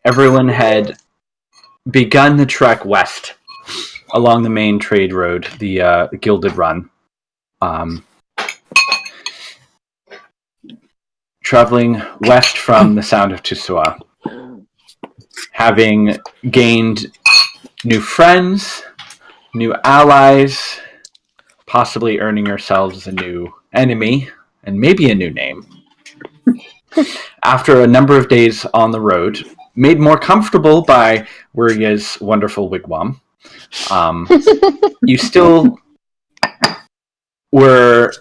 everyone had begun the trek west along the main trade road, the Gilded Run. Traveling west from the Sound of Tusua. Having gained new friends, new allies, possibly earning yourselves a new enemy, and maybe a new name. After a number of days on the road, made more comfortable by Wuria's wonderful wigwam, you still were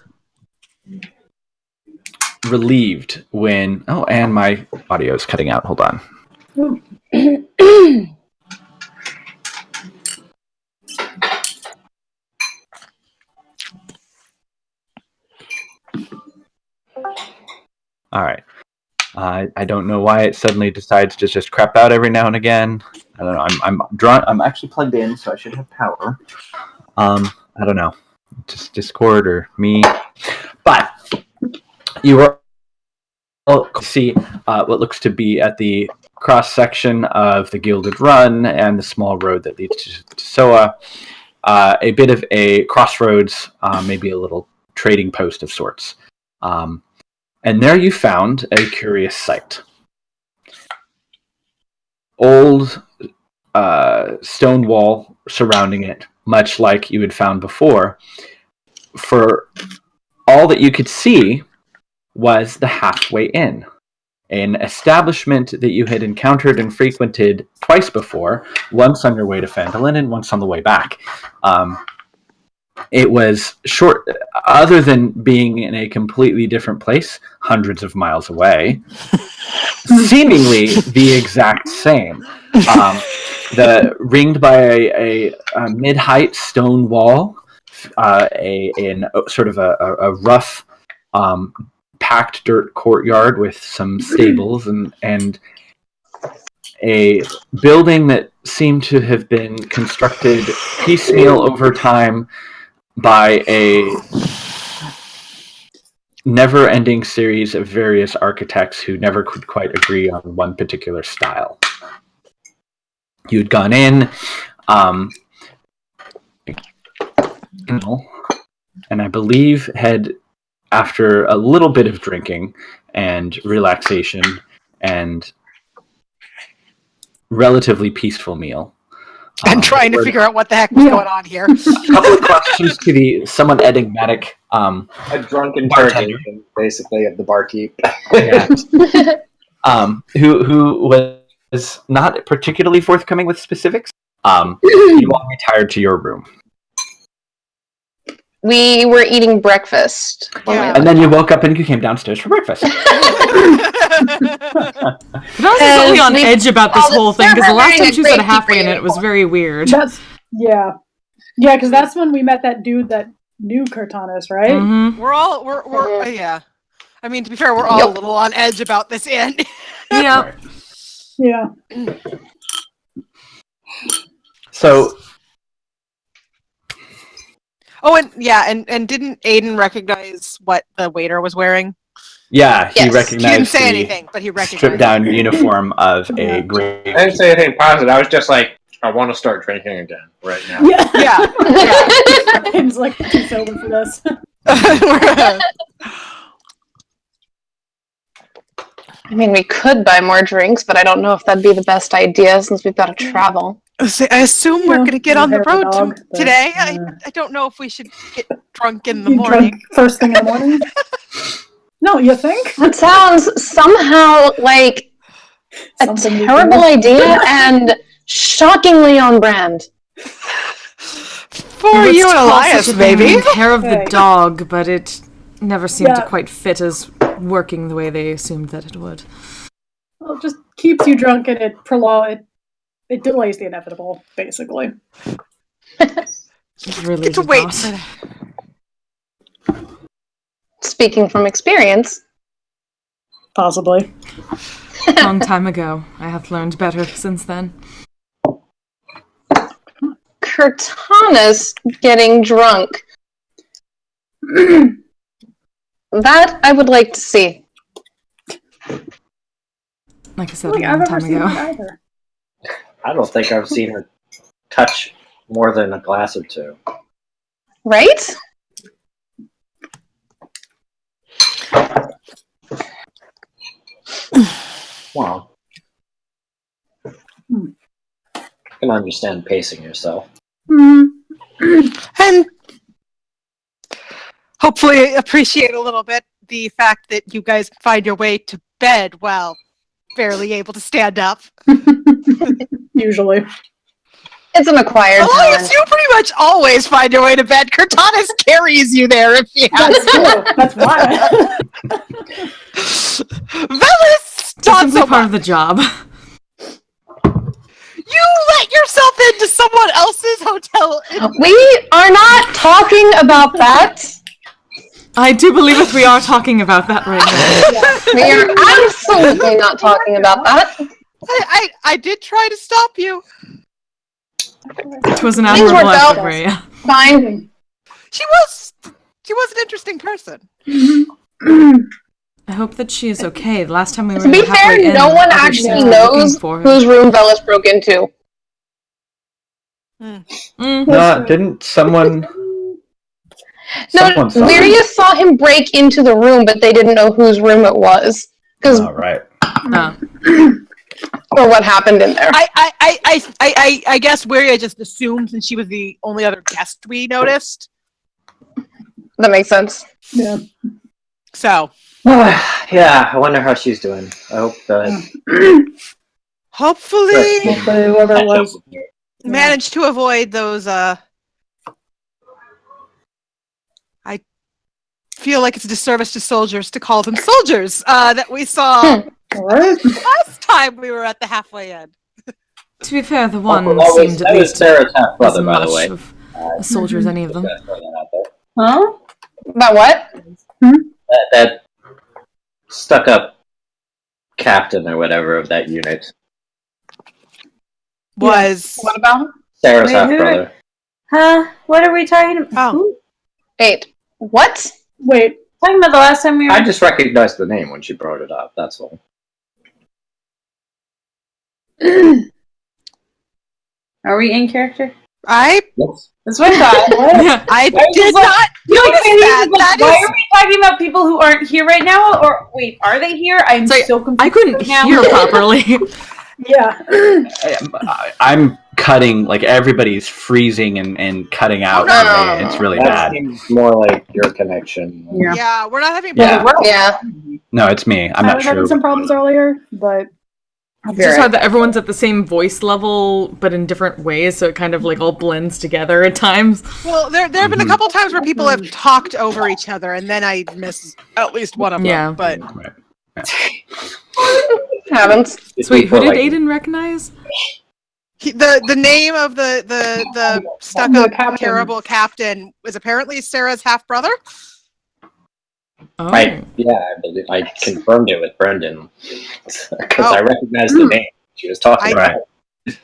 relieved when... Oh, and my audio is cutting out. Hold on. All right. I don't know why it suddenly decides to just crap out every now and again. I don't know. I'm actually plugged in, so I should have power. I don't know. Just Discord or me. But you are able to see what looks to be at the cross section of the Gilded Run and the small road that leads to Soa. A bit of a crossroads, maybe a little trading post of sorts. And there you found a curious sight. Old stone wall surrounding it, much like you had found before. For all that you could see was the Halfway Inn, an establishment that you had encountered and frequented twice before, once on your way to Phandalin and once on the way back. It was short, other than being in a completely different place, hundreds of miles away, seemingly the exact same. Ringed by a mid-height stone wall, in sort of a rough, packed dirt courtyard with some stables and a building that seemed to have been constructed piecemeal over time by a never-ending series of various architects who never could quite agree on one particular style. You'd gone in, and I believe had, after a little bit of drinking and relaxation and relatively peaceful meal, and trying to figure out what the heck was going on here. A couple of questions to the somewhat enigmatic a drunken bartender, basically, of the barkeep. Yeah. Who was not particularly forthcoming with specifics. You all retired to your room. We were eating breakfast. Yeah. And then you woke up and you came downstairs for breakfast. But I was totally on edge about this whole thing, because the last time she said halfway in it was very weird. Yeah, because that's when we met that dude that knew Cortanis, right? Mm-hmm. We're yeah. I mean, to be fair, we're all a little on edge about this inn. Yeah. Yeah. So... Oh, and didn't Aiden recognize what the waiter was wearing? Yeah, he recognized He didn't say anything, but he recognized stripped-down uniform of a great... I didn't say anything positive. I was just like, I want to start drinking again right now. Yeah. Aiden's like, I'm too sober for this. I mean, we could buy more drinks, but I don't know if that'd be the best idea since we've got to travel. I assume we're going to get on the road today. Yeah. I don't know if we should get drunk in the morning. Drunk first thing in the morning? No, you think? That sounds somehow like a terrible idea and shockingly on brand. For you and Elias, maybe. Hair of the dog, but it never seemed to quite fit as working the way they assumed that it would. Well, it just keeps you drunk and it delays the inevitable, basically. Really to wait. Speaking from experience. Possibly. Long time ago. I have learned better since then. Cortanis getting drunk. That I would like to see. Like I I said, don't a think I've long ever time seen ago. that either. I don't think I've seen her touch more than a glass or two. Right? Wow. I can understand pacing yourself. And hopefully appreciate a little bit the fact that you guys find your way to bed while barely able to stand up. Usually. It's an acquired Elias, talent. you pretty much always find your way to bed. Cortanis carries you there if he has That's true. That's why. Velis, It's not simply so part much. of the job. You let yourself into someone else's hotel. We are not talking about that. I do believe if we are talking about that right now. We are absolutely not talking about that. I did try to stop you. It was an Things admirable worked out. effort, Rhea. Fine. She was an interesting person. I hope that she is okay. The last time we were To be in the halfway fair, inn, no one others actually seemed to be looking knows for her. whose room Velis broke into. Mm. Didn't someone? No, Someone saw Lyria saw him break into the room, but they didn't know whose room it was. Because All right. Oh. or what happened in there. I guess Wiria just assumed since she was the only other guest we noticed. That makes sense. Yeah. So Yeah, I wonder how she's doing. I hope that hopefully Hopefully whoever it was. managed to avoid those I feel like it's a disservice to soldiers to call them soldiers that we saw Alright. last time we were at the halfway inn. To be fair, the one that was, seemed at that was least Sarah's half as brother, by the much way. of a soldier as any of them. Just gonna throw that out there. Huh? About what? That stuck-up captain or whatever of that unit. Was What about? Sarah's Wait, half who- brother. Huh? What are we talking about? Oh. Who? Wait. What? Wait. Talking about the last time we were. I just recognized the name when she brought it up. That's all. Are we in character? I Yes. That's what I thought. Yeah. I was did like- not Like, notice that. like, That why is are we talking about people who aren't here right now? Or wait, are they here? I'm Sorry, so confused. I couldn't right now. hear properly. Yeah. I'm cutting, like everybody's freezing and cutting out. no, It's really That bad. seems more like your connection. Yeah. yeah, we're not having Yeah. problems. Yeah. No, it's me. I'm I not was having sure. some problems earlier, but It's just hard that everyone's at the same voice level, but in different ways, so it kind of like all blends together at times. Well, there have been a couple times where people have talked over each other, and then I miss at least one of them. Yeah. But Happens. Sweet, who did Aiden recognize? the name of the stuck The up captain. terrible captain is apparently Sarah's half brother. Oh. I believe I confirmed it with Brendan because Oh. I recognized the name she was talking Right. about.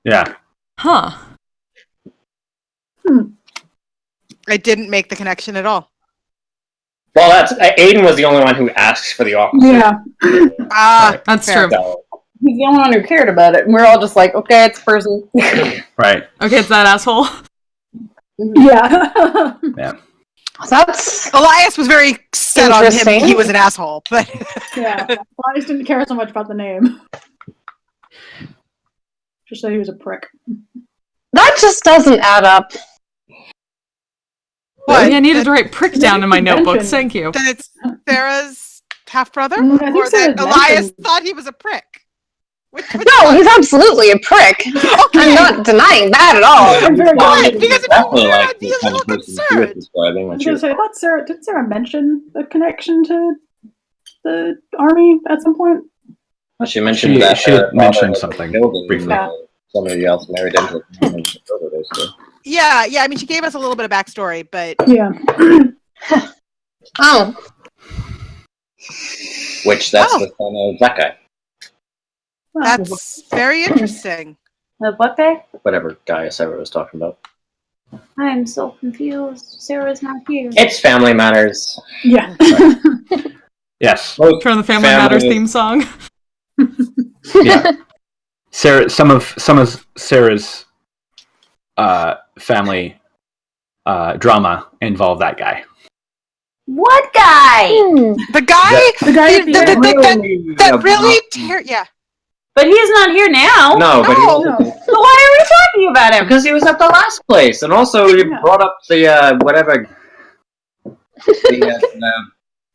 Yeah. Huh. I didn't make the connection at all. Well, that's Aiden was the only one who asked for the officer. yeah. Ah, That's fair. true. So, He's the only one who cared about it, and we're all just like, okay, it's a person. Right. Okay, it's that asshole. Yeah. That's Elias was very set on him. Interesting. He was an asshole, but Yeah. I just didn't care so much about the name. Just that he was a prick. that just doesn't add up. what? Yeah, I needed to write prick down in my Convention. notebooks. Thank you. That it's Sarah's half brother, I think or that Sarah's Elias mentioned- thought he was a prick. Which No, one? he's absolutely a prick. I'm not denying that at all. I'm very Why? glad. Because if you definitely were, like I'd be the a kind little of person she was concerned. describing I when was she gonna was say, I thought Sarah did Sarah mention a connection to the army at some point? Well, she mentioned She- that she her mentioned father had something been killed and, briefly. somebody else married into it. Yeah. I mean, she gave us a little bit of backstory, but Yeah. Oh, Which that's Oh. the son of that guy, that's very interesting. What guy? whatever guy Sarah was talking about. I'm so confused. Sarah's not here. It's family matters. Yeah. Yes. Most Turn the Family Matters theme song. Yeah. Sarah, some of Sarah's family drama involved that guy. What guy? The guy, The guy at the end. that really yeah. But he's not here now. No, but he No. was, So why are we talking about him? because he was at the last place, and also you brought up the whatever. The,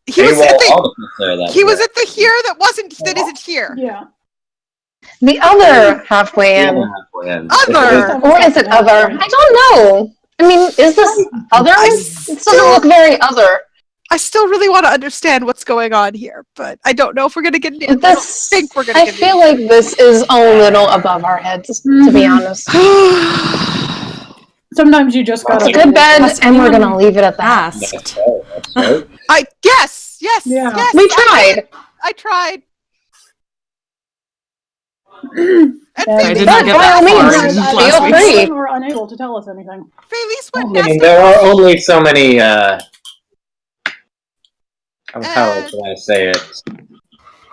He was at the octopus there that here that isn't here. Yeah. The other halfway in. Other. Or is it other? I don't know. I mean, is this other? It doesn't look very other. I still really want to understand what's going on here, but I don't know if we're going to get into it. This, I don't think we're going to I get feel like this is a little above our heads, to be honest. Sometimes you just gotta. It's a good bed, and we're gonna leave it at that. Asked. Yes, Yeah. yes. We tried. I tried. I And did not get By all that far means, in feel last week. free. Or unable to tell us anything. Felice I went mean, past there are only so many. How can I say it?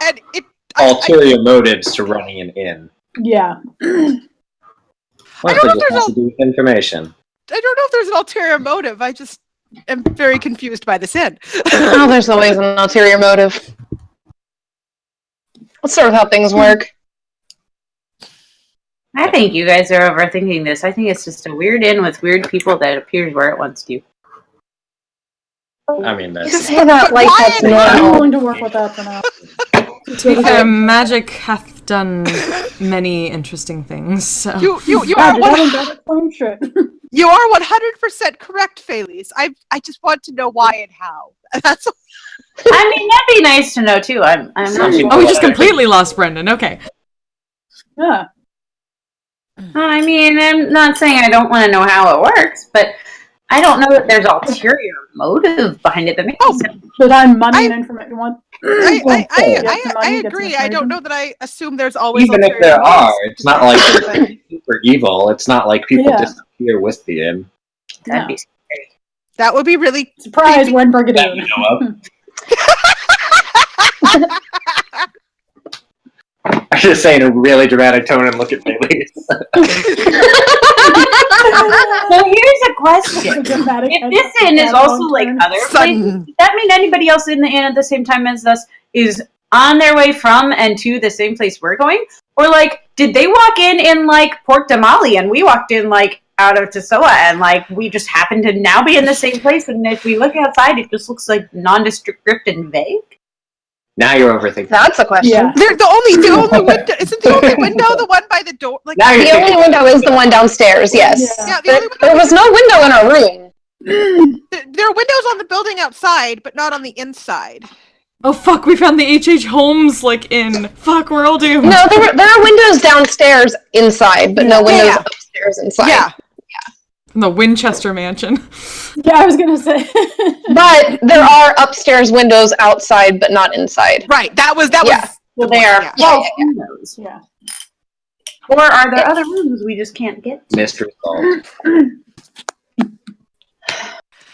and it. Ulterior motives to running an inn. Yeah. Mostly just has to do with information. I don't know if there's an ulterior motive. I just am very confused by this inn. Oh, there's always an ulterior motive. That's sort of how things work. I think you guys are overthinking this. I think it's just a weird inn with weird people that appears where it wants to. I mean, You that's say that like that's I'm normal. willing to work with that for now. To be fair, magic hath done many interesting things. So. You God, are you're having bad explain shit. you are 100% correct, Felice. I just want to know why and how. That's I mean, that'd be nice to know too. I'm not sure. Oh, we just completely lost Brendan. Okay. Yeah. I mean, I'm not saying I don't want to know how it works, but I don't know that there's ulterior motive behind it that makes sense. But I'm money and information. Want? I agree. I don't know that I assume there's always even if ulterior there are, motives. it's not like they're super evil. It's not like people disappear with the inn. That'd be scary. That would be really Surprise, when That Brigadoon. you know of. I should say in a really dramatic tone and look at Bailey. So here's a question. If this inn is also like other places, does that mean anybody else in the inn at the same time as us is on their way from and to the same place we're going? Or like, did they walk in like Port Damali and we walked in like out of Tasoa and like we just happened to now be in the same place, and if we look outside it just looks like nondescript and vague? Now you're overthinking. That's a question. Yeah. They're the only window. Isn't the only window the one by the door? Like Now you're The only window is the one downstairs, yes. yeah, the There, only window. there was no window in our room. There are windows on the building outside, but not on the inside. Oh fuck, we found the H.H. Holmes, like, inn. Fuck, we're all doomed. No, there are windows downstairs inside, but no windows Yeah. upstairs inside. Yeah. From the Winchester mansion. Yeah, I was gonna say. But there are upstairs windows outside, but not inside. Right. That was. Yeah. Well, they are Yeah. false windows. Yeah. Or are there other rooms we just can't get to? Mystery solved.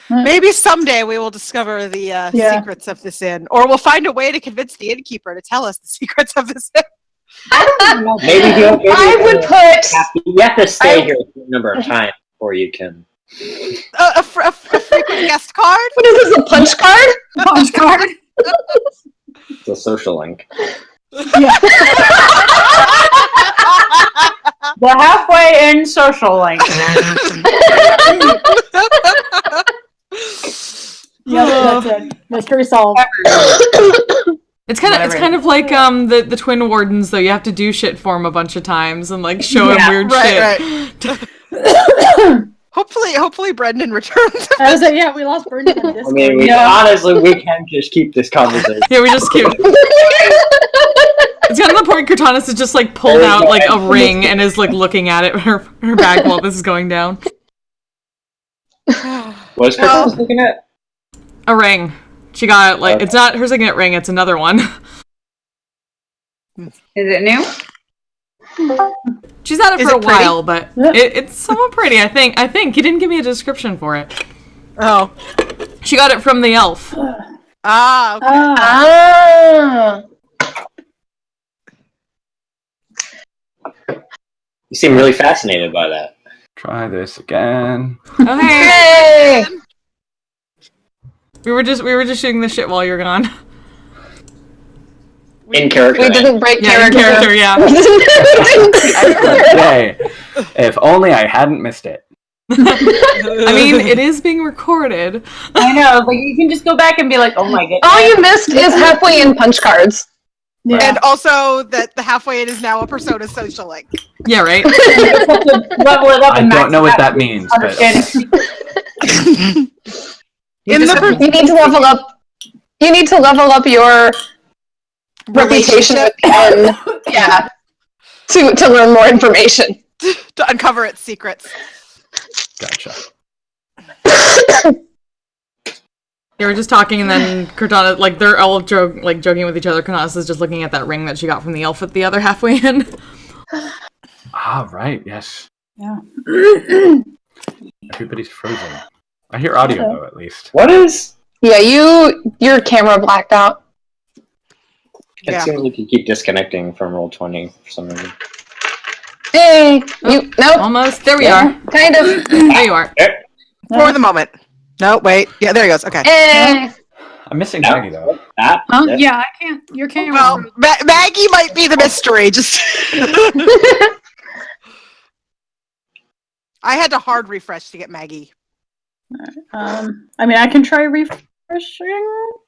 Maybe someday we will discover the secrets of this inn, or we'll find a way to convince the innkeeper to tell us the secrets of this inn. Maybe he'll. Maybe I would put. you have to stay here a number of times before you can. A frequent guest card. What is this, a punch card? Punch card. It's a social link. Yeah. The halfway in social link. Yeah, that's it. Mystery solved. It's kind of like the Twin Wardens, though. You have to do shit for them a bunch of times and like show him weird shit. Right. Hopefully Brendan returns. I was like, yeah, we lost Brendan in Discord. I mean, honestly, we can just keep this conversation. Yeah, we just keep. It's gotten to the point Cortanus has just like pulled out like a ring and is like looking at it her bag while this is going down. What is Cortanus looking at? A ring. She got like it's not her signet ring, it's another one. Is it new? She's had it Is for a it pretty? while, but it's somewhat pretty. I think you didn't give me a description for it. Oh. She got it from the elf. Ah. Okay. Ah. You seem really fascinated by that. Try this again. Okay. We were just shooting the shit while you were gone. In character. We didn't break character. In character, yeah. Yay. If only I hadn't missed it. I mean, it is being recorded. I know, like you can just go back and be like, oh my goodness. All you missed is halfway in punch cards. Yeah. And also that the halfway in is now a Persona social link. Yeah, right? You just have to level it up I and max don't know it what out. that means, but You need to level up. You need to level up your reputation with the N. Yeah. To learn more information. to uncover its secrets. gotcha. They were just talking, and then Cortana, like, they're all joking with each other. Cortana is just looking at that ring that she got from the elf at the other halfway in. Ah, right, yes. Yeah. Everybody's frozen. I hear audio, though, at least. What is? Yeah, your camera blacked out. It seems like you keep disconnecting from Roll20 for some reason. Hey, nope. Almost. There we are. Kind of. There you are. For the moment. No, wait. Yeah, there he goes. Okay. Hey. I'm missing Maggie, though. That? Huh? Yeah, I can't. Your camera. Well, Maggie might be the mystery. Just I had to hard refresh to get Maggie. I mean, I can try refreshing.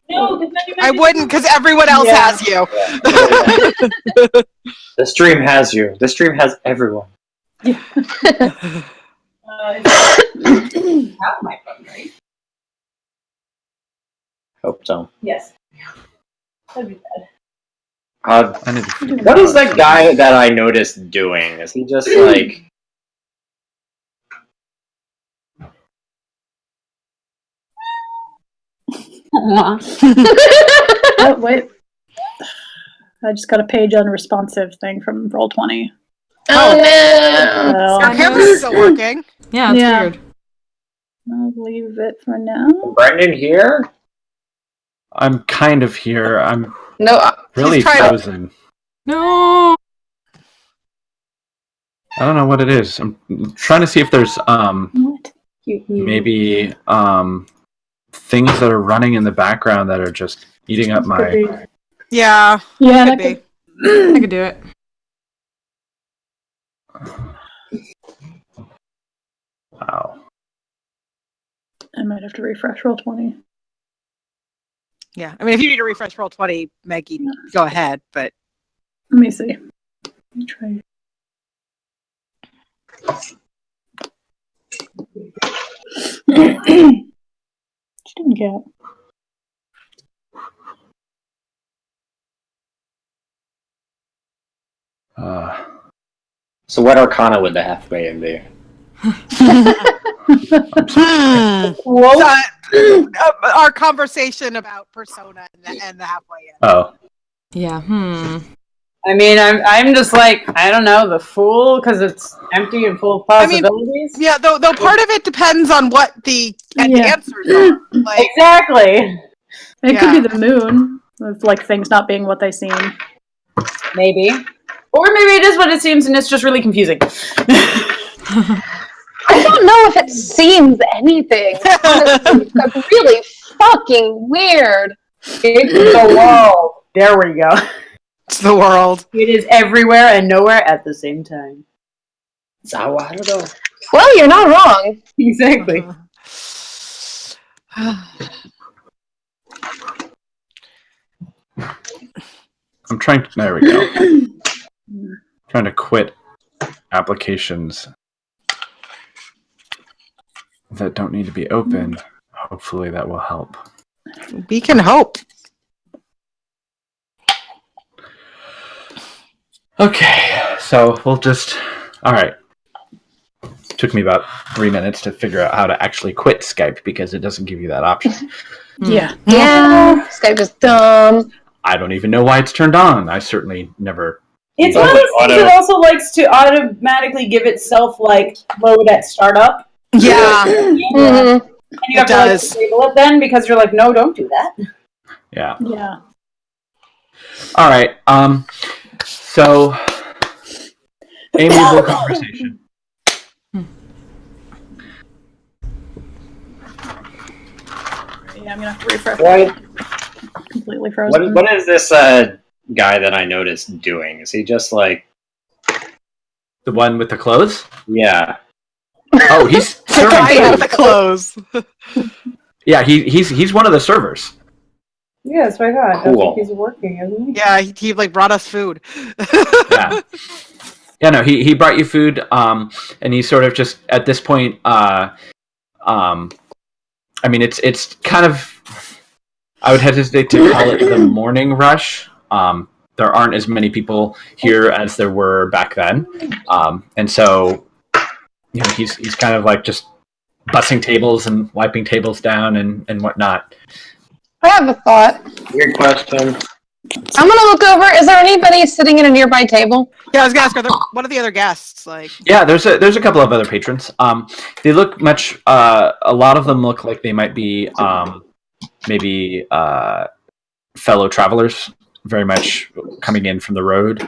No, I wouldn't, because everyone else has you. The stream has you. The stream has everyone. Have my phone, right? Hope so. Yes. That'd be bad. I need to What is that guy that I noticed doing? Is he just like... Oh, wait. I just got a page unresponsive thing from Roll20. Oh no. Our camera's still working. Yeah, it's Yeah. weird. I'll leave it for now. Brendan here? I'm kind of here. I'm No. really He's trying to- frozen. No. I don't know what it is. I'm trying to see if there's What? maybe things that are running in the background that are just eating up my... Yeah, Yeah, could that be. I could do it. Wow. I might have to refresh Roll20. Yeah, I mean, if you need to refresh Roll20, Maggie, go ahead. But Let me see. Let me try. She didn't get. So what arcana would the halfway in be? our conversation about Persona and the halfway in. Oh. Yeah. I mean, I'm just like, I don't know, the Fool, because it's empty and full of possibilities. Yeah, though part of it depends on what the answers are. Like, Exactly. It could be the moon, with like things not being what they seem. Maybe. Or maybe it is what it seems and it's just really confusing. I don't know if it seems anything. Honestly, it's really fucking weird. It's the world. There we go. it's the world. It is everywhere and nowhere at the same time. I don't know. Well, you're not wrong. Exactly. I'm trying to... There we go. Trying to quit applications that don't need to be open. Hopefully that will help. We can hope. Okay, so we'll just... Alright. Took me about 3 minutes to figure out how to actually quit Skype because it doesn't give you that option. Yeah. Yeah. Skype is dumb. I don't even know why it's turned on. I certainly never... It's one of those things that also likes to automatically give itself like load at startup. Yeah. Mm-hmm. And you have to like disable it then because you're like, no, don't do that. Yeah. Yeah. Alright, so... amiable conversation. Yeah, I'm gonna have to refresh. What? Completely frozen. What is this guy that I noticed doing? Is he just like The one with the clothes? yeah? Oh, he's serving Guy with food. the clothes. Yeah, he's one of the servers. Yeah, that's what I thought. Cool. I think he's working, isn't he? Yeah, he like brought us food. Yeah. Yeah, no, he brought you food, and he sort of just at this point, I mean, it's kind of, I would hesitate to call it the morning rush. There aren't as many people here as there were back then, and so, you know, he's kind of like just bussing tables and wiping tables down and whatnot. I have a thought. Weird question. I'm gonna look over. Is there anybody sitting at a nearby table? Yeah, I was gonna ask, what are the other guests like? Yeah, there's a couple of other patrons. They look much. A lot of them look like they might be maybe fellow travelers, very much coming in from the road.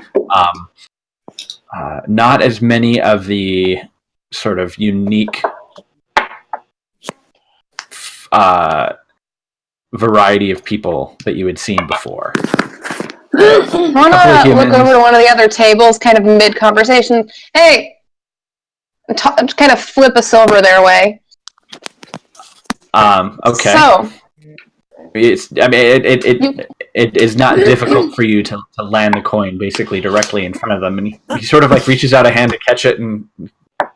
Not as many of the sort of unique variety of people that you had seen before. I want to look over to one of the other tables, kind of mid-conversation. Hey! Kind of flip a silver their way. Okay. So, it is not difficult for you to land the coin basically directly in front of them, and he sort of like reaches out a hand to catch it, and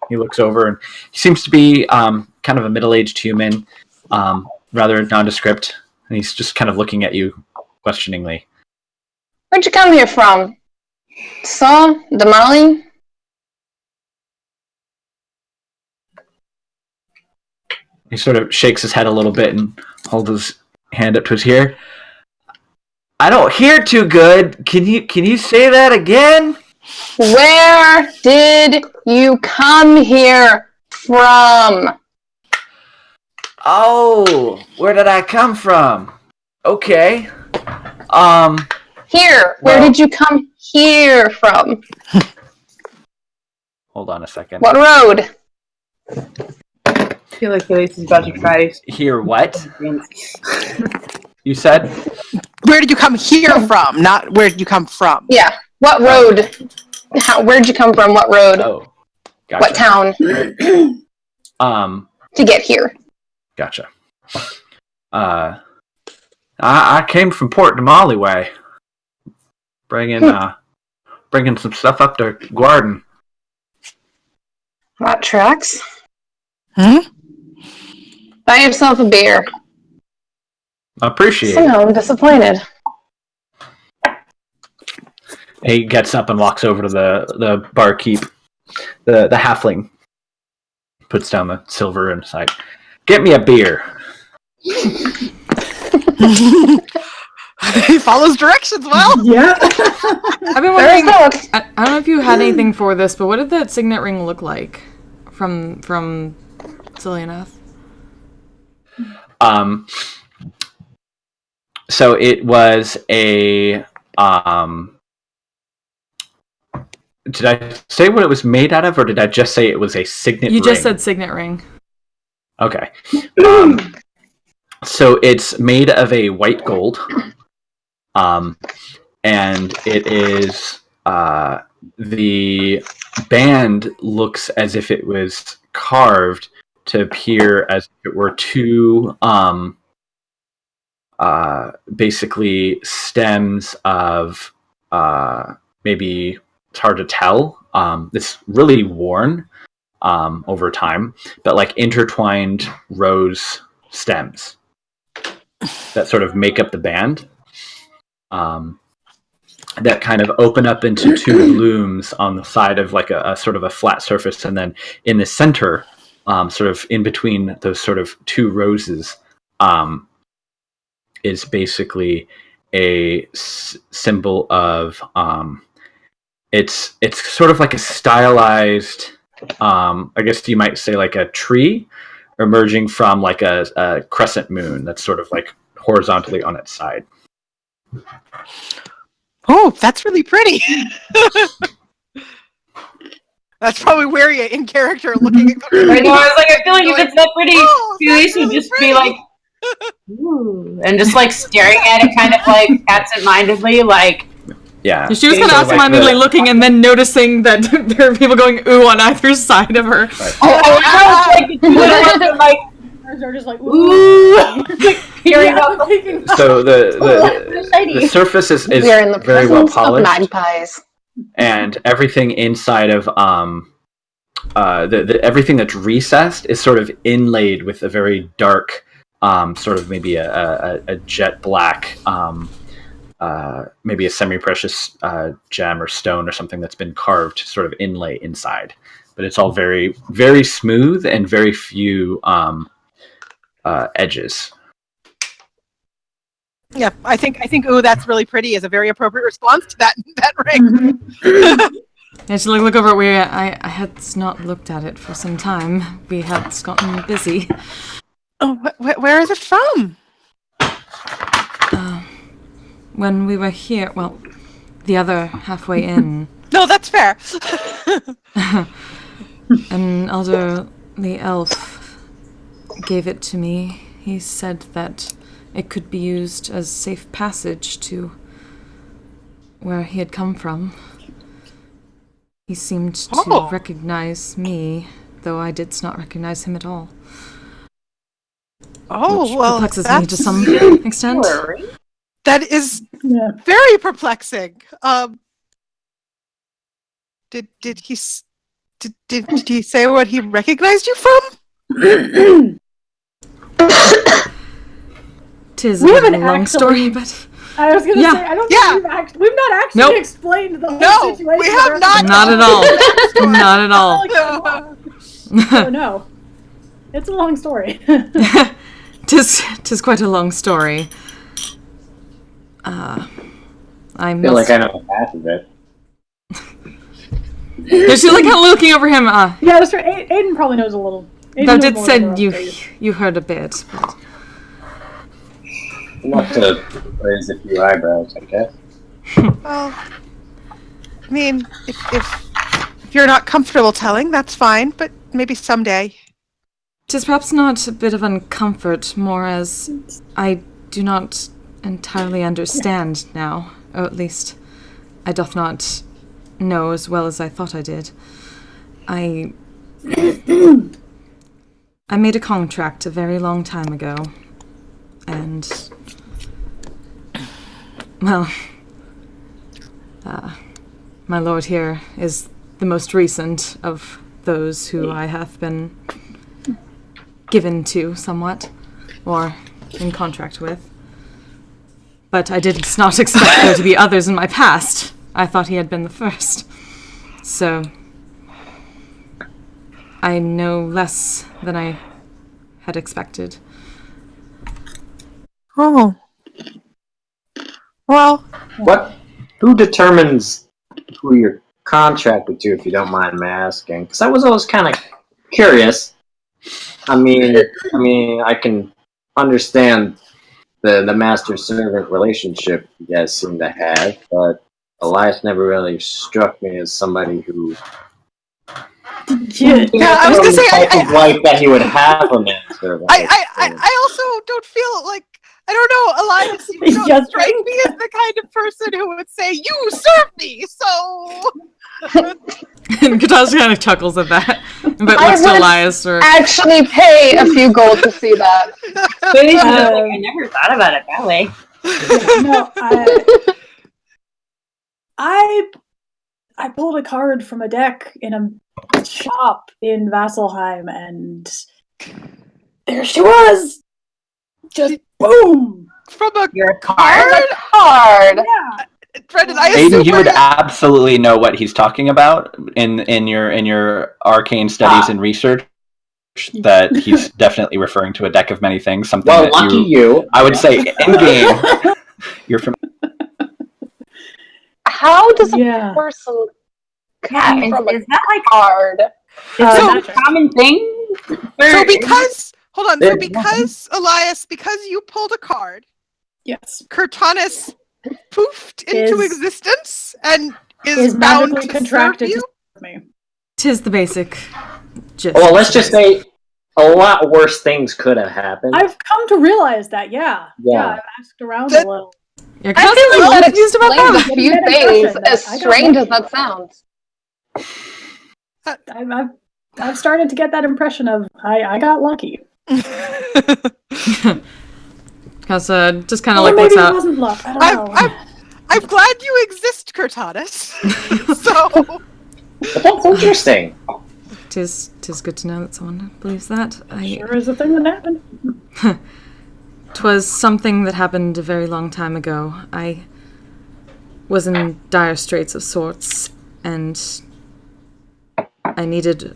he looks over, and he seems to be kind of a middle-aged human, rather nondescript, and he's just kind of looking at you questioningly. where'd you come here from? Damali? He sort of shakes his head a little bit and holds his hand up to his ear. I don't hear too good. Can you say that again? Where did you come here from? Oh, where did I come from? Okay. Here. Where did you come here from? Hold on a second. What road? I feel like Elise is about to try. Here what? You said? Where did you come here from? Not where did you come from? Yeah. What road? Where'd you come from? What road? Oh. Gotcha. What town? To get here. Gotcha. I came from Port Damali way. Bringing some stuff up to Guarden. That tracks. Hmm? Buy yourself a beer. I appreciate it. Somehow I'm disappointed. He gets up and walks over to the barkeep. The halfling puts down the silver and is like, "Get me a beer." He follows directions well. Yeah. I've been wondering. I don't know if you had anything for this, but what did that signet ring look like from Cillianath? So it was a. Did I say what it was made out of, or did I just say it was a signet ring? You just said signet ring. Okay. So it's made of a white gold. And it is, the band looks as if it was carved to appear as if it were two, basically stems of, maybe it's hard to tell. It's really worn, over time, but like intertwined rose stems that sort of make up the band. That kind of open up into two blooms on the side of like a sort of a flat surface, and then in the center, sort of in between those sort of two roses, is basically a symbol of it's sort of like a stylized, I guess you might say like a tree emerging from like a crescent moon that's sort of like horizontally on its side. Oh, that's really pretty. That's probably where you in character looking at the I know, I was like, I feel like if it's that pretty, that's should really just pretty. be like, ooh, and just like staring at it kind of like absent-mindedly, like. Yeah. She was kind of absent-mindedly looking and then noticing that there are people going ooh on either side of her. Right. They're just like, ooh. Hearing So the surface is very well polished. Magpies. And everything inside of everything that's recessed is sort of inlaid with a very dark, sort of maybe a jet black, maybe a semi-precious gem or stone or something that's been carved, sort of inlay inside. But it's all very, very smooth and very few edges. Yeah, I think ooh, that's really pretty is a very appropriate response to that ring. I actually look over where I had not looked at it for some time. We had gotten busy. Oh, where is it from? When we were here, well, the other halfway in. No, that's fair. An elderly elf gave it to me. He said that it could be used as safe passage to where he had come from. He seemed to recognize me, though I did not recognize him at all. Oh, which well, perplexes me to some extent. That is very perplexing. Did he say what he recognized you from? Tis a long story, but I was gonna say I don't think we've not actually explained the whole situation. We have not. Not at all. Not at all. Oh no, it's a long story. Tis quite a long story. I feel like I know half of it. She's like kind of looking over him. Yeah, that's right. Aiden probably knows a little. That it said you heard a bit. But... Enough to raise a few eyebrows, I guess. Well, I mean, if you're not comfortable telling, that's fine. But maybe someday. Tis perhaps not a bit of uncomfort, more as I do not entirely understand now, or at least I doth not know as well as I thought I did. I made a contract a very long time ago, and well, my lord here is the most recent of those who I have been given to somewhat, or in contract with. But I did not expect there to be others in my past. I thought he had been the first. So, I know less than I had expected. Oh. Well. Who determines who you're contracted to, if you don't mind me asking? Because I was always kind of curious. I mean, I can understand the master-servant relationship you guys seem to have, but Elias never really struck me as somebody who... Yeah, I was going to say... type of life that he would have a master-servant. I also don't feel like... I don't know, Elias, you don't strike me as the kind of person who would say, you serve me, so... And Kata's kind of chuckles at that, but looks to Elias. Or actually pay a few gold to see that. I never thought about it that way. No, I pulled a card from a deck in a shop in Vasselheim, and there she was. Just boom from a card. Yeah. Brendan, Aiden, you would absolutely know what he's talking about in your arcane studies and research. That he's definitely referring to a deck of many things. Something well, that lucky you. I would say in game. You're from. How does a person come from is that like card? Is a common thing? So because Elias, because you pulled a card, yes, Cortanus poofed into existence and is bound to contracted serve you? to serve me. 'Tis the basic gist. Well, let's just say a lot worse things could have happened. I've come to realize that, yeah. I've asked around a little. Your I feel cousin's like that confused about explains that. a few Get an things, impression as that I got strange as lucky. that sounds. I've started to get that impression of I got lucky. Casa just kind of Or like maybe looks it out. wasn't luck. I don't know. I'm glad you exist, Cortanis. So But that's interesting. Tis good to know that someone believes that. Sure is a thing that happened. 'Twas something that happened a very long time ago. I was in dire straits of sorts, and I needed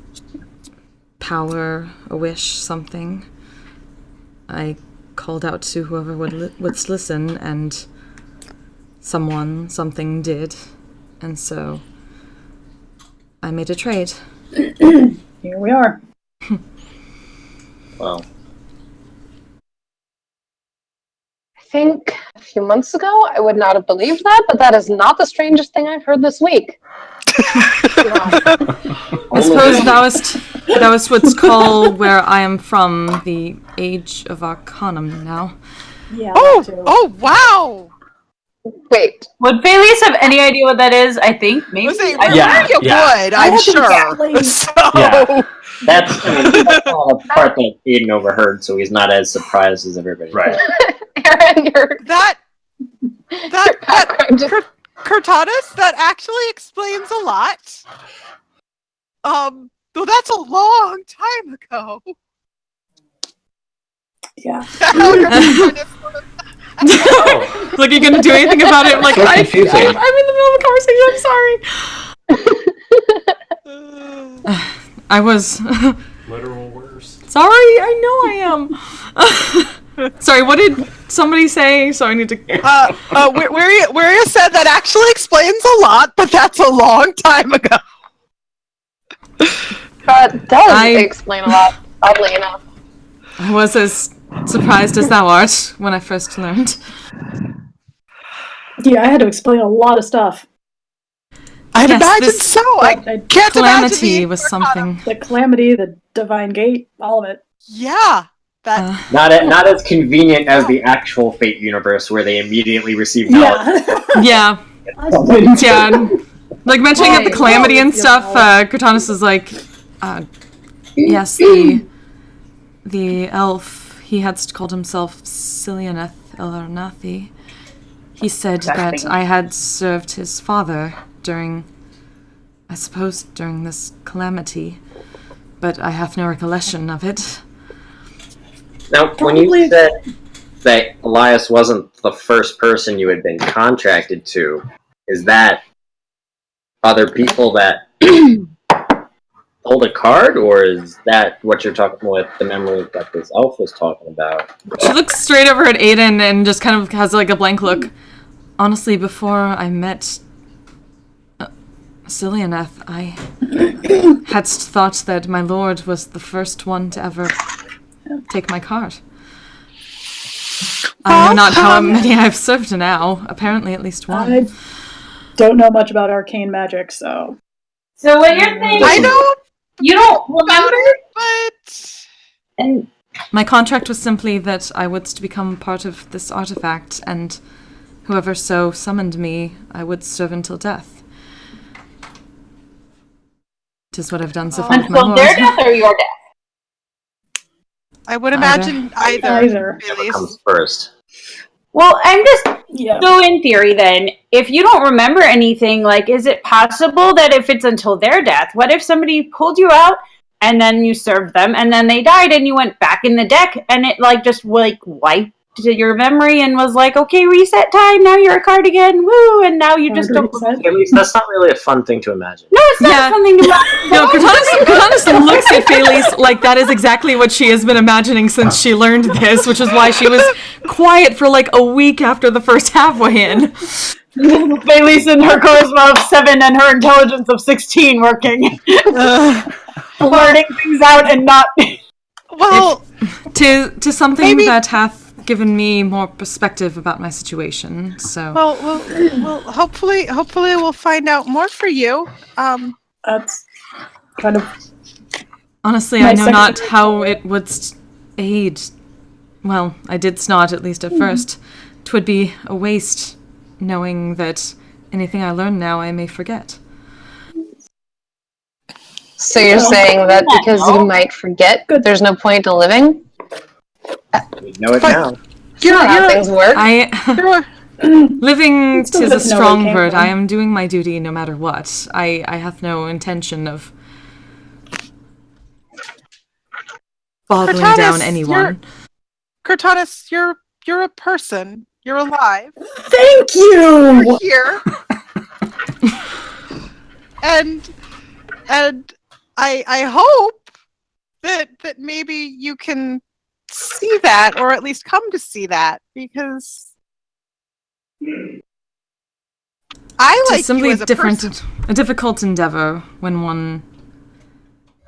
power, a wish, something. I called out to whoever would listen, and something did, and so I made a trade. Here we are. Well, I think a few months ago I would not have believed that, but that is not the strangest thing I've heard this week. I suppose that was what's called where I am from the Age of Arcanum now. Yeah. oh wow! Wait, Would Felice have any idea what that is? I think maybe. Was it, Yeah, you yeah. would, I I'm had to sure. explain- So Yeah. that's the part that Aiden overheard, so he's not as surprised as everybody. Right. Aaron, your that background just Cortanis, that actually explains a lot. Though that's a long time ago. Yeah. Like, you're gonna do anything about it? Like, So confusing. I'm in the middle of a conversation. I'm sorry. I was Literal worse. sorry. I know I am. Sorry. What did somebody say? So I need to. Where you said that actually explains a lot, but that's a long time ago. that does I- explain a lot, oddly enough. I was as surprised as thou art when I first learned. Yeah, I had to explain a lot of stuff. I'd Yes, imagine this so. I can't imagine Calamity being was Cortana. something. The calamity, the divine gate, all of it. Yeah, that Not as convenient as the actual Fate universe, where they immediately receive knowledge. Yeah. Yeah, yeah. Like mentioning of the Right. calamity and stuff, Cortanis is like, yes, the elf, he had called himself Cillianeth Elarnathi. He said that I had served his father during this calamity, but I have no recollection of it. Now, when you said that Elias wasn't the first person you had been contracted to, is that other people that hold a card, or is that what you're talking with the memory that this elf was talking about? She looks straight over at Aiden and just kind of has like a blank look. Honestly, before I met Cillianeth, I had thought that my lord was the first one to ever take my card. I know not how many I've served now. Apparently at least one. I don't know much about arcane magic, so. So what you're saying? I know You don't about remember? it, but And My contract was simply that I was to become part of this artifact, and whoever so summoned me, I would serve until death. 'Tis what I've done so far with my until lord. their death or your death? I would imagine either. Either. Whatever comes first. Well, I'm just Yeah. so in theory then, if you don't remember anything, like, is it possible that if it's until their death, what if somebody pulled you out and then you served them and then they died and you went back in the deck and it like just like wiped your memory and was like, okay, reset time, now you're a card again, woo, and now you just don't. At least that's not really a fun thing to imagine. No, it's not Yeah. something to. No, Cortanis looks at Felice like that is exactly what she has been imagining since she learned this, which is why she was quiet for like a week after the first halfway in. Felice and her charisma of 7 and her intelligence of 16 working. Blurting things out and not. Well, To something Maybe- that hath given me more perspective about my situation, so... well, hopefully we'll find out more for you. That's kind of. Honestly, My I know second- not how it would aid. Well, I did snot, at least at first. 'Twould be a waste, knowing that anything I learn now I may forget. So you're saying that because you might forget, there's no point to living? We know it now. You're how things work. Living It's still is good a to know where it strong came word. from. I am doing my duty no matter what. I have no intention of boggling Cortanis, down anyone. Cortanis, you're a person. You're alive. Thank you. You're here. and I hope that maybe you can see that, or at least come to see that, because I like It's simply you as a person. a difficult endeavor when one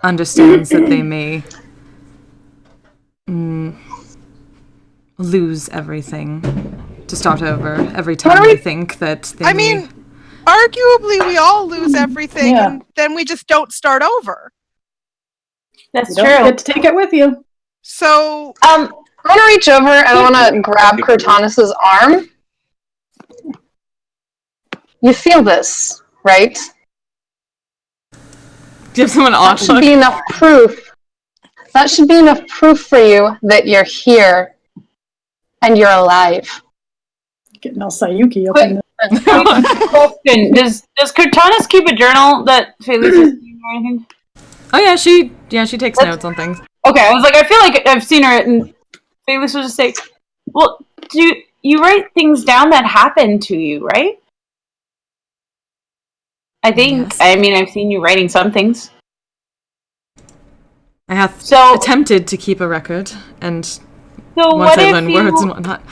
understands that they may lose everything to start over every time they think that they may. Arguably we all lose everything, Yeah. and then we just don't start over. That's You don't get to take it with you. So I want to reach over and I want to grab Cortanis' arm. You feel this, right? Give someone an That should be enough proof. That should be enough proof for you that you're here and you're alive. Getting all Sayuki up in Question: Does Cortanis keep a journal that Felice is doing or anything? Oh yeah, she takes notes on things. Okay, I was like, I feel like I've seen her, and Felice will just say, "Well, do you write things down that happen to you, right?" I think. Yes. I mean, I've seen you writing some things. I have attempted to keep a record, and So once what I if learn you words and whatnot.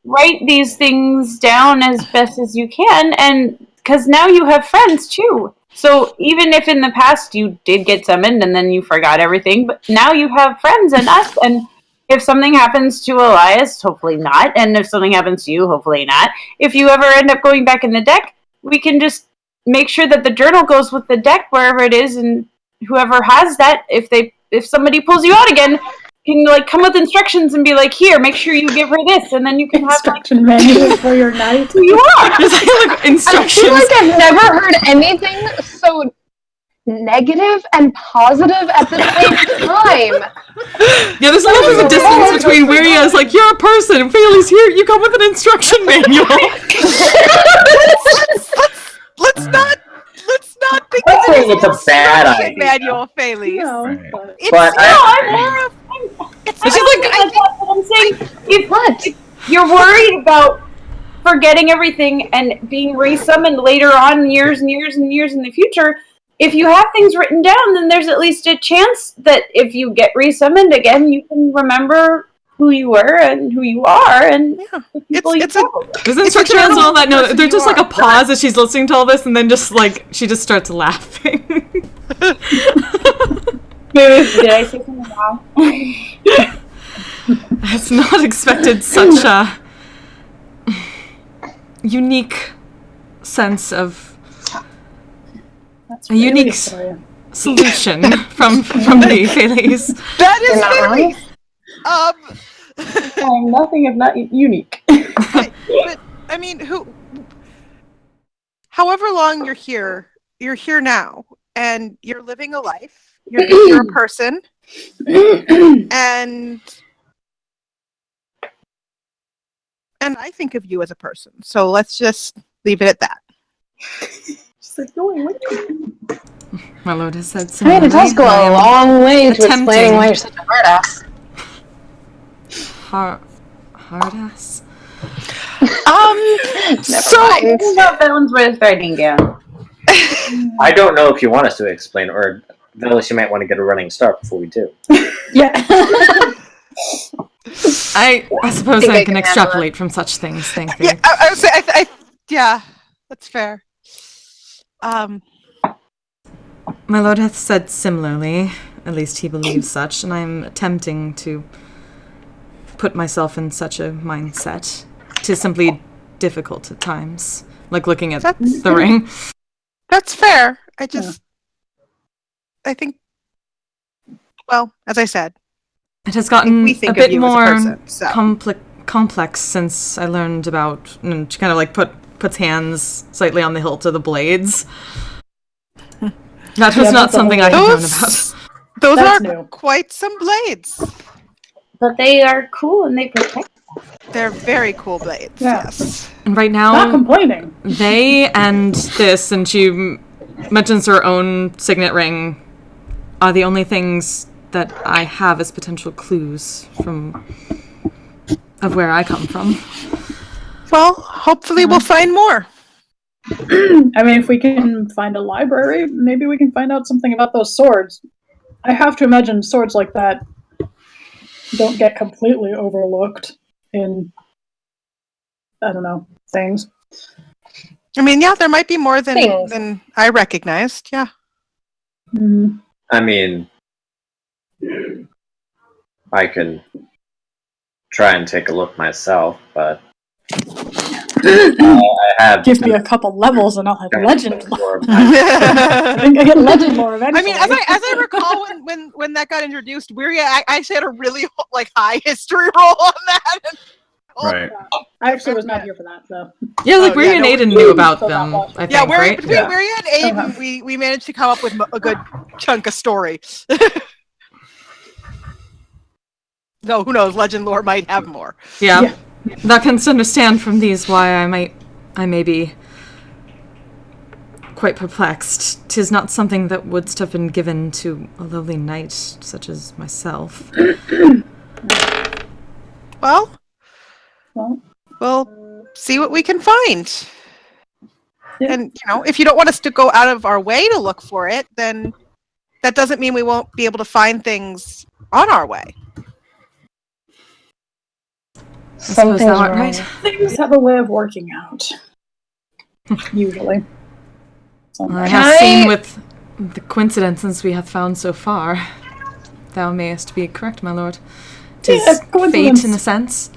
write these things down as best as you can, and because now you have friends too. So even if in the past you did get summoned and then you forgot everything, but now you have friends and us, and if something happens to Elias, hopefully not, and if something happens to you, hopefully not. If you ever end up going back in the deck, we can just make sure that the journal goes with the deck wherever it is, and whoever has that, if somebody pulls you out again, can like come with instructions and be like, here, make sure you give her this, and then you can have instruction manual for your knight. who you are. Like instructions. I feel like I've never heard anything so negative and positive at the same time. Yeah, there's a little bit of a distance between where he is like, you're a person, and Bailey's here, you come with an instruction manual. Let's not think Let's of say it as it's a bad instruction idea. manual, Felice. No, Right. but It's But I'm more of It's just like I'm saying, if you're worried about forgetting everything and being resummoned later on, years and years and years in the future, if you have things written down, then there's at least a chance that if you get resummoned again, you can remember who you were and who you are, and the people you know. There's instruction manuals and all that. No, there's just like a pause as she's listening to all this, and then just like she just starts laughing. Did I say something wrong? I've not expected such a unique sense of that's a unique solution from the Felice. That is not Felice. I'm nothing if not unique. But I mean, however long you're here now, and you're living a life. You're a person, and I think of you as a person. So let's just leave it at that. She's like, no, I went. My lord has said so. I mean, it does go a long way to explaining why you're such a hard ass. Hard ass. That one's worth writing down. I don't know if you want us to explain, or Velis, you might want to get a running start before we do. Yeah. I suppose I can extrapolate from such things. Thank you. Yeah, I would say, yeah, that's fair. My lord hath said similarly. At least he believes such, and I'm attempting to put myself in such a mindset. 'Tis simply difficult at times, like looking at the ring. That's fair. I just well, as I said, It has gotten we think a of bit you more as a person, so. complex since I learned about, and she kind of like puts hands slightly on the hilt of the blades. That was not something I had known about. Those That's are new. quite some blades. But they are cool and they protect. They're very cool blades, Yeah. yes. And right Not now, complaining. they and this, and she mentions her own signet ring, are the only things that I have as potential clues of where I come from. Well, hopefully we'll find more. I mean, if we can find a library, maybe we can find out something about those swords. I have to imagine swords like that don't get completely overlooked in, I don't know, things. I mean, yeah, there might be more Things. than I recognized, yeah. Mm. I mean, I can try and take a look myself, but I have. Give me a couple levels and I'll have legend. lore. I think I get legend lore eventually. I mean, as I recall, when that got introduced, Wiria actually had a really high history roll on that. Right. I actually was not here for that, so. Yeah, like Wiria and Aiden knew about So them, that was- I think, Yeah, right? between Wiria and Aiden, we managed to come up with a good chunk of story. So who knows? Legend lore might have more. Yeah. That can understand from these why I may be quite perplexed. 'Tis not something that wouldst have been given to a lowly knight such as myself. Well, we'll see what we can find. Yeah. And, if you don't want us to go out of our way to look for it, then that doesn't mean we won't be able to find things on our way. Something's not wrong. right. Things have a way of working out. Usually. I have seen with the coincidences we have found so far. Thou mayest be correct, my lord. 'Tis fate in a sense.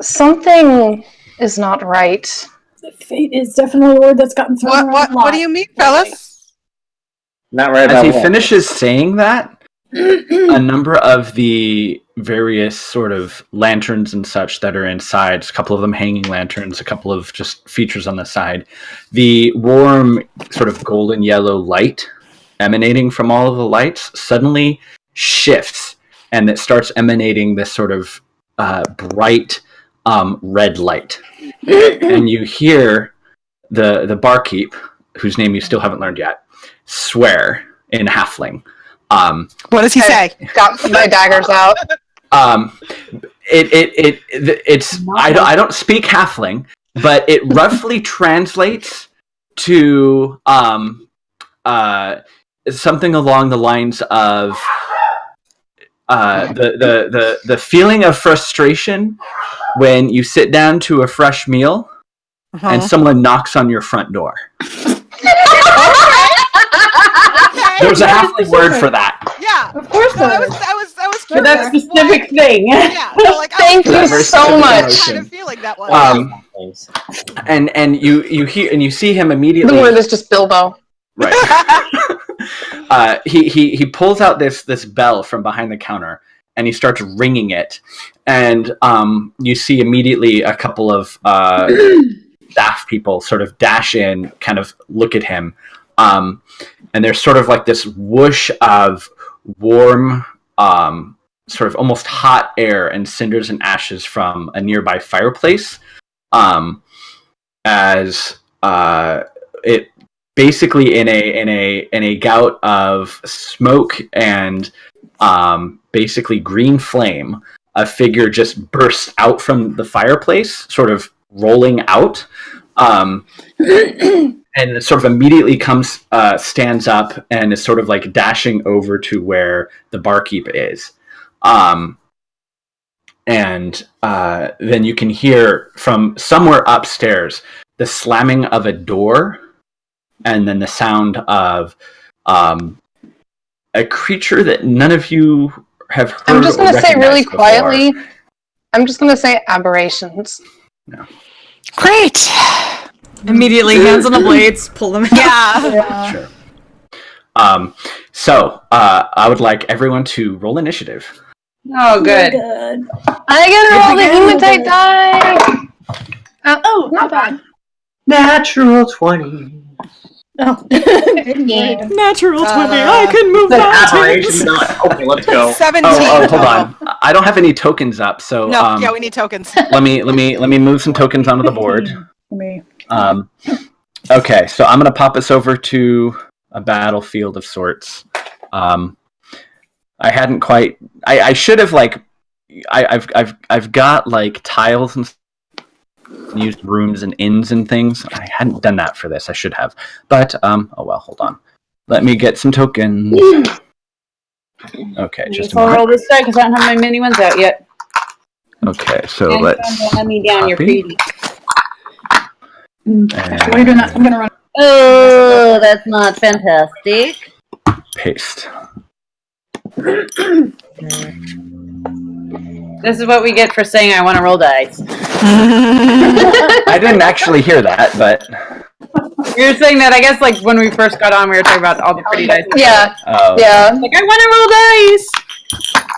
Something is not right. Fate is definitely a word that's gotten thrown around a lot. What do you mean, fellas? Not right As about he what? finishes saying that, a number of the various sort of lanterns and such that are inside, a couple of them hanging lanterns, a couple of just features on the side, the warm sort of golden yellow light emanating from all of the lights suddenly shifts, and it starts emanating this sort of bright red light. And you hear the barkeep, whose name you still haven't learned yet, swear in Halfling. What does he say? Got my daggers out. It's I don't speak Halfling, but it roughly translates to something along the lines of the feeling of frustration when you sit down to a fresh meal and someone knocks on your front door. There's a Halfling word for that. Yeah, Of course no, there I is. was For that specific thing. Yeah, so, like, Thank you so much. kind of feeling that one. And you hear and you see him immediately. The word is just Bilbo. Right. He pulls out this bell from behind the counter and he starts ringing it, and you see immediately a couple of staff people sort of dash in, kind of look at him, and there's sort of like this whoosh of warm, sort of almost hot air and cinders and ashes from a nearby fireplace, as it basically in a gout of smoke and basically green flame, a figure just bursts out from the fireplace, sort of rolling out, and sort of immediately stands up and is sort of like dashing over to where the barkeep is. And then you can hear from somewhere upstairs the slamming of a door, and then the sound of a creature that none of you have heard. I'm just going to say really before. quietly, I'm just going to say aberrations. No. Great. Immediately, hands on the blades, pull them out. Yeah. Yeah. Sure. So I would like everyone to roll initiative. Oh, good. I can roll the hematite die. Oh, not bad. Natural 20. Oh. Natural 20. I can move Aberration. mountains. Okay, let's go. 17. Oh, hold on. I don't have any tokens up, so No, yeah, we need tokens. let me move some tokens onto the board. Me. Okay, so I'm gonna pop us over to a battlefield of sorts. I hadn't quite. I should have like. I've got like tiles and used rooms and inns and things. I hadn't done that for this. I should have, but oh well. Hold on. Let me get some tokens. Okay, just a I'll roll moment. this die because I don't have my mini ones out yet. Okay, so And let's. let me down. You're copy. pretty. While you're doing that, I'm gonna run. Oh, that's not fantastic. Paste. This is what we get for saying I want to roll dice. I didn't actually hear that, but You were saying that, I guess, like when we first got on, we were talking about all the pretty dice. Yeah, oh, yeah. Like, I want to roll dice.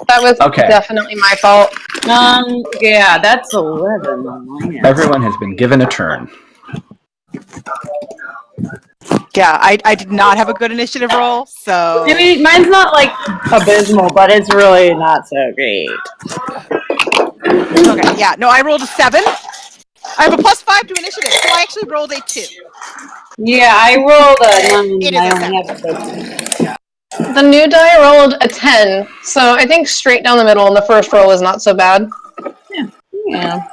That was Okay. definitely my fault. Yeah, that's 11 on mine. Everyone has been given a turn. Yeah, I did not have a good initiative roll, so. I mean, mine's not like abysmal, but it's really not so great. Okay, yeah, no, I rolled a 7. I have a +5 to initiative, so I actually rolled a 2. Yeah, I rolled a 9. It is I a only 7. have a 13. The new die rolled a 10, so I think straight down the middle, and the first roll is not so bad. Yeah.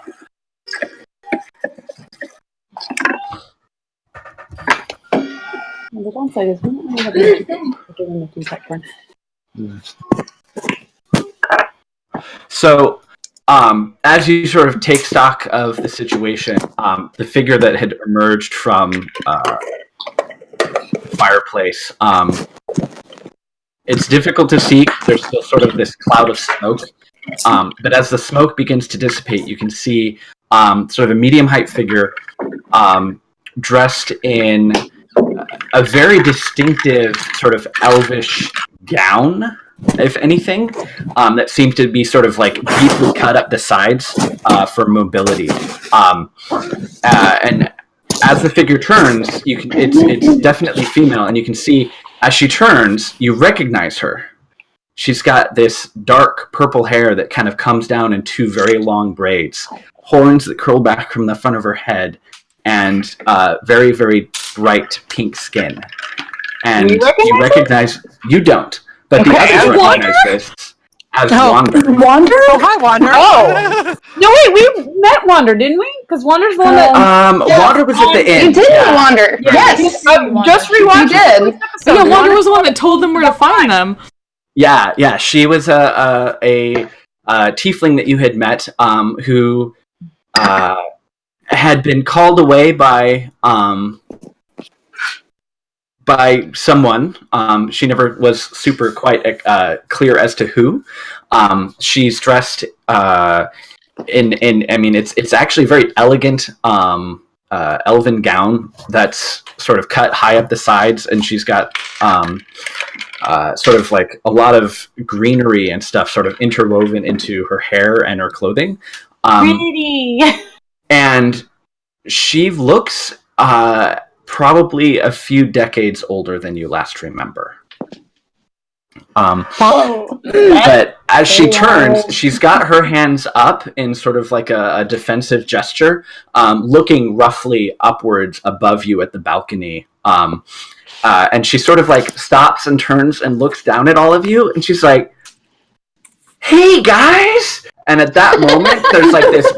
The downside is we don't really have anything to popcorn. So, as you sort of take stock of the situation, the figure that had emerged from the fireplace, it's difficult to see. There's still sort of this cloud of smoke. But as the smoke begins to dissipate, you can see sort of a medium-height figure dressed in a very distinctive sort of elvish gown, if anything, that seems to be sort of like deeply cut up the sides for mobility. And as the figure turns, it's definitely female, and you can see as she turns, you recognize her. She's got this dark purple hair that kind of comes down in 2 very long braids, horns that curl back from the front of her head, and very, very bright pink skin. And you recognize you don't, but the others recognize this as Wander. Wander? Oh, hi, Wander. Oh! No, wait, we met Wander, didn't we? Because Wander's the one that... Wander was at the inn. You did Wander. Yes. Just rewatched You did. Yeah, Wander was the one that told them where to find them. Yeah. She was a tiefling that you had met, who had been called away by someone. She never was super quite clear as to who. She's dressed in I mean, it's actually a very elegant elven gown that's sort of cut high up the sides, and she's got sort of like a lot of greenery and stuff sort of interwoven into her hair and her clothing. Pretty. And she looks probably a few decades older than you last remember. But as she turns, she's got her hands up in sort of like a defensive gesture, looking roughly upwards above you at the balcony. And she sort of like stops and turns and looks down at all of you, and she's like, "Hey guys!" And at that moment, there's like this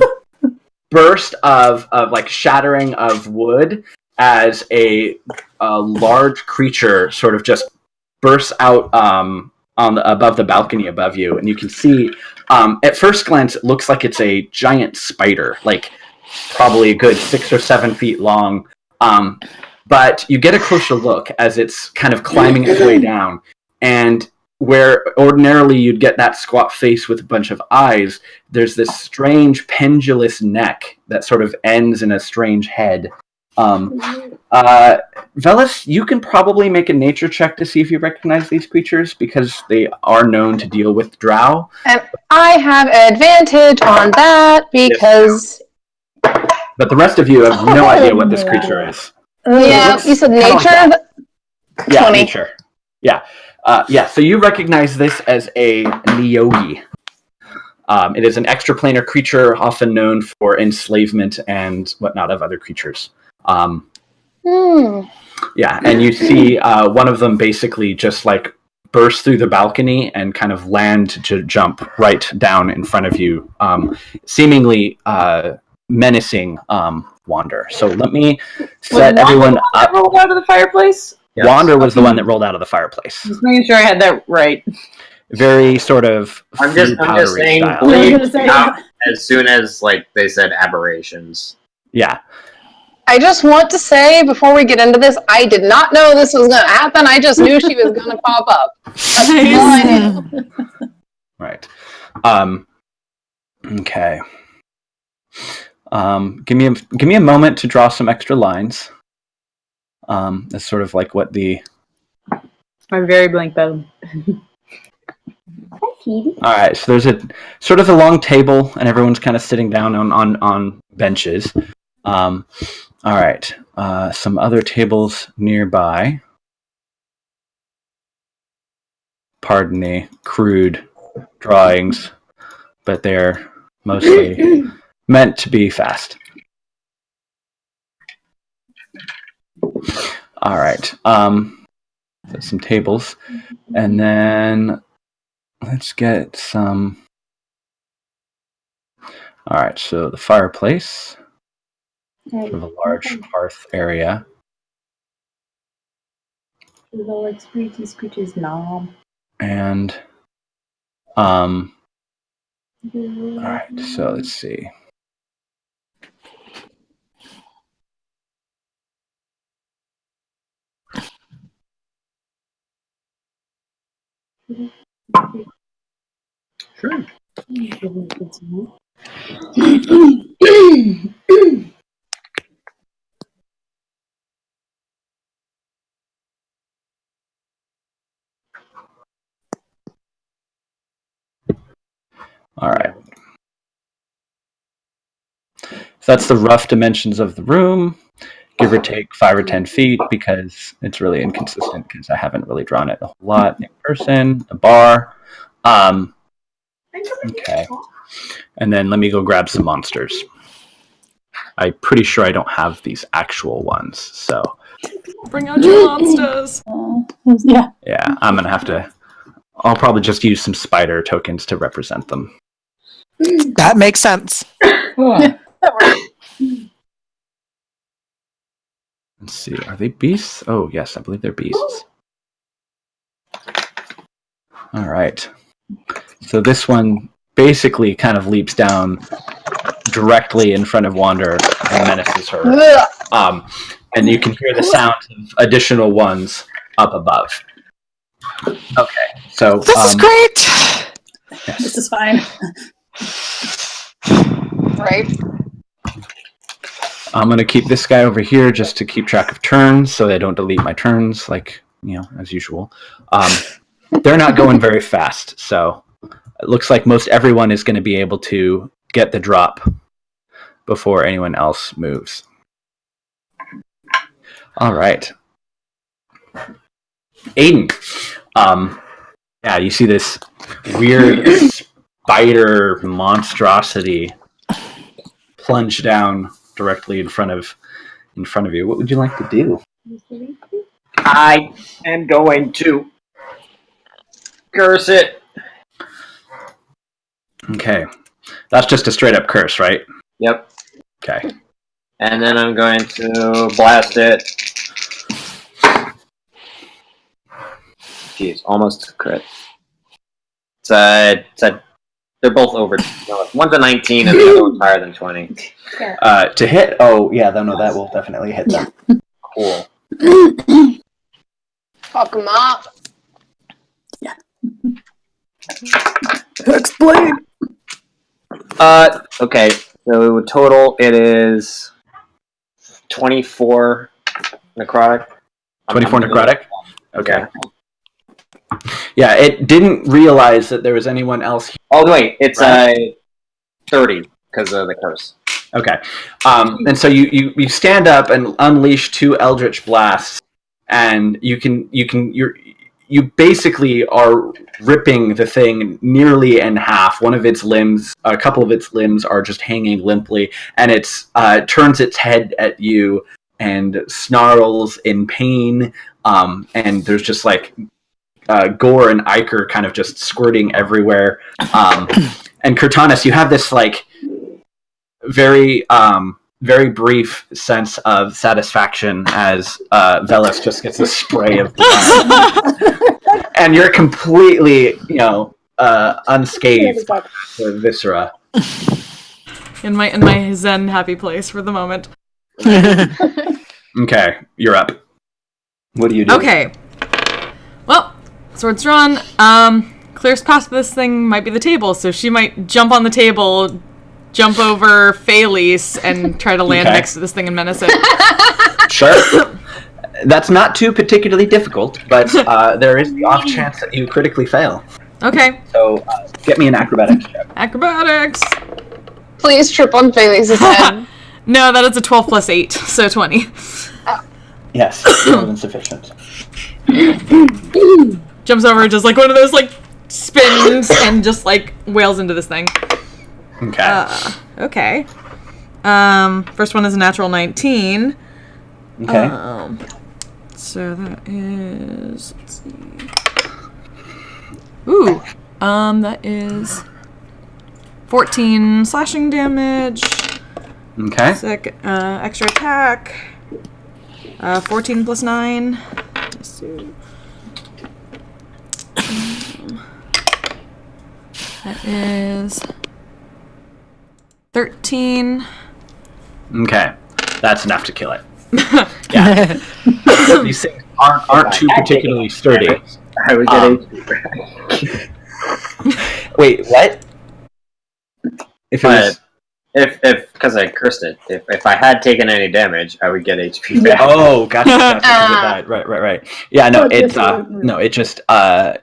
burst of like shattering of wood as a large creature sort of just bursts out above the balcony above you, and you can see at first glance it looks like it's a giant spider, like probably a good 6 or 7 feet long. But you get a closer look as it's kind of climbing its way down, and where ordinarily you'd get that squat face with a bunch of eyes, there's this strange pendulous neck that sort of ends in a strange head. Velis, you can probably make a nature check to see if you recognize these creatures because they are known to deal with drow. And I have advantage on that because... But the rest of you have no idea what this creature is. Yeah, you said nature? Yeah, 20. nature. Yeah. So you recognize this as a Nyogi. It is an extraplanar creature often known for enslavement and whatnot of other creatures. Yeah, and you see one of them basically just like burst through the balcony and kind of land to jump right down in front of you, seemingly menacing Wander. So let me set everyone up. Rolled out of the fireplace? Yes. Wander was the one that rolled out of the fireplace. Just making sure I had that right. Very sort of I'm just saying style. as soon as like they said aberrations. Yeah. I just want to say before we get into this, I did not know this was going to happen. I just knew she was going to pop up. That's all I knew. Right. Okay. Give me a moment to draw some extra lines. That's sort of like what the. I'm very blank though. All right, so there's a sort of a long table, and everyone's kind of sitting down on benches. All right, some other tables nearby. Pardon the crude drawings, but they're mostly meant to be fast. All right, some tables, and then let's get some. All right, so the fireplace, sort of a large hearth area. Like screeches nom. And all right, so let's see. Sure. All right. So that's the rough dimensions of the room, give or take 5 or 10 feet, because it's really inconsistent because I haven't really drawn it a whole lot in person. A bar. Okay. And then let me go grab some monsters. I'm pretty sure I don't have these actual ones, so. Bring out your monsters. Yeah. Yeah, I'm going to have to. I'll probably just use some spider tokens to represent them. That makes sense. Let's see, are they beasts? Oh, yes, I believe they're beasts. All right. So this one basically kind of leaps down directly in front of Wander and menaces her. And you can hear the sound of additional ones up above. Okay, so... This is great! Yes. This is fine. Right. I'm going to keep this guy over here just to keep track of turns so they don't delete my turns, like, as usual. They're not going very fast, so it looks like most everyone is going to be able to get the drop before anyone else moves. All right. Aiden. Yeah, you see this weird spider monstrosity plunge down directly in front of you. What would you like to do? I am going to curse it. Okay. That's just a straight up curse, right? Yep. Okay. And then I'm going to blast it. Jeez, almost crit. They're both over. No, one's a 19 and the other one's higher than 20. To hit? Oh, yeah, no, that will definitely hit them. Cool. Fuck them up. Yeah. Explain. Okay, so total it is 24 necrotic. 24 necrotic? Okay. Yeah, it didn't realize that there was anyone else here. Oh, wait, it's 30 because of the curse. Okay. And so you stand up and unleash 2 Eldritch Blasts, and you basically are ripping the thing nearly in half. One of its limbs, a couple of its limbs are just hanging limply, and it turns its head at you and snarls in pain, and there's just like gore and ichor kind of just squirting everywhere. And Cortanus, you have this like very brief sense of satisfaction as Velis just gets a spray of blood. And you're completely, unscathed by the viscera. In my zen happy place for the moment. Okay, you're up. What do you do? Okay. Well, sword's drawn. Clearest path to this thing might be the table, so she might jump on the table, jump over Phaelus, and try to land next to this thing and menace it. Sure. That's not too particularly difficult, but there is the off chance that you critically fail. Okay. So get me an acrobatics check. Acrobatics! Please trip on Phaelus' head. No, that is a 12 plus 8, so 20. Yes, more than sufficient. Jumps over, just like one of those like spins, and just like wails into this thing. Okay. Okay. First one is a natural 19. Okay. So that is, let's see. Ooh. That is 14 slashing damage. Okay. Extra attack. 14 plus 9. Let's see. That is 13. Okay. That's enough to kill it. Yeah. These things aren't too particularly sturdy. I would get HP. Wait, what? If it was... If because I cursed it, if I had taken any damage, I would get HP back. Oh, gotcha. Right. Yeah, no, it just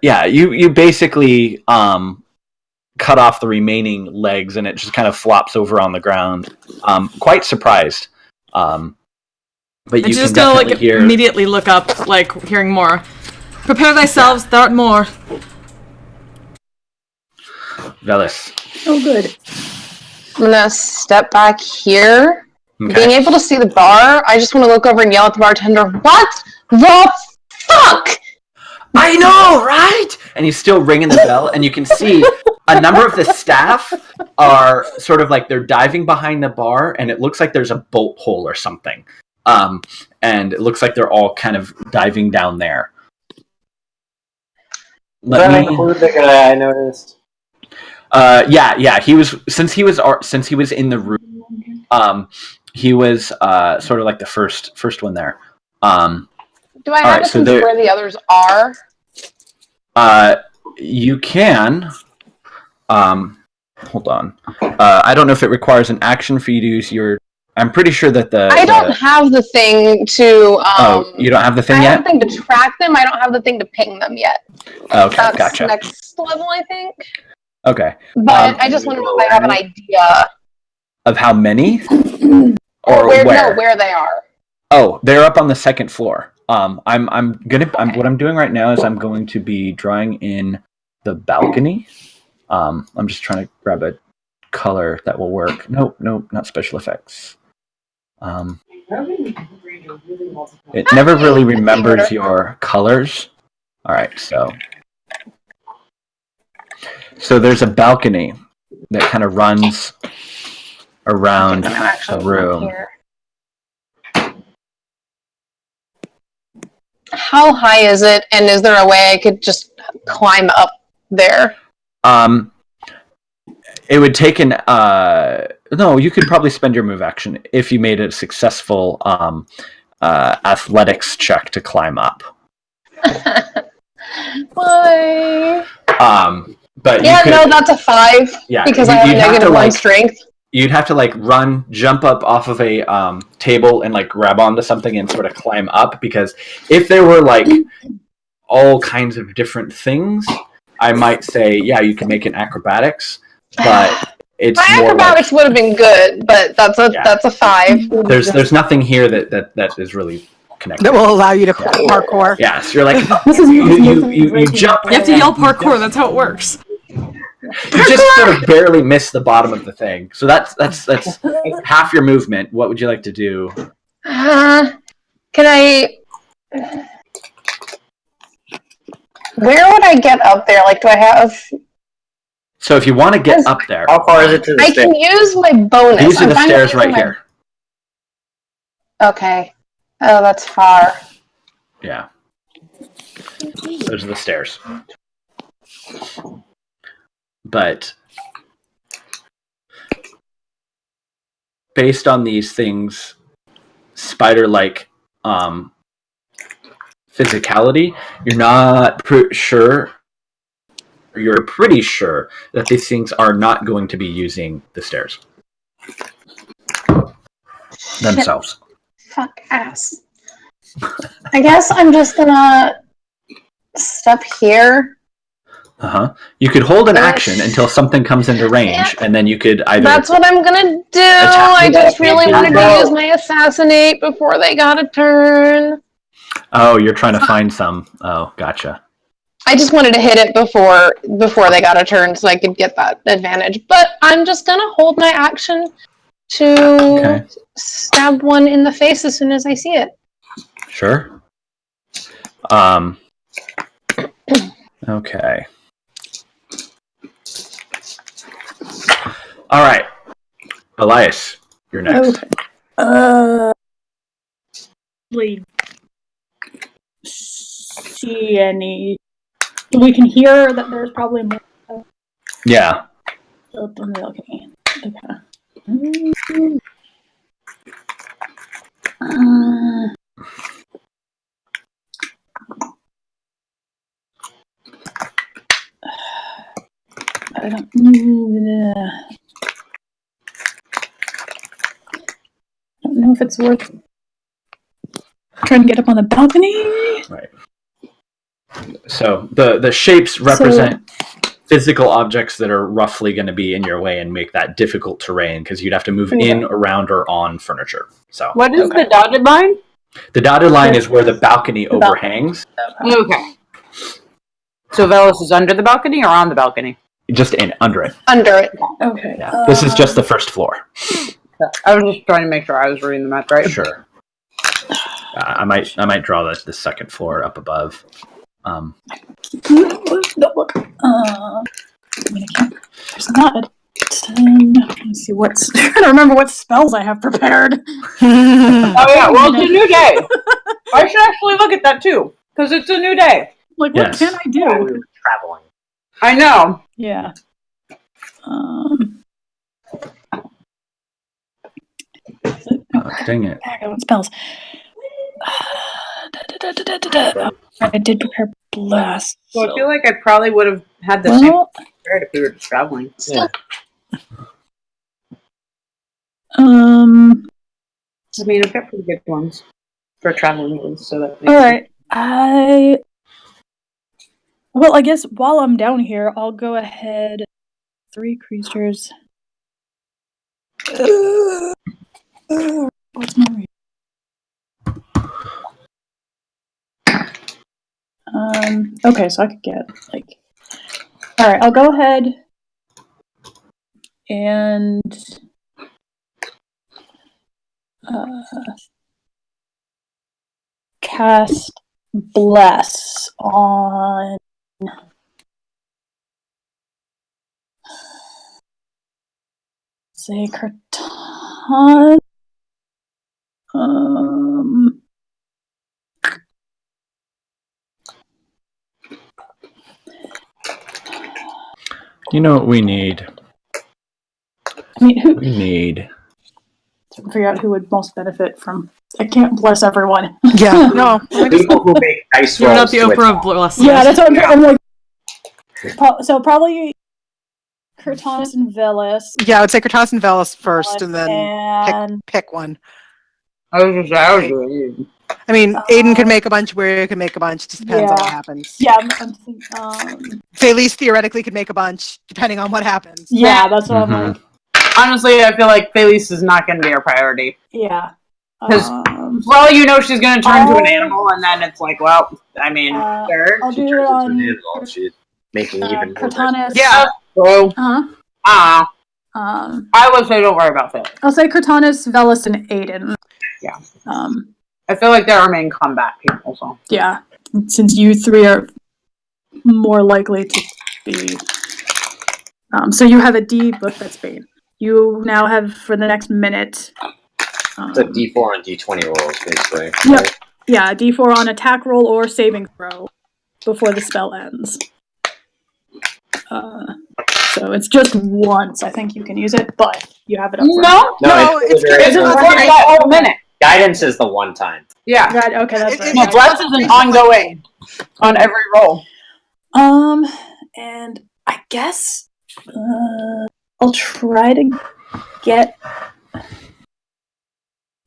you basically cut off the remaining legs, and it just kind of flops over on the ground. Quite surprised. But you just can gonna definitely hear... immediately look up, like hearing more. Prepare thyselves, thou art more. Velis. Oh, good. I'm gonna step back here. Okay. Being able to see the bar, I just want to look over and yell at the bartender, "What the fuck?" I know, right? And he's still ringing the bell, and you can see a number of the staff are sort of like they're diving behind the bar, and it looks like there's a bolt hole or something. And it looks like they're all kind of diving down there. Does that include the guy I noticed? Yeah. He was since he was in the room. He was sort of like the first one there. Do I have a sense of where the others are? You can. Hold on. I don't know if it requires an action for you to use your. I'm pretty sure that I don't have the thing to. Oh, you don't have the thing yet? I have the thing to track them. I don't have the thing to ping them yet. Okay, That's gotcha. next level, I think. Okay. But I just want to know if I have an idea of how many, or where? No, where they are. Oh, they're up on the second floor. What I'm doing right now is I'm going to be drawing in the balcony. I'm just trying to grab a color that will work. Nope, not special effects. It never really remembers your colors. All right, so there's a balcony that kind of runs around the room. How high is it, and is there a way I could just climb up there? It would take an no, you could probably spend your move action if you made a successful athletics check to climb up. Why? But yeah, no, that's a 5. Yeah, because I have a -1 strength. you'd have to like jump up off of a table and like grab onto something and sort of climb up, because if there were like all kinds of different things, I might say, yeah, you can make an acrobatics, but it's My more acrobatics would have been good, but that's a 5. There's nothing here that is really connected. That will allow you to parkour. Yeah, so you're like, you jump. You have to yell parkour. That's how it works. You just sort of barely miss the bottom of the thing. So that's half your movement. What would you like to do? Can I... Where would I get up there? Like, do I have... So if you want to get up there... How far is it to the stairs? I can use my bonus. These are the stairs right here. Okay. Oh, that's far. Yeah. Those are the stairs. But based on these things, spider-like physicality, you're not sure. You're pretty sure that these things are not going to be using the stairs themselves. Fuck ass. I guess I'm just gonna step here. You could hold an action until something comes into range, and then you could either... That's what I'm gonna do! I just really wanted to use my assassinate before they got a turn. Oh, you're trying to find some. Oh, gotcha. I just wanted to hit it before they got a turn so I could get that advantage. But I'm just gonna hold my action to stab one in the face as soon as I see it. Sure. Okay. All right, Elias, you're next. Okay. See any? We can hear that there's probably more. Yeah. Okay. I don't know if it's worth trying to get up on the balcony. Right. So the shapes represent physical objects that are roughly going to be in your way and make that difficult terrain, because you'd have to move in, around, or on furniture. So what is the dotted line? The dotted line is where the balcony overhangs. Okay. So Velos is under the balcony or on the balcony? Just under it. Under it. Okay. Yeah. This is just the first floor. I was just trying to make sure I was reading the map right. Sure. I might draw the second floor up above. There's not a ton. Let's see what's. I'm trying to remember what spells I have prepared. Oh yeah, well it's a new day. I should actually look at that too, because it's a new day. Like, what can I do? Yeah, we were traveling. I know. Yeah. Dang it. I got spells. I did prepare blast. So I feel like I probably would have had the same prepared if we were just traveling. Yeah. I mean, I've got pretty good ones for traveling, so that. All right. Well, I guess while I'm down here, I'll go ahead. 3 creatures. What's my read? Okay, so I could get like. All right, I'll go ahead and cast Bless on. Say Kraton. You know what we need? I mean, We need... to figure out who would most benefit from. I can't bless everyone. Yeah, no. People who make dice You're not rolls the to Oprah of blessings. Yeah, that's what I'm like. So probably Cortanus and Velis. Yeah, I would say Cortanus and Velis first, and then And pick one. I was just I mean, Aiden could make a bunch, Weir could make a bunch, just depends on what happens. yeah, I'm thinking, Felice theoretically could make a bunch, depending on what happens. yeah, that's what I'm like. Honestly, I feel like Felice is not going to be our priority. Yeah. Because, for all you know, she's going to turn into an animal, and then it's like, well, I mean, sure. I'll She do it turns into on an animal. She's making even more. Cortanus. Yeah. So, I would say don't worry about that. I'll say Cortanus, Velis, and Aiden. Yeah. I feel like they're our main combat people, so. Yeah. Since you three are more likely to be. So you have a D, but that's Bane. You now have, for the next minute... It's a D4 and D20 rolls, basically. Yep. Right? Yeah, a D4 on attack roll or saving throw before the spell ends. So it's just once. I think you can use it, but you have it up front. No, it's that whole minute. Guidance is the one time. Yeah. Right, okay, that's right. No, bless is an ongoing on every roll. And I guess I'll try to get.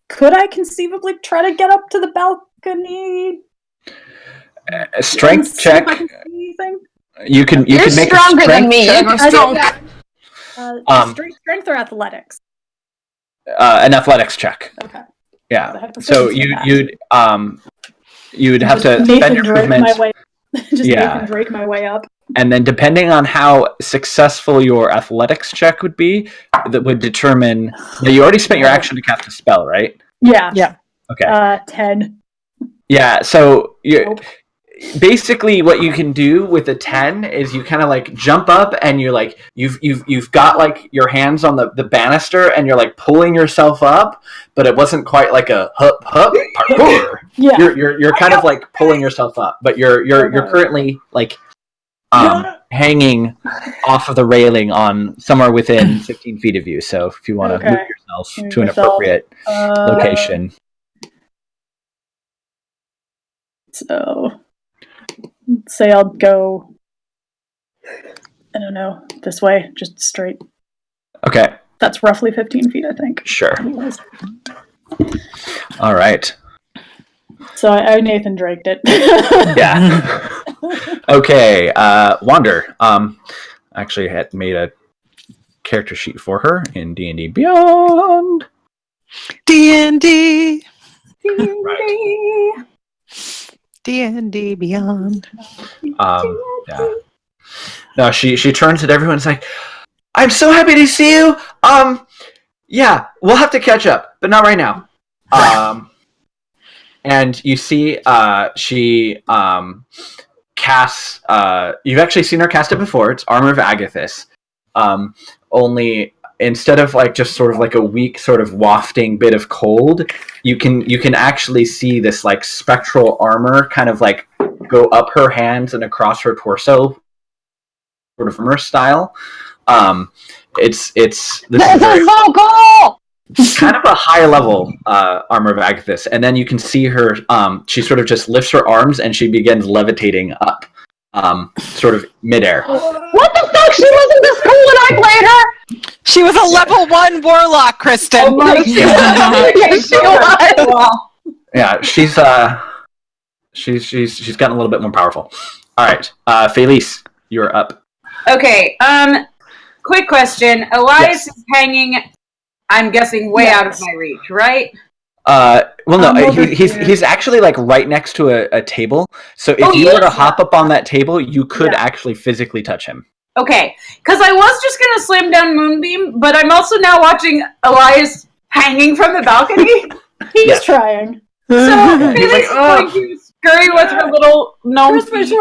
Could I conceivably try to get up to the balcony? A strength check. See if I can see anything? You can make a stronger strength than me. check. Strength or athletics? An athletics check. Okay. Yeah. So you'd have to Nathan spend your Drake movement. my way. Nathan Drake my way up. And then depending on how successful your athletics check would be, that would determine. Now, you already spent your action to cast a spell, right? Yeah. Yeah. Okay. 10. Yeah. So basically, what you can do with a 10 is you kind of like jump up and you're like you've got like your hands on the banister and you're like pulling yourself up, but it wasn't quite like a hup parkour. Yeah. You're kind of like pulling yourself up, but you're currently like hanging off of the railing on somewhere within 15 feet of you. So if you want to move yourself to an appropriate location. So say I'll go, I don't know, this way, just straight. Okay. That's roughly 15 feet, I think. Sure. All right. So I Nathan Draked it. Yeah. Okay. Wander. Actually had made a character sheet for her in D&D Beyond. D&D. Right. D&D Beyond. Yeah. No, she turns at everyone and is like, I'm so happy to see you. Yeah, we'll have to catch up, but not right now. And you see she casts you've actually seen her cast it before. It's Armor of Agathis. Only instead of like just sort of like a weak sort of wafting bit of cold, you can actually see this like spectral armor kind of like go up her hands and across her torso, sort of armor style. This is so cool. kind of a high level Armor of Agathis, and then you can see her. She sort of just lifts her arms and she begins levitating up, sort of midair. What the fuck? She wasn't this cool when I played her. She was a level 1 warlock, Kristen. Oh my God. Yes, she was. Yeah, she's gotten a little bit more powerful. All right, Felice, you're up. Okay, quick question. Elias is hanging, I'm guessing, way out of my reach, right? Well, no, he's actually like right next to a table. So if you were to hop up on that table, you could actually physically touch him. Okay, because I was just going to slam down Moonbeam, but I'm also now watching Elias hanging from the balcony. He's trying. So he's like, going to scurry with her little gnome feet.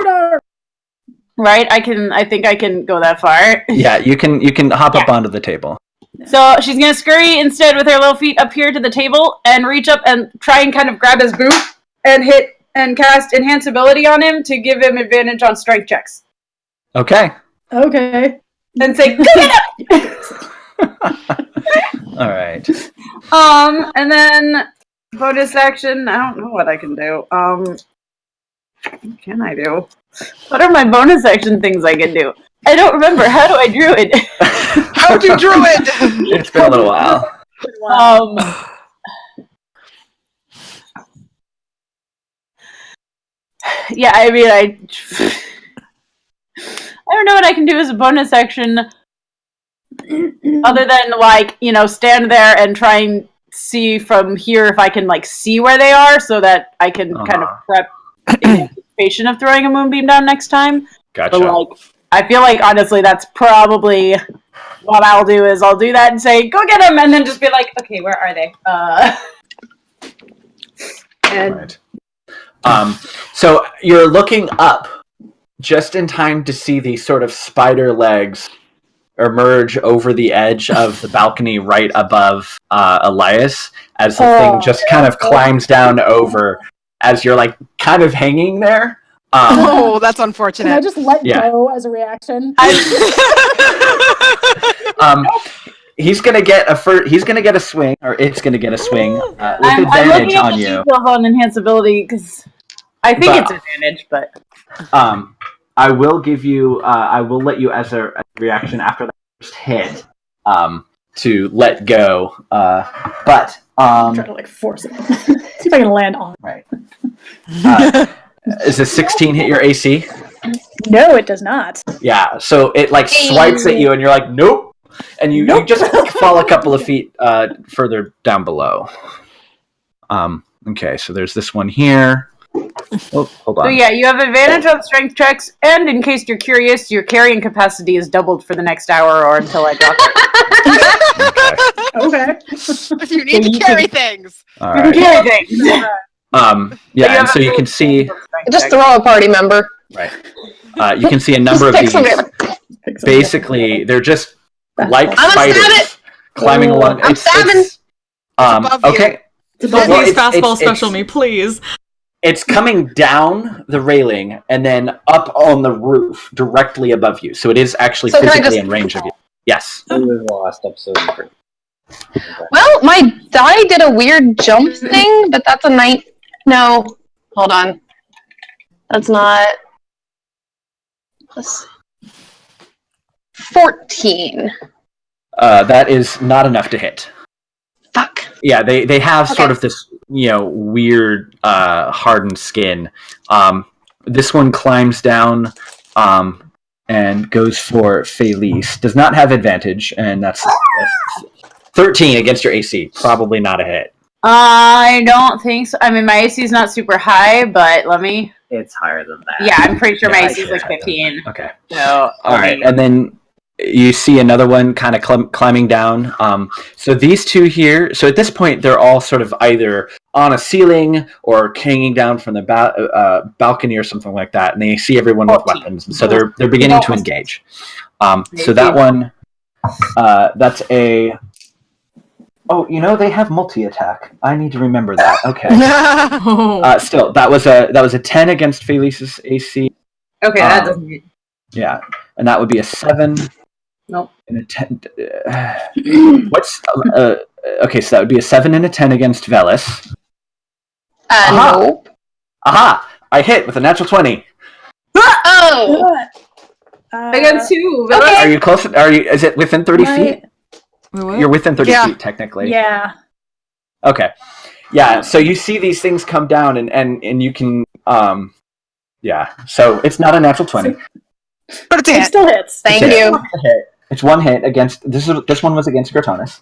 Right, I think I can go that far. Yeah, you can hop up onto the table. So she's going to scurry instead with her little feet up here to the table and reach up and try and kind of grab his boot and hit and cast Enhance Ability on him to give him advantage on strength checks. Okay. Okay. And say, get up! All right. And then bonus action, I don't know what I can do. What can I do? What are my bonus action things I can do? I don't remember. How do I druid? How do druid? It's been a little while. Yeah, I mean, I don't know what I can do as a bonus action other than, like, you know, stand there and try and see from here if I can, like, see where they are so that I can kind of prep in anticipation of throwing a moonbeam down next time. Gotcha. But, like, I feel like, honestly, that's probably what I'll do is I'll do that and say, go get them, and then just be like, okay, where are they? Right. So you're looking up just in time to see these sort of spider legs emerge over the edge of the balcony right above Elias as the thing just kind of climbs down over as you're like kind of hanging there. Oh, that's unfortunate. Can I just let go as a reaction? He's gonna get a swing, or it's gonna get a swing with advantage I'm looking at on the you. details on enhanceability because I think it's advantage, but I will give you. I will let you as a reaction after that first hit to let go. But I'm trying to like force it. See if I can land on. Right. Is a 16 hit your AC? No, it does not. Yeah. So it like swipes at you, and you're like, nope. And you just fall a couple of feet further down below. Okay, so there's this one here. Oh, hold on. So yeah, you have advantage on strength checks, and in case you're curious, your carrying capacity is doubled for the next hour or until I drop it. Okay. If you need to carry things. All right. Carry things. Yeah, and so you can see. Just throw a party member. Right. You can see a number of pick these. somebody. Basically, they're just like I'm gonna stab spiders climbing along. I'm stabbing. Okay. Please Well, fastball special me, please. It's coming down the railing and then up on the roof directly above you. So it is actually physically in range of you. Yes. It was the last episode. Well, my die did a weird jump thing, but that's a night. No, hold on. That's not. Plus 14. That is not enough to hit. Fuck. Yeah, they have sort of this, weird hardened skin. This one climbs down and goes for Felice. Does not have advantage, and that's 13 against your AC. Probably not a hit. I don't think so. I mean, my AC is not super high, but let me. It's higher than that. Yeah, I'm pretty sure my Yeah, AC is like 15. Okay. So, All right, and then you see another one kind of climbing down. So these two here, so at this point, they're all sort of either on a ceiling or hanging down from the balcony or something like that, and they see everyone with weapons, and so they're beginning to engage. So that one, that's a... Oh, they have multi-attack. I need to remember that. Okay. Still, that was a 10 against Felice's AC. Okay, that doesn't hit. Yeah, and that would be a 7. Nope. And a 10. What's okay? So that would be a 7 and a 10 against Velis. Nope. Aha! I hit with a natural 20. Oh. Against who? Okay. Are you close? Is it within 30 feet? What? You're within 30 feet technically. Yeah. Okay. Yeah. So you see these things come down, and you can yeah. So it's not a natural 20. But it's a It hit. still hits. Thank It's you. a hit. It's one hit against this one was against Cortonis.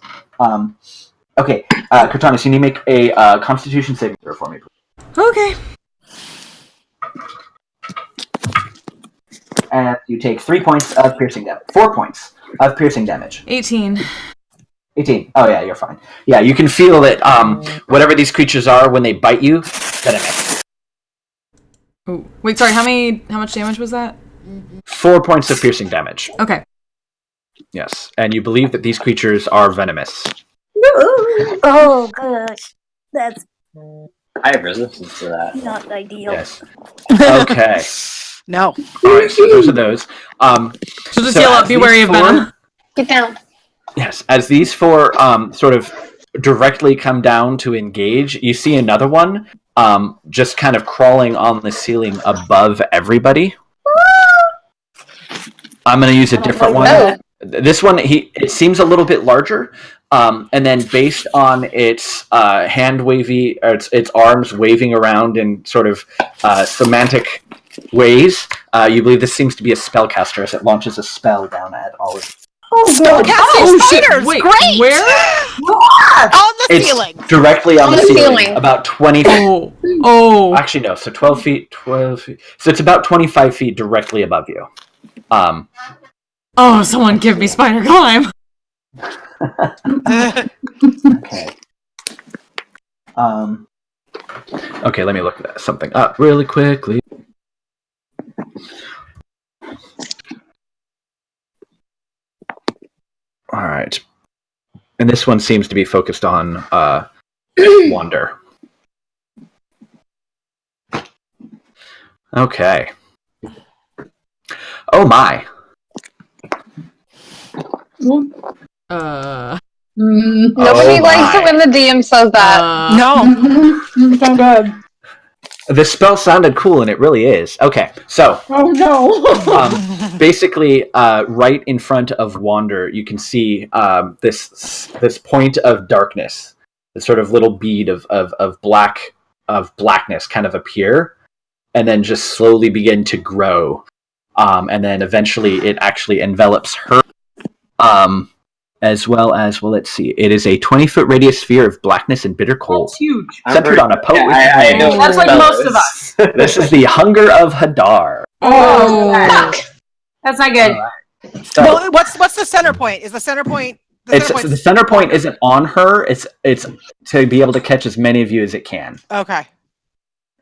Okay, Cortonis, you need to make a Constitution saving throw for me, please. Okay. And you take 3 points of piercing damage. 4 points of piercing damage. 18. 18. Oh yeah, you're fine. Yeah, you can feel that whatever these creatures are, when they bite you, venomous. Ooh. Wait, sorry, how much damage was that? 4 points of piercing damage. Okay. Yes, and you believe that these creatures are venomous. Oh gosh, that's I have resistance to that. not ideal. Yes. Okay. No. Alright, so those are those. So just yell out, be wary of venom. Get down. Yes, as these 4 sort of directly come down to engage, you see another one just kind of crawling on the ceiling above everybody. I'm going to use a different one. Oh. This one, it seems a little bit larger, and then based on its hand wavy, or its arms waving around in sort of semantic ways, you believe this seems to be a spellcaster as it launches a spell down at all of you. Spellcasting spiders! Wait, Great! where? On the It's ceiling! directly on the ceiling. ceiling. About 20 feet. Oh. Actually, no. So 12 feet. So it's about 25 feet directly above you. Oh, someone give me spider climb. Okay. Okay, let me look something up really quickly. All right. And this one seems to be focused on Wander. Okay. Oh my. Nobody likes it when the DM says that. No. So good. The spell sounded cool, and it really is. Okay, so Oh no. basically, right in front of Wander, you can see this point of darkness, this sort of little bead of blackness, kind of appear, and then just slowly begin to grow, and then eventually it actually envelops her. As well as, well, let's see. It is a 20-foot radius sphere of blackness and bitter cold. That's huge. Centered on a potent I know That's like what most of spell us. is. This is the Hunger of Hadar. Oh, Fuck. that's not good. So, Well, what's the center point? Is the center point... the center point isn't on her. It's to be able to catch as many of you as it can. Okay.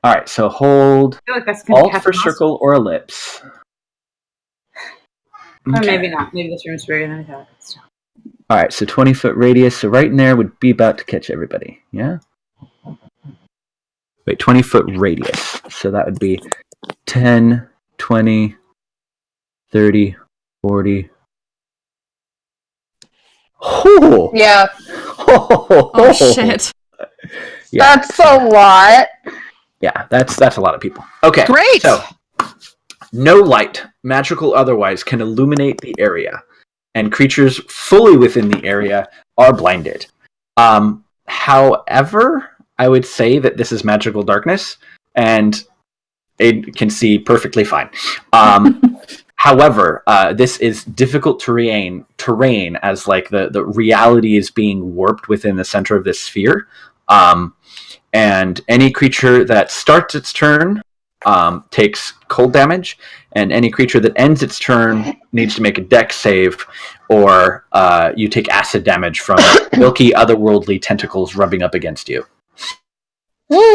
All right, so hold I feel like that's gonna Alt catch for us. circle or ellipse. Or Okay. maybe not. Maybe this room's bigger than I thought. All right, so 20-foot radius. So right in there would be about to catch everybody. Yeah? Wait, 20-foot radius. So that would be 10, 20, 30, 40. Oh! Yeah, Oh shit. Yeah. that's a lot. Yeah, that's a lot of people. Okay. Great! So, no light, magical or otherwise, can illuminate the area, and creatures fully within the area are blinded. However, I would say that this is magical darkness, and it can see perfectly fine. However, this is difficult terrain as like the reality is being warped within the center of this sphere. And any creature that starts its turn takes cold damage, and any creature that ends its turn needs to make a dex save, or you take acid damage from milky otherworldly tentacles rubbing up against you. Lovely!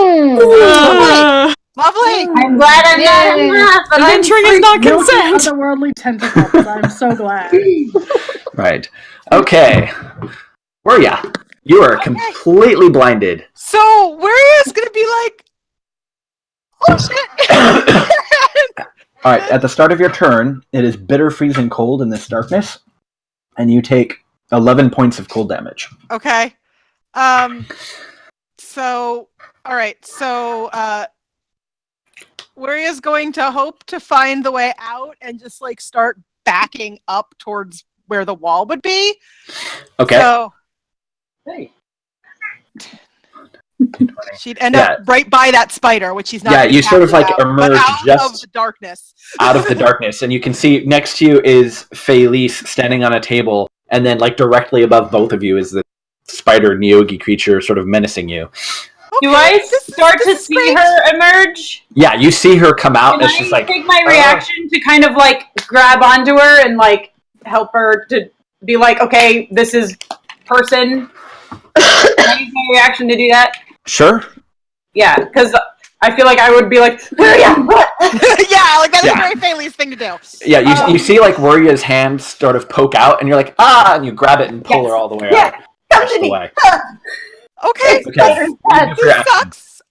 I'm glad I'm not Yay. enough, but I'm Adventuring is not Milky consent. otherworldly tentacles. I'm so glad. Right. Okay. Where ya? You are completely blinded. So, Waria's gonna be like... Oh, shit! All right. At the start of your turn, it is bitter freezing cold in this darkness, and you take 11 points of cold damage. Okay. So, alright, so, Waria's going to hope to find the way out and just, like, start backing up towards where the wall would be. Okay. So, Hey. she'd end up right by that spider, which she's not. Yeah, gonna you sort of capture like out, but emerge out just of the darkness. out of the darkness, and you can see next to you is Felice standing on a table, and then like directly above both of you is the spider Neogi creature sort of menacing you. Do I start to see her emerge? Yeah, you see her come out, Can and I she's like, take my reaction to kind of like grab onto her and like help her to be like, okay, this is person. Can I use my reaction to do that? sure. Yeah, because I feel like I would be like, where are you? What? Yeah, like that's Yeah. a very Felice thing to do. Yeah, you see like Waria's hands sort of poke out, and you're like, and you grab it and pull her all the way out. Come to me. Away. Okay, Okay. this sucks.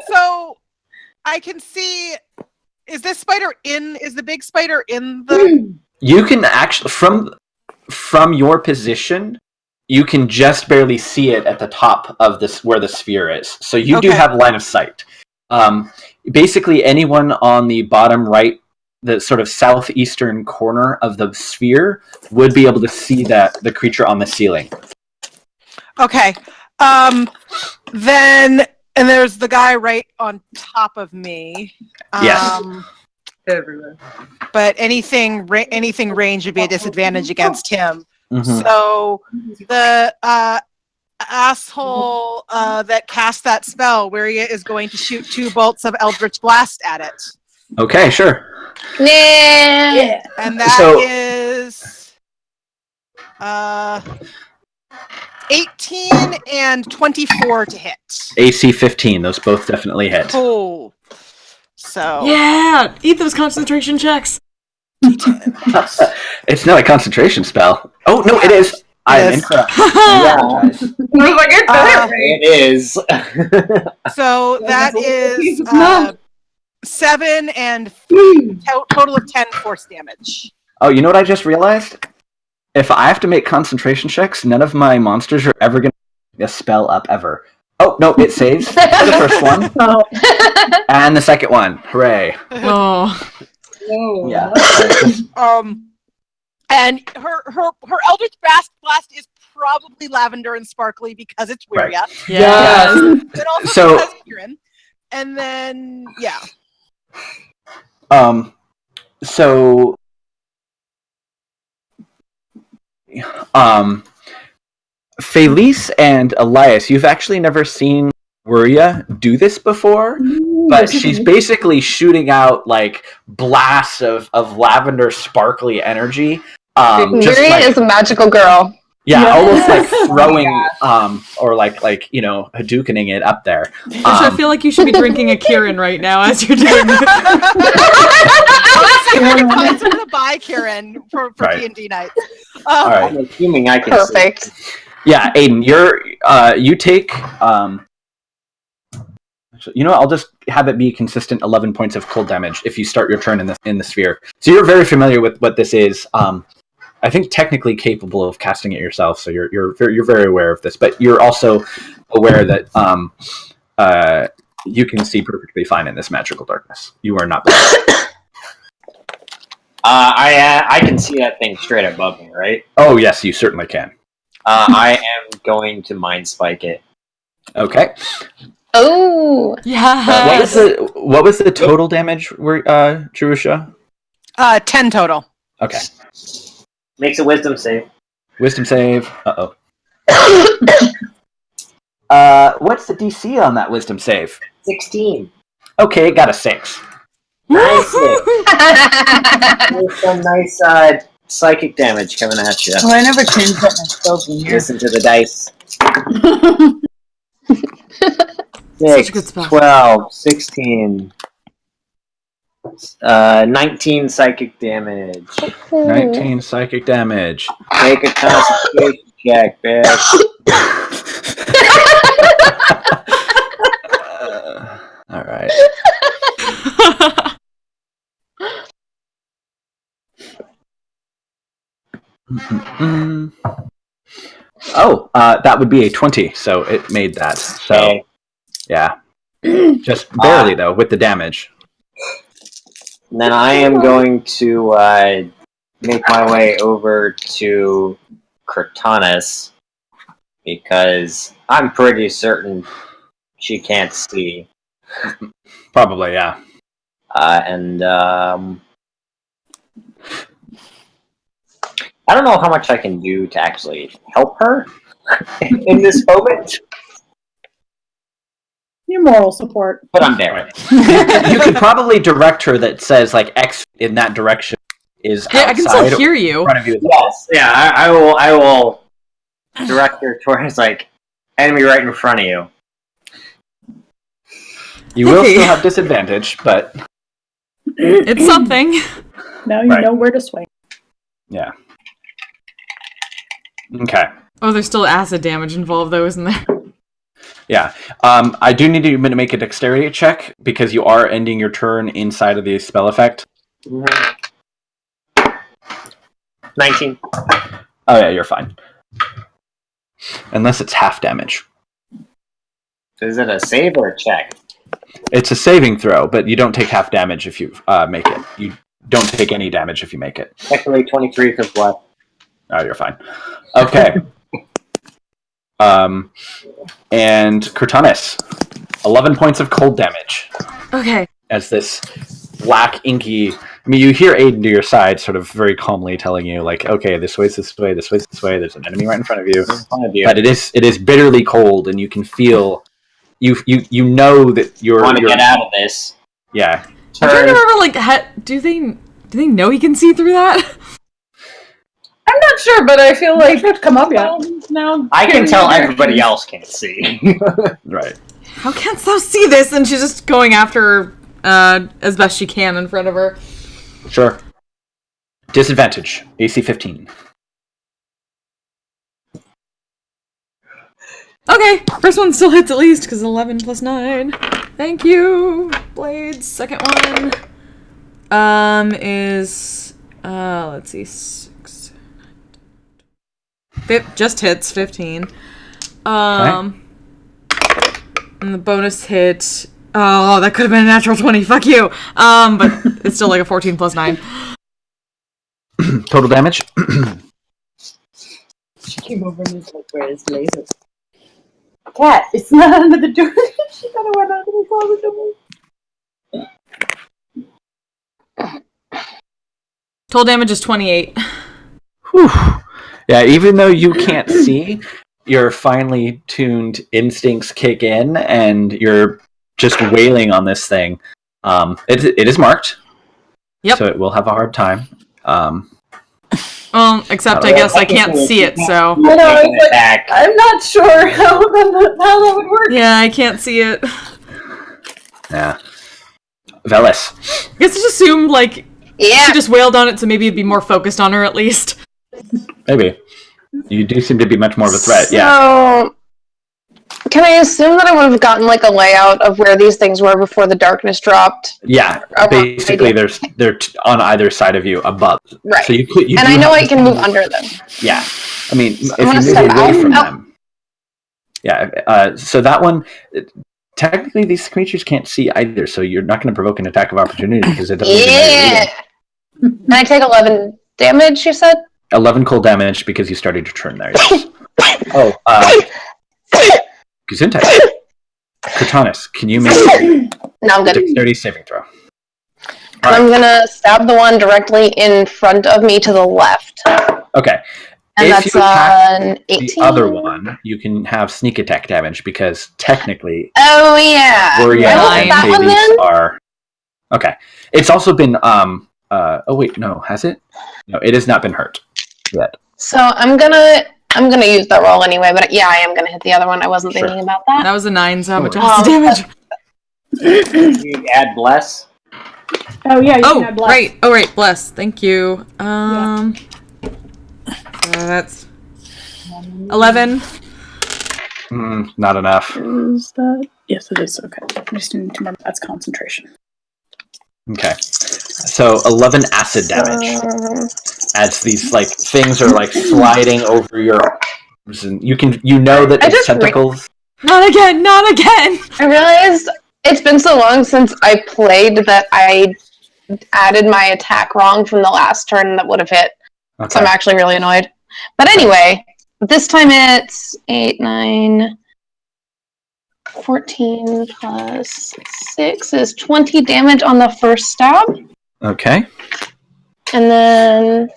So I can see. Is this spider in? Is the big spider in the? You can actually from your position, you can just barely see it at the top of this where the sphere is. So you do Okay. have line of sight. Basically, anyone on the bottom right the sort of southeastern corner of the sphere would be able to see the creature on the ceiling. Okay. Then, and there's the guy right on top of me. Yes. Everywhere. But anything range would be a disadvantage against him. Mm-hmm. So the asshole that cast that spell, Wiria, is going to shoot 2 bolts of Eldritch Blast at it. Okay, sure. Yeah. And that is 18 and 24 to hit. AC 15, those both definitely hit. Cool. So Yeah! Eat those concentration checks! It's not a concentration spell. Oh, no, it is. I'm incorrect. It is. So that is 7 and total of 10 force damage. Oh, you know what I just realized? If I have to make concentration checks, none of my monsters are ever going to get a spell up ever. Oh, no, it saves for the first one. Oh. And the second one. Hooray. Oh. Yeah. And her Eldritch Blast is probably lavender and sparkly because it's Wiria. Right. Yes. And also So- because Kieran. And then, yeah. So... Felice and Elias, you've actually never seen Wuria do this before, but she's basically shooting out like blasts of lavender sparkly energy. Wuria is a magical girl. Yeah, Yes. almost like throwing or like Hadoukening it up there. I feel like you should be drinking a Kieran right now as you're doing this. Consider the buy Kieran for Right. D&D nights. All right. I'm assuming I can Perfect. see. Yeah, Aiden, you take I'll just have it be consistent 11 points of cold damage if you start your turn in the sphere. So you're very familiar with what this is. I think technically capable of casting it yourself, so you're very aware of this, but you're also aware that you can see perfectly fine in this magical darkness. You are not blind. I can see that thing straight above me, right? Oh yes, you certainly can. I am going to mind spike it. Okay. Oh. Yeah. What was the total damage, Jerusha? 10 total. Okay. Makes a wisdom save. Wisdom save. Uh-oh. What's the DC on that wisdom save? 16. Okay, it got a 6. Nice. There's some nice psychic damage coming at you. Well, I never changed that myself in here. Listen to the dice. Such a good spell. 12, 16, 19 psychic damage. 19 psychic damage. Make a concentration check, bitch. All right. Oh, that would be a 20, so it made that. So, Okay. yeah. Just barely, though, with the damage. And then I am going to make my way over to Cortanus because I'm pretty certain she can't see. Probably, yeah. And I don't know how much I can do to actually help her in this moment, Your moral support. but I'm there. You could probably direct her that says, like, X in that direction is Yeah, outside I can still hear or in you. front of you. Yes, yeah, I will direct her towards, like, enemy right in front of you. You will Okay. still have disadvantage, but It's something. Now you Right. know where to swing. yeah. Okay. Oh, there's still acid damage involved, though, isn't there? Yeah. I do need you to make a dexterity check because you are ending your turn inside of the spell effect. 19. Oh yeah, you're fine. Unless it's half damage. Is it a save or a check? It's a saving throw, but you don't take half damage if you make it. don't take any damage if you make it. Technically 23 because what? Oh, you're fine. Okay. And Cortanis, 11 points of cold damage. Okay. As this black, inky... I mean, you hear Aiden to your side sort of very calmly telling you, like, okay, this way's this way, this way's this way, there's an enemy right in front of you. But it is bitterly cold, and you can feel... You know that you're... want to get out of this. Yeah. I'm trying to remember, like, do they know he can see through that? I'm not sure, but I feel like It's come up yet. now. I can tell everybody else can see. Right. How canst thou see this? And she's just going after her as best she can in front of her. Sure. Disadvantage. AC 15. Okay, first one still hits at least, because 11 plus 9. Thank you, Blades. Second one is, let's see, 6. Just hits, 15. And the bonus hit, oh, that could have been a natural 20, fuck you. But it's still like a 14 plus 9. Total damage? She came over and was like, where's laser? Cat, it's not under the door. She kind of went under the door. Total damage is 28. Whew. Yeah, even though you can't see, your finely tuned instincts kick in, and you're just wailing on this thing. It is marked. Yep. So it will have a hard time. Except I guess I can't see it, so... I know, it's like, I'm not sure how that would work. Yeah, I can't see it. Yeah. Velis. I guess I just assumed, like, Yeah. she just wailed on it, so maybe it'd be more focused on her at least. Maybe. You do seem to be much more of a threat, So, yeah. can I assume that I would have gotten like a layout of where these things were before the darkness dropped? Yeah, basically they're on either side of you above. Right. So you and I know I can move under them. Yeah. I mean, So if I'm you gonna move step away out. from them. Yeah, so that one, technically these creatures can't see either, so you're not going to provoke an attack of opportunity because it doesn't even know you're leaving. Can I take 11 damage, you said? 11 cold damage because you started your turn there. Yes. Gesundheit. Cortanis, can you make No, I'm a good. dexterity saving throw? I'm gonna stab the one directly in front of me to the left. Okay. And If that's you attack an 18. the other one, you can have sneak attack damage because technically Oh, yeah. Boreal and that one Thales then? are... Okay. It's also been... oh, wait, no. Has it? No, it has not been hurt yet. So I'm gonna use that roll anyway, but yeah, I am gonna hit the other one. I wasn't Sure. thinking about that. That was a 9, so how much else damage? You add bless. Oh yeah, you can Oh, add bless. right. Oh, right. Bless. Thank you. That's 11. Not enough. Is that? Yes, it is. Okay. I just need to remember that's concentration. Okay. So 11 acid damage as these like things are like sliding over your arms, and you know that its tentacles. Not again! Not again! I realized it's been so long since I played that I added my attack wrong from the last turn that would have hit. Okay. So I'm actually really annoyed. But anyway, this time it's 8, 9, 14 plus 6 is 20 damage on the first stab. Okay. And then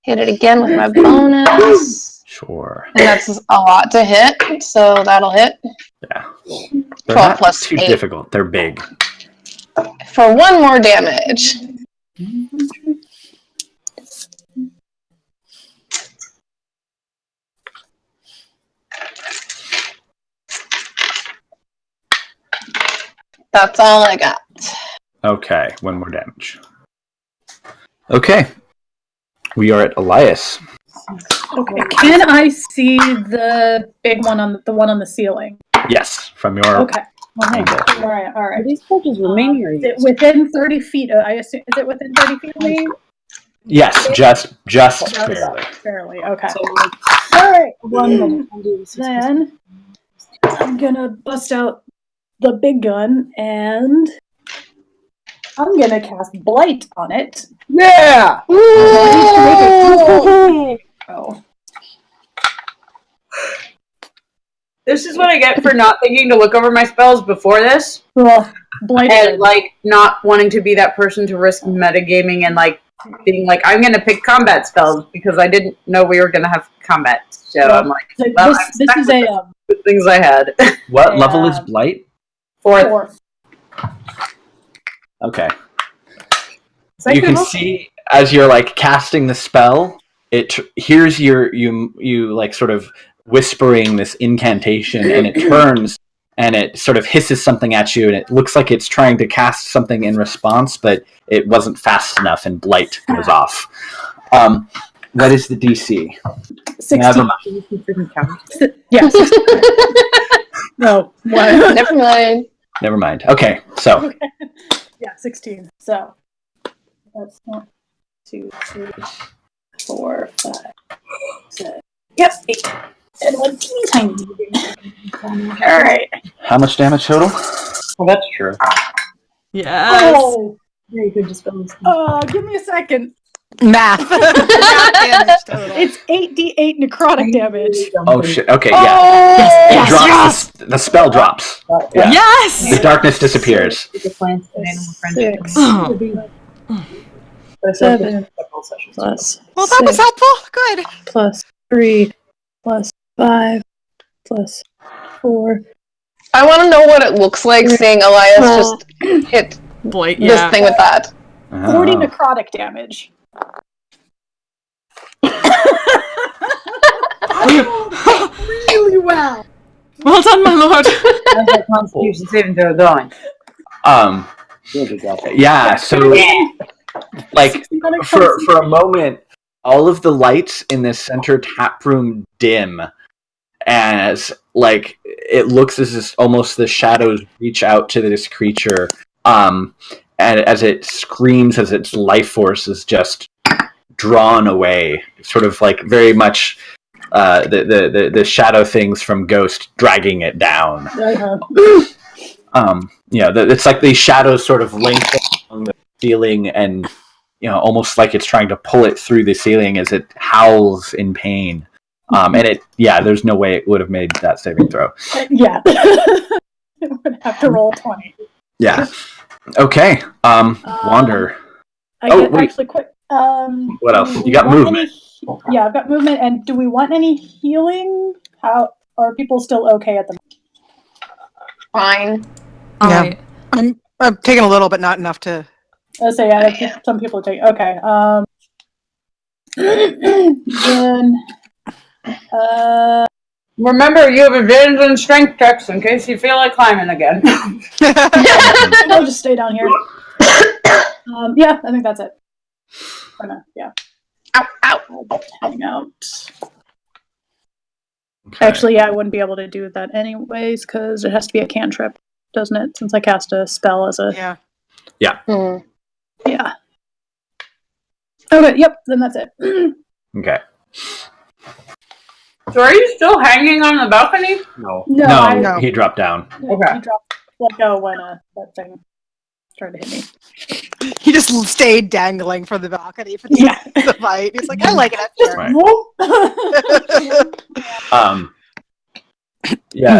hit it again with my bonus. Sure. And that's a lot to hit, so that'll hit. Yeah. They're 12 not plus too 8. difficult. They're big. For 1 more damage. That's all I got. Okay, 1 more damage. Okay. We are at Elias. Okay. Can I see the big one on the one on the ceiling? Yes, from your Okay. angle. All right. All right. Are these portals remaining or Is it within 30 feet? I assume. Is it within 30 feet of me? Yes, just barely. Barely. Okay. All right. Then I'm gonna bust out the big gun and I'm gonna cast Blight on it. Yeah! Oh. This is what I get for not thinking to look over my spells before this. Well, Blight and like not wanting to be that person to risk metagaming and like being like, I'm gonna pick combat spells because I didn't know we were gonna have combat. So I'm like, well, this is a the things I had. What level is Blight? Fourth. Okay. You can see as you're like casting the spell, it hears you like sort of whispering this incantation, and it turns and it sort of hisses something at you, and it looks like it's trying to cast something in response, but it wasn't fast enough, and Blight goes off. What is the DC? 16. Never mind. Yeah. 16. No. What? Never mind. Never mind. Okay, so. Yeah, 16. So that's 1, 2, 3, 4, 5, 6. Yep, 8. And 1 teeny tiny. All right. How much damage total? Well, that's true. Yes. Oh. Very good to spell this. Give me a second. Math. It's 8d8 necrotic damage. Oh shit! Okay, yeah. Yes. The spell drops. Yeah. Yes. The darkness disappears. Oh. 7 plus. Well, that was helpful. Good. Plus 3 plus 5 plus 4. I want to know what it looks like seeing Elias just hit Blight, this thing with that. 40 necrotic damage. Really well. Well done, my lord. How's that Constitution saving throw going? Yeah. So, like, for a moment, all of the lights in this center tap room dim, as like it looks as if almost the shadows reach out to this creature, and as it screams, as its life force is just drawn away, sort of like very much the shadow things from Ghost dragging it down. It's like these shadows sort of lengthen along the ceiling, and almost like it's trying to pull it through the ceiling as it howls in pain. There's no way it would have made that saving throw. Yeah. It would have to roll 20. Yeah. Okay. Wander. Actually, quick. What else? You got movement. I've got movement. And do we want any healing? How are people still okay at the moment? Fine. Yeah. I'm taking a little, but not enough to. Let's say some people are taking. Okay. Then. Remember, you have advantage on strength checks in case you feel like climbing again. I'll just stay down here. I think that's it. For now, yeah. Ow, ow. I'll hang out. Okay. Actually, I wouldn't be able to do that anyways, because it has to be a cantrip, doesn't it? Since I cast a spell as a... Yeah. Yeah. Yeah. Okay, yep, then that's it. Okay. So are you still hanging on the balcony? No, he dropped down. Okay. He dropped when that thing tried to hit me. He just stayed dangling from the balcony for the fight. He's like, I like it up here.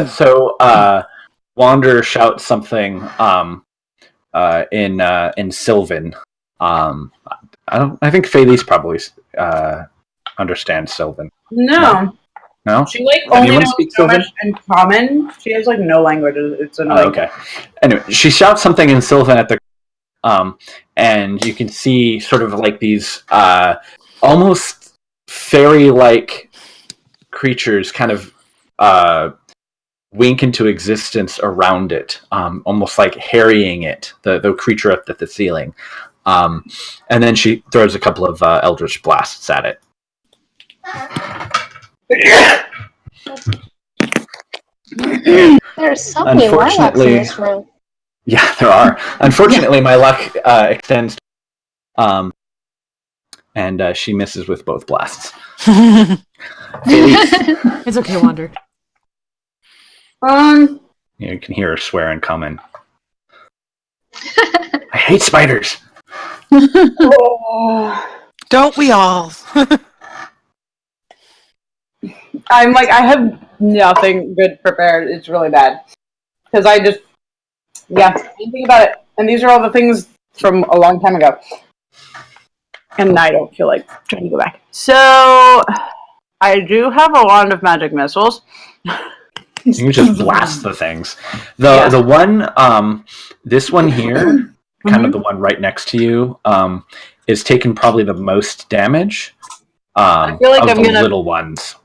So Wander shouts something in Sylvan. I think Felice probably understands Sylvan. No. She only knows so much in common. She has no language. It's annoying. Okay. Anyway, she shouts something in Sylvan at the and you can see sort of like these almost fairy-like creatures kind of wink into existence around it, almost like harrying it, the creature up at the ceiling. And then she throws a couple of eldritch blasts at it. There's so many lilacs in this room. Yeah, there are. Unfortunately, my luck extends, and she misses with both blasts. It's okay, Wander. You can hear her swear and comment. I hate spiders. Don't we all? I'm like, I have nothing good prepared. It's really bad. Because I just, I didn't think about it. And these are all the things from a long time ago. And I don't feel like trying to go back. So, I do have a wand of magic missiles. You can just blast the things. The one, this one here, kind of the one right next to you, is taking probably the most damage. I feel like of I'm the gonna little ones.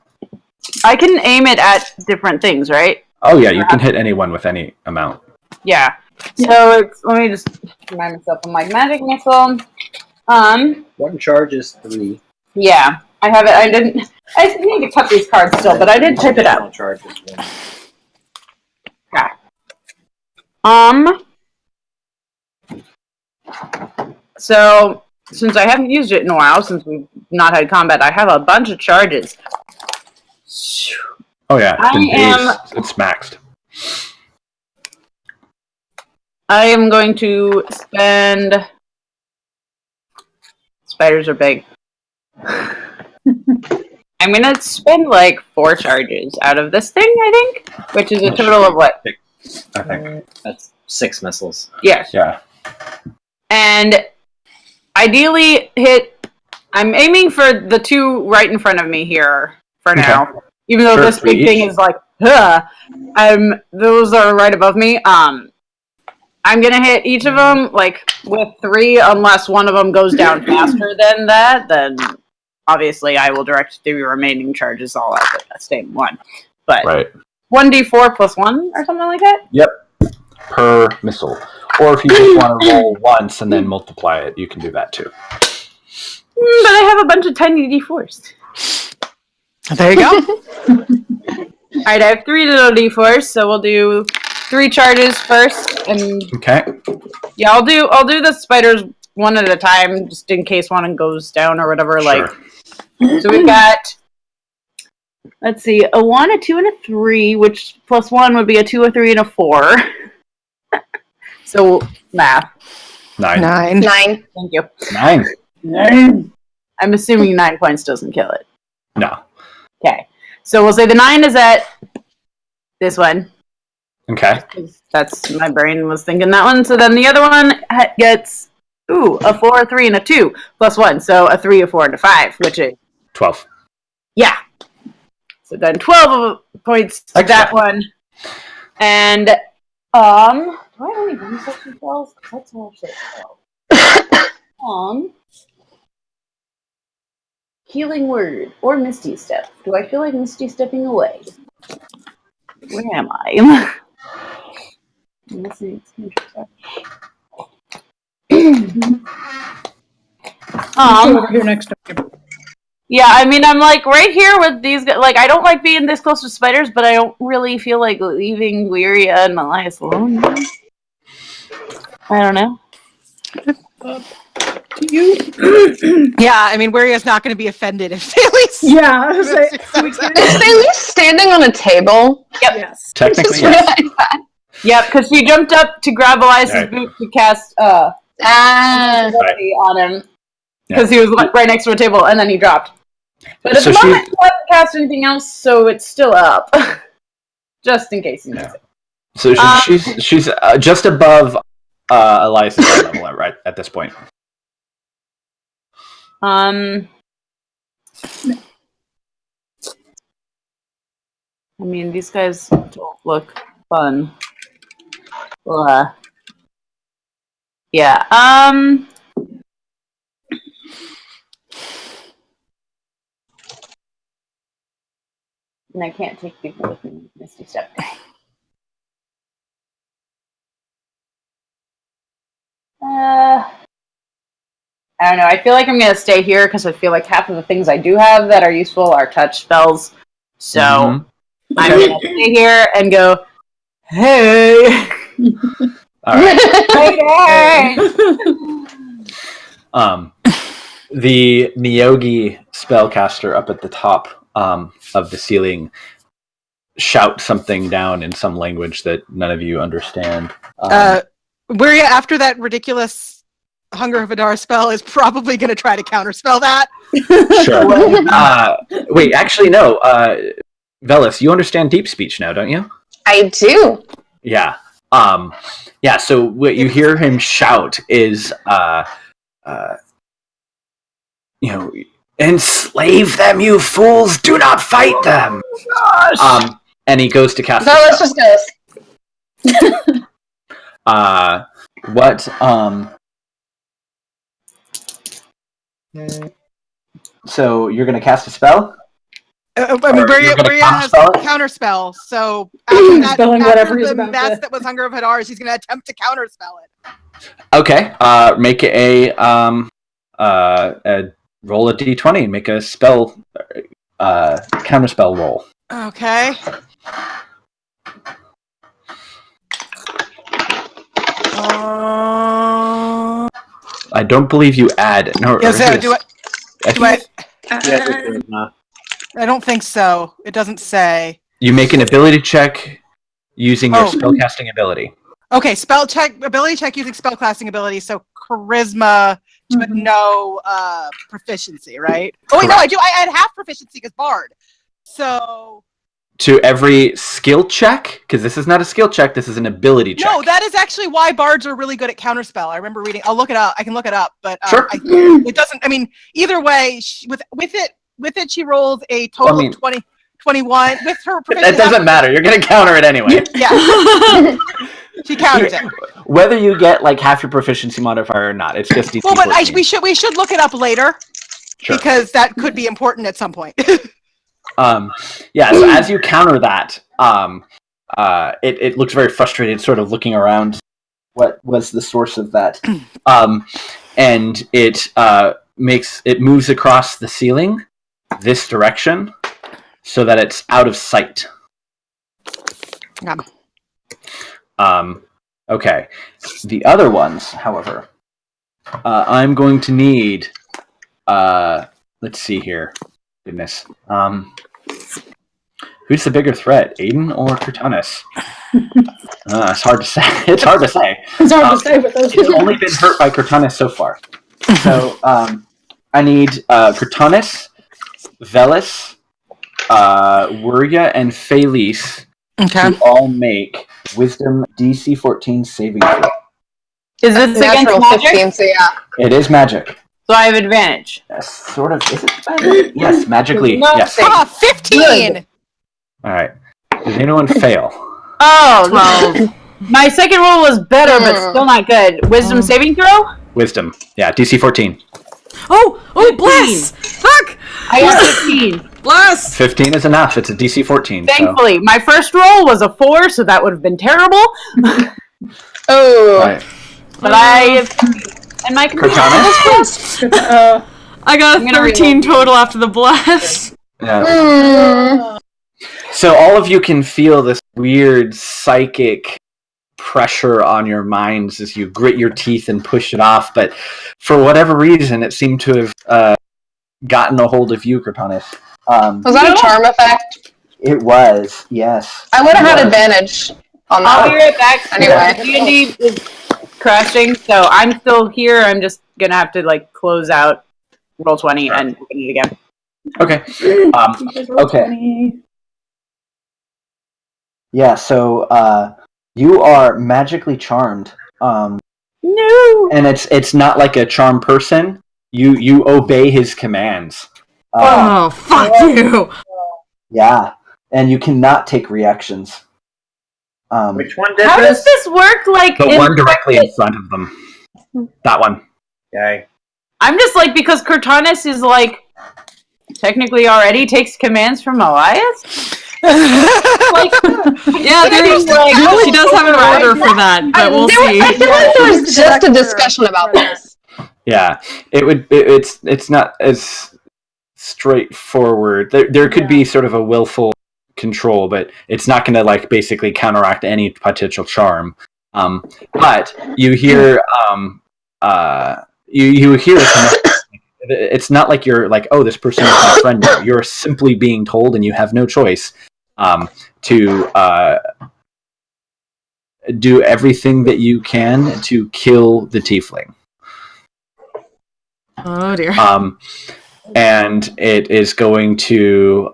I can aim it at different things, right? Oh yeah, you can hit anyone with any amount. Yeah. So let me just remind myself. I'm like magic missile. One charge is 3. Yeah, I have it. I need to cut these cards still, but I did type it out. Charge is 1. Okay. So since I haven't used it in a while, since we've not had combat, I have a bunch of charges. Oh yeah, it's maxed. I am going to spend. Spiders are big. I'm gonna spend like 4 charges out of this thing, I think, which is a total of what? I think that's 6 missiles. Yes. Yeah. And ideally hit. I'm aiming for the 2 right in front of me here for now. Okay. Even though this big thing is like, those are right above me. I'm gonna hit each of them like with 3, unless one of them goes down faster than that. Then obviously I will direct the remaining charges all out at that same one. But 1d4 plus 1 or something like that. Yep, per missile. Or if you just want to roll once and then multiply it, you can do that too. But I have a bunch of tiny d4s. There you go. Alright, I have 3 little d4s, so we'll do 3 charges first, and yeah, I'll do the spiders one at a time, just in case one goes down or whatever. Sure. Like, so we've got, let's see, a 1, a 2, and a 3, which plus 1 would be a 2, a 3, and a 4. So math. 9. 9. Thank you. 9. I'm assuming 9 points doesn't kill it. No. Okay, so we'll say the 9 is at this one. Okay. That's, my brain was thinking that one. So then the other one gets, a 4, a 3, and a 2 plus 1. So a 3, a 4, and a 5, which is 12. Yeah. So then 12 points to that one. And do I have any bonus action spells? That's how I spell. Healing Word or Misty Step. Do I feel like Misty stepping away? Where am I? Over here next to me. Yeah, I mean, I'm like right here with these guys. Like, I don't like being this close to spiders, but I don't really feel like leaving Lyria and Malias alone. I don't know. Do you? Yeah, I mean, Waria's not going to be offended if Sally's. Yeah, is Sally standing on a table? Yep. Yes. Technically, yes. Yep, because she jumped up to grab Elias's boot to cast on him because he was right next to a table, and then he dropped. But at the moment, he hasn't cast anything else, so it's still up, just in case he needs it. So she's just above Elias's level right at this point. I mean, these guys don't look fun. Yeah. And I can't take people with me. Misty Step. I don't know. I feel like I'm going to stay here because I feel like half of the things I do have that are useful are touch spells. So I'm going to stay here and go, hey! All right. Hey! The Nyogi spellcaster up at the top of the ceiling shout something down in some language that none of you understand. Wirya, after that ridiculous Hunger of Hadar spell, is probably going to try to counterspell that. Sure. Wait, actually, no. Velis, you understand deep speech now, don't you? I do. Yeah. Yeah, so what you hear him shout is, enslave them, you fools! Do not fight them! And he goes to cast. So let's just go. What? So you're gonna cast a spell? Wirya has counterspell, so after the mess that was Hunger of Hadars, he's going to attempt to counterspell it. Okay. Make a roll a d20 and make a spell counterspell roll. Okay. I don't believe you add. No. Yes, I don't think so. It doesn't say. You make an ability check using your spellcasting ability. Okay, ability check using spellcasting ability. So charisma, but no proficiency, right? Oh wait, no, I do. I had half proficiency because bard. So. To every skill check, because this is not a skill check. This is an ability check. No, that is actually why bards are really good at counterspell. I remember reading. I'll look it up. I can look it up, but sure. It doesn't. I mean, either way, with it, she rolls a total of 21 with her proficiency. It doesn't matter. You're going to counter it anyway. Yeah. She counters it. Whether you get like half your proficiency modifier or not, it's just DC. Well, but we should look it up later because that could be important at some point. Yeah. So as you counter that, it looks very frustrated, sort of looking around. What was the source of that? And it moves across the ceiling this direction so that it's out of sight. Okay. The other ones, however, I'm going to need. Let's see here. Goodness. Who's the bigger threat, Aiden or Cortanus? It's hard to say. It's hard to say. It's hard to say with those He's only been hurt by Cortanus so far. So I need Cortanus, Velis, Wirya, and Felice to all make Wisdom DC 14 saving throw. Is this against magic? 15, so yeah. It is magic. So I have advantage. Yes, sort of. Is it magic? Yes, magically. No, yes. 15! Good. All right. Did anyone fail? Oh, 12. My second roll was better, but still not good. Wisdom saving throw? Wisdom. Yeah, DC 14. Oh, bless! Fuck! I got 15. Bless! 15 is enough. It's a DC 14. Thankfully, my first roll was a 4, so that would have been terrible. Right. But I have... And my computer I got a 13 total after the bless. Yeah. So all of you can feel this weird psychic pressure on your minds as you grit your teeth and push it off, but for whatever reason, it seemed to have gotten a hold of you, Cortanus. Was that a charm effect? It was, yes. I would have had advantage on that. I'll be right back. Anyway. D&D is crashing, so I'm still here. I'm just gonna have to close out roll 20 and open it again. Okay. Okay. Yeah. So you are magically charmed. No. And it's not like a charm person. You obey his commands. Fuck you! Yeah, and you cannot take reactions. Which one did How this? does this work? The one directly in front of them. That one. Okay. I'm just because Cortanus is technically already takes commands from Elias. Yeah, she does have an order for that, but we'll see. I feel like there was just a discussion about this. Yeah, it's not as straightforward. There could be sort of a willful control, but it's not going to basically counteract any potential charm. But you hear you hear it's not like you're oh, this person is my friend now. You're simply being told, and you have no choice to do everything that you can to kill the tiefling. Oh dear. And it is going to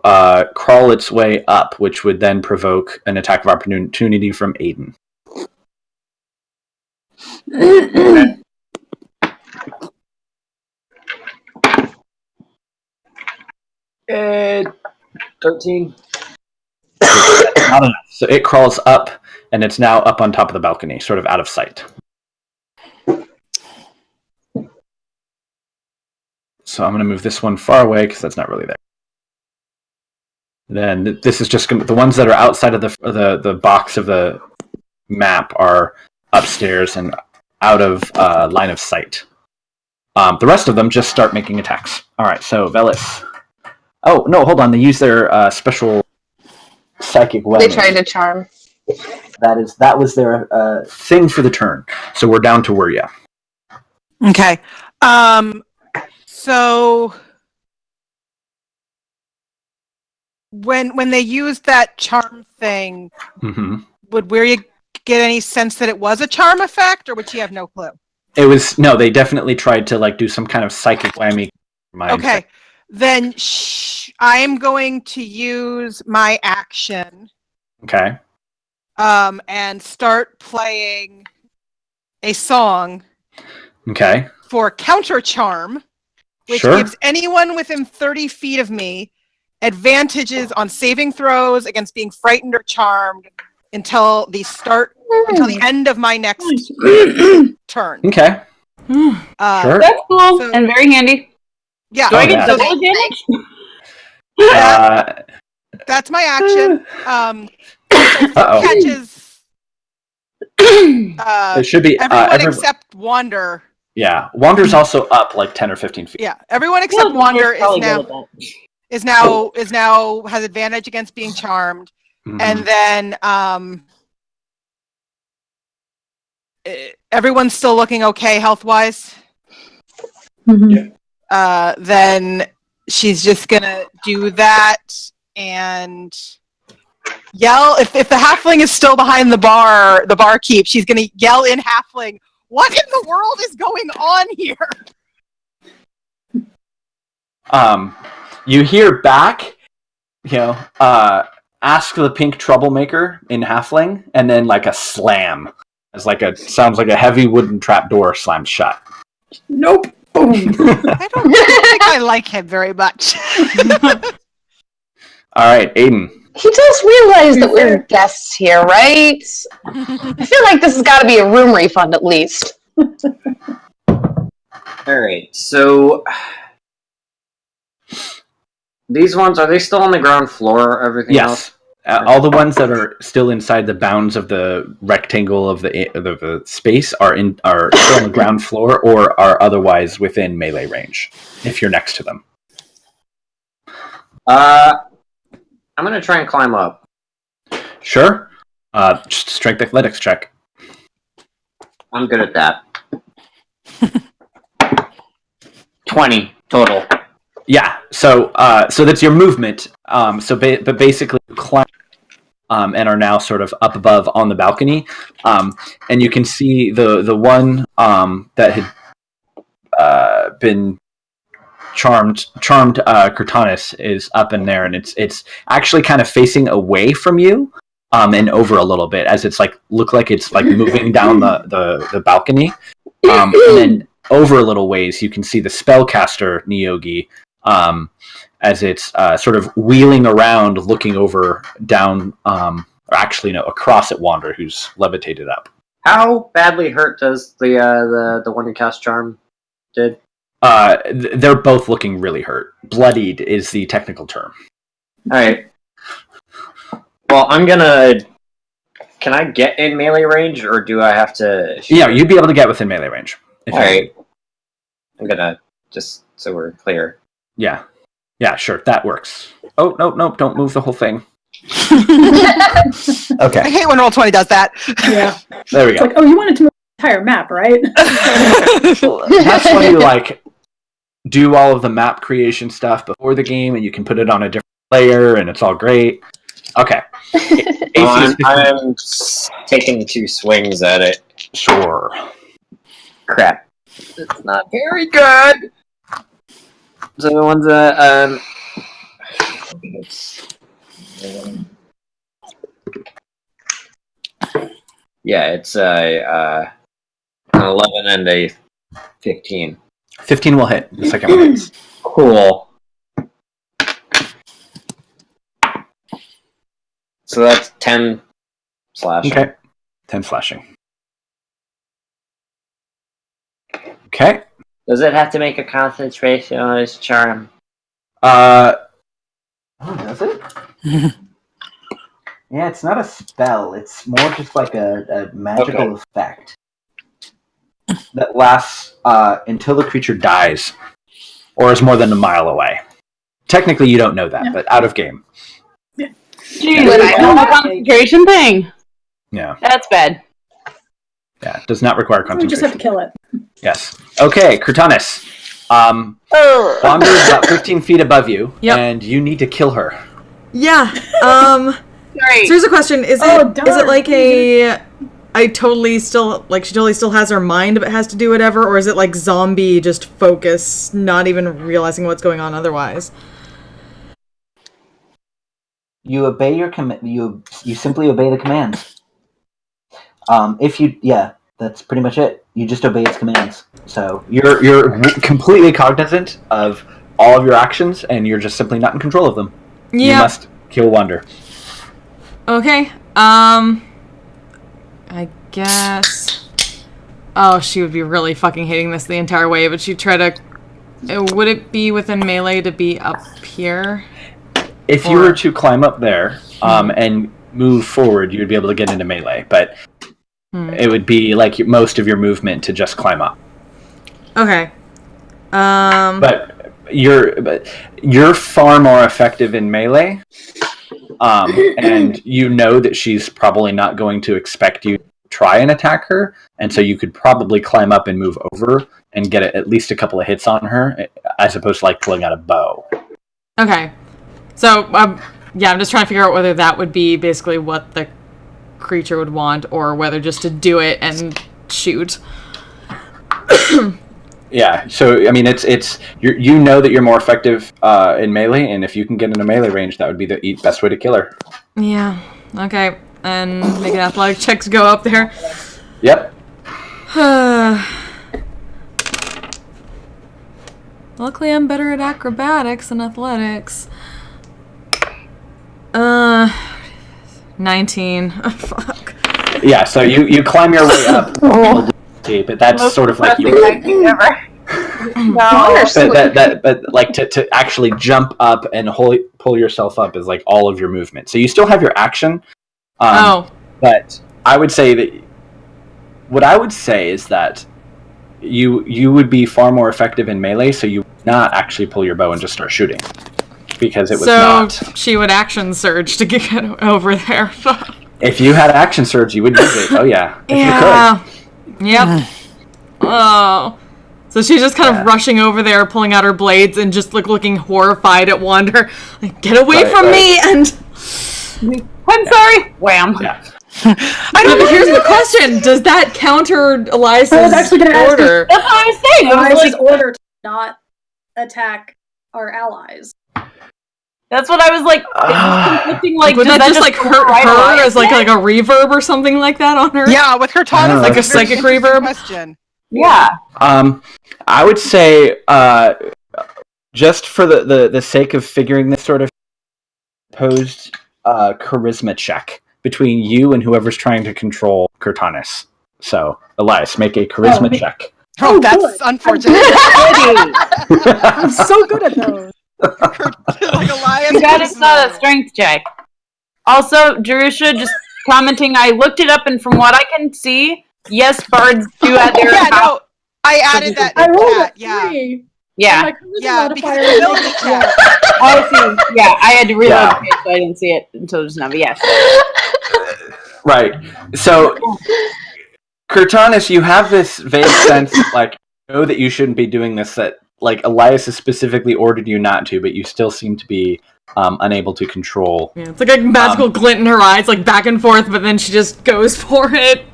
crawl its way up, which would then provoke an attack of opportunity from Aiden. 13. Not enough. So it crawls up, and it's now up on top of the balcony, sort of out of sight. So I'm going to move this one far away because that's not really there. Then this is just the ones that are outside of the box of the map are upstairs and out of line of sight. The rest of them just start making attacks. All right, so Velis. Oh no, hold on. They use their special psychic weapon. They tried to charm. That was their thing for the turn. So we're down to Wirya. Okay. So when they used that charm thing, would Wirya get any sense that it was a charm effect, or would she have no clue? It was no. They definitely tried to do some kind of psychic whammy. Okay, then I am going to use my action. Okay. And start playing a song. Okay. For counter charm, which gives anyone within 30 feet of me advantages on saving throws against being frightened or charmed until the end of my next turn. Okay. Sure. That's cool and very handy. Yeah. Do I get double advantage? That's my action. Catches. It should be everyone except Wander. Yeah, Wander's also up like 10 or 15 feet. Yeah, everyone except Wander is now has advantage against being charmed, and then everyone's still looking okay health wise. Then she's just gonna do that and yell. If the halfling is still behind the barkeep, she's gonna yell in halfling, "What in the world is going on here?" You hear back, ask the pink troublemaker in halfling, and then like a slam. It's sounds like a heavy wooden trapdoor slammed shut. Nope. I don't think I like him very much. All right, Aiden. He does realize that we're guests here, right? I feel like this has got to be a room refund at least. Alright, so these ones, are they still on the ground floor? Everything else? All the ones that are still inside the bounds of the rectangle of the space are still on the ground floor or are otherwise within melee range, if you're next to them. I'm going to try and climb up. Sure. Just strength athletics check. I'm good at that. 20 total. Yeah, so that's your movement. But basically you climb and are now sort of up above on the balcony. And you can see the one that had been charmed Cortanus is up in there, and it's actually kind of facing away from you and over a little bit as it's look like it's moving down the balcony. And then over a little ways you can see the spellcaster Nyogi as it's sort of wheeling around looking over down across at Wander, who's levitated up. How badly hurt does the one who cast charm did? They're both looking really hurt. Bloodied is the technical term. Alright. Well, I'm gonna... Can I get in melee range, or do I have to... Yeah, you'd be able to get within melee range. Alright. I'm gonna... Just so we're clear. Yeah. Yeah, sure, that works. Oh, no, don't move the whole thing. Okay. I hate when Roll20 does that. Yeah. There we go. It's you wanted to move the entire map, right? That's when you do all of the map creation stuff before the game, and you can put it on a different layer, and it's all great. Okay. I'm taking 2 swings at it. Sure. Crap. It's not very good. So the ones that it's an 11 and a 15. 15 will hit. The second one hits. Cool. So that's 10 slashing. Okay. 10 slashing. Okay. Does it have to make a concentration on its charm? Does it? Yeah, it's not a spell. It's more just like a magical effect that lasts until the creature dies or is more than a mile away. Technically, you don't know that, but out of game. Jeez, I know the concentration thing. Yeah. That's bad. Yeah, it does not require concentration. We just have to kill it. Yes. Okay, Kurtanis. Bombi is about 15 feet above you, and you need to kill her. Yeah. Sorry. So here's a question: Is it like a? She totally still has her mind, but has to do whatever, or is it like zombie, just focus, not even realizing what's going on otherwise? You obey your you simply obey the commands. That's pretty much it. You just obey its commands. So you're completely cognizant of all of your actions, and you're just simply not in control of them. Yeah. You must kill Wander. Okay. I guess. Oh, she would be really fucking hating this the entire way, but she'd try to. Would it be within melee to be up here? If you were to climb up there, and move forward, you would be able to get into melee, but it would be like most of your movement to just climb up. Okay. But you're far more effective in melee, and you know that she's probably not going to expect you to try and attack her, and so you could probably climb up and move over and get at least a couple of hits on her, as opposed to like pulling out a bow. Okay. So, I'm just trying to figure out whether that would be basically what the creature would want, or whether just to do it and shoot. Yeah, so I mean, it's you know that you're more effective in melee, and if you can get in a melee range, that would be the best way to kill her. Yeah. Okay. And make an athletic check to go up there. Yep. Luckily, I'm better at acrobatics than athletics. 19. Oh, fuck. Yeah, so you climb your way up. But that's sort of like you. Ever. No. But like to actually jump up and pull yourself up is like all of your movement. So you still have your action. But I would say that what I would say is that you would be far more effective in melee, so you would not actually pull your bow and just start shooting. Because it was not. So she would action surge to get over there. If you had action surge, you would use it. Oh yeah. If you could. Yep. Oh. So she's just kind of rushing over there, pulling out her blades, and just looking horrified at Wander. Like, get away from me! And I'm sorry. Wham. Yeah. But here's the question: does that counter Elias's order? That's what I was saying. Elias's order to not attack our allies. That's what I was like. Conflicting, like, would that just like hurt her as like a reverb or something like that on her? Yeah, with her taunt, like a psychic reverb. Question. Yeah. I would say, just for the sake of figuring this sort of posed charisma check between you and whoever's trying to control Kurtanis. So, Elias, make a charisma check. Oh, that's unfortunate. I'm so good at those. Like Elias. You got it's not a strength check. Also, Jerusha, just commenting, I looked it up, and from what I can see, yes, bards do add their no, I added that in chat. Yeah, because it's ability check. I see. Yeah, I had to reload the page, so I didn't see it until just now, but yes. Right. So, Kurtanis, you have this vague sense, like, you know that you shouldn't be doing this, that, like, Elias has specifically ordered you not to, but you still seem to be unable to control. Yeah, it's like a magical glint in her eyes, like back and forth, but then she just goes for it.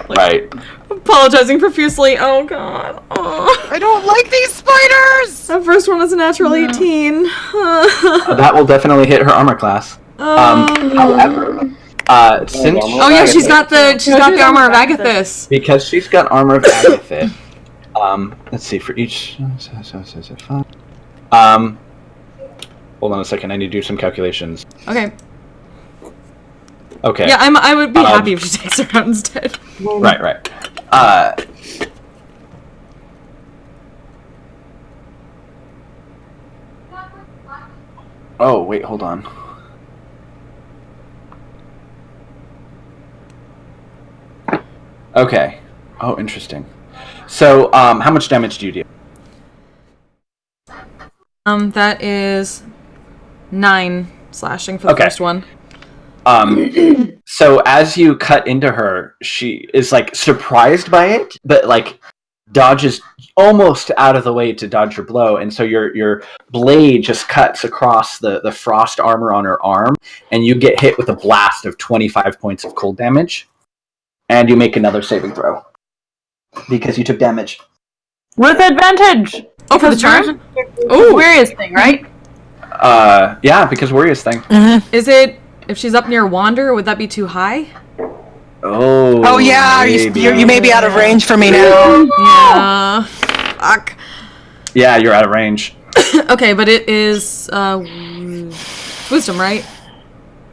Like, right. Apologizing profusely. Oh god. Oh. I don't like these spiders! That first one was a natural 18. That will definitely hit her armor class. However, since she's got the armor of Agathis. Because she's got armor of Agathis. Let's see, for each hold on a second, I need to do some calculations. Okay. Okay. Yeah, I would be happy if she takes her out instead. Right. Oh, wait, hold on. Okay. Oh, interesting. So, how much damage do you do? That is 9 slashing for the first one. So as you cut into her, she is like surprised by it, but like dodges almost out of the way to dodge your blow, and so your blade just cuts across the frost armor on her arm, and you get hit with a blast of 25 points of cold damage, and you make another saving throw because you took damage. With advantage! Oh, for the charm? Oh, Waria's thing, right? Yeah, because Waria's thing. Mm-hmm. Is it, if she's up near Wander, would that be too high? Oh yeah, you may be out of range for me now. Yeah. Fuck. Yeah, you're out of range. Okay, but it is wisdom, right?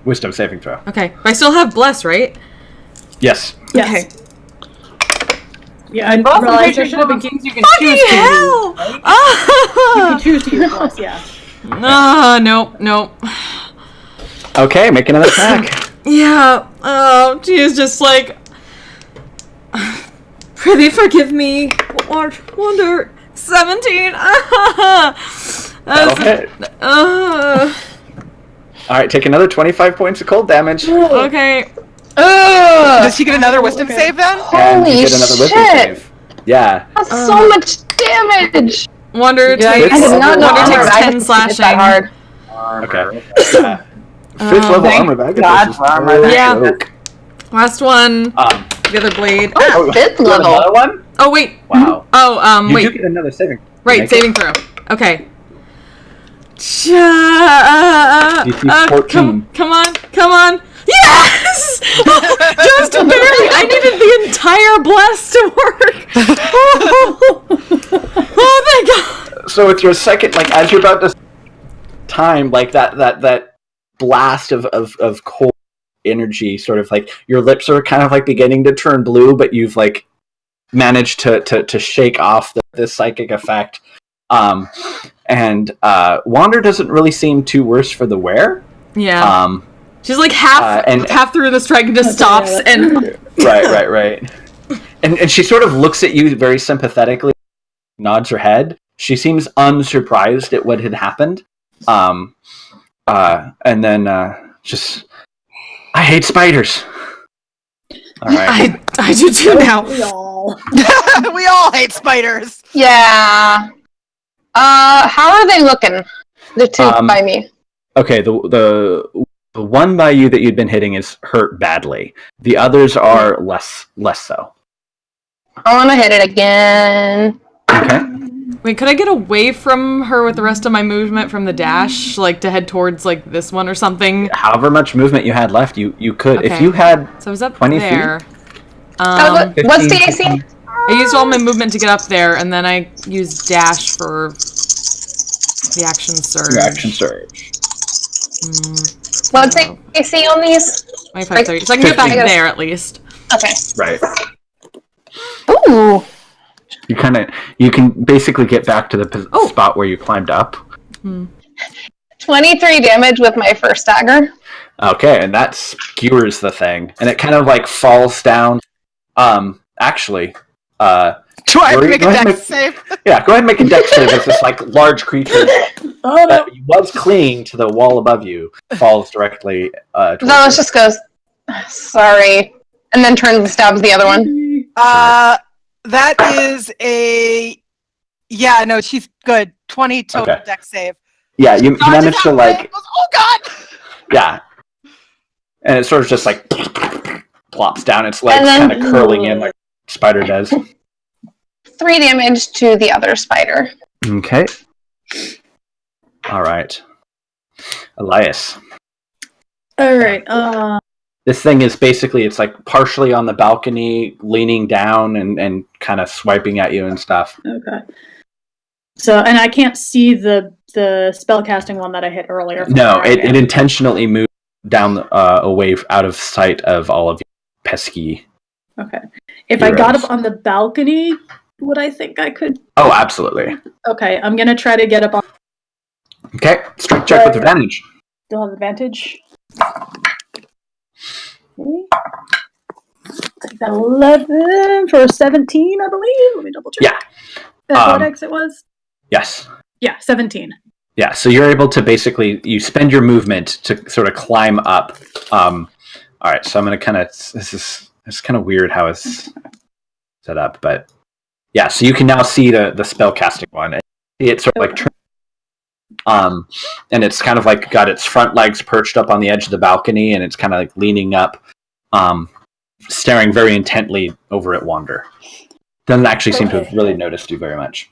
Wisdom saving throw. Okay, but I still have bless, right? Yes. Yes. Okay. Yeah, I realized there should have been kings you can choose to use. Right? You can choose to use plus, yeah. Nope. Okay, make another attack. Yeah. Oh, she's just like, prithee forgive me, Wander. 17. That'll hit. Alright, take another 25 points of cold damage. Okay. Does she get another wisdom save then? And you Holy get another wisdom shit! save. Yeah. That's so much damage! Wander takes, I did not know Wander armor takes bag 10 was slashing. that hard. Okay. Fifth level armor bag. Yeah. Last one. The other blade. Oh, fifth level. Another one? Oh, wait. Wow. Oh, You wait. do get another saving. Right, saving throw. Okay. DC 14. Come on. Yes! Just barely. I needed the entire bless to work. Oh, thank God. So with your second, like as you're about to time, like that blast of cold energy, sort of like your lips are kind of like beginning to turn blue, but you've like managed to shake off this psychic effect. And Wander doesn't really seem too worse for the wear. Yeah. She's like half through the strike and just stops and right. And she sort of looks at you very sympathetically, nods her head. She seems unsurprised at what had happened. And then just, I hate spiders. All right. I do too now. We all hate spiders. Yeah. How are they looking? The two by me. Okay, the one by you that you'd been hitting is hurt badly. The others are less so. I want to hit it again. Okay. Wait, could I get away from her with the rest of my movement from the dash, like to head towards like this one or something? However much movement you had left, you could. Okay. If you had so I was up 20 there. feet. What's the AC? I used all my movement to get up there, and then I used dash for the action surge. Your action surge. What's the AC on these? 25, 30. So I can get back there at least. Okay. Right. Ooh. You can basically get back to the spot where you climbed up. 23 damage with my first dagger. Okay, and that skewers the thing, and it kind of like falls down. Actually, do I have to make a dex save? Yeah, go ahead and make a dex save as this like large creature that was clinging to the wall above you falls directly. No, it just goes, sorry, and then turns and stabs the other one. That is a... Yeah, no, she's good. 20 total dex save. Yeah, you manage to like. Oh God! Yeah, and it sort of just like plops down. Its legs kind of curling in like spider does. 3 damage to the other spider. Okay. All right, Elias. All right. This thing is basically, it's like partially on the balcony, leaning down and kind of swiping at you and stuff. Okay. So, and I can't see the spellcasting one that I hit earlier. No, it intentionally moved down away out of sight of all of you pesky. Okay. If heroes. I got up on the balcony, would I think I could? Oh, absolutely. Okay, I'm gonna try to get up on. Okay, strength check with advantage. Still have advantage. Okay. Take that 11 for 17, I believe. Let me double check. Yeah. Athletics it was? Yes. Yeah, 17. Yeah, so you're able to basically, you spend your movement to sort of climb up. All right, so I'm going to kind of, it's kind of weird how it's set up, but yeah, so you can now see the spell casting one. It's sort of like, and it's kind of like got its front legs perched up on the edge of the balcony, and it's kind of like leaning up, staring very intently over at Wander. Doesn't actually seem to have really noticed you very much.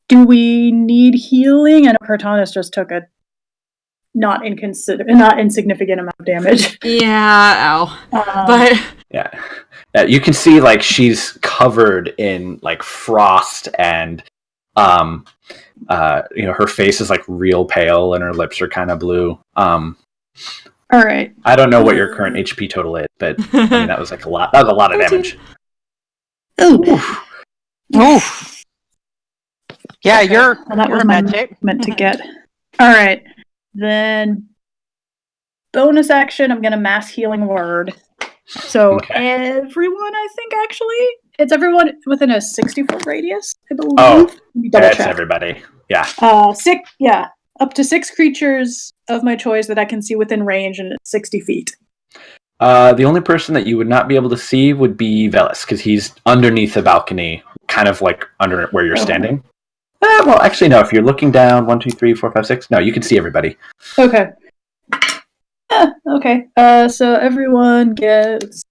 Do we need healing? I know Cortanus just took a not insignificant amount of damage. Yeah, ow. But yeah, you can see like she's covered in like frost, and her face is like real pale, and her lips are kind of blue. All right. I don't know what your current HP total is, but I mean that was like a lot. That was a lot of damage. Oof. Yeah, Okay. you're was in bad shape. meant to get. All right, then bonus action. I'm gonna mass healing word. So everyone, I think actually, it's everyone within a 60-foot radius. I believe. Oh, double that's check. everybody. Yeah. Up to 6 creatures of my choice that I can see within range, and it's 60 feet. The only person that you would not be able to see would be Velis, because he's underneath the balcony, kind of like under where you're standing. Well, actually, no. If you're looking down, 1, 2, 3, 4, 5, 6. No, you can see everybody. Okay. Okay. So everyone gets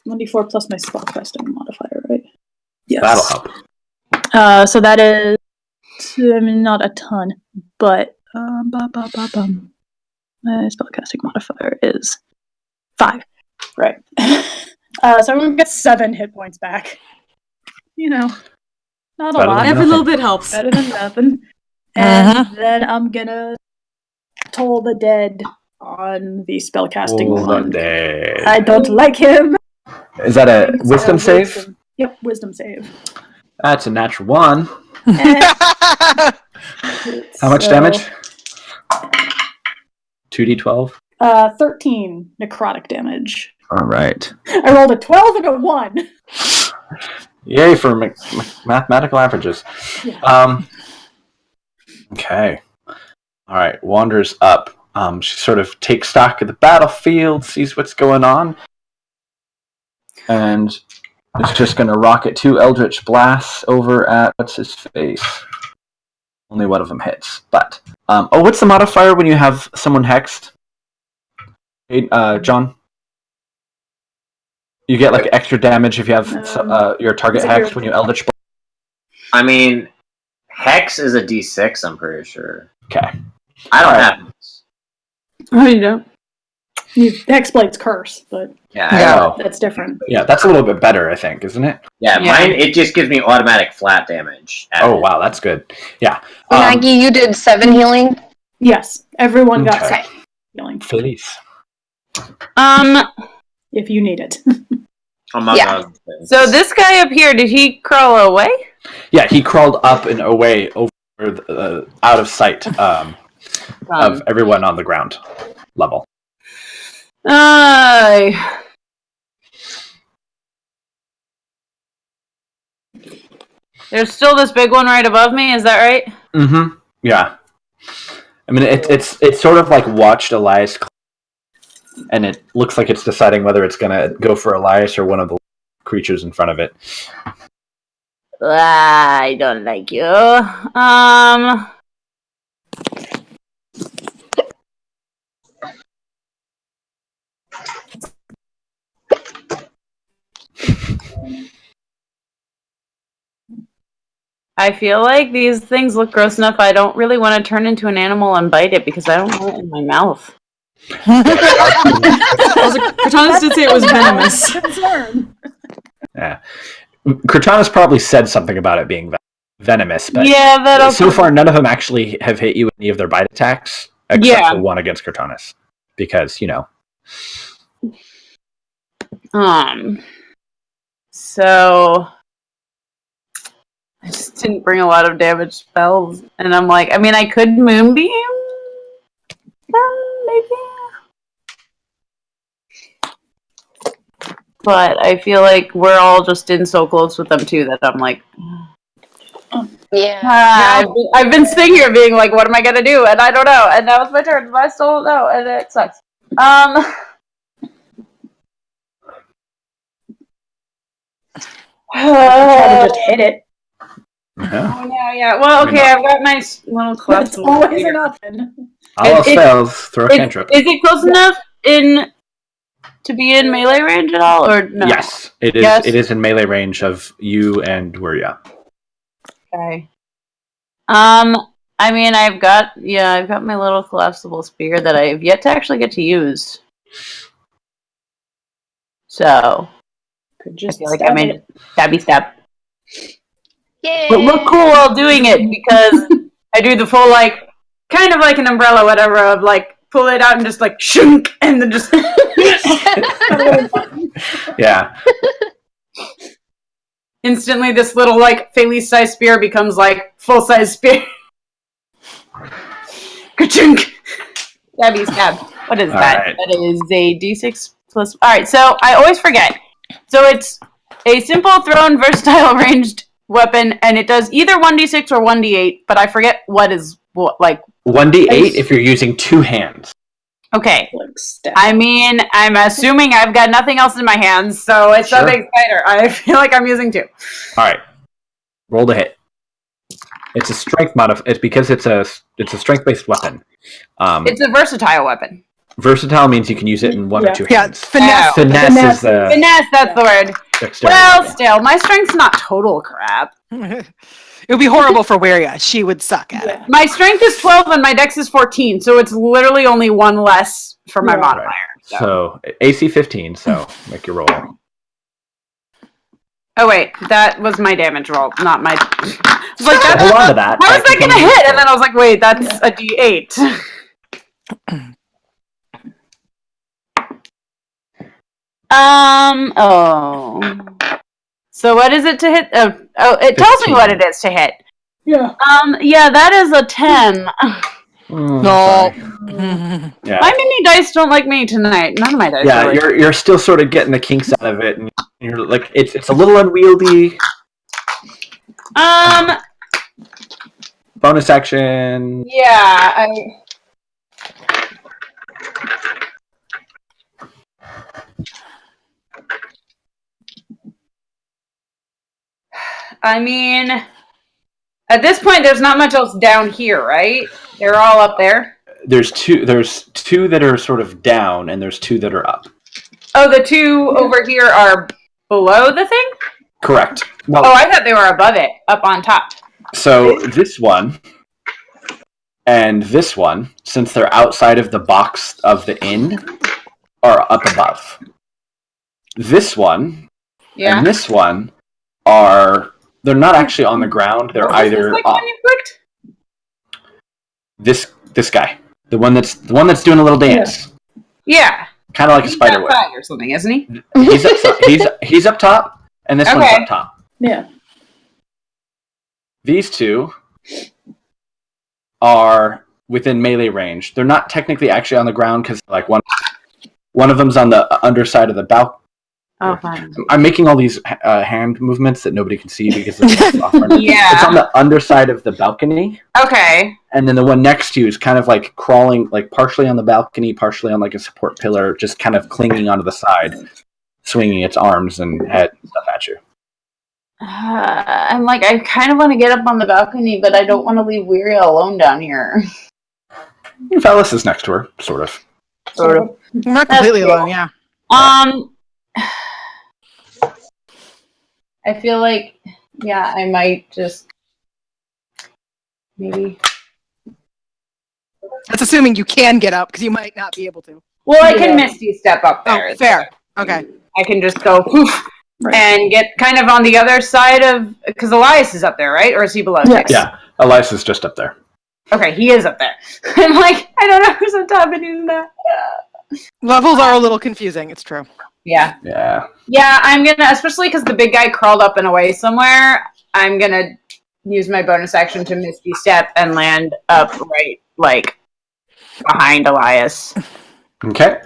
1d4 plus my spellcasting modifier, right? Yes. That'll help. So that is, I mean, not a ton, but my spellcasting modifier is 5. Right. So everyone gets 7 hit points back. Not a lot. Every little bit helps. Better than nothing. And then I'm gonna toll the dead on the spellcasting one. Dead. I don't like him. Is that a wisdom save? Yep, wisdom save. That's a natural 1. How much damage? 2d12? 13 necrotic damage. All right. I rolled a 12 and a 1. Yay for mathematical averages. Yeah. Okay. All right. Wanders up. She sort of takes stock of the battlefield, sees what's going on, and is just going to rocket 2 Eldritch Blasts over at what's his face. Only one of them hits, but what's the modifier when you have someone hexed? Hey, John. You get like extra damage if you have your target hexed when you Eldritch Blast. I mean, Hex is a D6, I'm pretty sure. Okay. I don't have this. Oh, you don't? Hexblade's curse, but that's different. Yeah, that's a little bit better, I think, isn't it? Yeah, mine, it just gives me automatic flat damage. Oh, wow, that's good. Yeah. Maggie, you did 7 healing? Yes, everyone got 7 healing. Felice. If you need it. So this guy up here, did he crawl away? Yeah, he crawled up and away over out of sight of everyone on the ground level. There's still this big one right above me, is that right? Mm-hmm. Yeah. I mean, it's sort of like watched Elias, and it looks like it's deciding whether it's going to go for Elias or one of the creatures in front of it. I don't like you. I feel like these things look gross enough. I don't really want to turn into an animal and bite it because I don't want it in my mouth. Cortana did say it was venomous. Yeah. Cortana's probably said something about it being venomous, but yeah, so far none of them actually have hit you with any of their bite attacks, except for one against Cortana's. Because, So I just didn't bring a lot of damage spells, and I'm like, I mean, I could Moonbeam them, maybe? But I feel like we're all just in so close with them, too, that I'm like... Yeah. I've been sitting here being like, what am I gonna do? And I don't know. And now it's my turn, but I still don't know, and it sucks. Try to just hit it. Yeah. Well, okay, I've got my little club. That's always an option. All spells, throw a cantrip. Is it close enough to be in melee range at all, or no? Yes, it is. Yes. It is in melee range of you and Wuria. Okay. I mean, I've got my little collapsible spear that I have yet to actually get to use. So, could just I feel like I made stabby stab. Yay. But look cool while doing it because I do the full kind of like an umbrella, whatever, of pull it out and just shunk, and then just yeah. Instantly, this little Felice size spear becomes full size spear. Ka-chunk! Stabby stab. What is that? Right. That is a D6 plus. All right, so I always forget. So it's a simple thrown, versatile, ranged weapon, and it does either 1d6 or 1d8. But I forget what is what 1d8 if you're using two hands. Okay. I mean, I'm assuming I've got nothing else in my hands, so it's a big spider. I feel like I'm using two. All right. Roll to hit. It's a strength It's because it's a strength-based weapon. It's a versatile weapon. Versatile means you can use it in one or two hands. Finesse. Finesse is the... Finesse, that's the word. Dexterity. Well, still, my strength's not total crap. It would be horrible for Weria. She would suck at it. My strength is 12 and my dex is 14, so it's literally only one less for my modifier. Right. So AC 15, so make your roll. Oh wait, that was my damage roll, not my... I was like, hold on to that. How is that going to hit? And then I was like, wait, that's a D8. So what is it to hit? Oh, it 15. tells me what it is to hit. Yeah. Yeah, that is a 10. No. Yeah. My mini dice don't like me tonight. None of my dice. Yeah, you're still sort of getting the kinks out of it, and you're like, it's a little unwieldy. Bonus action. Yeah, I mean, at this point, there's not much else down here, right? They're all up there. There's two that are sort of down, and there's two that are up. Oh, the two over here are below the thing? Correct. Well, I thought they were above it, up on top. So this one and this one, since they're outside of the box of the inn, are up above. This one and this one they're not actually on the ground. They're either one you clicked? This guy, the one that's doing a little dance. Yeah. Kind of like a spider web or something, isn't he? He's up top, and this one's up top. Yeah. These two are within melee range. They're not technically actually on the ground because one of them's on the underside of the balcony. Oh, fine. I'm making all these hand movements that nobody can see because it's yeah. It's on the underside of the balcony. Okay. And then the one next to you is kind of crawling, partially on the balcony, partially on a support pillar, just kind of clinging onto the side, swinging its arms and head and stuff at you. I'm like, I kind of want to get up on the balcony, but I don't want to leave Weary alone down here. Velis is next to her, sort of. Sort of. Not completely alone, yeah. I feel like, yeah, I might just maybe. That's assuming you can get up, because you might not be able to. Well, I can Misty step up there. Oh, fair. Okay. I can just go poof and get kind of on the other side of, because Elias is up there, right? Or is he below? Yes. Yeah, Elias is just up there. Okay, he is up there. I'm like, I don't know who's on top and who's not. Levels are a little confusing, it's true. Yeah. Yeah. Yeah, I'm gonna, especially because the big guy crawled up and away somewhere, I'm gonna use my bonus action to Misty Step and land up right, like, behind Elias. Okay.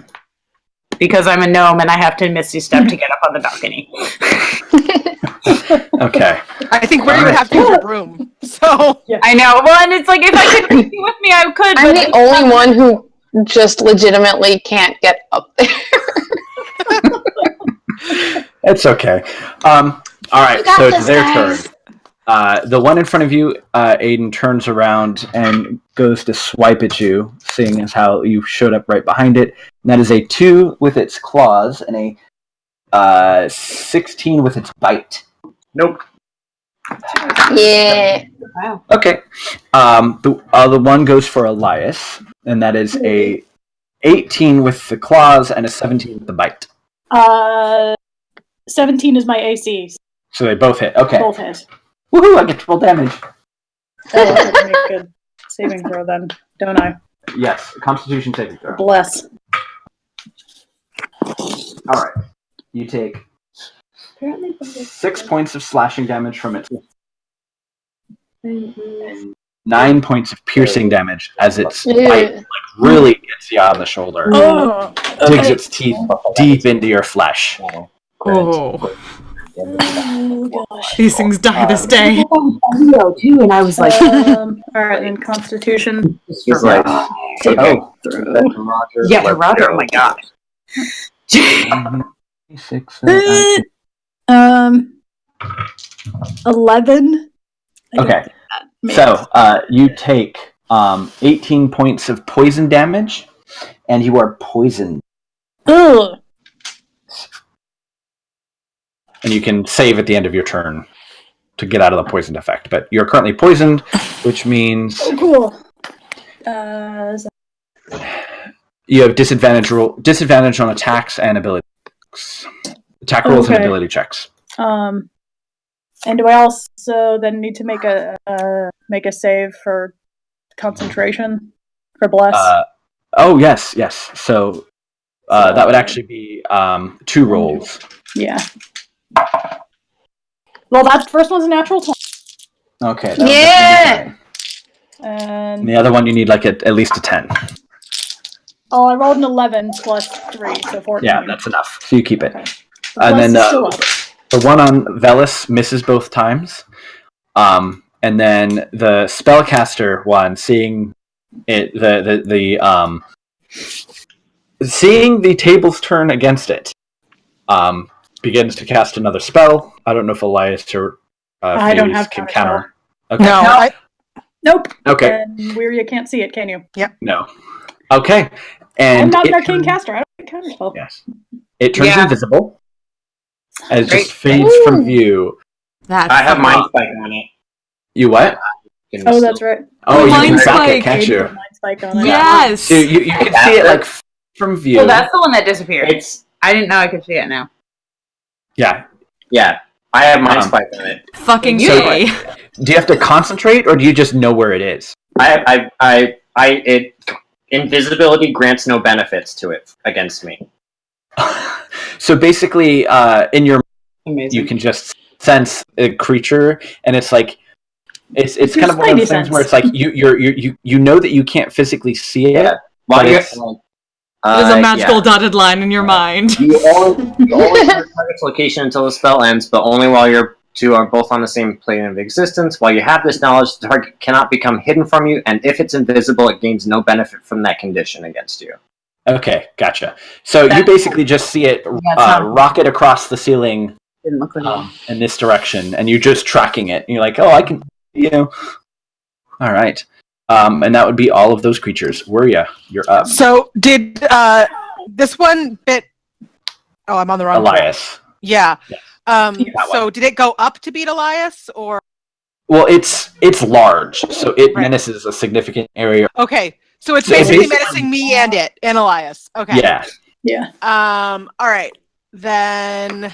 Because I'm a gnome and I have to Misty Step to get up on the balcony. Okay. I think Weary would have to use your broom. So I know. Well, and it's like, if I could take you with me, I could. I'm the only one who just legitimately can't get up there. It's okay. All right, so it's their turn. The one in front of you, Aiden, turns around and goes to swipe at you, seeing as how you showed up right behind it. And that is a 2 with its claws and a 16 with its bite. Nope. Yeah. Wow. Okay. The other one goes for Elias, and that is a 18 with the claws and a 17 with the bite. 17 is my AC. So they both hit. Okay. Both hit. Woohoo! I get full damage. Oh, that's a good saving throw then, don't I? Yes. Constitution saving throw. Bless. All right. You take 6 points of slashing damage from its, and 9 points of piercing damage as its bite like really gets you on the shoulder. Oh. Digs its teeth deep into your flesh. Oh. Oh gosh. These things die this day. Too, and I was like, alright, then Constitution. He's like, Saving throw. yeah, Roger. Oh my god. 6, 11. Okay. So you take 18 points of poison damage, and you are poisoned. Ugh. And you can save at the end of your turn to get out of the poisoned effect. But you're currently poisoned, which means Oh, cool. you have disadvantage on attacks and ability checks. Attack rolls and ability checks. And do I also then need to make a save for concentration for bless? Oh yes. So that would actually be 2 rolls. Yeah. Well, that first one's a natural 20. Okay. Yeah. And the other one you need like at least a 10. Oh, I rolled an 11 plus 3, so 14. Yeah, that's enough. So you keep it. Okay. And then still up. the one on Velis misses both times. And then the spellcaster one, seeing it, seeing the tables turn against it, begins to cast another spell. I don't know if Elias or I don't Felix have can counter. Okay. No. Nope. Okay. And Weary, you can't see it, can you? Yep. No. Okay. And I'm not an arcane caster. I don't have counterspell. Yes. It turns invisible. And it Great. just fades from view. That's I have Mind Spike on it. You what? Oh, that's right. Oh, you Mind can back it, Spike. can't you? Mind Spike on it. Yes. So you can see it like from view. Well, that's the one that disappeared. It's I didn't know I could see it now. Yeah. I have Mind Spike on it. Fucking So, yay. do you have to concentrate, or do you just know where it is? It invisibility grants no benefits to it against me. So basically, in your Amazing. you can just sense a creature, and it's like it's kind of one of those things where it's like you know that you can't physically see it. Yeah. But There's There's a magical dotted line in your mind. You always know the target's location until the spell ends, but only while your two are both on the same plane of existence. While you have this knowledge, the target cannot become hidden from you, and if it's invisible, it gains no benefit from that condition against you. Okay, gotcha. So you basically just see it rocket across the ceiling Didn't look like in this direction, and you're just tracking it. And you're like, oh, I can, All right. And that would be all of those creatures. Worya, you're up. So did this one bit? Oh, I'm on the wrong. Elias. Pole. Yeah. Yes. So did it go up to beat Elias, or? Well, it's large, so it menaces a significant area. Okay, so it's basically menacing me and Elias. Okay. Yeah. Yeah. All right. Then.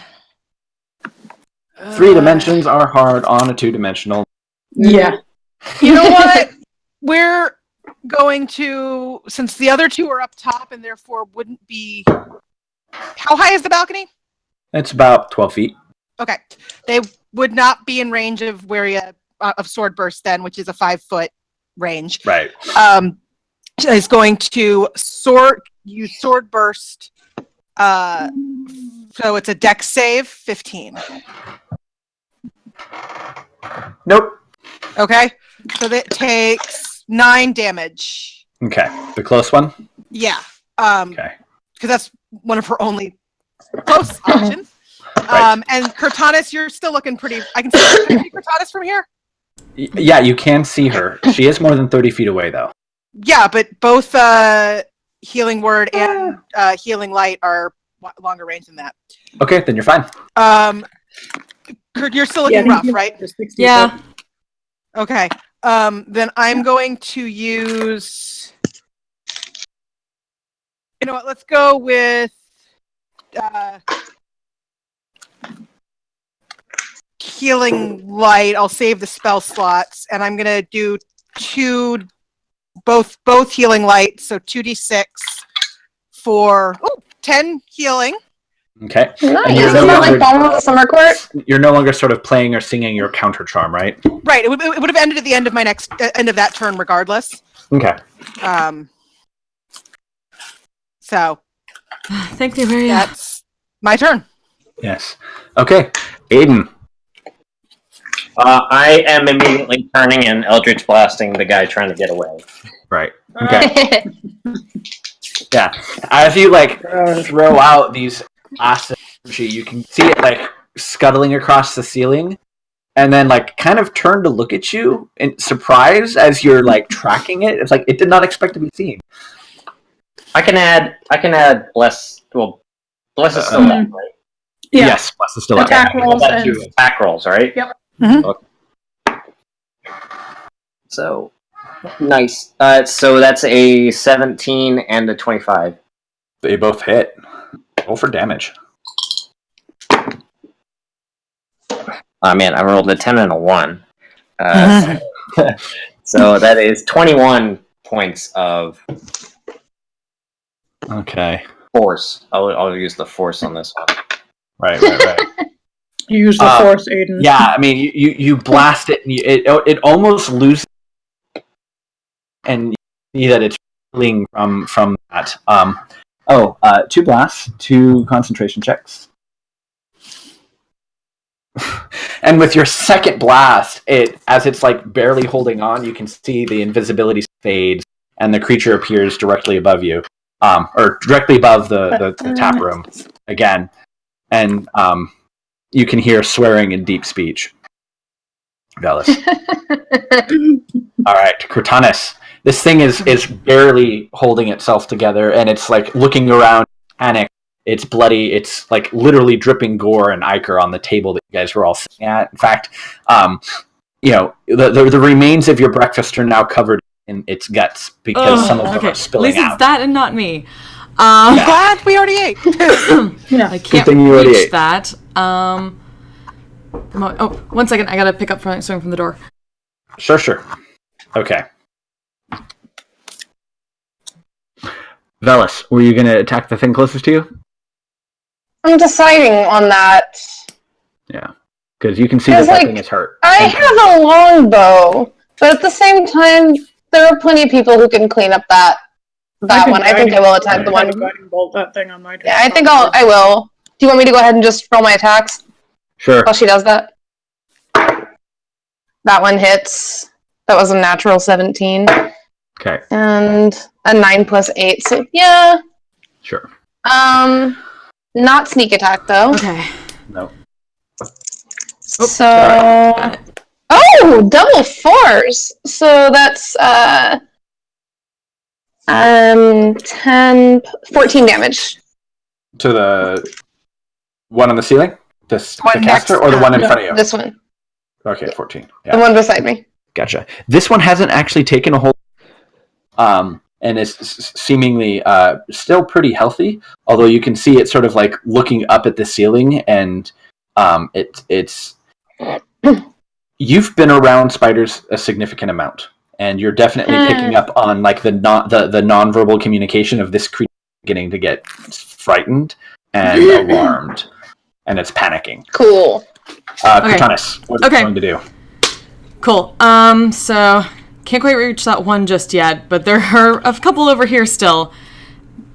3 dimensions are hard on a 2-dimensional. Yeah. You know what? We're going to, since the other 2 are up top and therefore wouldn't be. How high is the balcony? It's about 12 feet. Okay, they would not be in range of where you of sword burst then, which is a 5-foot range. Right. Is going to use sword burst. So it's a dex save 15. Nope. Okay, so that takes 9 damage. Okay, the close one. Yeah. Okay. Because that's one of her only close options. Right. And Cortanis, you're still looking pretty. I can see Cortanis from here. Yeah, you can see her. She is more than 30 feet away, though. Yeah, but both Healing Word and Healing Light are longer range than that. Okay, then you're fine. Kurt, you're still looking rough, right? Yeah. Okay. Then I'm going to use. You know what? Let's go with. Healing Light. I'll save the spell slots, and I'm gonna do 2, both Healing Light, so 2d6 for 10 healing. Okay. Nice. And Isn't that like Bottom of the Summer Court? You're no longer sort of playing or singing your counter charm, right? Right. It would have ended at the end of my end of that turn, regardless. Okay. So. Thank you, Maria. That's my turn. Yes. Okay. Aiden. I am immediately turning and Eldritch blasting the guy trying to get away. Right. Okay. Yeah. As you throw out these acid energy, you can see it scuttling across the ceiling, and then kind of turn to look at you in surprise as you're tracking it. It's it did not expect to be seen. I can add bless. Well, bless is still up, right? Yeah. Yes, bless is still attack up. rolls and attack rolls, right? Yep. Mm-hmm. Okay. So nice. So that's a 17 and a 25. They both hit. Roll for damage. Man, I rolled a 10 and a 1. So that is 21 points of force. I'll use the force on this one. Right. You use the force, Aiden. Yeah, I mean, you blast it, and it almost loses, and you see that it's healing from that. 2 blasts, 2 concentration checks. And with your second blast, as it's barely holding on, you can see the invisibility fades, and the creature appears directly above you, or directly above the tap room again, and you can hear swearing in deep speech. Velis. All right, Cortanis. This thing is barely holding itself together, and it's looking around, panic. It's bloody. It's literally dripping gore and ichor on the table that you guys were all sitting at. In fact, the remains of your breakfast are now covered in its guts because some of them are spilling out. At least it's that and not me. Glad we already ate. Yeah, I can't reach that. 1 second. I gotta pick up something from the door. Sure. Okay. Velis, were you going to attack the thing closest to you? I'm deciding on that. Yeah, because you can see that thing is hurt. I have a longbow, but at the same time, there are plenty of people who can clean up that one. I think I will attack the one. Bolt that thing on my turn. Yeah, I think I will. Do you want me to go ahead and just roll my attacks? Sure. While she does that. That one hits. That was a natural 17. Okay. And a 9 plus 8. So yeah. Sure. Not sneak attack though. Okay. Nope. So, double 4s. So that's 10, 14 damage. To the one on the ceiling? The One caster, next- or the one in No, front of you? this one. Okay, 14. The Yeah, one beside me. gotcha. This one hasn't actually taken a hold, and is seemingly still pretty healthy. Although you can see it sort of like looking up at the ceiling, and it's. You've been around spiders a significant amount, and you're definitely picking up on like the nonverbal communication of this creature beginning to get frightened and alarmed, and it's panicking. Cool. Katanis, what are you going to do? Cool. So can't quite reach that one just yet, but there are a couple over here still.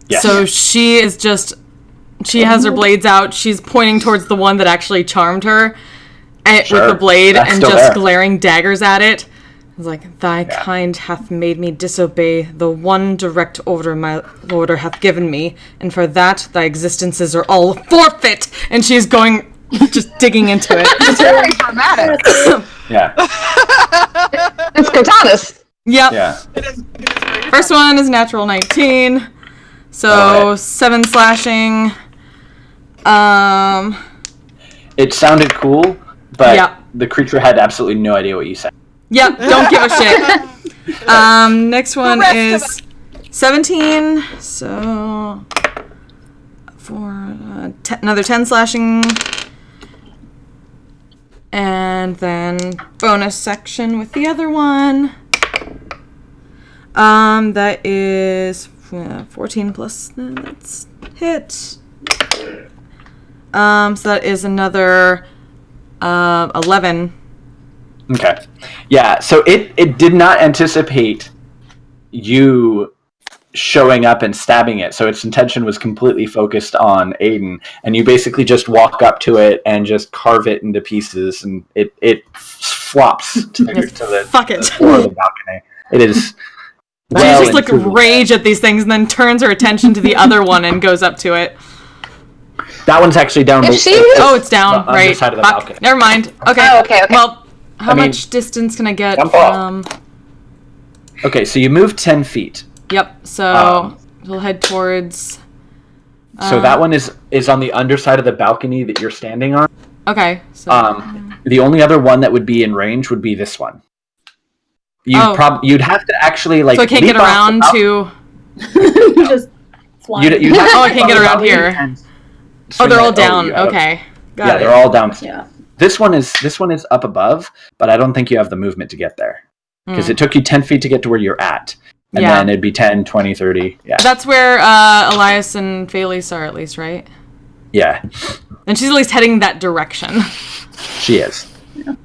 Yes. So she has her blades out. She's pointing towards the one that actually charmed her with the blade and just glaring daggers at it. It's like, thy kind hath made me disobey the one direct order my lord hath given me, and for that thy existences are all forfeit. And she's going, just digging into it. It's very dramatic. Yeah. It's Katanis. Yep. Yeah. First one is natural 19. So 7 slashing. It sounded cool, but the creature had absolutely no idea what you said. Yep, don't give a shit. Next one is 17. So another 10 slashing. And then bonus section with the other one. That is 14 plus, that's hit. So that is another 11. Okay. Yeah, so it did not anticipate you showing up and stabbing it, so its intention was completely focused on Aiden, and you basically just walk up to it and just carve it into pieces, and it flops to the floor of the balcony. It is... She just like rage at these things and then turns her attention to the other one and goes up to it. That one's actually down. It's down. On right. the side of the balcony. Never mind. Okay. Oh, okay. Well, how much distance can I get from... Okay, so you moved 10 feet. Yep. So we'll head towards... So that one is on the underside of the balcony that you're standing on. Okay. So... the only other one that would be in range would be this one. You'd have to actually like. So I can't get around to. You just fly. I can't get around here. Oh, they're all down. Okay. Got it. They're all down. Yeah. This one is up above, but I don't think you have the movement to get there because it took you 10 feet to get to where you're at, and then it'd be 10, 20, 30. Yeah. That's where Elias and Phelis are, at least, right? Yeah. And she's at least heading that direction. She is. Yeah.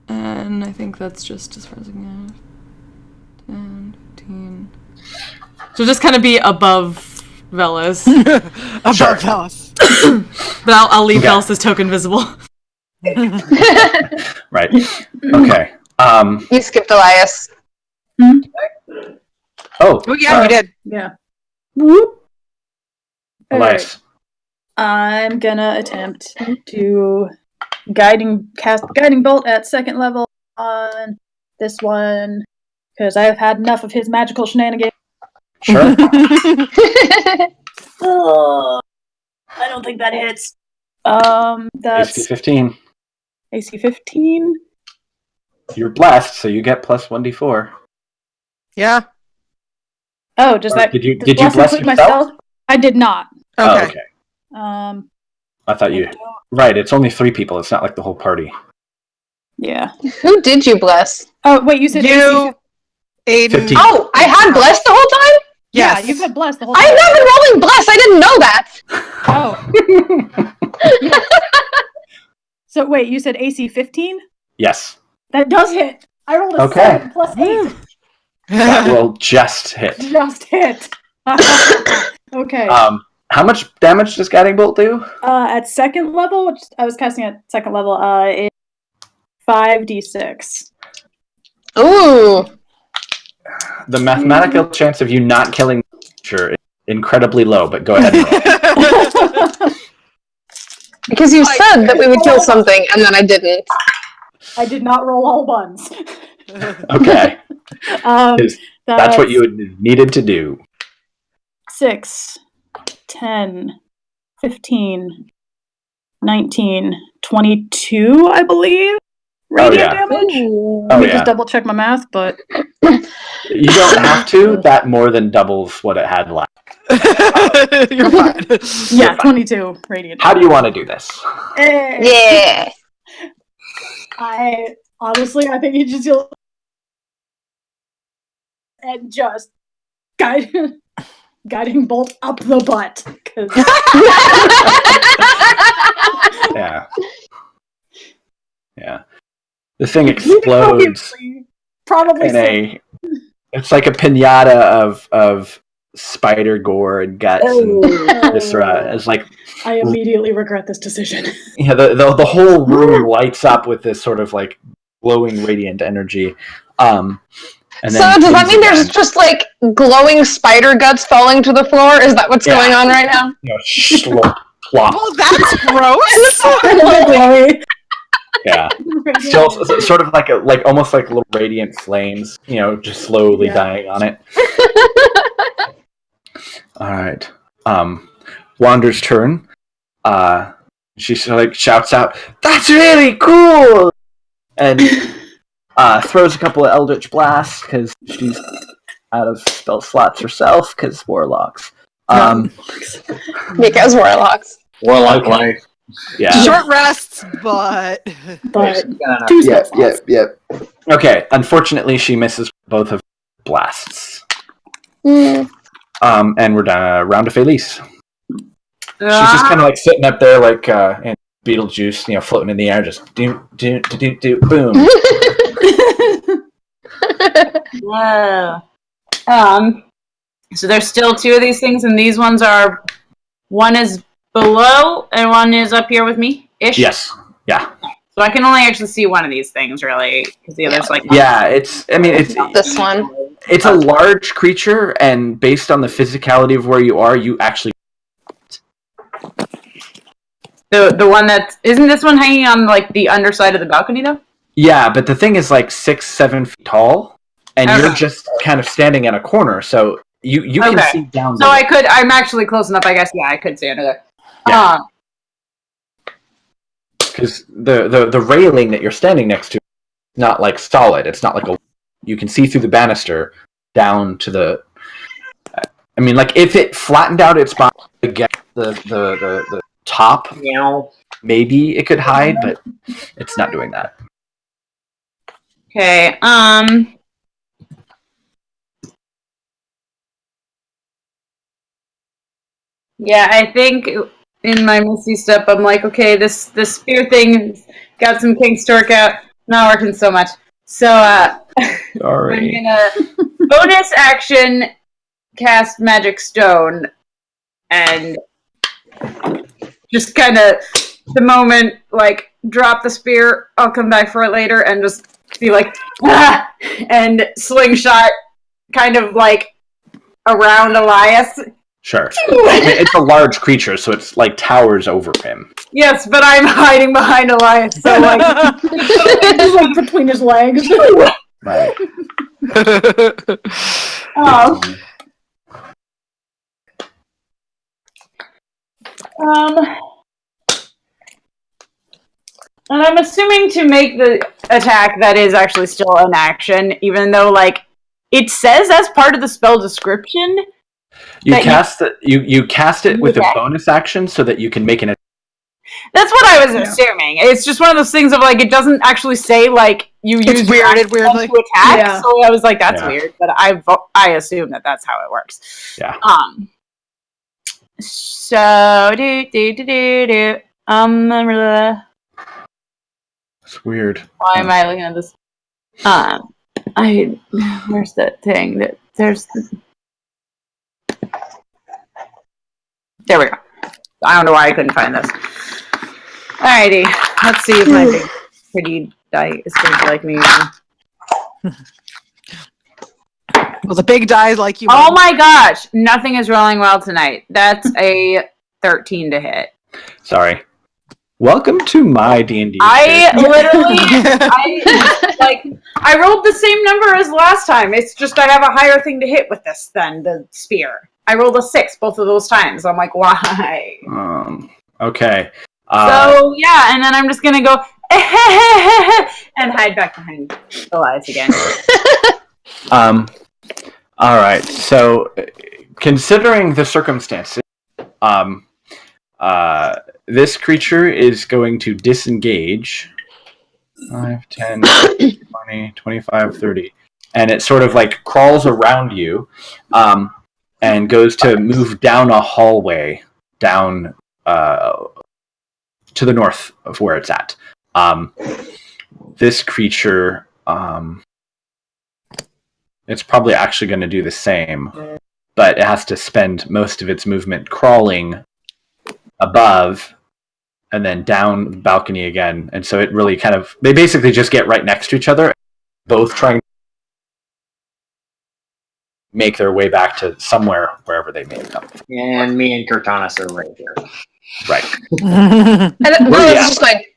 And I think that's just as far as I can go. 10, 15. So just kind of be above Velas. Above Velas. But I'll leave Velas' token visible. Right. Okay. You skipped Elias. Oh yeah, you did. Yeah. Whoop. Right. Elias. I'm gonna attempt to cast guiding bolt at second level on this one because I've had enough of his magical shenanigans. Sure. Oh, I don't think that hits. That's AC 15. AC 15. You're blessed, so you get plus 1d4. Yeah. Oh, does that did you bless bless include yourself? myself? I did not. Oh, okay. I thought you. Right, it's only 3 people. It's not like the whole party. Yeah. Who did you bless? Oh, wait, you said you, Aiden. 15. Oh, I had blessed the whole time? Yeah, Yes. you've had blessed the whole time. I've not been rolling bless. I didn't know that. Oh. So wait, you said AC 15? Yes. That does hit. I rolled a 7 plus 8. That will just hit. Just hit. Okay. How much damage does Guiding Bolt do? At second level, which I was casting at second level, it's 5d6. Ooh. The mathematical chance of you not killing the creature is incredibly low, but go ahead and roll. I because you said that we would kill something, and then I didn't. I did not roll all ones. Okay. 'Cause that's what That's you needed to do. 6, 10, 15, 19, 22, I believe. Radiant damage. Let me just double check my math, but You don't have to. That more than doubles what it had left. You're fine. Yeah, 22 radiant. How do you want to do this? Yeah. I think you just and just guiding bolt up the butt. Yeah. Yeah. The thing explodes. Probably. It's like a pinata of spider gore and guts and viscera. It's like I immediately regret this decision. Yeah, the whole room lights up with this sort of like glowing radiant energy. And so does that mean there's just like glowing spider guts falling to the floor? Is that what's going on right now? Slop, plop. Well, that's gross. Yeah, still sort of like almost like little radiant flames, just slowly dying on it. All right, Wander's turn. She shouts out, "That's really cool!" and throws a couple of Eldritch Blasts because she's out of spell slots herself because warlocks. Because warlocks. Warlock life. Yeah. Short rests, but Yep. Okay. Unfortunately, she misses both of her blasts. And we're done. Round of Felice. She's just kind of like sitting up there, like in Beetlejuice, floating in the air, just do boom. Whoa. So there's still two of these things, and these ones are one is below and one is up here with me ish. Yes. Yeah. So I can only actually see one of these things, really, because the other's like. Yeah, it's this one. It's a large creature, and based on the physicality of where you are, you actually. The one that isn't this one hanging on like the underside of the balcony though? Yeah, but the thing is like 6-7 feet tall, and you're just kind of standing in a corner, so you can see down. So I'm actually close enough, I guess. Yeah, I could see under there. Yeah. Because the railing that you're standing next to is not like solid. It's not like you can see through the banister down to the. I mean, like if it flattened out its body against the top, maybe it could hide, but it's not doing that. Okay. Yeah, I think in my Misty Step, I'm like, okay, this spear thing got some kinks to work out. Not working so much. So, Sorry. I'm gonna bonus action cast Magic Stone and just kind of the moment, like, drop the spear. I'll come back for it later and just be like, ah! And slingshot kind of like around Elias. Sure. It's a large creature, so it's like towers over him. Yes, but I'm hiding behind Elias, so like, just like between his legs. Right. And I'm assuming to make the attack that is actually still an action, even though like it says as part of the spell description. You cast it with a bonus action so that you can make an attack. That's what I was assuming. It's just one of those things of like it doesn't actually say like you use weirdly to attack. Yeah. So I was like, that's weird, but I assume that that's how it works. Yeah. So It's weird. Why am I looking at this? Where's that thing that there's? There we go. I don't know why I couldn't find this. Alrighty, let's see if my big pretty die is going to be like me. Well, the big die like you. Oh my gosh, nothing is rolling well tonight. That's a 13 to hit. Sorry. Welcome to my D&D. I rolled the same number as last time. It's just I have a higher thing to hit with this than the spear. I rolled a 6 both of those times. I'm like, why? Okay. So, yeah, and then I'm just going to go and hide back behind the lights again. All right. So, considering the circumstances, this creature is going to disengage 5, 10, 20, 25, 30. And it sort of like crawls around you and goes to move down a hallway down to the north of where it's at. This creature, it's probably actually going to do the same, but it has to spend most of its movement crawling above and then down the balcony again. And so it really kind of, they basically just get right next to each other, both trying to make their way back to somewhere, wherever they may come from. And me and Cortanis are right here. Right. Just like,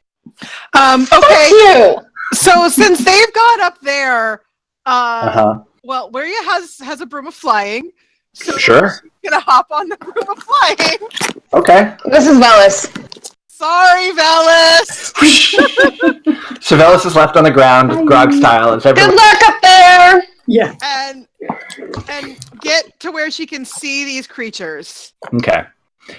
okay. So since they've got up there, well, Waria has a broom of flying. So sure. She's gonna hop on the broom of flying. Okay. This is Velis. Sorry, Velis. So Velis is left on the ground, Grog style, and Good luck up there. Yeah. And get to where she can see these creatures. Okay.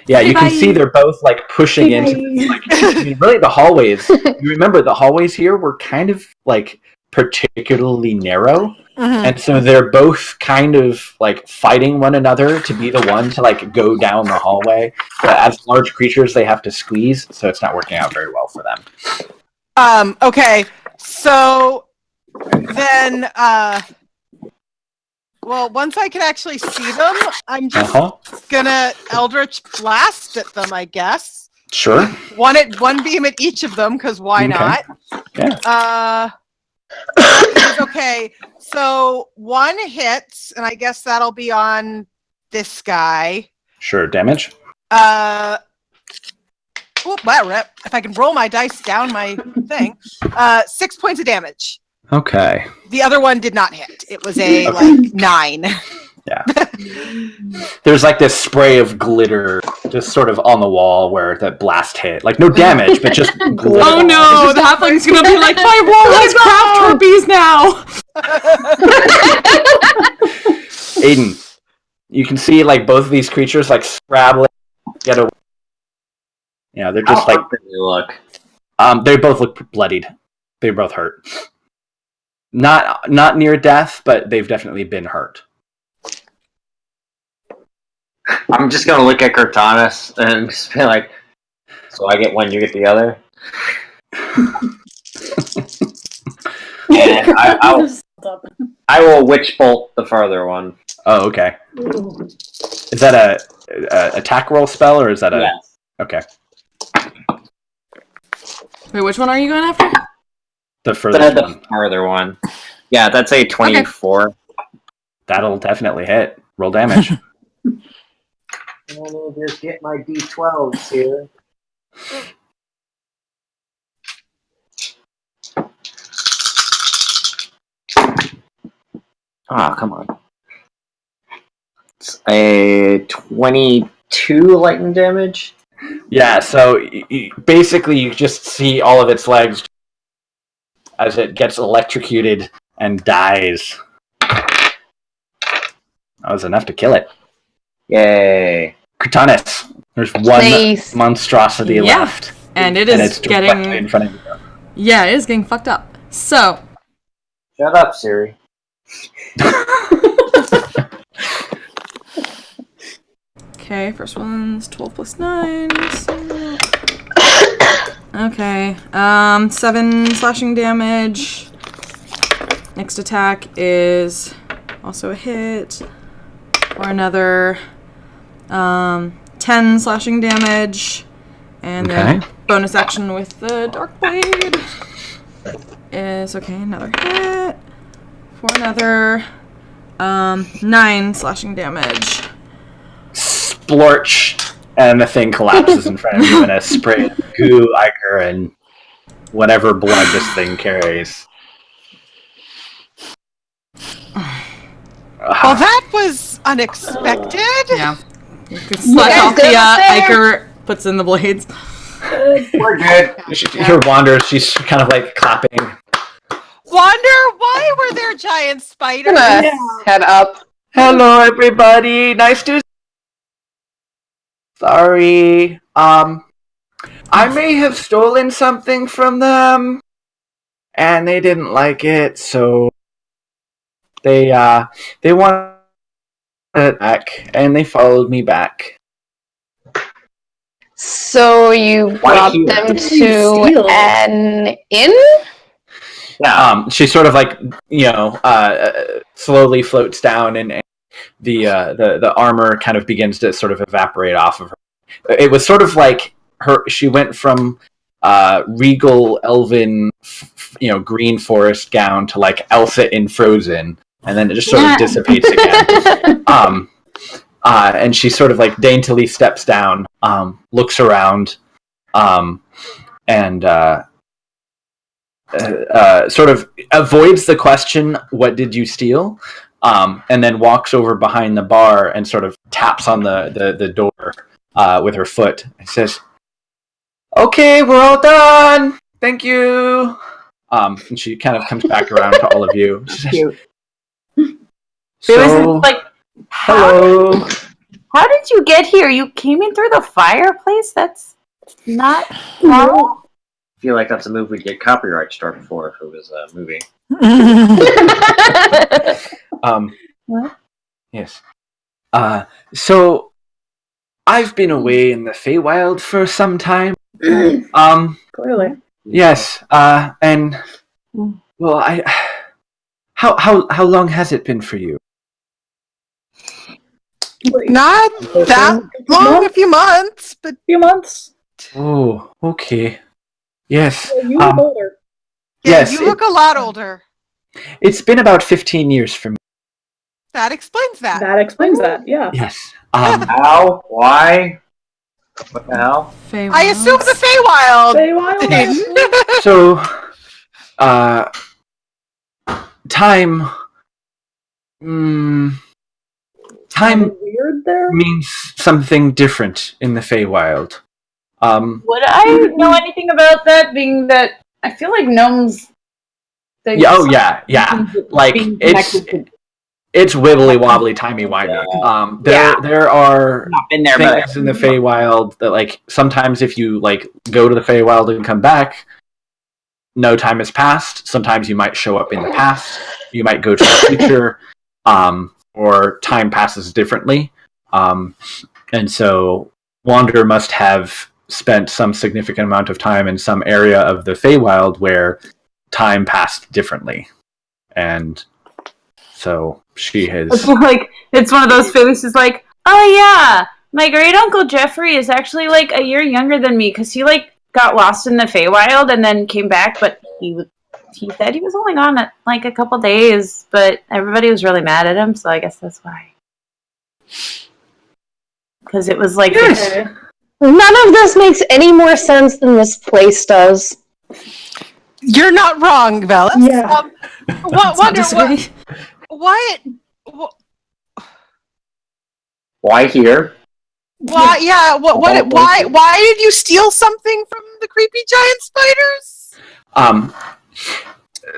Yeah, you can see they're both like pushing into. Like, I mean, really, the hallways. You remember the hallways here were kind of like particularly narrow. And so they're both kind of like fighting one another to be the one to like go down the hallway. But as large creatures, they have to squeeze, so it's not working out very well for them. Okay. So then, well, once I can actually see them, I'm just gonna Eldritch Blast at them, I guess. Sure. One beam at each of them, because why not? Yeah. Okay, so one hits, and I guess that'll be on this guy. Sure, damage. If I can roll my dice down my thing. 6 points of damage. Okay. The other one did not hit. It was a like 9. Yeah. There's like this spray of glitter just sort of on the wall where that blast hit. Like no damage, but just glitter. Oh no, the halfling's gonna be like, my wall has craft herpes now! Aiden, you can see like both of these creatures like scrabbling, get away. Yeah, they're just like they look. They both look bloodied. They both hurt. Not near death, but they've definitely been hurt. I'm just gonna look at Cortanis and just be like, so I get one, you get the other? And I will witch bolt the farther one. Oh, okay. Is that a attack roll spell, or is that a... Yes. Okay. Wait, which one are you going after? The furthest one. The farther one. Yeah, that's a 24. Okay. That'll definitely hit. Roll damage. Let me just get my D12s here. Come on. It's a 22 lightning damage. Yeah, so basically you just see all of its legs as it gets electrocuted and dies. That was enough to kill it. Yay. Cortanis, there's one monstrosity left. And it is it's getting... in front of you. Yeah, it is getting fucked up. So... Shut up, Siri. Okay, first one's 12 plus 9. So... Okay, 7 slashing damage. Next attack is also a hit. For another 10 slashing damage. And then bonus action with the Dark Blade is, okay, another hit. For another 9 slashing damage. Splorch. And the thing collapses in front of you in a spray of goo, ichor, and whatever blood this thing carries. Well, that was unexpected. Yeah. Slash off the ichor, puts in the blades. We're good. You hear Wander, she's kind of like clapping. Wander, why were there giant spiders? I'm gonna head up. Hello, everybody. Nice to. Sorry. I may have stolen something from them, and they didn't like it, so they wanted it back, and they followed me back. So you brought them to an inn? Yeah. She sort of like slowly floats down, and the armor kind of begins to sort of evaporate off of her. It was sort of like she went from regal elven, green forest gown to like Elsa in Frozen, and then it just sort of dissipates again. And she sort of like daintily steps down, looks around, and sort of avoids the question, "What did you steal?" And then walks over behind the bar and sort of taps on the door with her foot and says, "Okay, we're all done. Thank you." And she kind of comes back around to all of you. Cute. So, hello. How did you get here? You came in through the fireplace? That's not normal. I feel like that's a move we'd get copyright struck for if it was a movie. What? Yes. So I've been away in the Feywild for some time. Clearly. Yes. And well, how long has it been for you? Not that long, a few months, but few months. Oh, okay. Yes. You look older. Yes. You look a lot older. It's been about 15 years for me. That explains that. That explains that, yeah. Yes. How? Why? What the hell? Feywild. I assume the Feywild. So, time. Time weird there? means something different in the Feywild. Would I know anything about that, being that I feel like gnomes... Yeah, like, it's wibbly wobbly, timey wimey. There are things in the Feywild that, like, sometimes if you like go to the Feywild and come back, no time has passed. Sometimes you might show up in the past. You might go to the future, or time passes differently. And so Wanderer must have spent some significant amount of time in some area of the Feywild where time passed differently, and so she has. It's like it's one of those faces, like, oh yeah, my great uncle Jeffrey is actually like a year younger than me because he like got lost in the Feywild and then came back, but he said he was only gone like a couple days, but everybody was really mad at him, so I guess that's why. Because it was like none of this makes any more sense than this place does. You're not wrong, Velis. Yeah. Why here? Why? Yeah. Why did you steal something from the creepy giant spiders?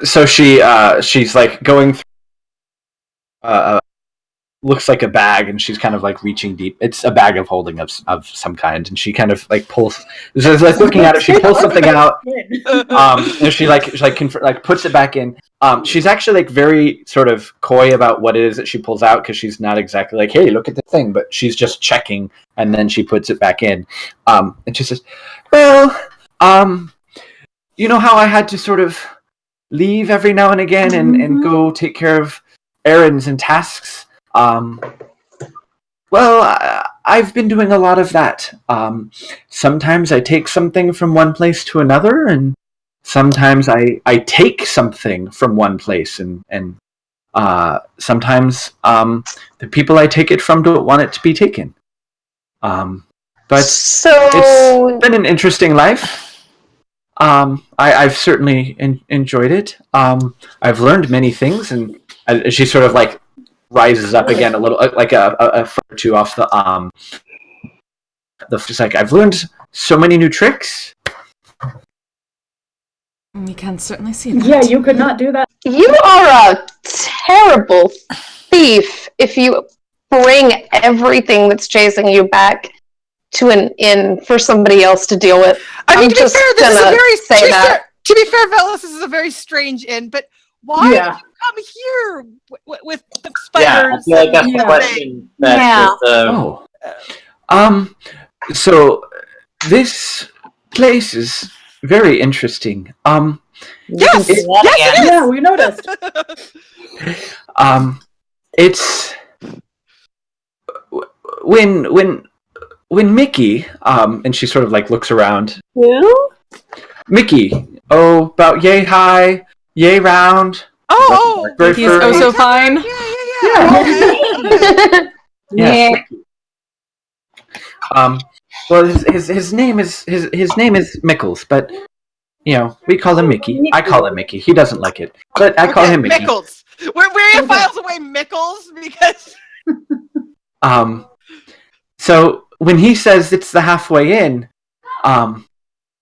So she's like going through. Looks like a bag, and she's kind of like reaching deep. It's a bag of holding of some kind, and she kind of like pulls. She's like looking at it. She pulls something out, and she puts it back in. She's actually like very sort of coy about what it is that she pulls out, because she's not exactly like, "Hey, look at the thing," but she's just checking, and then she puts it back in. And she says, "Well, you know how I had to sort of leave every now and again and go take care of errands and tasks. Well, I've been doing a lot of that. Sometimes I take something from one place to another, and sometimes I take something from one place, and sometimes the people I take it from don't want it to be taken. But it's been an interesting life. I've certainly enjoyed it. I've learned many things, and she sort of like rises up again a little, like a foot or two off the just like, I've learned so many new tricks. You can certainly see that. Yeah, you could not do that. You are a terrible thief if you bring everything that's chasing you back to an inn for somebody else to deal with. I mean, I'm just gonna say that. To be fair, fellas, this is a very strange inn, but why did you come here with the spiders? Yeah, I feel like that's the question. So this place is very interesting. Yes, it is. Yeah, we noticed. It's when Mickey, and she sort of like looks around. Who? Mickey, about yay high, yay round. Oh, he's so fine. Yeah. Well, his name is Mickles, but we call him Mickey. I call him Mickey. He doesn't like it, but I call him Mickey. Mickles. We're files away Mickles because. So when he says it's the halfway in,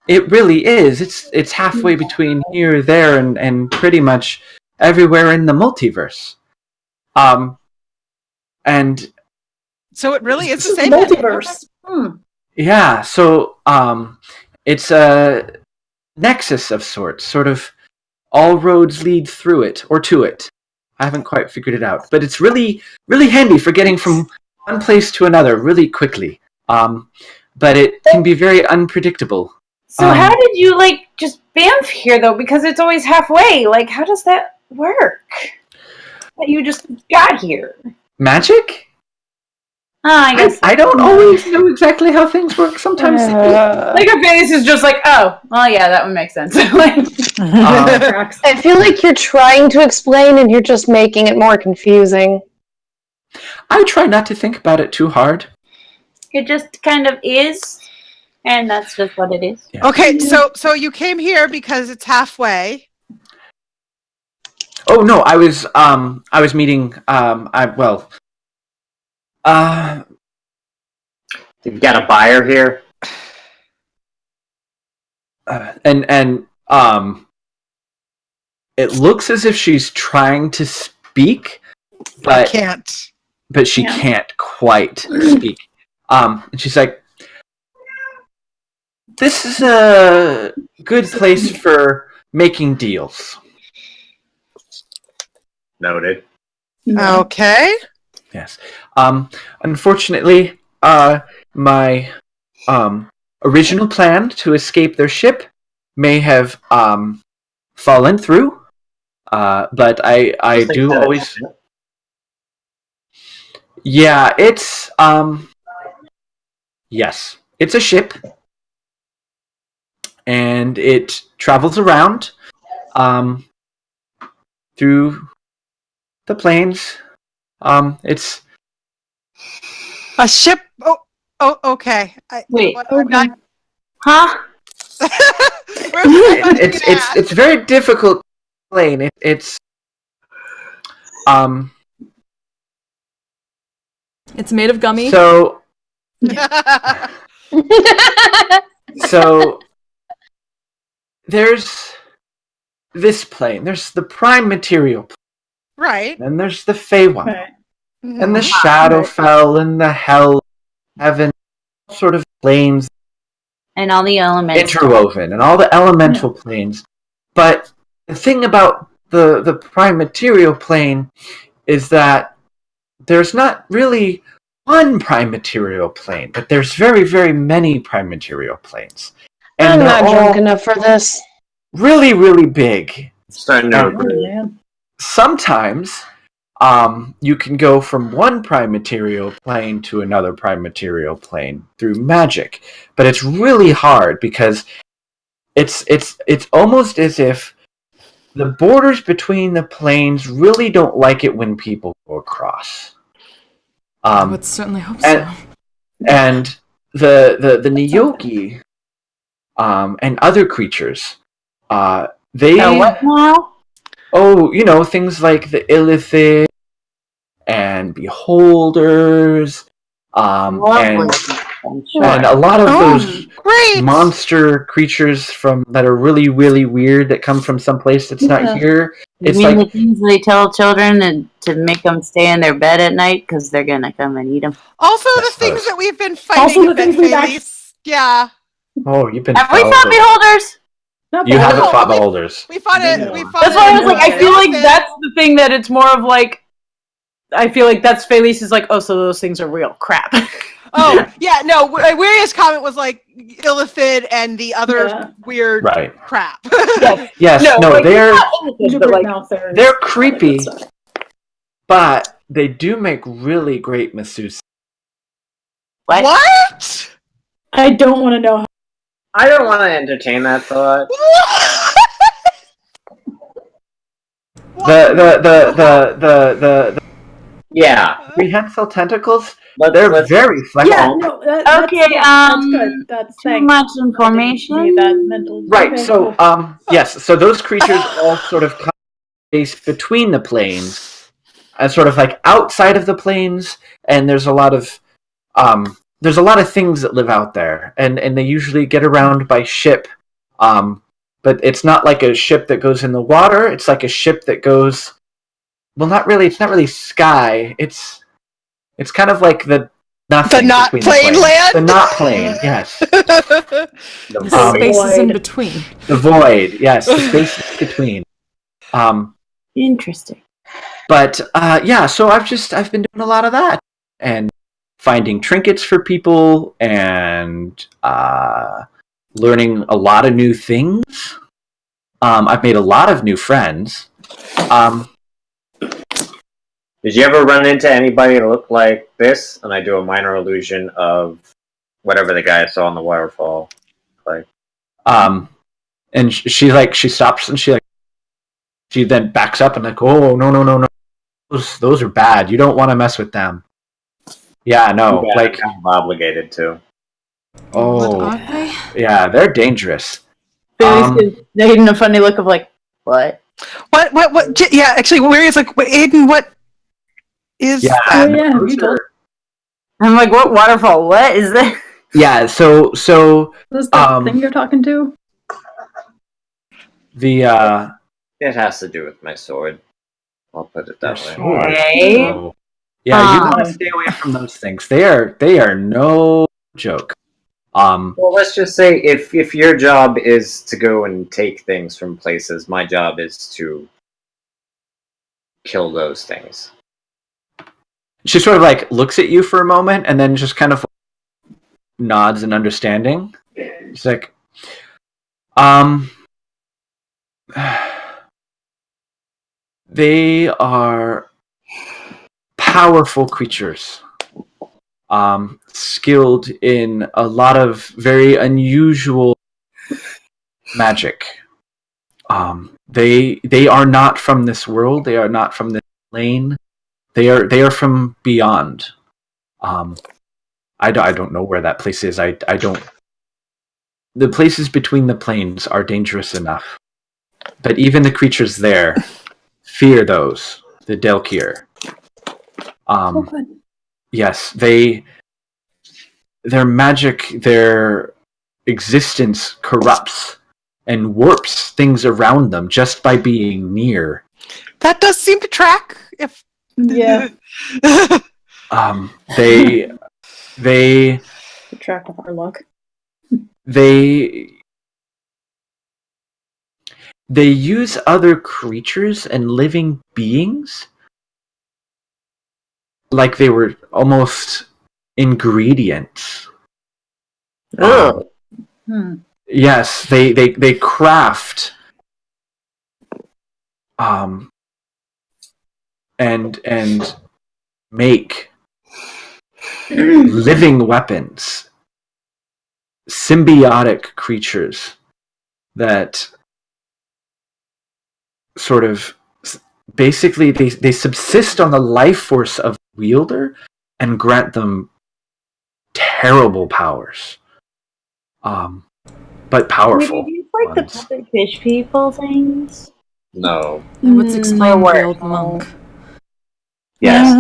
it really is. It's halfway between here, there, and pretty much everywhere in the multiverse. And so it really is the same multiverse. Yeah. So it's a nexus of sorts. Sort of all roads lead through it or to it. I haven't quite figured it out, but it's really, really handy for getting from one place to another really quickly. But it can be very unpredictable. So how did you just bamf here though? Because it's always halfway. Like, how does that work? That you just got here? Magic? I guess I don't always know exactly how things work. Sometimes like her face is just like, oh, well, yeah, that would make sense. I feel like you're trying to explain and you're just making it more confusing. I try not to think about it too hard. It just kind of is, and that's just what it is. Yeah. Okay, so you came here because it's halfway. Oh no, I was meeting You've got a buyer here, and it looks as if she's trying to speak, but can't. But she can't quite speak. And she's like, "This is a good place for making deals." Noted. Okay. Yes. Unfortunately, my original plan to escape their ship may have fallen through. But I do always. Yeah, it's yes, it's a ship, and it travels around through the plains. It's a ship. Oh, okay. Wait. Huh? It's very difficult to explain. It's made of gummy. So there's this plane. There's the prime material plane. Right. And there's the Fey one. Right. And the Shadowfell and the Hell, Heaven, sort of planes. And all the elements. Interwoven, and all the elemental planes. But the thing about the prime material plane is that there's not really one prime material plane, but there's very, very many prime material planes. And I'm not drunk enough for this. Really, really big. Starting to agree. Sometimes you can go from one prime material plane to another prime material plane through magic, but it's really hard because it's almost as if the borders between the planes really don't like it when people go across. I would certainly hope so. And the Nyoki, and other creatures, they what now? Things like the Illithid and Beholders, and a lot of those monster creatures that are really, really weird that come from someplace that's not here. It's You mean the things they tell children to make them stay in their bed at night because they're gonna come and eat them? Also, the things that we've been fighting. Also, the things we've yeah. Oh, you've been. Have we fought Beholders? You haven't fought Beholders. We fought it. We fought. That's why I was like, I feel like that's the thing that it's more of like. I feel like that's Felice is like, oh, so those things are real crap. Oh yeah, no. Weirdest comment was like Illithid and the other weird crap. Yes, like, they're creepy, but they do make really great masseuse. What? I don't want to know. I don't want to entertain that thought. The yeah, prehensile tentacles. They're very flexible. Yeah, no, that's good. That's too much information. Right. Okay, so, yes. So those creatures all sort of come space between the planes, and sort of like outside of the planes. And there's a lot of things that live out there, and they usually get around by ship. But it's not like a ship that goes in the water. It's like a ship that goes. Well, not really. It's not really sky. It's kind of like the nothing. The not plane land. The not plane. Yes. The spaces in between. The void. Yes. The spaces between. Interesting. But yeah. So I've been doing a lot of that and finding trinkets for people and learning a lot of new things. I've made a lot of new friends. Did you ever run into anybody that looked like this? And I do a minor illusion of whatever the guy I saw on the waterfall. Like, and she stops and she then backs up and like, oh no, those are bad. You don't want to mess with them. Yeah, no, I'm kind of obligated to. Oh, what are they? Yeah, they're dangerous. They're getting a funny look of like, what? What? Yeah, actually, where is like, Aiden? What is that? You told. I'm like, what waterfall? What is that? Yeah, so What's that thing you're talking to? It has to do with my sword. I'll put it that way. Okay. So, yeah, you want to stay away from those things. They are no joke. Well, let's just say if your job is to go and take things from places, my job is to kill those things. She sort of like looks at you for a moment and then just kind of nods in understanding. She's like, they are powerful creatures. Skilled in a lot of very unusual magic. They are not from this world. They are not from this plane. They are from beyond. I don't know where that place is. I don't. The places between the planes are dangerous enough, but even the creatures there fear those. The Delkir. Yes, their magic, their existence corrupts and warps things around them just by being near. That does seem to track. Yeah. They Keep track of our luck. They use other creatures and living beings like they were almost ingredients. Yes, they craft and make living weapons, symbiotic creatures that sort of basically they subsist on the life force of the wielder and grant them terrible powers. But powerful. Maybe it's like ones. the puppet fish people things. No. That would explain or the what? old monk. Yes.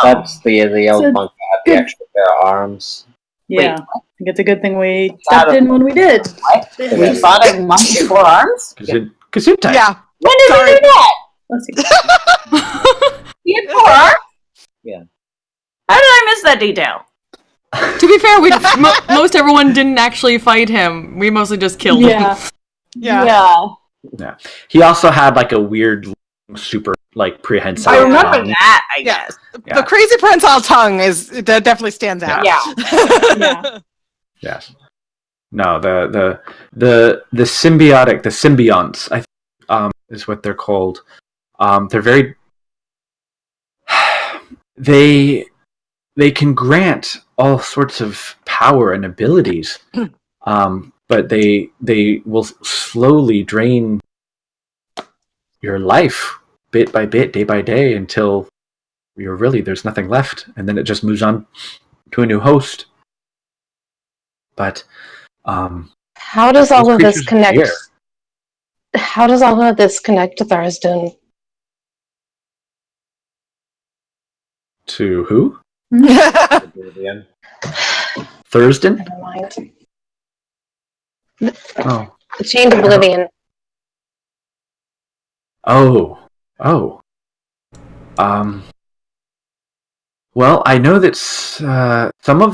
That's The old So monk that had the good- extra pair of arms. Yeah, I think it's a good thing we stepped in when we did. What? We fought a monk with 4 arms? Gesundheit. Yeah. When did we do that? Let's see. He had 4 arms? Yeah. How did I miss that detail? To be fair, most everyone didn't actually fight him. We mostly just killed him. Yeah. Yeah. He also had like a weird, super like prehensile. I remember tongue. that, I guess. Yeah. The crazy prehensile tongue that definitely stands out. Yeah. Yes. No, the symbiotic, the symbionts, I think, is what they're called. They're very. They can grant all sorts of power and abilities, but they will slowly drain your life bit by bit, day by day, until there's nothing left, and then it just moves on to a new host. But How does all those of this creatures connect? fear. How does all of this connect to Thurston? To who? Again. Thurston? Never mind. Oh. The Chained Oblivion. Oh. Well, I know that some of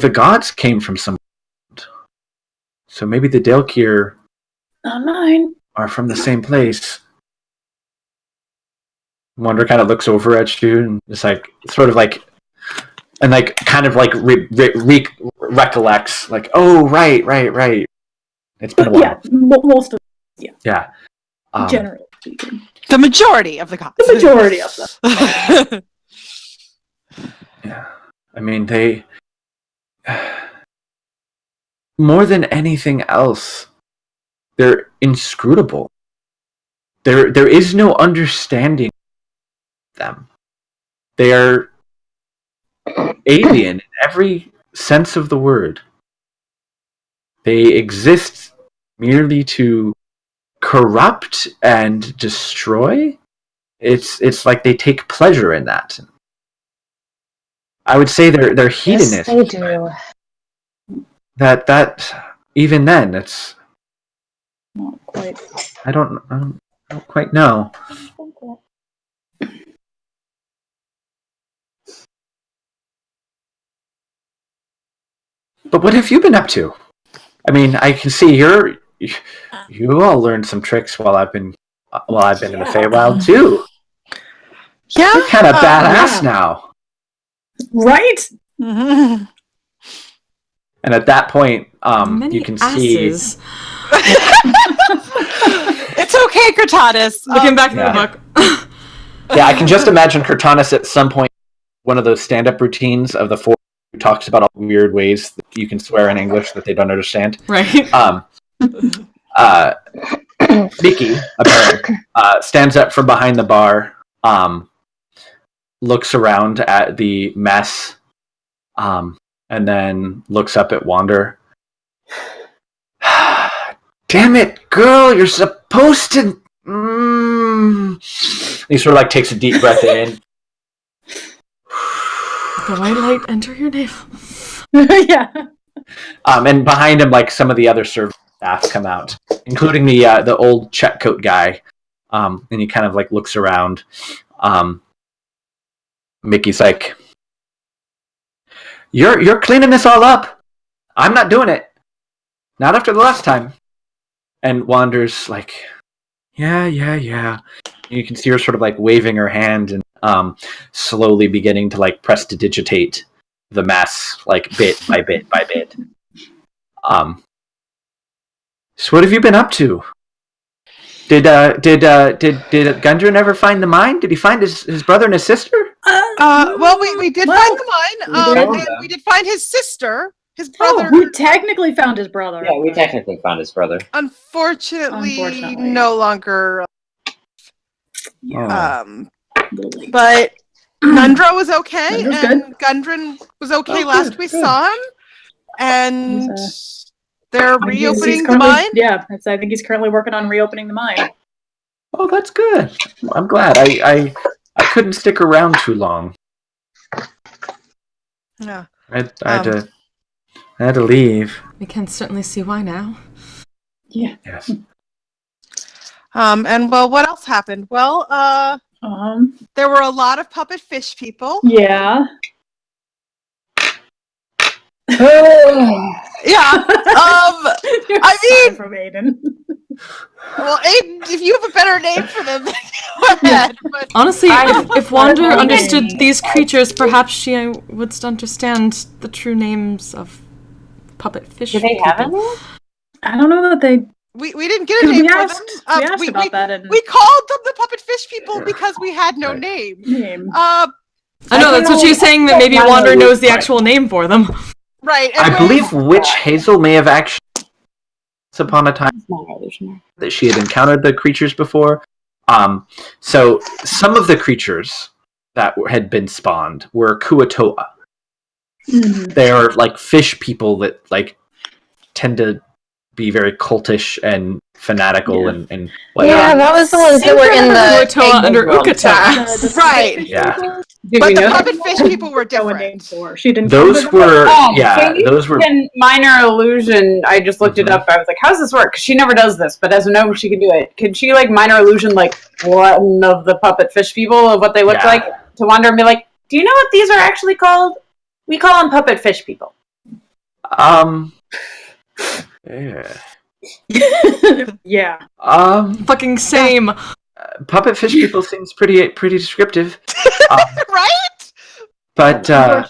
the gods came from some. So maybe the Delkir Not mine. are from the same place. Wander kind of looks over at you and just like sort of like, and like kind of like recollects like, oh right. It's been a while. Yeah, most of Yeah. generally speaking. The majority of the gods. The majority of them. Yeah. I mean, they more than anything else, they're inscrutable. There is no understanding them. They are alien in every sense of the word. They exist merely to corrupt and destroy. It's like they take pleasure in that. I would say they're hedonists. Yes, they do. That even then it's Not quite. I don't quite know. But what have you been up to? I mean, I can see you all learned some tricks while I've been in the Feywild too. Yeah. You're kind of badass yeah. now. Right? Mhm. And at that point, Many you can asses. see. It's okay, Cortatis. Looking back in yeah. the book. Yeah, I can just imagine Cortanis at some point, one of those stand-up routines of the 4 who talks about all the weird ways that you can swear in English that they don't understand. Right. Mickey, apparently, stands up from behind the bar, looks around at the mess, and then looks up at Wander. Damn it, girl! You're supposed to. He sort of like takes a deep breath in. The white light enter your navel. Yeah. And behind him, like some of the other servant staff come out, including the old check coat guy. And he kind of like looks around. Mickey's like, "You're cleaning this all up. I'm not doing it. Not after the last time." And Wander's like, "Yeah." You can see her sort of like waving her hand and slowly beginning to like prestidigitate the mess, like bit by bit by bit. So what have you been up to? Did Gundren ever find the mine? Did he find his brother and his sister? Well, we did find the mine. did. And we did find his sister, his Oh, brother. we technically found his brother. Yeah, we technically found his brother. Unfortunately, no longer. Oh. But Gundra was okay, Gundra's and Gundren was okay last we saw him. And they're reopening the mine? Yeah, I think he's currently working on reopening the mine. Oh, that's good. I'm glad. I couldn't stick around too long. Yeah. I had to leave. We can certainly see why now. Yeah. Yes. And well, what else happened? Well, there were a lot of puppet fish people. Yeah. Yeah. I mean, from Aiden. Well, Aiden, if you have a better name for them, go ahead. But honestly, if Wander understood these creatures, perhaps she would understand the true names of puppet fish. Do they have a name? I don't know that they. We didn't get a name for them. We asked about that. And we called them the puppet fish people because we had no name. I know, that's what she was saying, that maybe Wander knows the actual name for them. Right. I believe Witch Hazel may have actually once upon a time that she had encountered the creatures before. So some of the creatures that had been spawned were Kuatoa. Mm-hmm. They are like fish people that like tend to be very cultish and fanatical and whatnot. Yeah, that was the ones that were in the Kuatoa under Ukata. Right. Yeah. But the puppet fish people were different. She didn't. Those were those were. In minor illusion, I just looked it up. I was like, "How does this work?" Because she never does this, but as a gnome, she can do it. Could she like minor illusion like one of the puppet fish people of what they look like to Wander and be like, "Do you know what these are actually called? We call them puppet fish people." Yeah. Yeah. Fucking same. Puppet fish people seems pretty descriptive. Right? But I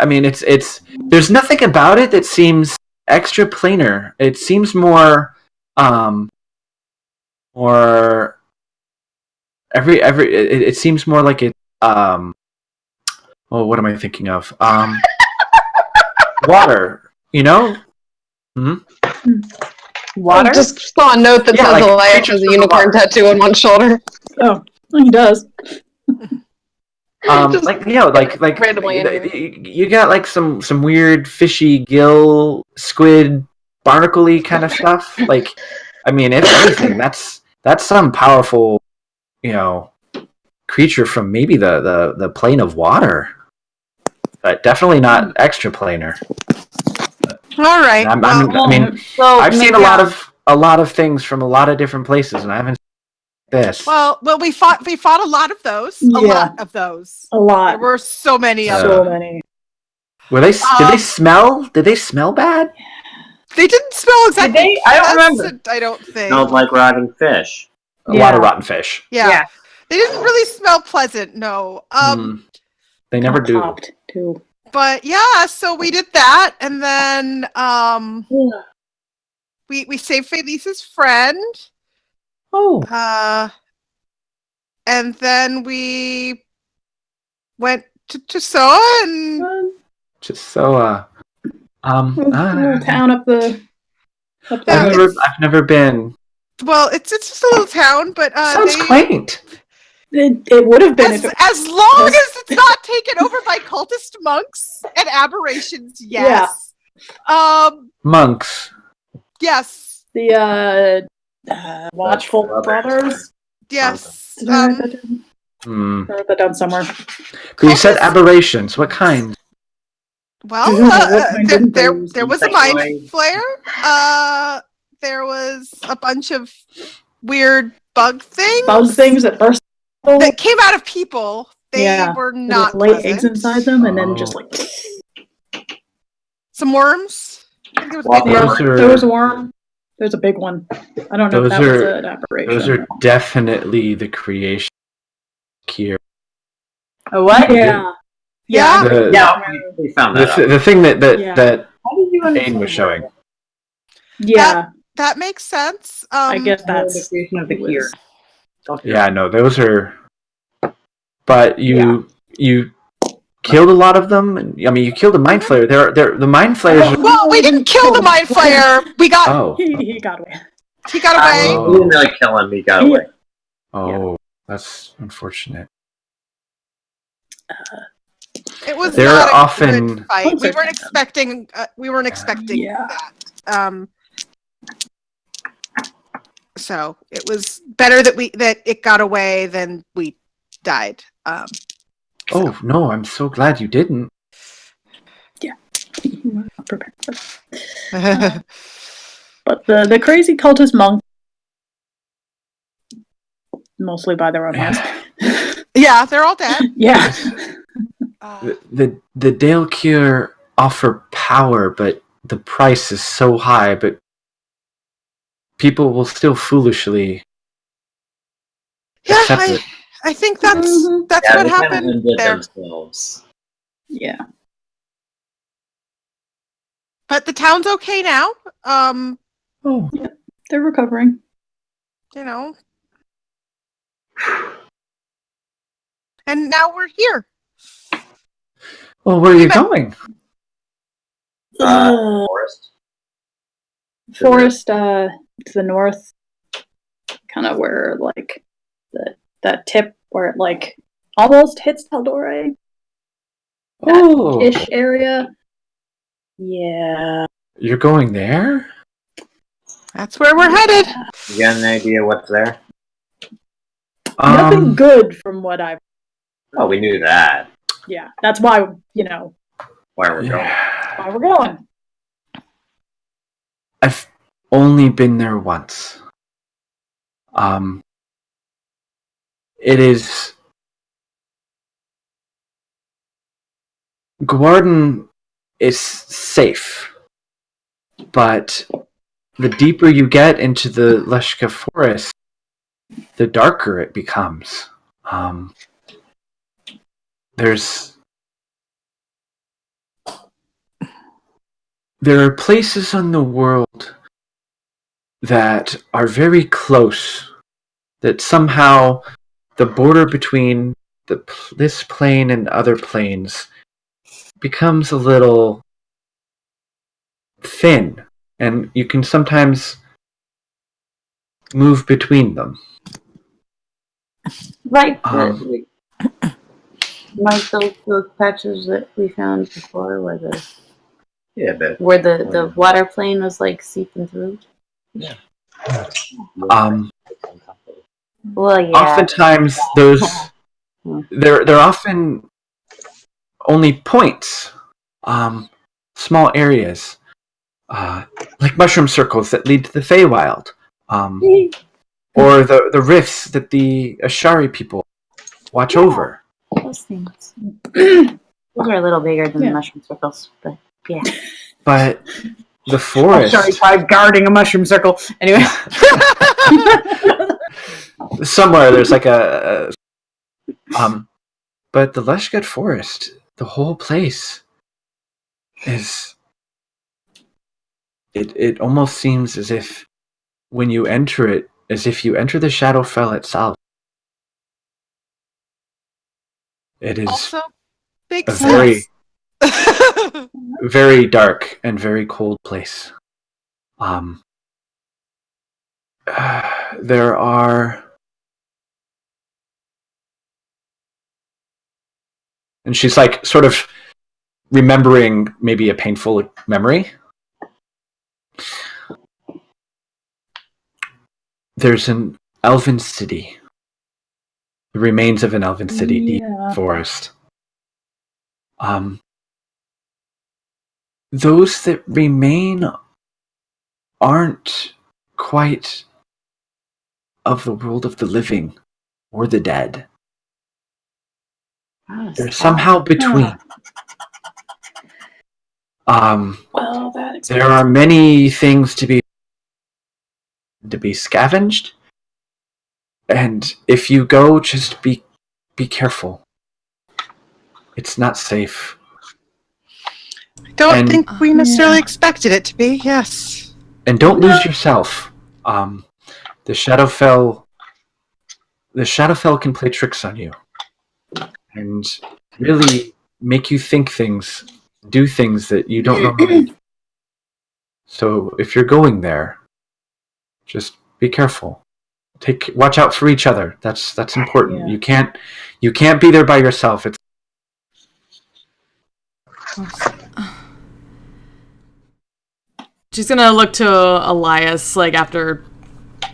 mean, it's there's nothing about it that seems extra planar. It seems more it seems more like it well, what am I thinking of? Water, you know? Mm-hmm. Water? I just saw a note that says Elias has a unicorn tattoo on one shoulder. Oh, he does. Like you know, like randomly, you got like some weird fishy gill, squid, barnacle-y kind of stuff. Like, I mean, if anything, that's some powerful, you know, creature from maybe the plane of water, but definitely not extra planar. All right. I mean, I've seen a lot of things from a lot of different places, and I haven't seen this. Well, we fought a lot of those. Yeah. A lot of those. A lot. There were so many of So them. many. Were they? Did they smell? Did they smell bad? They didn't smell exactly. Did they? I don't remember. I don't think. Smelled like rotting fish. A lot of rotten fish. Yeah. They didn't really smell pleasant. No. They never do. Popped too. But yeah, so we did that, and then we saved Felice's friend. Oh. And then we went to Chisoa and Chisoa. Little town up the. I've never been. Well, it's just a little town, but sounds quaint. It would have been as long as it's not taken over by cultist monks and aberrations. Yes. Yeah. Monks. Yes. The Watchful Brothers. Yes. I wrote that down somewhere. But you said aberrations. What kind? Well, there was a mind flare. There was a bunch of weird bug things. Bug things that burst. That came out of people. They were not lay pleasant. eggs inside them, and then just like some worms. I think there was a big worm. There was a worm. There's a big one. I don't know if that was an aberration. Those are definitely the creation here. A what? Yeah. We found that the thing that Aiden was showing. Yeah. That makes sense. I guess that's the creation of the cure. Yeah, no, those are. But you killed a lot of them. I mean, you killed a mind flayer. The mind flayers. Well, we didn't kill the mind flayer. We got. Oh. He got away. He got away. We didn't really kill him. He got away. Oh, that's unfortunate. It was They're not a often- good fight. Once We or weren't twice. expecting. We weren't expecting Yeah. that. So it was better that it got away than we died. Oh no, I'm so glad you didn't. We're not prepared for that. But the crazy cultist monk, mostly by their own hands. Yeah, they're all dead. Yeah. The Dale Cure offer power, but the price is so high. But people will still foolishly accept it. I think that's Mhm. what they kind of happened undid there. themselves. Yeah. But the town's okay now. Oh, They're recovering. You know. And now we're here. well, where are you going? Forest. Forest to the north, kind of where like that tip where it like almost hits Taldore Oh, ish area. Yeah. you're going there? That's where we're headed. You got an idea what's there? Nothing good from what I've. Oh, we knew that. Yeah, that's why Why we're going. why we're going. I've only been there once. It is Guarden is safe, but the deeper you get into the Leshka forest, the darker it becomes. There are places in the world that are very close, that somehow the border between this plane and other planes becomes a little thin, and you can sometimes move between them. Like those patches that we found before, where the water plane was like seeping through. Yeah. Well, yeah. Oftentimes, they're often only points, small areas, like mushroom circles that lead to the Feywild, or the rifts that the Ashari people watch over. Those things. Those are a little bigger than the mushroom circles, but yeah. But the forest. Sorry, by guarding a mushroom circle. Anyway. Somewhere there's like but the Leshkat forest, the whole place is. It almost seems as if when you enter it, as if you enter the Shadowfell itself. It is Also, big a very, very dark and very cold place. There are, and she's like sort of remembering maybe a painful memory. There's an elven city. The remains of an elven city deep in the forest. Those that remain aren't quite of the world of the living or the dead. They're somehow between. There are many things to be scavenged, and if you go, just be careful. It's not safe. I don't think we necessarily expected it to be. Yes. And don't lose yourself. The Shadowfell can play tricks on you, and really make you think things, do things that you don't normally do. So if you're going there, just be careful. Watch out for each other. That's important. You can't be there by yourself. She's gonna look to Elias, like, after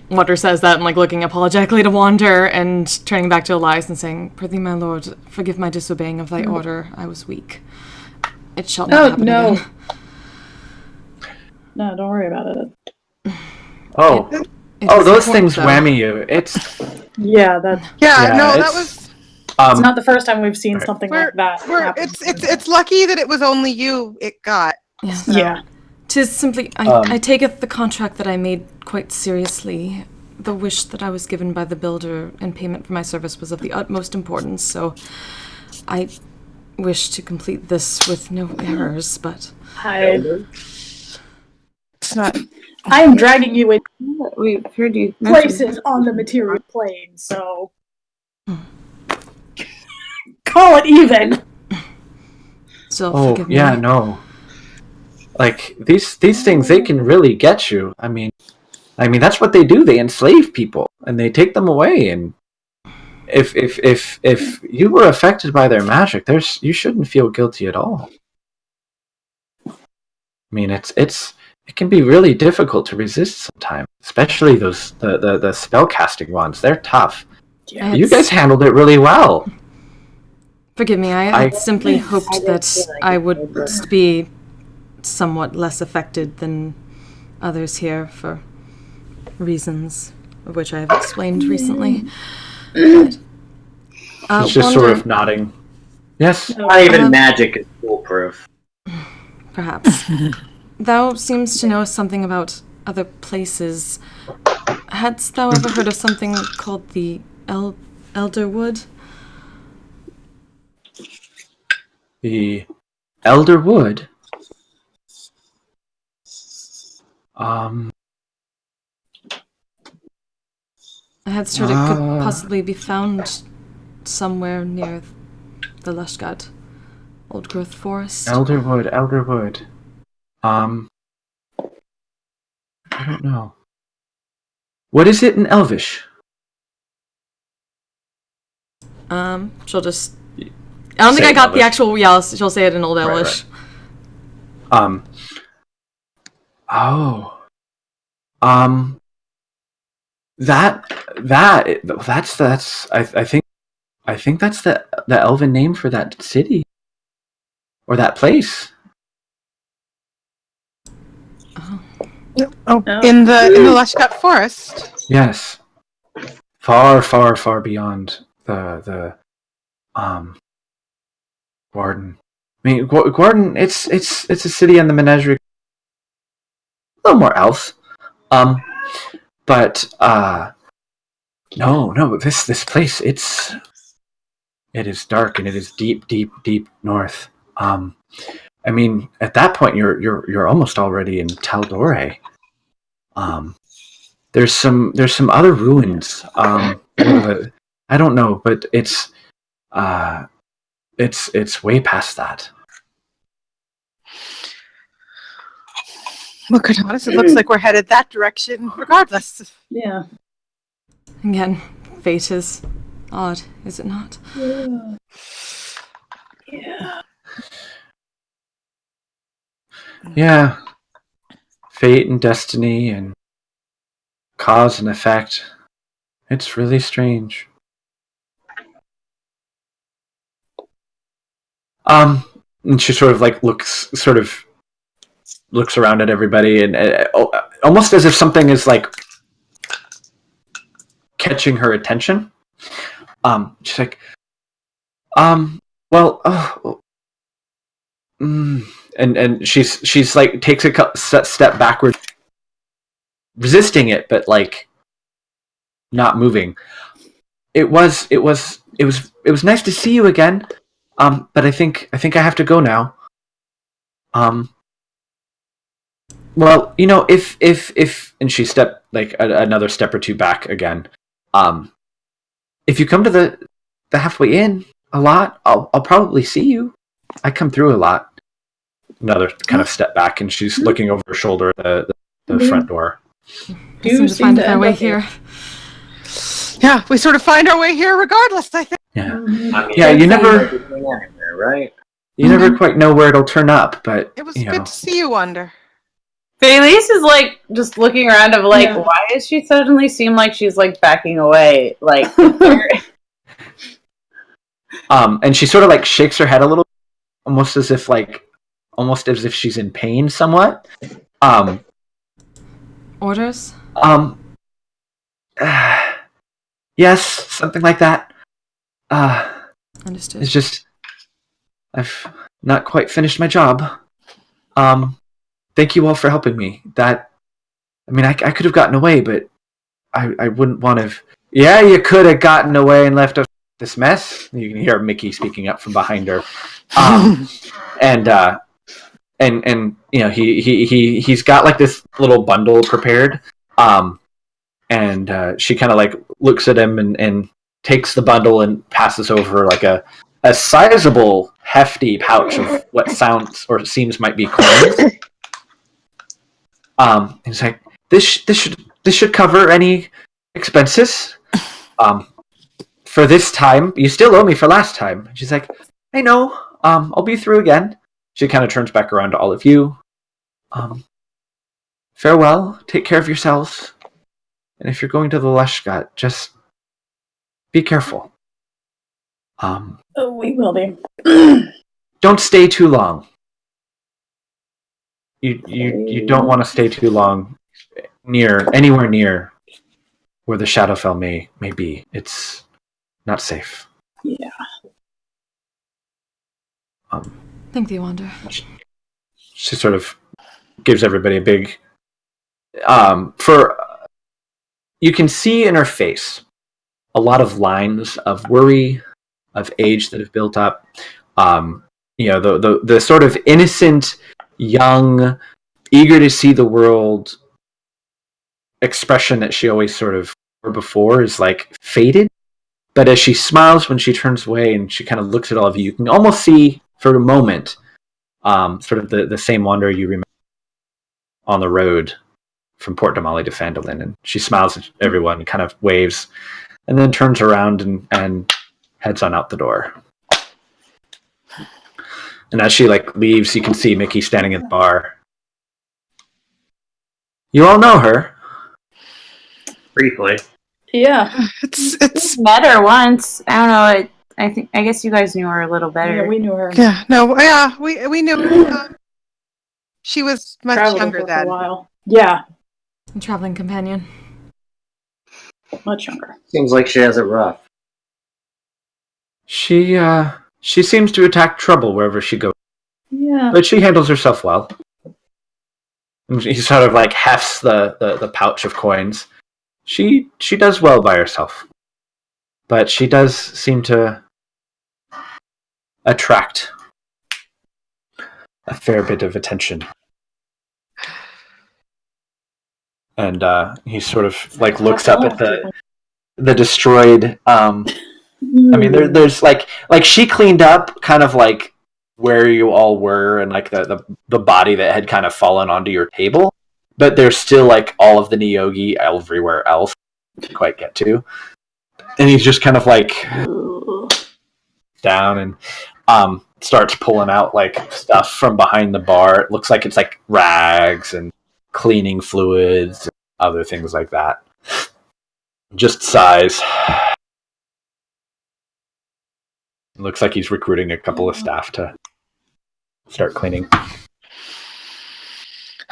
Wander says that, and, like, looking apologetically to Wander, and turning back to Elias and saying, "Prithee, my lord, forgive my disobeying of thy order. I was weak. It shall not happen again." No, don't worry about it. Those things whammy you. It's... Yeah, that... that was... it's not the first time we've seen something like that happen. It's lucky that it was only you it got. Yeah. 'Tis simply, I taketh the contract that I made quite seriously. The wish that I was given by the builder in payment for my service was of the utmost importance, so I wish to complete this with no errors, but... It's not... I am dragging you in We've heard you places on the material plane, so... Call it even! So, forgive me. No. Like, these things, they can really get you. I mean, that's what they do. They enslave people, and they take them away. And if you were affected by their magic, you shouldn't feel guilty at all. I mean, it can be really difficult to resist sometimes, especially those the spell casting ones. They're tough. Yeah, you guys handled it really well. Forgive me. I simply hoped that I would be somewhat less affected than others here for reasons of which I have explained recently. But, it's just sort of nodding. Yes. Not even magic is foolproof. Perhaps. Thou seems to know something about other places. Hadst thou ever heard of something called the Elderwood? The Elderwood? I had heard it could possibly be found somewhere near the Lushgat old growth forest. Elderwood. I don't know. What is it in Elvish? She'll just... I don't think I got the actual... Yeah, she'll say it in Old Elvish. Right. That's I think that's the elven name for that city or that place. In the Lushgat forest. Yes, far beyond the Guarden. I mean, Guarden. It's a city on the Menagerie. A little more elf. But no. This place, it is dark and it is deep north. I mean, at that point, you're almost already in Taldore. There's some other ruins. I don't know, but it's way past that. Look at us. It looks like we're headed that direction, regardless. Yeah. Again, fate is odd, is it not? Yeah. Yeah. Fate and destiny and cause and effect. It's really strange. And she sort of like looks around at everybody and almost as if something is like catching her attention. She's like, and she's like takes a step backward, resisting it, but like not moving. It was nice to see you again. But I think I have to go now. Well, you know, if and she stepped like another step or two back again. If you come to the halfway inn a lot, I'll probably see you. I come through a lot. Another kind of step back, and she's looking over her shoulder at the front door. We seem to find our way here. Yeah, we sort of find our way here regardless, I think. Yeah. I mean, yeah, you never... Anywhere, right? you never quite know where it'll turn up, but It was you know. good to see you, Wander. Felice is like just looking around of like, why does she suddenly seem like she's like backing away? Like, and she sort of like shakes her head a little, almost as if she's in pain somewhat. Orders? Yes, something like that. Understood. It's just I've not quite finished my job. Thank you all for helping me. I could have gotten away, but I wouldn't want to. Yeah, you could have gotten away and left us this mess. You can hear Mickey speaking up from behind her, and you know he's got like this little bundle prepared, and she kind of like looks at him and takes the bundle and passes over like a sizable, hefty pouch of what sounds or seems might be coins. He's like, this should cover any expenses. For this time, you still owe me for last time. She's like, I know. I'll be through again. She kind of turns back around to all of you. Farewell. Take care of yourselves. And if you're going to the Leshkat, just be careful. We will be. Don't stay too long. You don't want to stay too long anywhere near where the Shadowfell may be. It's not safe. Yeah. Thank you, Wander. She sort of gives everybody a big you can see in her face a lot of lines of worry, of age that have built up. The sort of innocent, young, eager to see the world expression that she always sort of wore before is like faded. But as she smiles when she turns away and she kind of looks at all of you, you can almost see for a moment sort of the same Wanderer you remember on the road from Port Damali to Phandalin. And she smiles at everyone, kind of waves, and then turns around and heads on out the door. And as she like leaves, you can see Mickey standing at the bar. You all know her. Briefly. Yeah. It's met her once. I don't know. I guess you guys knew her a little better. Yeah, we knew her. Yeah, no, yeah, we knew her. She was much Traveled younger with her then. for a while. Yeah, A traveling companion. much younger. Seems like she has it rough. She seems to attack trouble wherever she goes. Yeah. But she handles herself well. And he sort of like hefts the pouch of coins. She does well by herself. But she does seem to attract a fair bit of attention. And he sort of like looks up at the destroyed I mean there's like she cleaned up kind of like where you all were and like the body that had kind of fallen onto your table, but there's still like all of the Niyogi everywhere else you can't quite get to. And he's just kind of like down and starts pulling out like stuff from behind the bar. It looks like it's like rags and cleaning fluids and other things like that. Just sighs. It looks like he's recruiting a couple of staff to start cleaning.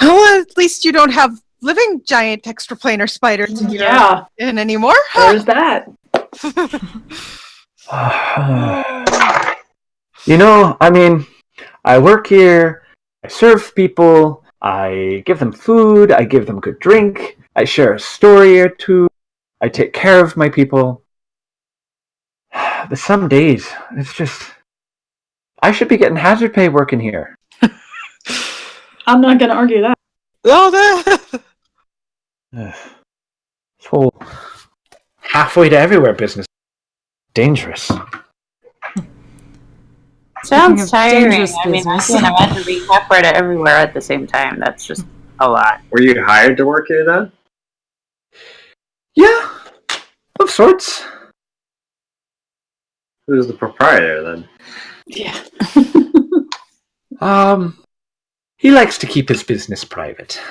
Well, at least you don't have living giant extraplanar spiders in anymore. There's that. You know, I mean, I work here, I serve people, I give them food, I give them good drink, I share a story or two, I take care of my people. But some days, it's just... I should be getting hazard pay working here. I'm not going to argue that. This whole halfway to everywhere business. Dangerous. Sounds tiring. dangerous I mean, I business. can't imagine being halfway to everywhere at the same time. That's just a lot. Were you hired to work here then? Yeah, of sorts. Who's the proprietor then? Yeah. He likes to keep his business private.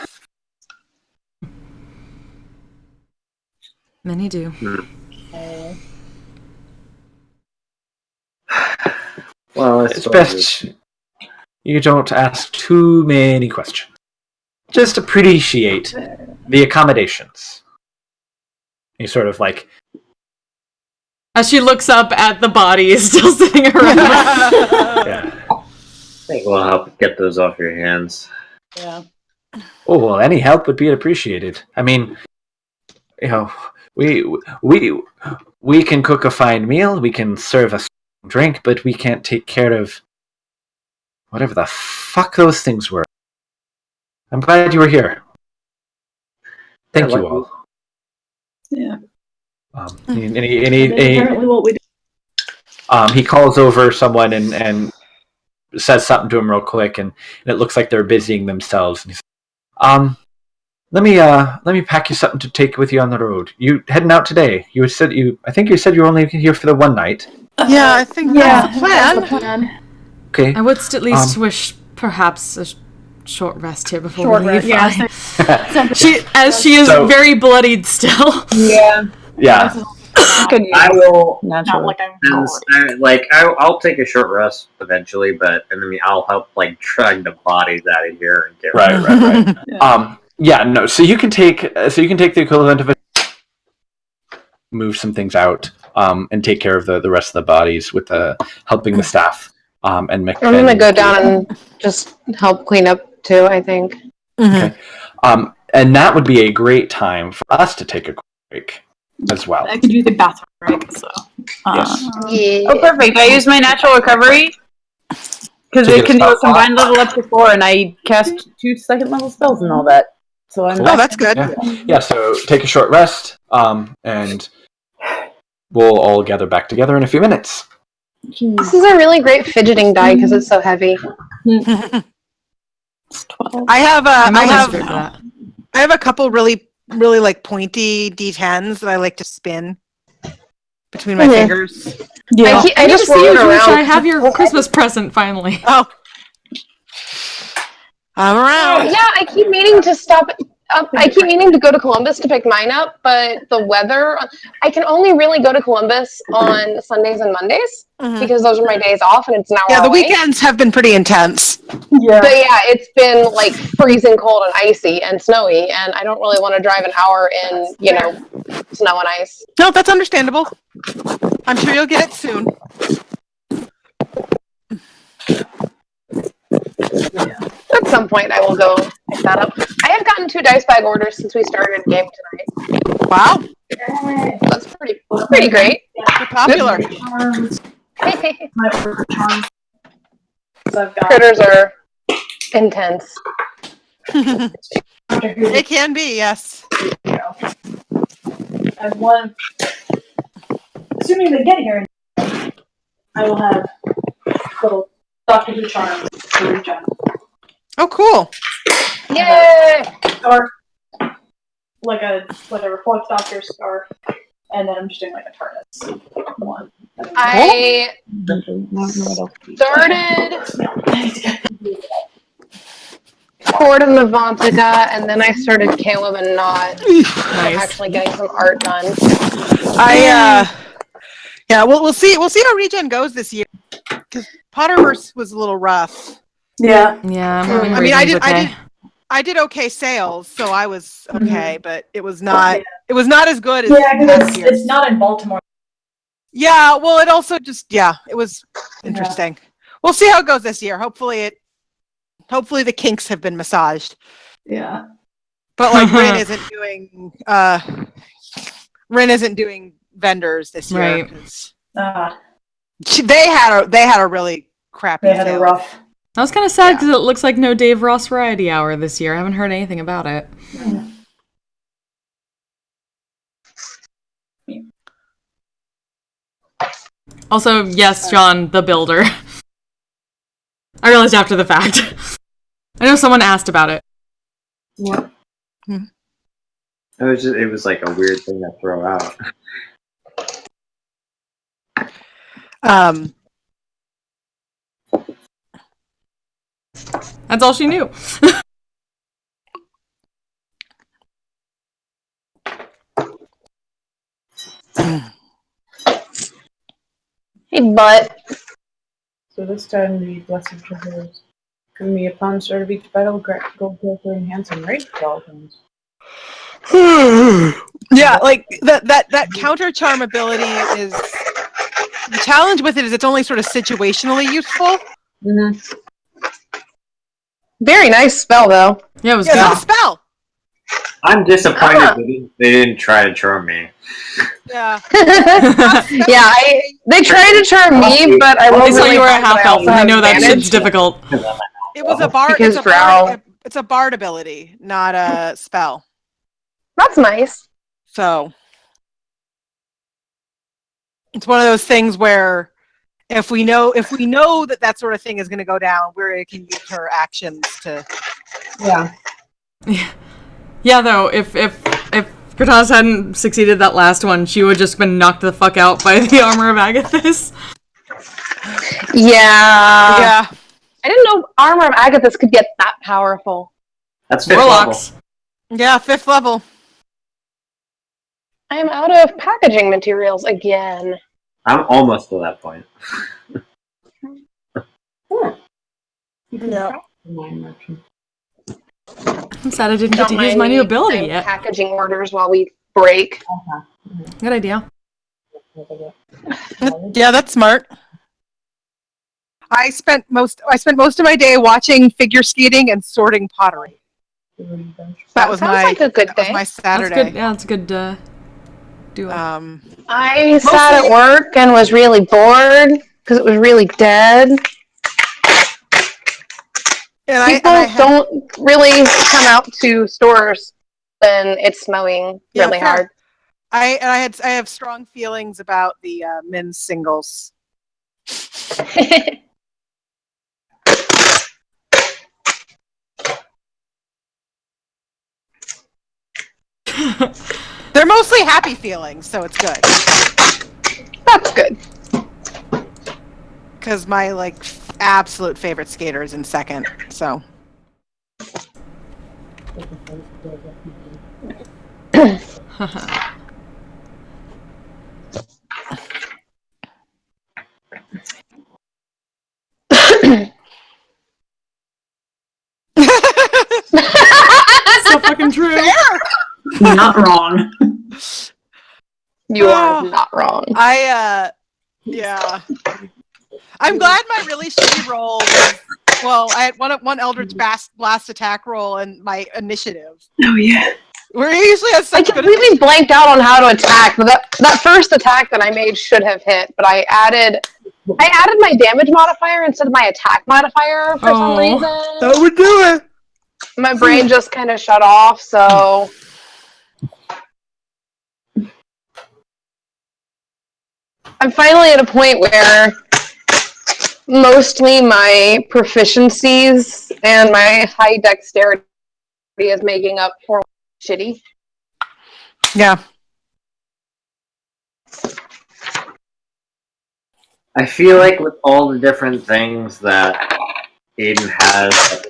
Many do. Well, It's best you don't ask too many questions. Just appreciate the accommodations. He sort of like... As she looks up at the body still sitting around. Yeah. I think we'll help get those off your hands. Yeah. Oh, well, any help would be appreciated. I mean, you know, we can cook a fine meal, we can serve a drink, but we can't take care of whatever the fuck those things were. I'm glad you were here. Thank you all. Yeah. Apparently what we do. He calls over someone and says something to him real quick, and it looks like they're busying themselves. And he's let me pack you something to take with you on the road. You heading out today? I think you said you were only here for the one night. Yeah, I think that's the plan. Okay. I would at least wish perhaps a short rest here before Short we leave. rest, yeah. She is very bloodied still. Yeah. Yeah. I will. Not I'll take a short rest eventually, but I'll help drag the bodies out of here and get Right. Yeah. No. So you can take the equivalent of move some things out, and take care of the rest of the bodies with helping the staff. And I'm gonna go down and just help clean up too, I think. Okay. And that would be a great time for us to take a quick break as well. I could use the bathroom break, so. Yes. Yeah. Oh, perfect. I use my natural recovery because it can do a combined level up to 4, and I cast 2 second-level spells and all that. So I'm. Oh, that's good. Yeah. So take a short rest, and we'll all gather back together in a few minutes. This is a really great fidgeting die because it's so heavy. I have that. I have a couple really pointy D10s that I like to spin between my fingers. Yeah. I just roll it around. I have your Christmas present finally. Oh, I'm around. Yeah, I keep meaning to stop. I keep meaning to go to Columbus to pick mine up, but the weather. I can only really go to Columbus on Sundays and Mondays because those are my days off, and it's an hour the away. weekends have been pretty intense. Yeah. But yeah, it's been freezing cold and icy and snowy, and I don't really want to drive an hour in, snow and ice. No, that's understandable. I'm sure you'll get it soon. At some point, I will go pick that up. I have gotten 2 dice bag orders since we started game tonight. Wow, That's pretty great. you're popular. My order charms. So I've got Critters are intense. It can be, yes. I have one. Assuming they get here, I will have little Doctor Who charms for regen. Oh, cool. Yay! Or like a Reflex Doctor scarf, and then I'm just doing a TARDIS one. I started Ford and Navantica, and then I started Caleb and Not. I'm actually getting some art done. We'll see how regen goes this year, because Potterverse was a little rough. Yeah. Yeah, I mean, I did okay sales, so I was okay, but it was not as good as because it's not in Baltimore. Yeah, well, it also it was interesting. Yeah. We'll see how it goes this year. Hopefully the kinks have been massaged. Yeah. But Rin isn't doing vendors this year. Right. They had a really crappy They had a rough. I was kind of sad because it looks like no Dave Ross Variety Hour this year. I haven't heard anything about it. Also, yes, John, the builder. I realized after the fact. I know someone asked about it. What? It was like a weird thing to throw out. That's all she knew. Hey, butt. So this time the blessed travelers give me upon start of each battle, gold character enhance and rage skeletons. Yeah, like that counter charm ability is the challenge with it is it's only sort of situationally useful. Mm-hmm. Very nice spell, though. Yeah, it was Yeah, good. it's a spell. I'm disappointed they didn't try to charm me. Yeah. Yeah, they tried to charm me, but I They rolled saw really you were a high, but half I elf, also and they have know that advantage. shit's difficult. It was a bard. Because Drow. It's a bard ability, not a spell. That's nice. So it's one of those things where if we know that sort of thing is going to go down, we can use her actions to. Yeah. Yeah, though, if Cortaz hadn't succeeded that last one, she would have just been knocked the fuck out by the armor of Agathis. Yeah. Yeah. I didn't know Armor of Agathis could get that powerful. That's 5th Warlocks. level. Yeah, 5th level. I am out of packaging materials again. I'm almost to that point. No. I'm sad I didn't get to use my new ability yet. Packaging orders while we break. Good idea. Yeah, that's smart. I spent most of my day watching figure skating and sorting pottery. That was like a good that was day. my Saturday. That's good. Yeah, that's a good duo. I sat at work and was really bored because it was really dead. People don't really come out to stores when it's snowing really hard. I have strong feelings about the men's singles. They're mostly happy feelings, so it's good. That's good. Because my absolute favorite skater is in second, so. So fucking true. Not wrong. You are not wrong. Yeah. I'm glad my really shitty roll was, well, I had one Eldritch Blast attack roll and my initiative. Oh, yeah. Where he usually has such I completely blanked out on how to attack, but that first attack that I made should have hit, but I added my damage modifier instead of my attack modifier for some reason. That would do it. My brain just kind of shut off, so... I'm finally at a point where mostly my proficiencies and my high dexterity is making up for shitty. Yeah. I feel like with all the different things that Aiden has,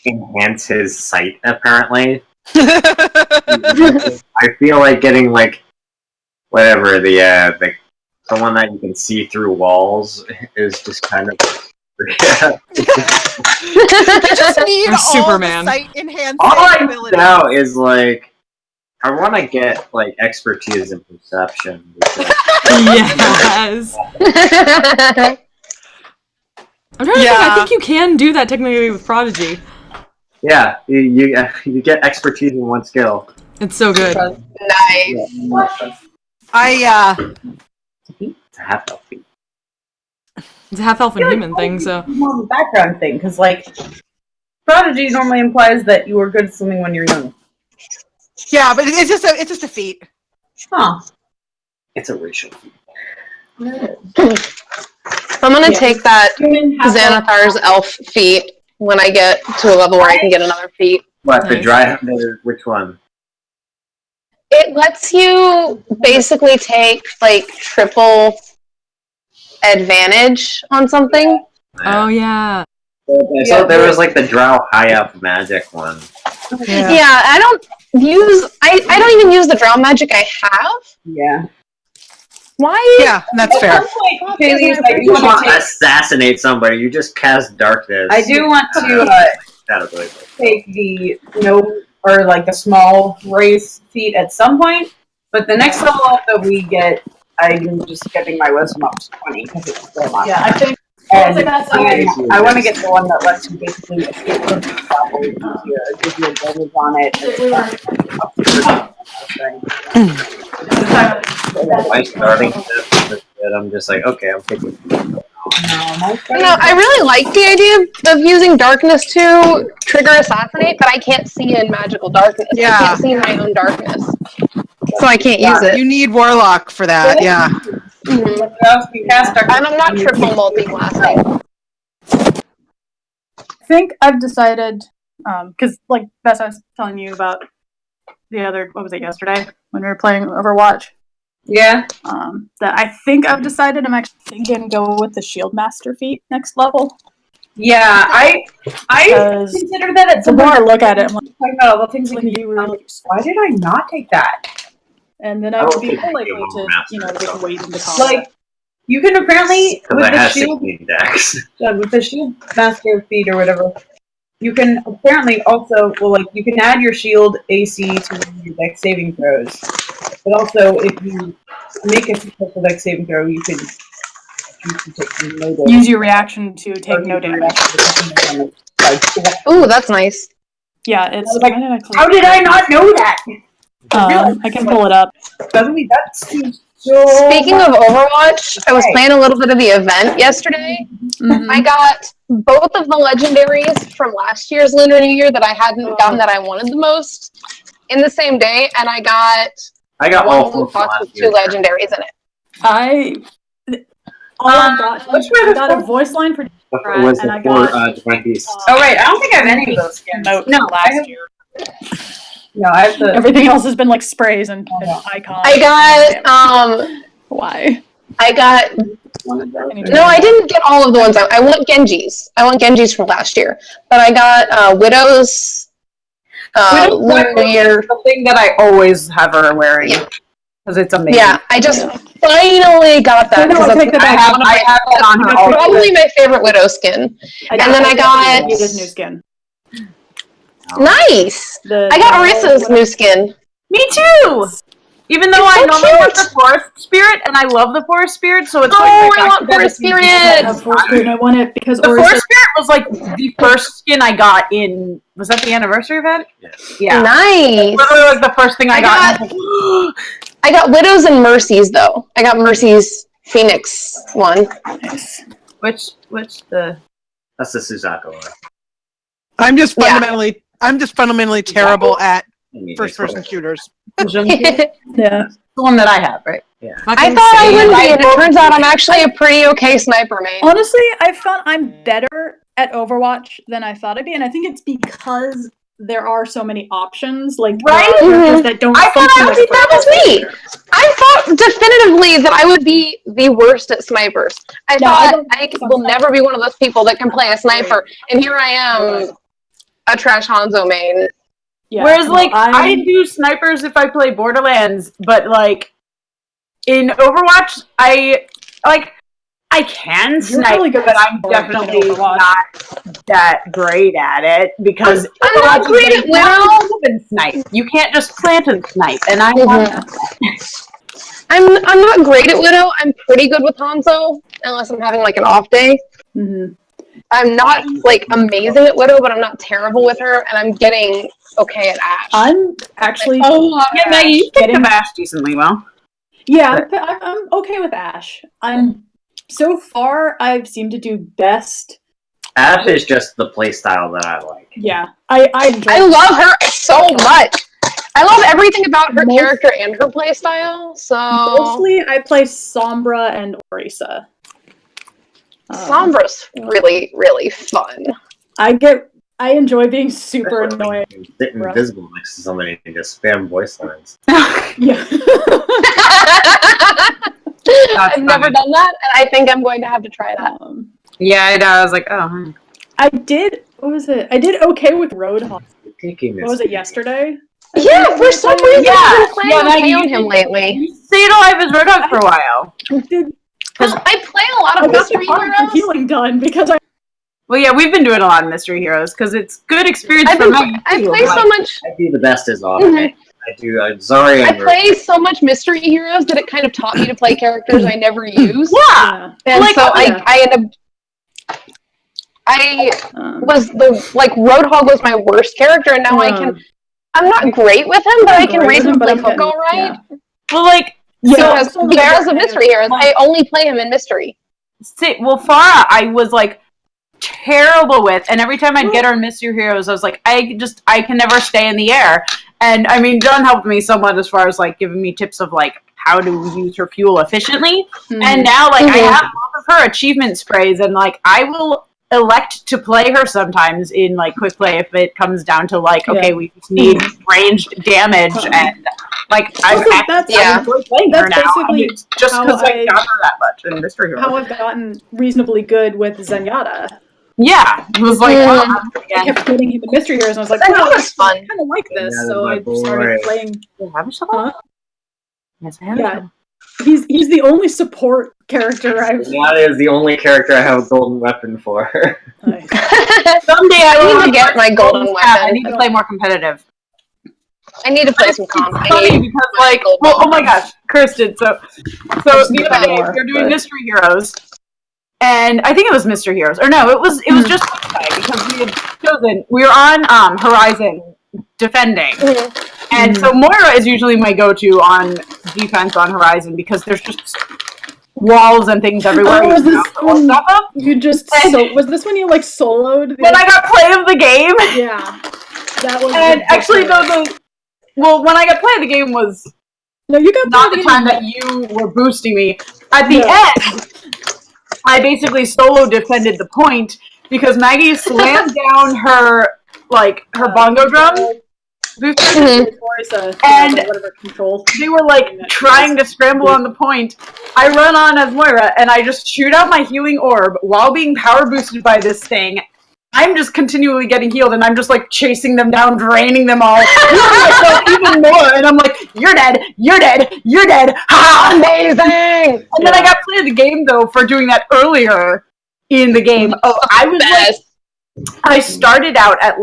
enhance his sight, apparently. I feel like getting, whatever, the one that you can see through walls is just kind of... You just need all Superman. the sight enhancing All I need ability. now is, I want to get, expertise in perception. Yes. I'm trying to think. I think you can do that technically with Prodigy. Yeah, you get expertise in one skill. It's so good. Nice. It's a half-elf feat. It's a half-elf and human thing, so... More of a background thing, because, Prodigy normally implies that you are good at swimming when you're young. Yeah, but it's just a feat. Huh. It's a racial feat. I'm gonna take that Xanathar's elf feat when I get to a level where I can get another feat. What, the dry... Which one? It lets you basically take, triple advantage on something. Oh, yeah. I saw there was like the Drow high up magic one. Yeah, I don't don't even use the drow magic I have. Yeah. Why? Yeah, that's fair. You don't want to assassinate somebody, you just cast darkness. I do want to take the gnome or like the small race feat at some point, but the next level up that we get, I'm just getting my wisdom up to 20 because it's still not. Yeah, I think. And I want to get the one that lets you basically escape from the travel easier, give you advantage on it. My starting step is good. I'm just like, okay, I'm taking. I really like the idea of using darkness to trigger assassinate, but I can't see in magical darkness. Yeah. I can't see my own darkness, so I can't use it. You need warlock for that. Yeah. And I'm not triple multi-blasting. I think I've decided, because like Bess, I was telling you about the other, what was it, yesterday when we were playing Overwatch. Yeah. That I think I've decided I'm actually going to go with the Shield Master feat next level. Yeah, I consider that at the more I look at it, I'm like, talking about all the things we can do. Why did I not take that? And then I would be more likely to, get weight into combat. Like, you can apparently with the shield decks. With the shield master feat or whatever, you can apparently also you can add your shield AC to your dex saving throws. But also, if you make a successful dex saving throw, you can take no damage. Use your reaction to take no damage. Ooh, that's nice. Yeah, it's like, how did I not know that? I can pull it up. Suddenly, that seems Speaking of Overwatch, I was playing a little bit of the event yesterday. Mm-hmm. I got both of the legendaries from last year's Lunar New Year that I hadn't gotten that I wanted the most in the same day, and I got all four with 2 legendaries in it. I got a voice line for and I got Divine Beast. Oh right, I don't think I have any of those skins. No, last year. No, I have the. Everything else has been like sprays and icons. I got why? I got no, I didn't get all of the ones. I want Genji's. I want Genji's from last year, but I got Widow's. Lunar New Year, the thing that I always have her wearing because it's amazing. Yeah, I just finally got that. I have that on her. Probably my favorite Widow skin, and then I got his new skin. Nice. I got Orissa's new skin. Me too. Even though I normally want the forest spirit, and I love the forest spirit, so it's I want forest spirit. I want it because the forest spirit was like the first skin I got in. Was that the anniversary event? Yeah. Nice. Literally like the first thing I got. I got Widows and Mercies though. I got Mercy's Phoenix one. Nice. Which the? That's the Suzaku one. I'm just fundamentally terrible at first-person shooters. Yeah. The one that I have, right? Yeah. I thought I wouldn't be, and it turns out I'm actually a pretty okay sniper, man. Honestly, I found I'm better at Overwatch than I thought I'd be, and I think it's because there are so many options, like characters that don't. I thought that was me. I thought definitively that I would be the worst at snipers. I thought I will never be one of those people that can play a sniper, and here I am, a trash Hanzo main. Yeah, whereas, I do snipers if I play Borderlands, but, in Overwatch, I can snipe, really good, but I'm definitely not that great at it, because I'm not great at Widow. And snipe. You can't just plant and snipe, and I want that. I'm not great at Widow. I'm pretty good with Hanzo, unless I'm having, an off day. Mm-hmm. I'm not, amazing at Widow, but I'm not terrible with her, and I'm getting okay at Ashe. I'm actually you picked up Ashe decently well. Yeah, I'm okay with Ashe. So far, I've seemed to do best. Ashe is just the playstyle that I like. Yeah, I love her so much. I love everything about her character and her playstyle. So mostly, I play Sombra and Orisa. Sombra's really, really fun. I enjoy being super annoying. Sit invisible next to somebody and just spam voice lines. Yeah. I've never done that, and I think I'm going to have to try that. Yeah, I know. I was like, oh. I did. What was it? I did okay with Roadhog. What was it, yesterday? Yeah, for some reason I've been playing okay on him You lately. stayed alive as Roadhog for a while. Because I play a lot of mystery heroes. Healing done because I. Well, yeah, we've been doing a lot of mystery heroes because it's good experience for me. I play so much. I do the best as often. I do. I'm sorry. I play so much mystery heroes that it kind of taught me to play characters I never use. Yeah, and so I end up. I was Roadhog was my worst character, and now I can. I'm not great with him, but I can reasonably cook all right. Yeah. Well, because as a mystery hero, I only play him in mystery. Farah, I was terrible with, and every time I'd get her in mystery heroes, I was like, I can never stay in the air. And I mean, John helped me somewhat as far as giving me tips of how to use her fuel efficiently. Mm-hmm. And now I have all of her achievement sprays, and I will elect to play her sometimes in quick play if it comes down to okay, we just need ranged damage, and I enjoy playing her now. Just because I got her that much in mystery heroes. How I've gotten reasonably good with Zenyatta. Yeah, it was I kept getting him in mystery heroes, and I was like, "That was fun." I kind of like this, so I started playing. Yes, I have. He's the only support character I've. Zenyatta is the only character I have a golden weapon for. Someday I need to get my golden weapon. I need to play more competitive. I need to play some comp. It's funny because oh my gosh, Kirsten. So the other day we were doing mystery heroes. And I think it was Mr. Heroes. Or no, it was just because we were on Horizon defending. And so Moira is usually my go-to on defense on Horizon because there's just walls and things everywhere. Was this when was this when you soloed? When I got play of the game? Yeah. That was and actually when I got play of the game was you got not the time that you were boosting me. At the end I basically solo defended the point because Maggie slammed down her bongo drum booster, and they were trying to scramble on the point. I run on as Moira and I just shoot out my healing orb while being power boosted by this thing. I'm just continually getting healed, and I'm just chasing them down, draining them all, even more. And I'm like, "You're dead! You're dead! You're dead!" Ha! Amazing! And then I got play of the game though for doing that earlier in the game. Oh, I was I started out at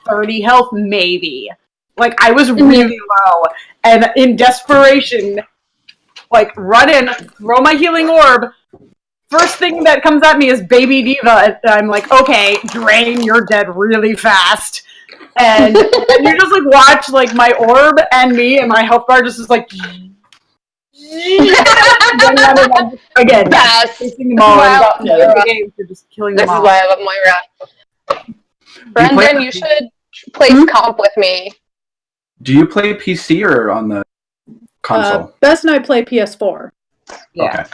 30 health, maybe. I was really low, and in desperation, run in, throw my healing orb. First thing that comes at me is Baby Diva, and I'm like, okay, drain, you're dead really fast. And you just watch my orb and me and my health bar just is again. Yes. Chasing them all and the game for just killing them all. This is why I love Moira. Brendan, you should play comp with me. Do you play PC or on the console? Bess and I play PS4. Yeah. Okay.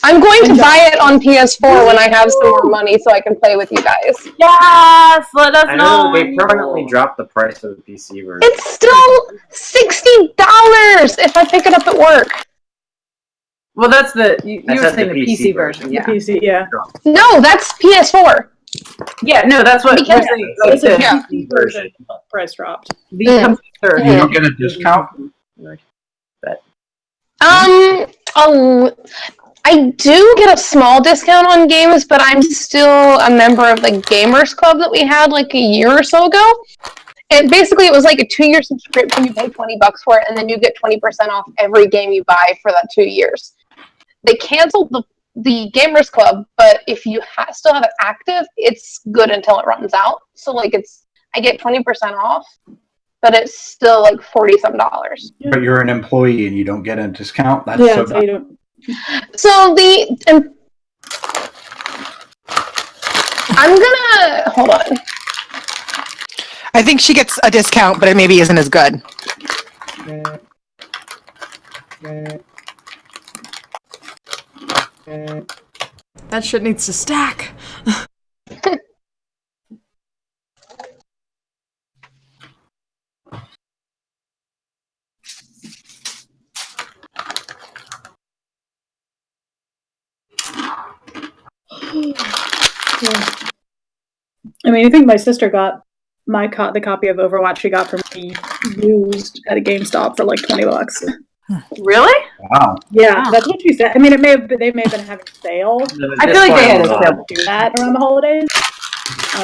I'm going to buy it on PS4 when I have some more money so I can play with you guys. Yes! Let us I know they permanently dropped the price of the PC version. It's still $60 if I pick it up at work. Well, that's you were saying the PC version. Yeah. The PC, yeah. No, that's PS4. Yeah, no, that's what because it's a PC version. Price dropped. The computer. You don't get a discount? I do get a small discount on games, but I'm still a member of the Gamers Club that we had a year or so ago. And basically, it was a 2-year subscription. You pay $20 for it, and then you get 20% off every game you buy for that 2 years. They canceled the Gamers Club, but if you still have it active, it's good until it runs out. So I get 20% off, but it's still $40-some. But you're an employee and you don't get a discount. That's so bad. you don't. So I'm gonna hold on. I think she gets a discount, but it maybe isn't as good. That shit needs to stack. I mean, I think my sister got the copy of Overwatch she got from me used at a GameStop for like $20. Really? Wow. Yeah, that's what she said. I mean, they may have been having a sale. I feel like they had a sale. Do that around the holidays.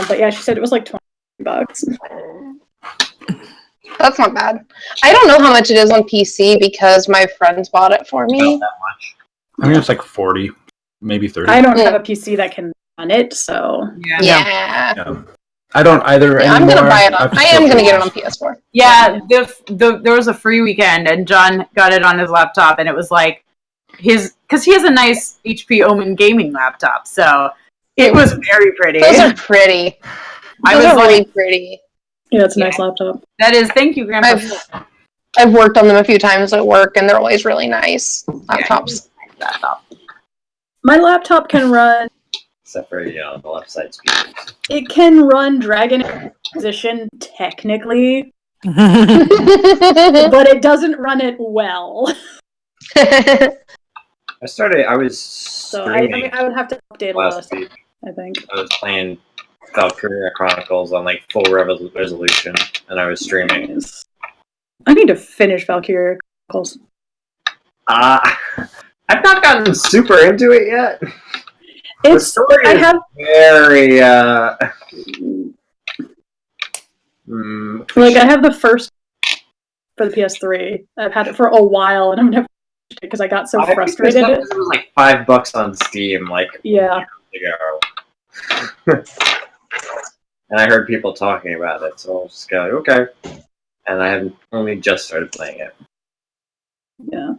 But yeah, she said it was like $20. That's not bad. I don't know how much it is on PC because my friends bought it for me. Not that much. I mean, it's like 40, maybe 30. I don't have a PC that can run it, so Yeah. I don't either I'm anymore. gonna buy it. I am gonna get it on PS4. Yeah, there was a free weekend, and John got it on his laptop, and it was like because he has a nice HP Omen gaming laptop, so it was very pretty. Those are pretty. Those are really pretty. Yeah, it's a nice laptop. That is, thank you, Grandpa. I've worked on them a few times at work, and they're always really nice laptops. My laptop can run. Except for, the left side speakers. It can run Dragon Inquisition technically, but it doesn't run it well. I was So streaming I would have to update last a week. I think. I was playing Valkyria Chronicles on like full resolution, and I was streaming. I need to finish Valkyria Chronicles. I've not gotten super into it yet. The story I is have very like I have the first for the PS3. I've had it for a while, and I've never finished it because I got so frustrated. It was like $5 on Steam, like yeah. ago. And I heard people talking about it, so I was just going, okay. And I have only just started playing it. Yeah.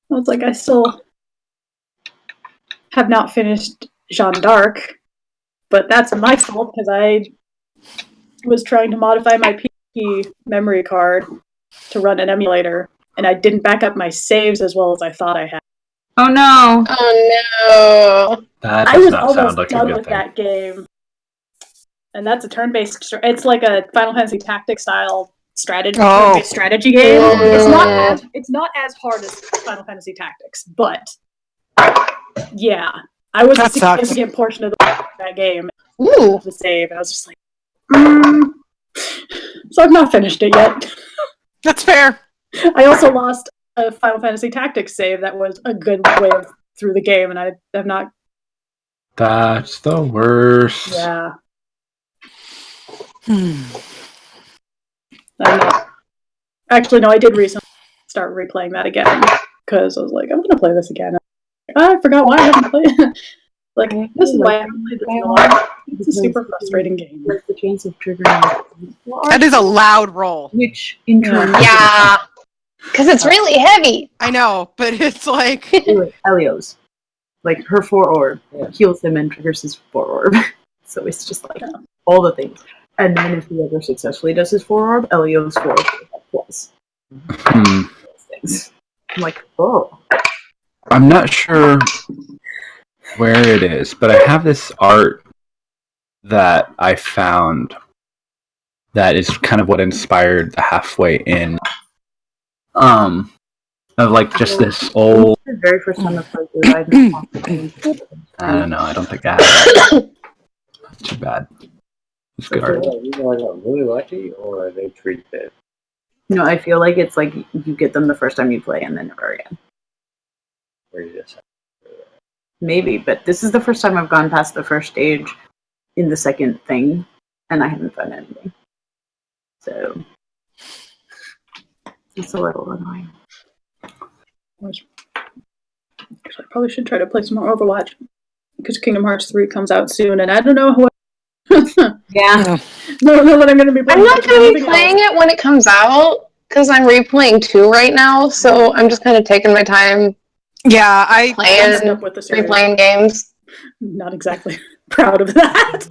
Well, it's like I still have not finished Jeanne d'Arc, but that's my fault because I was trying to modify my PC memory card to run an emulator, and I didn't back up my saves as well as I thought I had. Oh no! Oh no! That I does was not almost sound like a done good with thing. that game, and that's a turn-based. It's like a Final Fantasy Tactics style turn-based strategy game. It's not as hard as Final Fantasy Tactics, but yeah, I was a significant portion of that game. Ooh. The save, and I was just like, so I've not finished it yet. That's fair. I also lost a Final Fantasy Tactics save that was a good way through the game, and I have not. That's the worst. Yeah. I'm not. Actually, no, I did recently start replaying that again because I was like, I'm going to play this again. I forgot why I haven't played it. Like, this is why I haven't played this in a while. It's a super frustrating game. What's the chance of triggering? That is a loud roll. Which in turn, Yeah, because it's really heavy. I know, but it's like Elio's, like her 4-orb heals him and triggers his 4-orb. So it's just like all the things. And then if he ever successfully does his 4-orb, Elio's 4-orb plus. Things. I'm like, oh. I'm not sure where it is, but I have this art that I found that is kind of what inspired the halfway in. Of like just this old. The very first time I played it, I don't know. I don't think I have that. That's too bad. It's good art. You guys are really lucky, or are they treat it? No, I feel like it's like you get them the first time you play and then never again. Or you just Maybe, but this is the first time I've gone past the first stage in the second thing, and I haven't found anything. So it's a little annoying. I probably should try to play some more Overwatch because Kingdom Hearts 3 comes out soon, and I don't know what. Yeah. No, that I'm going to be playing. I'm not going to be playing it when it comes out because I'm replaying 2 right now, so I'm just kind of taking my time. Yeah, I playing with the series. Replaying games. Not exactly proud of that.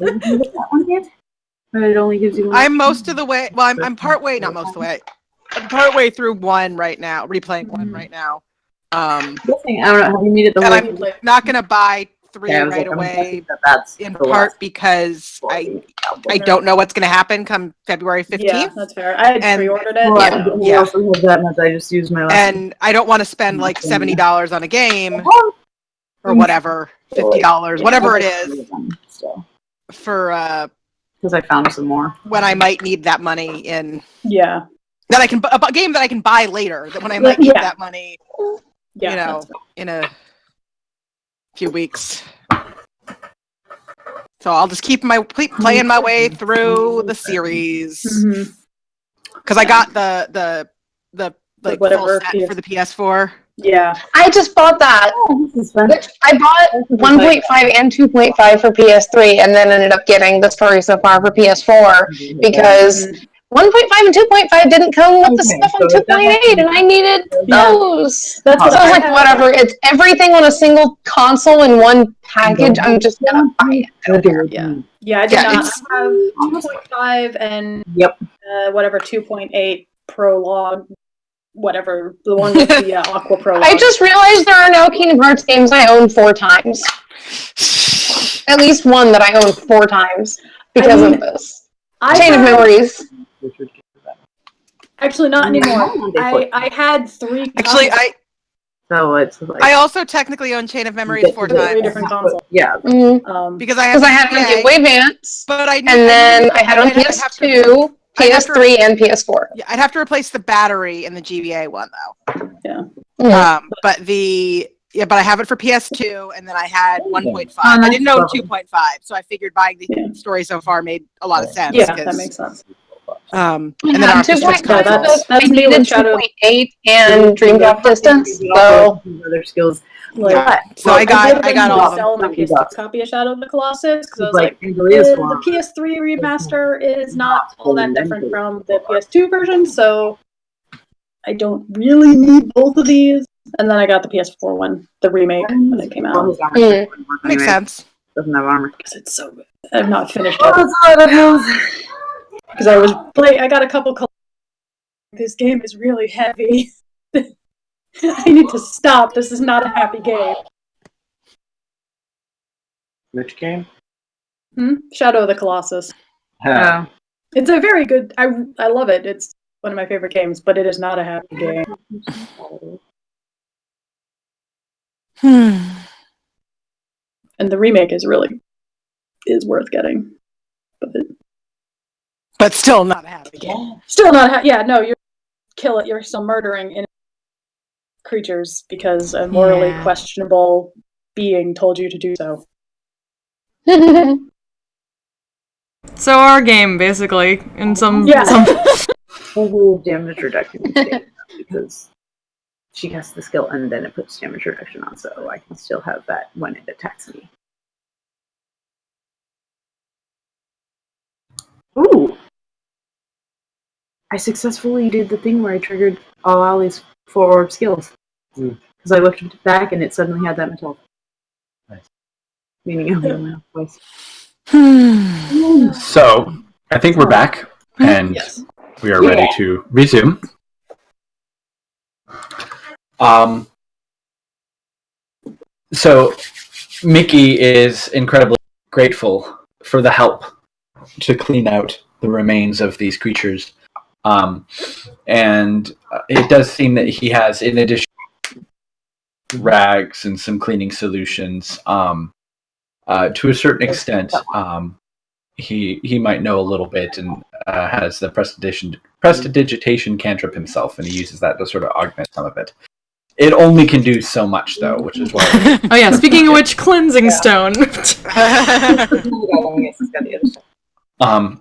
But it only gives you. I'm most of the way. Well, I'm part way, not most of the way. I'm part way through 1 right now, replaying 1 right now. I don't know. Have you needed the? And I'm not going to buy 3 right like, away. That's in part because I don't know what's going to happen come February 15th. Yeah, that's fair. I had pre-ordered it. Well, I also have that much. I just used my last. And I don't want to spend like $70 on a game or whatever, $50, whatever it is, for because I found some more when I might need that money in. Yeah. That I can a game that I can buy later. That when I might need that money, in a few weeks. So I'll just keep playing my way through the series because I got the whatever full set for the PS4. Yeah, I just bought that. I bought 1.5 and 2.5 for PS3, and then ended up getting the story so far for PS4 because 1.5 and 2.5 didn't come with the stuff on 2.8, and I needed those. So I was like, whatever. It's everything on a single console in one package. I'm just gonna buy it. Yeah. I did not have 2.5 and whatever 2.8 prologue. Whatever, the one with the Aqua Prologue. I just realized there are now Kingdom Hearts games I own 4 times. At least one that I own 4 times because of this. Chain of Memories. Actually, not anymore. I had 3 Actually, I also technically own Chain of Memories 4 times. 3 different consoles. Yeah. Because I had it on Game Boy Advance, but and then I had it on PS2, PS3, and PS4. Yeah, I'd have to replace the battery in the GBA one though. Yeah. But but I have it for PS2, and then I had 1.5. I didn't know 2.5, so I figured buying the story so far made a lot of sense. Yeah, that makes sense. And then our 2.5, I needed 2.8 and Dream Drop Distance, so other skills. So I got all of them. Sell my PS2 copy of Shadow of the Colossus because I was like, the PS3 remaster is not all that different from the PS2 version, so I don't really need both of these. And then I got the PS4 one, the remake, when it came out. Makes sense. Doesn't have armor because it's so good. I've not finished it. Because I got a couple. This game is really heavy. I need to stop. This is not a happy game. Which game? Shadow of the Colossus. It's a very good. I love it. It's one of my favorite games, but it is not a happy game. And the remake is worth getting, but still not a happy game. Still not. No, you're still murdering creatures because a morally questionable being told you to do so. So our game, basically, in some damage reduction because she has the skill and then it puts damage reduction on, so I can still have that when it attacks me. Ooh! I successfully did the thing where I triggered all Ollie's 4 orb skills. Because I looked back and it suddenly had that metal. Nice. Meaning I'm only off twice. So, I think we're back, and we are ready to resume. So, Mickey is incredibly grateful for the help to clean out the remains of these creatures. And it does seem that he has, in addition to rags and some cleaning solutions, to a certain extent, he might know a little bit and has the prestidigitation cantrip himself, and he uses that to sort of augment some of it. It only can do so much, though, which is why. Oh yeah, speaking of which, cleansing stone.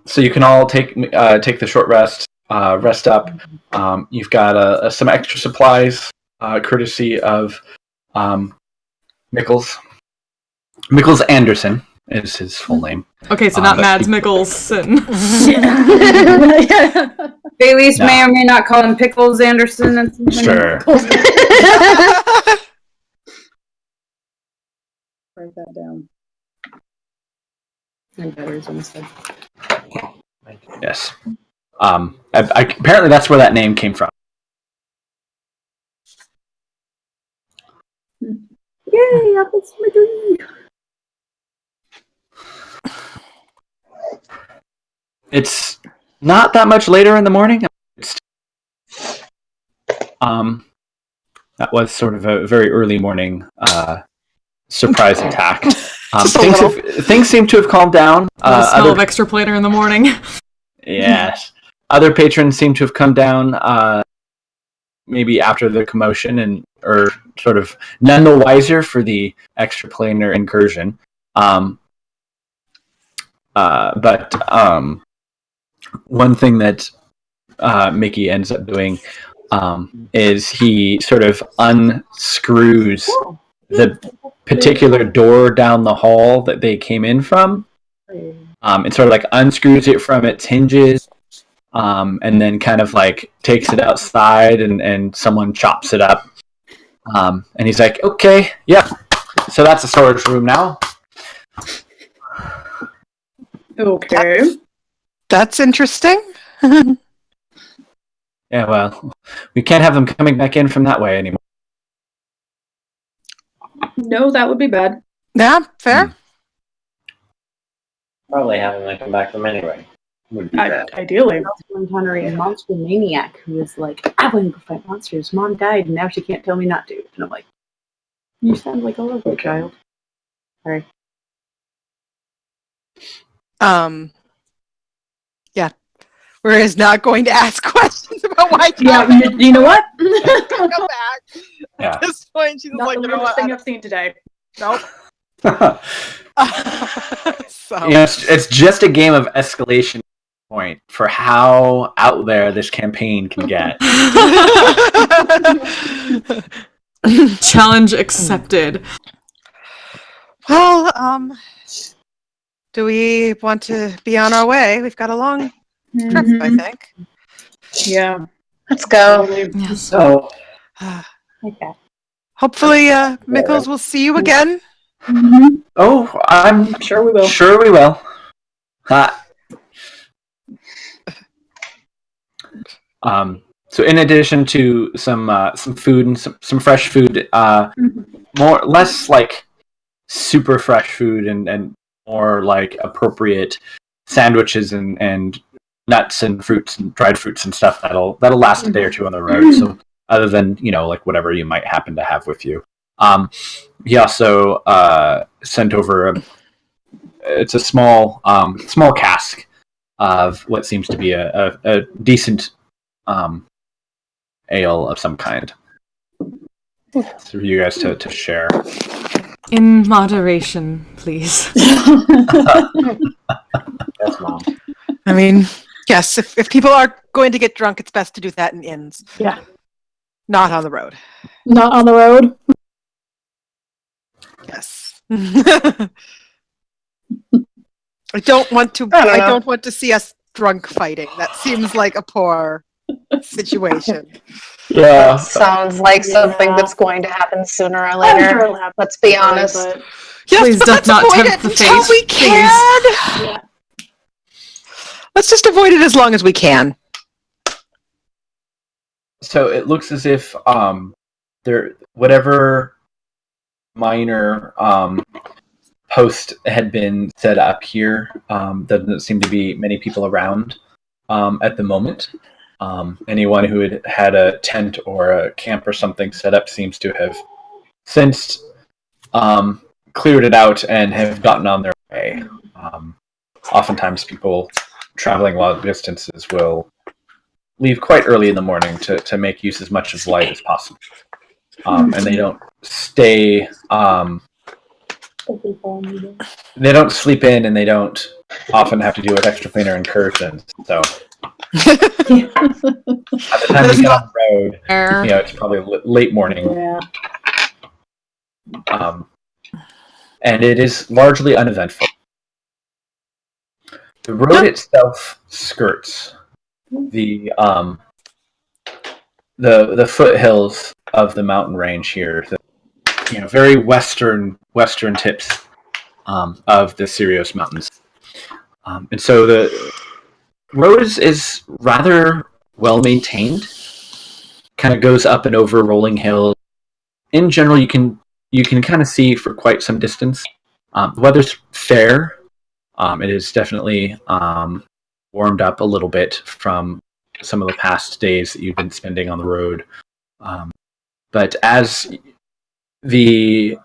So you can all take the short rest, rest up. You've got some extra supplies, courtesy of Mikkels. Mikkels Anderson is his full name. Okay, so not Mads Mikkelsen. They at least may or may not call him Pickles Anderson. Sure. Write that down. And betters instead. Yes. Apparently that's where that name came from. Yay, that's my dream. It's not that much later in the morning. That was sort of a very early morning surprise attack. Just a little. Things seem to have calmed down. The smell of extra plater in the morning. Yes. Other patrons seem to have come down maybe after the commotion or sort of none the wiser for the extraplanar incursion. But one thing that Mickey ends up doing is he sort of unscrews the particular door down the hall that they came in from. It sort of like unscrews it from its hinges, and then kind of like takes it outside, and someone chops it up. And he's like, "Okay, yeah, so that's a storage room now." Okay. That's interesting. Yeah, well, we can't have them coming back in from that way anymore. No, that would be bad. Yeah, fair. Probably having them come back from anyway. Would be bad. Ideally. Also encountering a monster maniac who is like, I want to go fight monsters. Mom died and now she can't tell me not to. And I'm like, you sound like a lovely child. Sorry. Yeah. We're just not going to ask questions about why. Yeah, you know what? Go back. Yeah. At this point, she's Not like, the you know worst what? thing I've seen today. Nope. So. You know, it's just a game of escalation point for how out there this campaign can get. Challenge accepted. Well, do we want to be on our way? We've got a long trip, I think. Yeah. Let's go. Yes. So, Okay. Hopefully, Mickles will see you again. I'm Sure we will. Sure we will. So in addition to some food and some fresh food, less like super fresh food and more like appropriate sandwiches and nuts and fruits and dried fruits and stuff that'll last a day or two on the road. So other than like whatever you might happen to have with you, he also sent over it's a small cask of what seems to be a decent ale of some kind. For you guys to share. In moderation, please. Yes, Mom. I mean, yes, if people are going to get drunk, it's best to do that in inns. Yeah. Not on the road. Not on the road. Yes. I don't want to see us drunk fighting. That seems like a poor situation. Yeah. Sounds like something that's going to happen sooner or later. Let's be honest. Yes, Please but doth let's not avoid tempt it the until fate, we please. can. Yeah. Let's just avoid it as long as we can. So it looks as if there whatever minor post had been set up here, doesn't seem to be many people around at the moment. Anyone who had a tent or a camp or something set up seems to have since cleared it out and have gotten on their way. Oftentimes people traveling long distances will leave quite early in the morning to make use as much of light as possible. And they don't stay... they don't sleep in, and they don't often have to deal with extraplanar incursions. So by the time we get on the road, it's probably late morning. Yeah. And it is largely uneventful. The road itself skirts the foothills of the mountain range here. The very western tips of the Sirius Mountains. And so the road is rather well maintained. Kind of goes up and over rolling hills. In general, you can kind of see for quite some distance. The weather's fair. It is definitely warmed up a little bit from some of the past days that you've been spending on the road. But as the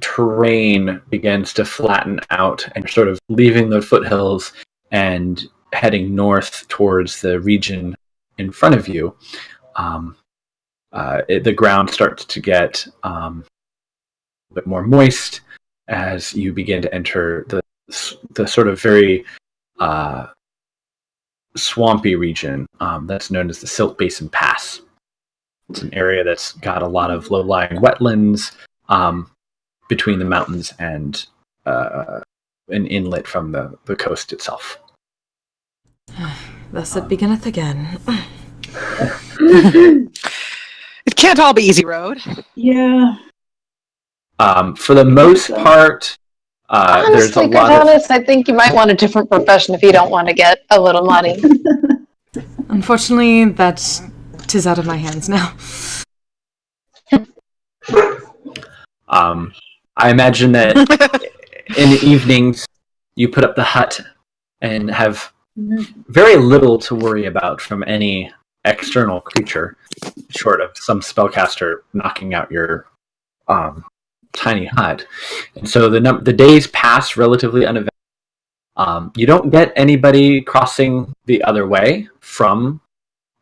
terrain begins to flatten out, and you're sort of leaving the foothills and heading north towards the region in front of you. The ground starts to get a bit more moist as you begin to enter the sort of very swampy region that's known as the Silt Basin Pass. It's an area that's got a lot of low-lying wetlands between the mountains and an inlet from the coast itself. Thus it beginneth again. It can't all be easy road. Yeah. For the most part, there's a Honestly, lot of... I think you might want a different profession if you don't want to get a little muddy. Unfortunately, tis out of my hands now. I imagine that in the evenings you put up the hut and have very little to worry about from any external creature, short of some spellcaster knocking out your tiny hut. And so the days pass relatively uneventfully. You don't get anybody crossing the other way from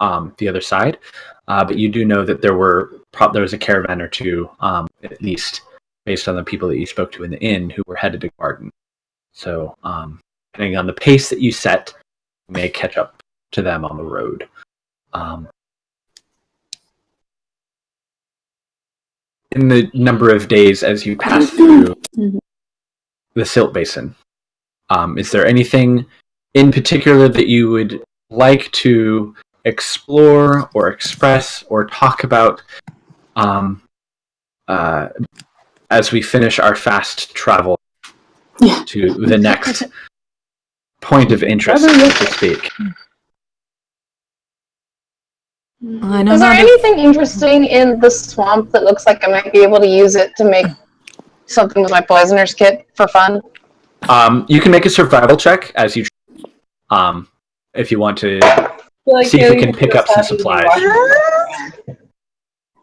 the other side, but you do know that there was a caravan or two, at least, based on the people that you spoke to in the inn who were headed to Garden. So, depending on the pace that you set, you may catch up to them on the road. In the number of days as you pass through the Silt Basin, is there anything in particular that you would like to explore or express or talk about as we finish our fast travel to the next point of interest, so to speak? Well, I know Is there not anything interesting in the swamp that looks like I might be able to use it to make something with my poisoner's kit for fun? You can make a survival check as you if you want to see if you can pick up some supplies.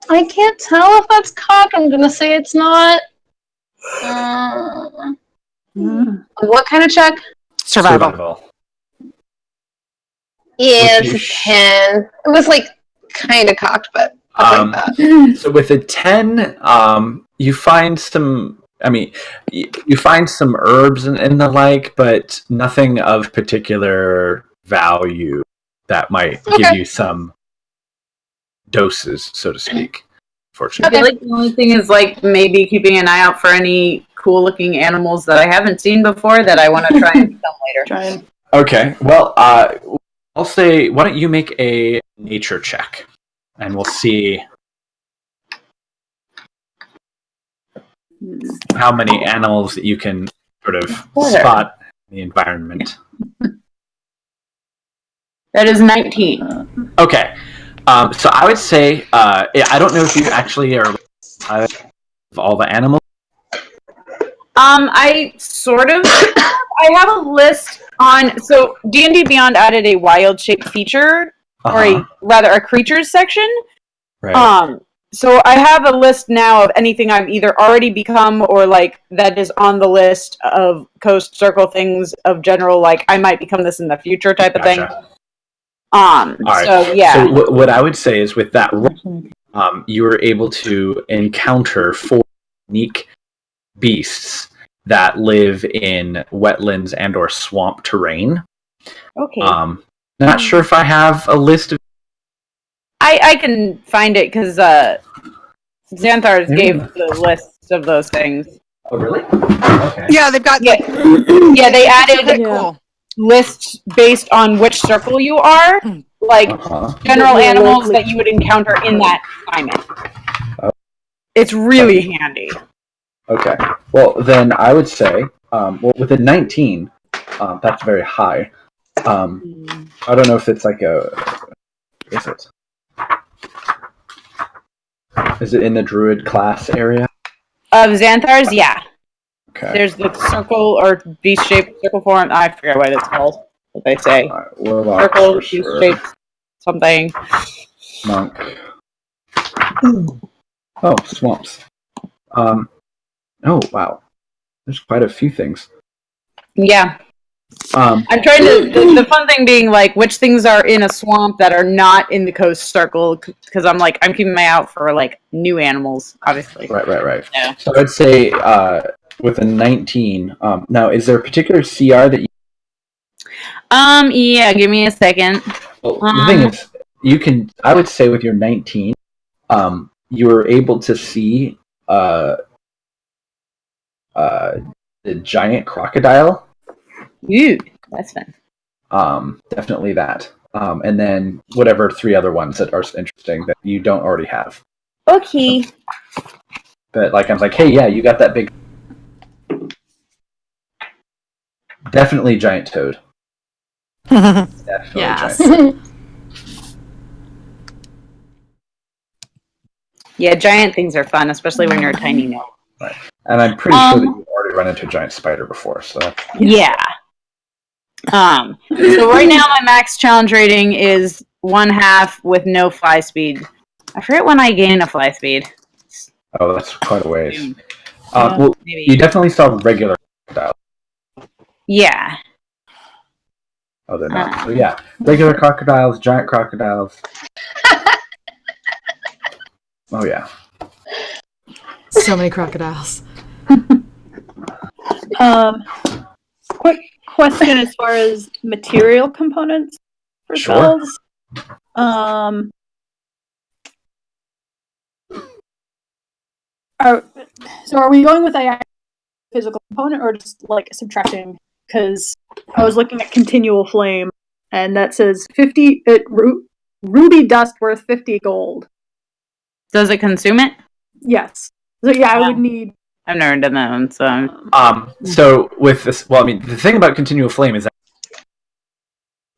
I can't tell if that's cock. I'm gonna say it's not. What kind of check? Survival. Yeah, it's a 10. It was like kind of cocked, but I'll take that. So with a 10, you find some. I mean, you find some herbs and the like, but nothing of particular value that might give you some doses, so to speak. Fortunately, I feel like the only thing is like maybe keeping an eye out for any cool-looking animals that I haven't seen before that I want to try and film later. Okay. Well, I'll say, why don't you make a nature check, and we'll see how many animals that you can sort of spot in the environment. That is 19. Okay. So I would say, I don't know if you actually are of all the animals. I sort of. I have a list on. So D&D Beyond added a wild shape feature, or a creatures section. Right. So I have a list now of anything I've either already become or like that is on the list of coast circle things of general, like I might become this in the future type of thing. All right. So yeah. So what I would say is with that, you were able to encounter 4 unique beasts that live in wetlands and or swamp terrain. Okay. Not sure if I have a list of. I can find it because Xanthars gave the list of those things. Oh, really? Okay. Yeah, they've got. Yeah, they added lists based on which circle you are, like general animals that you would encounter in that climate. It's really handy. Okay. Well, then I would say, with a 19, that's very high. I don't know if it's like is it in the druid class area? Of Xanthars, yeah. Okay. There's the circle or beast-shaped circle form. I forget what it's called. What they say. Circle, beast-shaped something. Monk. Oh, swamps. Oh wow, there's quite a few things. Yeah. I'm trying to. The fun thing being like which things are in a swamp that are not in the coast circle because I'm keeping my eye out for like new animals, obviously. Right. Yeah. So I'd say with a 19. Now, is there a particular CR that you? Yeah. Give me a second. Well, the thing is, you can. I would say with your 19, you were able to see the giant crocodile. Ooh, that's fun. Definitely that. And then whatever 3 other ones that are interesting that you don't already have. Okay. But like I was like, hey, yeah, you got that big. Definitely giant toad. Definitely Yes. giant toad. Yeah, giant things are fun, especially when you're a tiny gnome. Right. And I'm pretty sure that you've already run into a giant spider before, so. Yeah. So right now my max challenge rating is 1/2 with no fly speed. I forget when I gain a fly speed. Oh, that's quite a ways. Yeah, Well, maybe. you definitely saw regular crocodiles. Yeah. Oh, they're not. So yeah, regular crocodiles, giant crocodiles. Oh yeah. So many crocodiles. Quick question as far as material components for Sure. spells. Are we going with a physical component or just like subtracting? Because I was looking at continual flame, and that says 50 ruby dust worth 50 gold. Does it consume it? Yes. So yeah, I would need. I've never done that one, so. So with this, well, I mean, the thing about continual flame is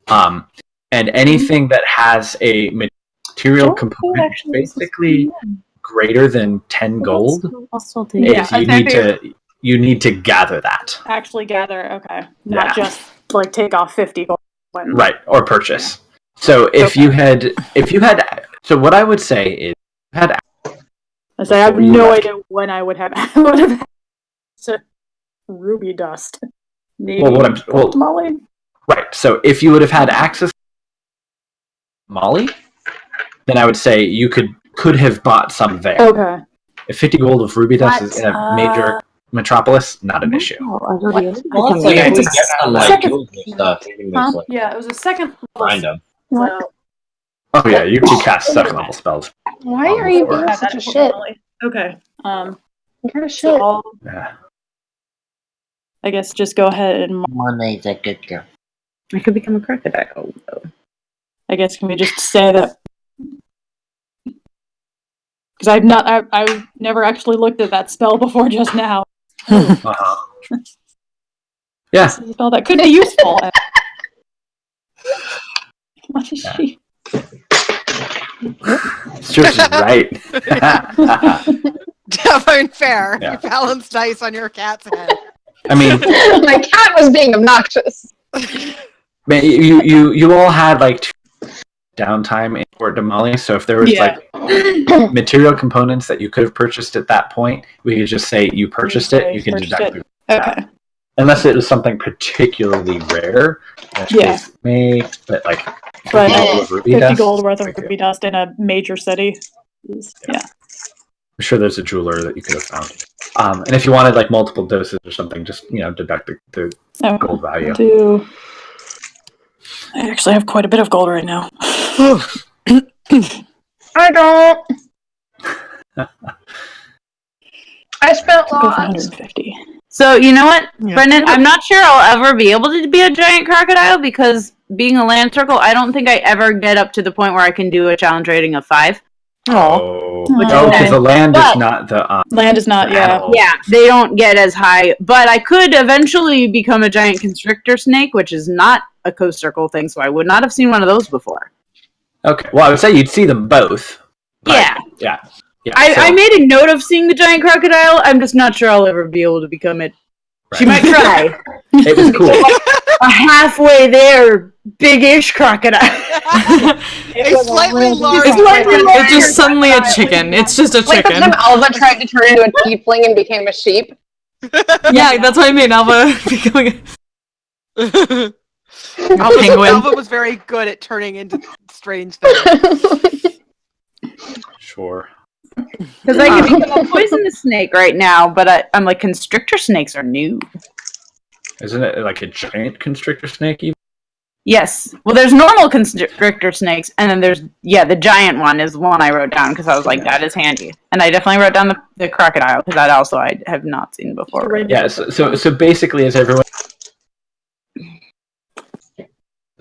that, and anything that has a material component is basically greater than 10 gold. You need to gather that. Actually gather, okay. Not just like take off 50 gold. Right, or purchase. So if you had, so what I would say is, I have no idea when I would have ruby dust. Maybe Molly. Right. So if you would have had access to Molly, then I would say you could have bought some there. Okay. If 50 gold of ruby dust is in a major metropolis, not an issue. Yeah, it was a second level. Oh yeah, you can cast second level spells. Why are you being such a shit? Okay. You're a shit. Yeah. I guess just go ahead and. Money's a good girl. I could become a crocodile. I guess can we just say that? Because I've never actually looked at that spell before just now. Uh-huh. Yeah. This is a spell that could be useful. What is she? She's right. Definitely fair. Yeah. You balance dice on your cat's head. I mean, my cat was being obnoxious. Man, you all had like downtime in Fort Damali, so if there was like material components that you could have purchased at that point, we could just say you purchased it. You can deduct it. Okay. Unless it was something particularly rare, in which case but like 50 gold worth of ruby dust in a major city. Yeah. I'm sure there's a jeweler that you could have found. And if you wanted like multiple doses or something, just deduct the gold value. I actually have quite a bit of gold right now. I don't. I spent lots. 150. So you know what, Brendan? I'm not sure I'll ever be able to be a giant crocodile because being a land circle, I don't think I ever get up to the point where I can do a challenge rating of 5. Because the land is not the land is not. Yeah, they don't get as high. But I could eventually become a giant constrictor snake, which is not a coast circle thing. So I would not have seen one of those before. Okay, well, I would say you'd see them both. Yeah. I made a note of seeing the giant crocodile. I'm just not sure I'll ever be able to become it. Right. She might try. It was cool. A halfway there big-ish crocodile. A slightly large. It's just suddenly a chicken. It's just a Like the chicken. time Alva tried to turn into a tiefling and became a sheep. Yeah, that's what I mean. Alva becoming a Alva was very good at turning into strange things. Sure. Because I can become a poisonous snake right now, but I'm like, constrictor snakes are new. Isn't it like a giant constrictor snake even? Yes. Well, there's normal constrictor snakes, and then there's, the giant one is the one I wrote down because I was like, that is handy. And I definitely wrote down the crocodile because that also I have not seen before. Yeah, so basically as everyone...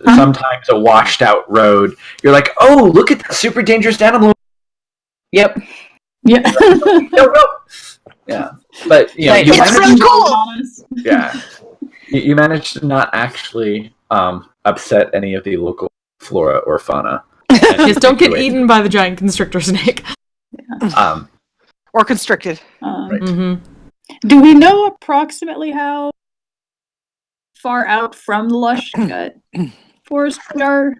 Sometimes a washed out road, you're like, oh, look at that super dangerous animal. Yep. Yeah. No. Yeah. But, you know, you It's managed really to... cool! Yeah. You managed to not actually upset any of the local flora or fauna. Just don't get eaten by the giant constrictor snake. Or constricted. Right. Mm-hmm. Do we know approximately how far out from the lush forest we are?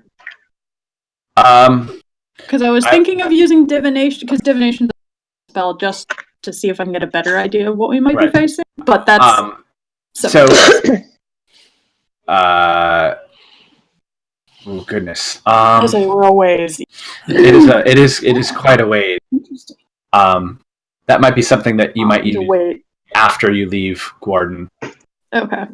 Because I was thinking of using divination, because divination is a spell just to see if I can get a better idea of what we might be facing. But that's oh goodness. We're a ways. It is quite a ways. Interesting. That might be something that you might use wait after you leave Guarden. Okay.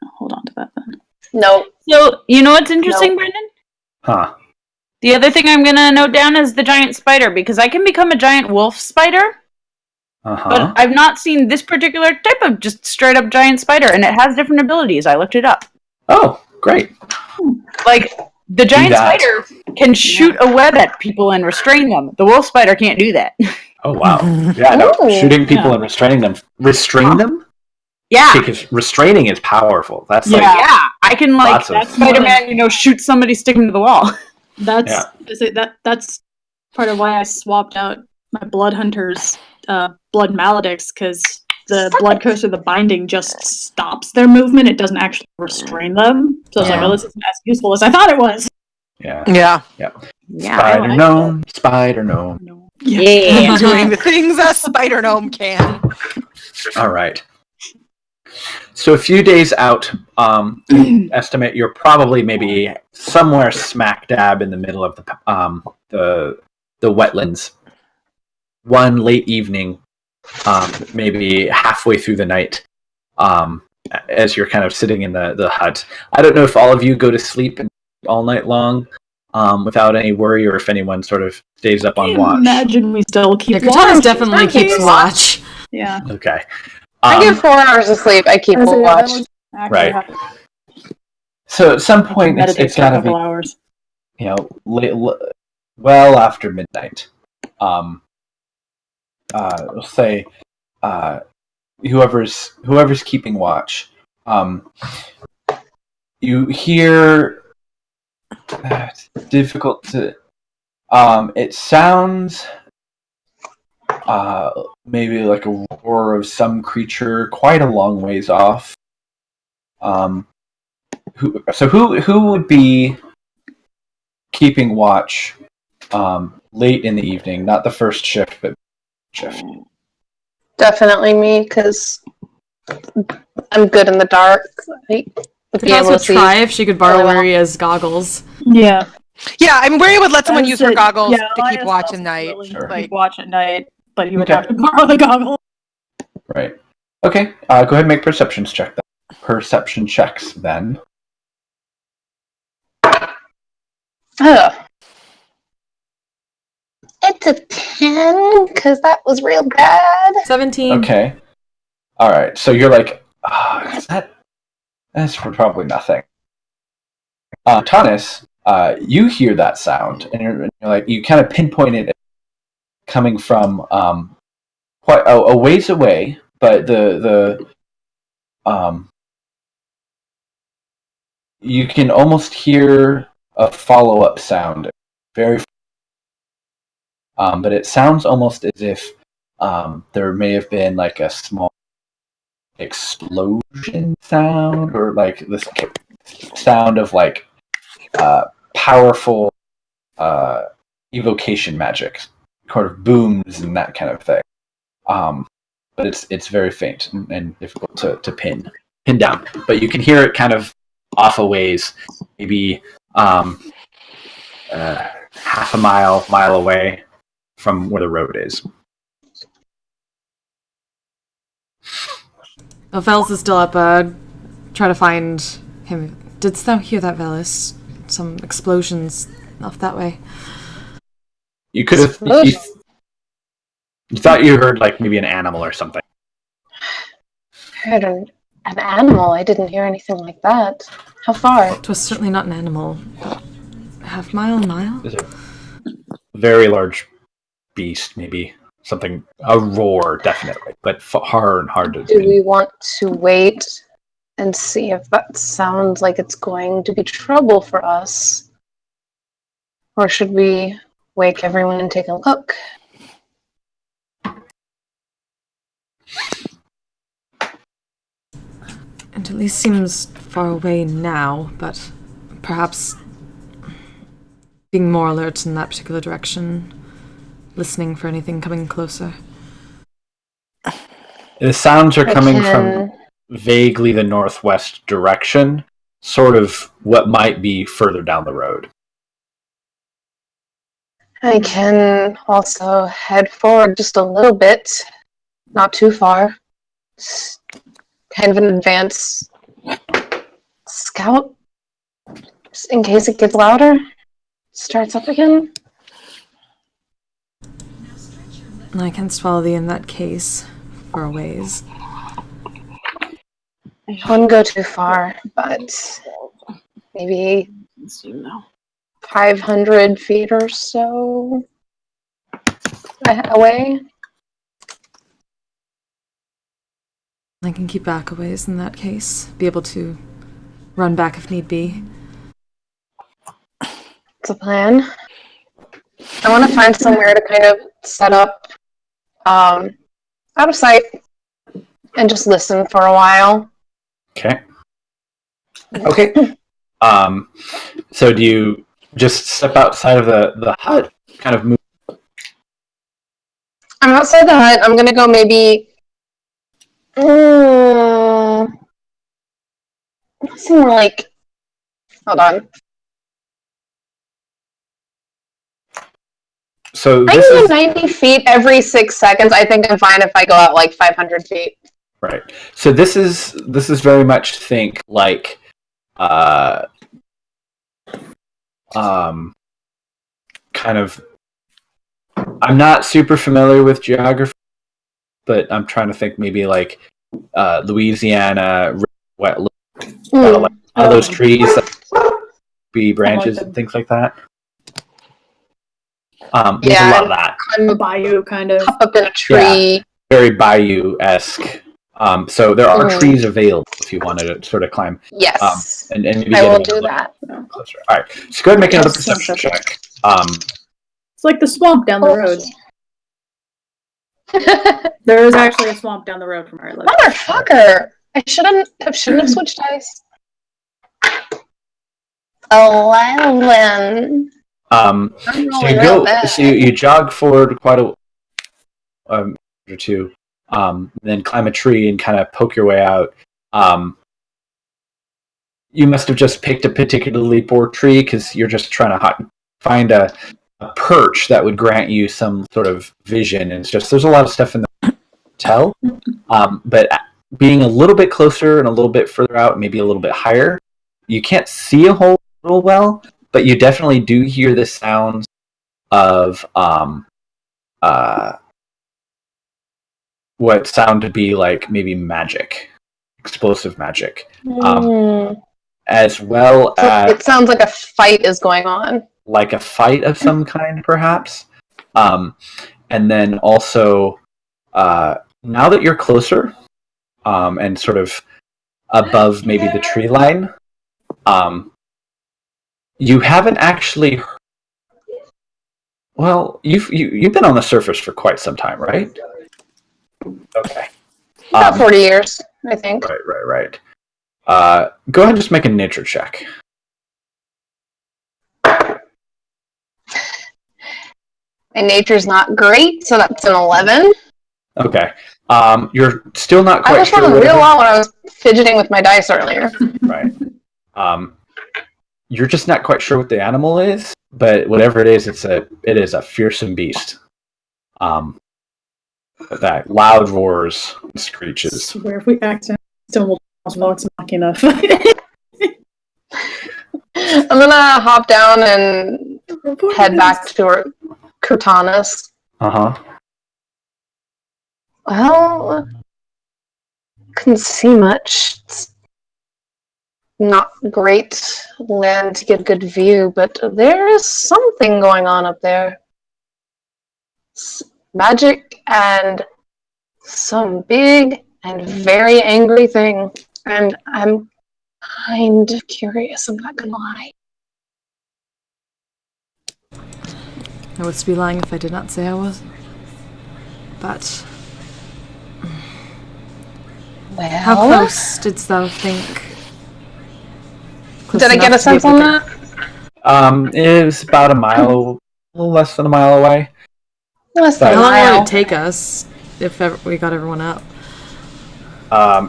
I'll hold on to that then. No. So, you know what's interesting, Brendan? Huh. The other thing I'm going to note down is the giant spider, because I can become a giant wolf spider, but I've not seen this particular type of just straight up giant spider, and it has different abilities. I looked it up. Oh, great. Like, the giant spider can shoot a web at people and restrain them. The wolf spider can't do that. Oh, wow. Yeah, no, shooting people and restraining them. Restrain them? Yeah. Because restraining is powerful. That's I can, like, that Spider-Man, shoot somebody, stick him to the wall. That's part of why I swapped out my Blood Hunter's Blood Maledicts, because the Blood Curse or the Binding just stops their movement. It doesn't actually restrain them. So I was like, oh, this isn't as useful as I thought it was. Yeah. Spider gnome. Yeah. Doing the things a spider gnome can. All right. So a few days out, estimate you're probably maybe somewhere smack dab in the middle of the wetlands. One late evening, maybe halfway through the night, as you're kind of sitting in the hut. I don't know if all of you go to sleep all night long without any worry, or if anyone sort of stays up on watch. Imagine we still keep watch. Katana definitely keeps watch. Yeah. Okay. I get 4 hours of sleep. I keep watch. Right. So at some point, it's got to be hours. Well after midnight. We'll say whoever's keeping watch. You hear. It's difficult to. It sounds. Maybe like a roar of some creature quite a long ways off. Who would be keeping watch late in the evening? Not the first shift, but shift. Definitely me, because I'm good in the dark. Could also try if she could borrow Waria's goggles. Yeah. Yeah, I mean, Waria would let someone use her goggles to keep watch at night. Keep watch at night, but you would have to borrow the goggles. Right. Okay. Go ahead and make perception checks then. It's a 10, because that was real bad. 17. Okay. All right. So you're like, that's probably nothing. Tanis, you hear that sound, and you're like, you kind of pinpoint it coming from quite a ways away, but you can almost hear a follow-up sound, very, but it sounds almost as if there may have been like a small explosion sound, or like this sound of like powerful evocation magic, kind of booms and that kind of thing. But it's very faint and difficult to pin down. But you can hear it kind of off a ways, maybe half a mile away from where the road is. Oh, Velis is still up. Try to find him. Didst thou hear that, Velis? Some explosions off that way. You could have. You thought you heard like maybe an animal or something. I heard an animal. I didn't hear anything like that. How far? It was certainly not an animal. Half mile? It's a very large beast, maybe. Something, a roar, definitely, but hard to... Do we want to wait and see if that sounds like it's going to be trouble for us? Or should we wake everyone and take a look? It at least seems far away now, but perhaps being more alert in that particular direction, listening for anything coming closer. The sounds are coming from vaguely the northwest direction, sort of what might be further down the road. I can also head forward just a little bit, not too far. It's kind of an advanced scout, just in case it gets louder, starts up again. I can follow thee in that case, for a ways. I wouldn't go too far, but maybe 500 feet or so away. I can keep back a ways in that case. Be able to run back if need be. It's a plan. I want to find somewhere to kind of set up out of sight and just listen for a while. Okay. So do you just step outside of the hut, kind of move? I'm outside the hut. I'm going to go maybe... somewhere like... Hold on. So I can go 90 feet every 6 seconds. I think I'm fine if I go out like 500 feet. Right. So this is very much think like kind of, I'm not super familiar with geography, but I'm trying to think maybe like Louisiana, those trees, be branches and things like that. There's a lot of that. A bayou kind of. Up in a tree. Yeah, very bayou-esque. So there are trees available if you wanted to sort of climb. Yes. And maybe I will do that. Closer. All right. So go ahead and make another perception check. It's like the swamp down the road. There is actually a swamp down the road from where I live. Motherfucker! I shouldn't have switched dice. 11. So you jog forward quite a or two, then climb a tree and kind of poke your way out. You must have just picked a particularly poor tree because you're just trying to find a perch that would grant you some sort of vision. And it's just, there's a lot of stuff in the hotel, but being a little bit closer and a little bit further out, maybe a little bit higher, you can't see a whole little well, but you definitely do hear the sounds of what sound to be like maybe magic, explosive magic, as well as it sounds like a fight is going on, like a fight of some kind, perhaps. And then also, now that you're closer, and sort of above maybe the tree line, you haven't actually. Well, you've been on the surface for quite some time, right? Okay. About 40 years. I think. Right. Go ahead and just make a nature check. My nature's not great, so that's an 11. Okay. You're still not I quite was sure. rolling real well when I was fidgeting with my dice earlier. Right. You're just not quite sure what the animal is, but whatever it is a fearsome beast. That loud roars and screeches. Where if we accidentally stumble Vox Machina. I'm gonna hop down and head back to Cortanus. Well, couldn't see much. It's not great land to get a good view, but there is something going on up there. It's magic and some big and very angry thing. And I'm kind of curious, I'm not gonna lie. I would be lying if I did not say I was. But well, how close didst thou think? Did I get a sense on that? It was about a little less than a mile away. Less than a How long mile. would it take us if we got everyone up?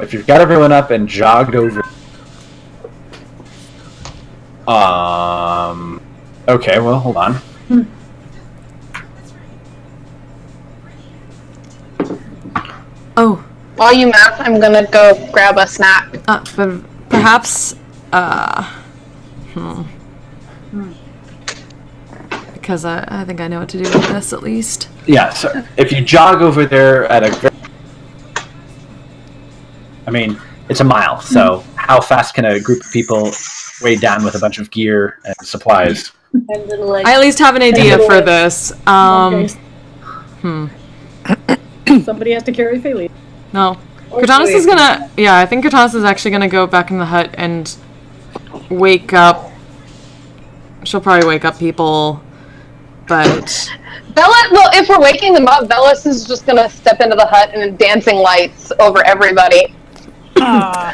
If you've got everyone up and jogged over. Okay, well, hold on. Oh. While you map, I'm gonna go grab a snack. But perhaps, because I think I know what to do with this, at least. Yeah, so if you jog over there at it's a mile, so how fast can a group of people weighed down with a bunch of gear and supplies? I at least have an idea for this. Somebody has to carry Faylee. No. Cortanus is gonna... Yeah, I think Cortanus is actually gonna go back in the hut and wake up... She'll probably wake up people, but... Well, if we're waking them up, Bellis is just gonna step into the hut and dancing lights over everybody. Yeah.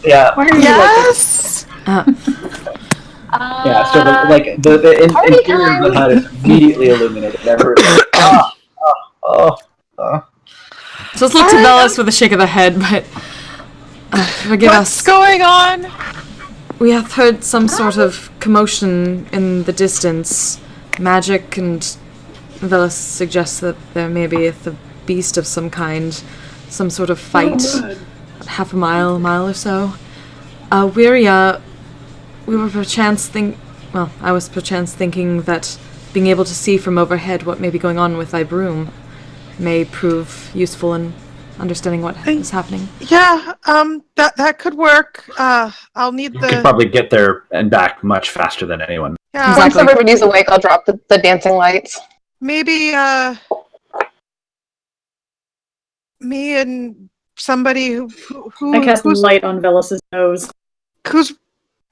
Yes! Yeah, so the interior of the hut is immediately illuminated. So let's look to Bellis with a shake of the head, but forgive us. What's going on? We have heard some sort of commotion in the distance. Magic, and Bellis suggests that there may be the beast of some kind, some sort of fight, half a mile or so. We were perchance I was perchance thinking that being able to see from overhead what may be going on with thy broom may prove useful in understanding what is happening. Yeah, that could work. I'll need You could probably get there and back much faster than anyone. Yeah. Once Exactly. everybody's awake, I'll drop the dancing lights. Maybe, me and somebody who I cast light on Velus's nose. Who's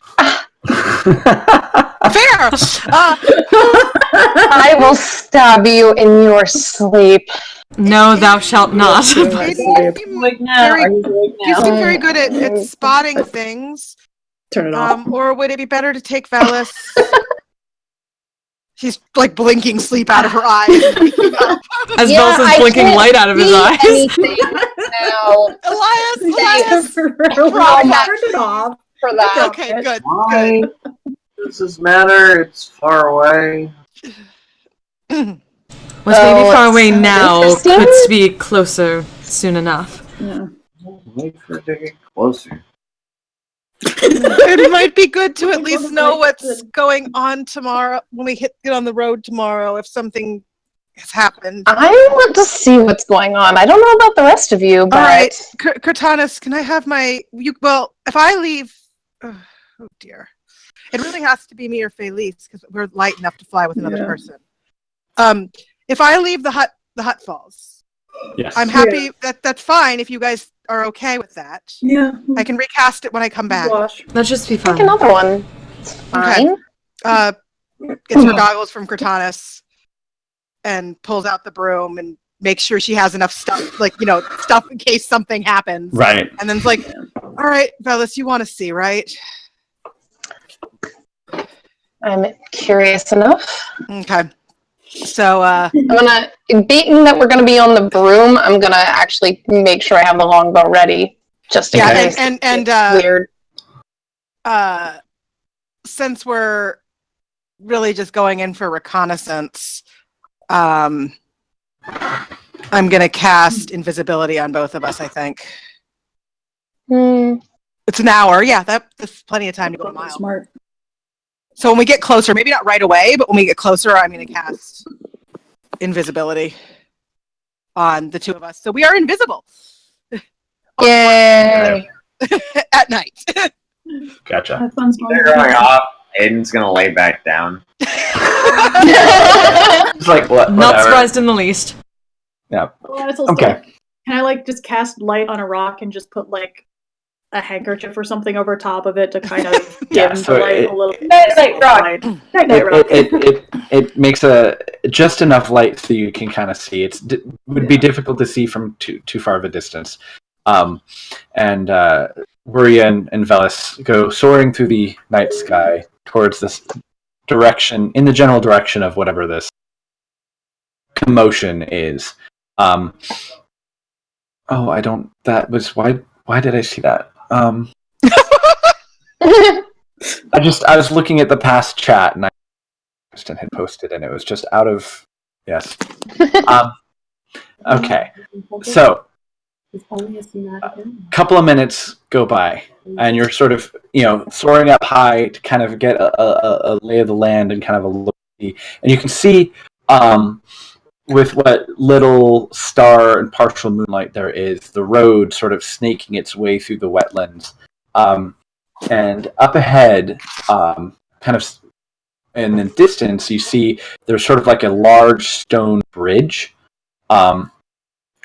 fair? I will stab you in your sleep. No, thou shalt not. You seem very good at spotting things. Turn it off. Or would it be better to take Velis? She's like blinking sleep out of her eyes. As Bellis is blinking light out of his eyes. Now, Elias, Turn it off. for that. Okay, good. Why does this matter? It's far away. What's maybe far away it's now interesting. could be closer soon enough. Yeah. Wait for it to get closer. It might be good to at least know what's going on tomorrow when we get on the road tomorrow if something has happened. I want to see what's going on. I don't know about the rest of you, but All right, Cortanus, can I have my... if I leave... Oh dear. It really has to be me or Felice because we're light enough to fly with another person. If I leave the hut falls. Yes. I'm happy that's fine if you guys are okay with that. Yeah. I can recast it when I come back. Wash. That'd just be take fun. another one. It's fine. Gets her goggles from Cortanus and pulls out the broom and make sure she has enough stuff, like, stuff in case something happens. Right. And then it's like, all right, Velis, you want to see, right? I'm curious enough. Okay. So, I'm gonna, being that we're gonna be on the broom, I'm gonna actually make sure I have the longbow ready, just in case. And weird. Since we're really just going in for reconnaissance, I'm gonna cast invisibility on both of us, I think. It's an hour. Yeah, that's plenty of time to go a mile. Smart. So when we get closer, maybe not right away, but when we get closer, I'm going to cast invisibility on the two of us. So we are invisible. Yay! At night. Gotcha. Have fun. They're going off. Aiden's gonna lay back down. It's like what? Not Whatever. surprised in the least. Yeah. Okay. Can I just cast light on a rock and just put a handkerchief or something over top of it to kind of dim the light a little bit? It makes just enough light so you can kind of see. It would be difficult to see from too far of a distance. And Wuria and Velis go soaring through the night sky towards this direction, in the general direction of whatever this commotion is. Why did I see that? I was looking at the past chat and Kristen had posted and it was just out of yes. Okay. So a couple of minutes go by and you're sort of, soaring up high to kind of get a lay of the land and kind of a look. And you can see with what little star and partial moonlight there is, the road sort of snaking its way through the wetlands. And up ahead, kind of in the distance, you see there's sort of like a large stone bridge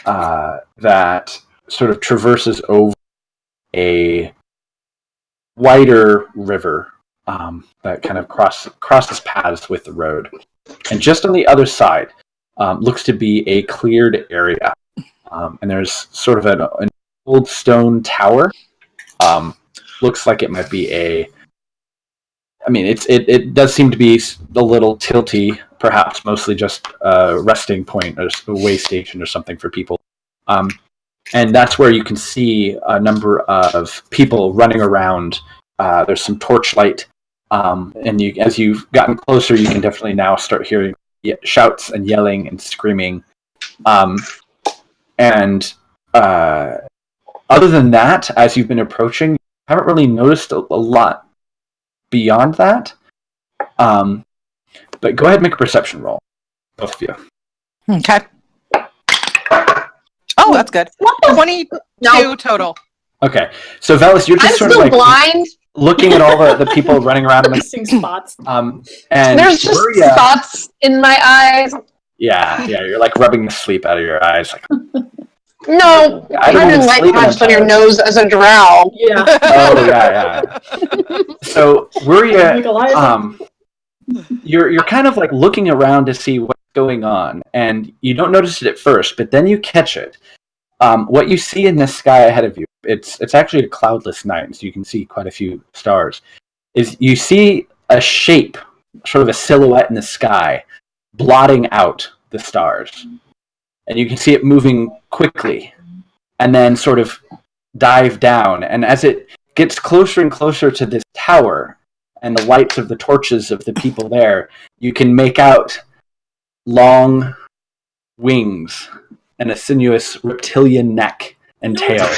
that sort of traverses over a wider river that kind of crosses paths with the road. And just on the other side, looks to be a cleared area. And there's sort of an old stone tower. Looks like it might be it does seem to be a little tilty, perhaps mostly just a resting point or a way station or something for people. And that's where you can see a number of people running around. There's some torchlight. And as you've gotten closer, you can definitely now start hearing shouts and yelling and screaming. And other than that, as you've been approaching, you haven't really noticed a lot beyond that. But go ahead and make a perception roll, both of you. Okay. Oh, that's good. 22 total. Okay, so Velis, you're just I'm sort still of blind. Looking at all the people running around in the spots. And there's just spots in my eyes. Yeah, you're like rubbing the sleep out of your eyes. Like, no, I didn't like patched on your nose as a drow. Yeah. Oh yeah. So Wuria, you're kind of like looking around to see what's going on, and you don't notice it at first, but then you catch it. What you see in the sky ahead of you, it's actually a cloudless night, so you can see quite a few stars, is you see a shape, sort of a silhouette in the sky, blotting out the stars. And you can see it moving quickly, and then sort of dive down. And as it gets closer and closer to this tower, and the lights of the torches of the people there, you can make out long wings and a sinuous reptilian neck and tail.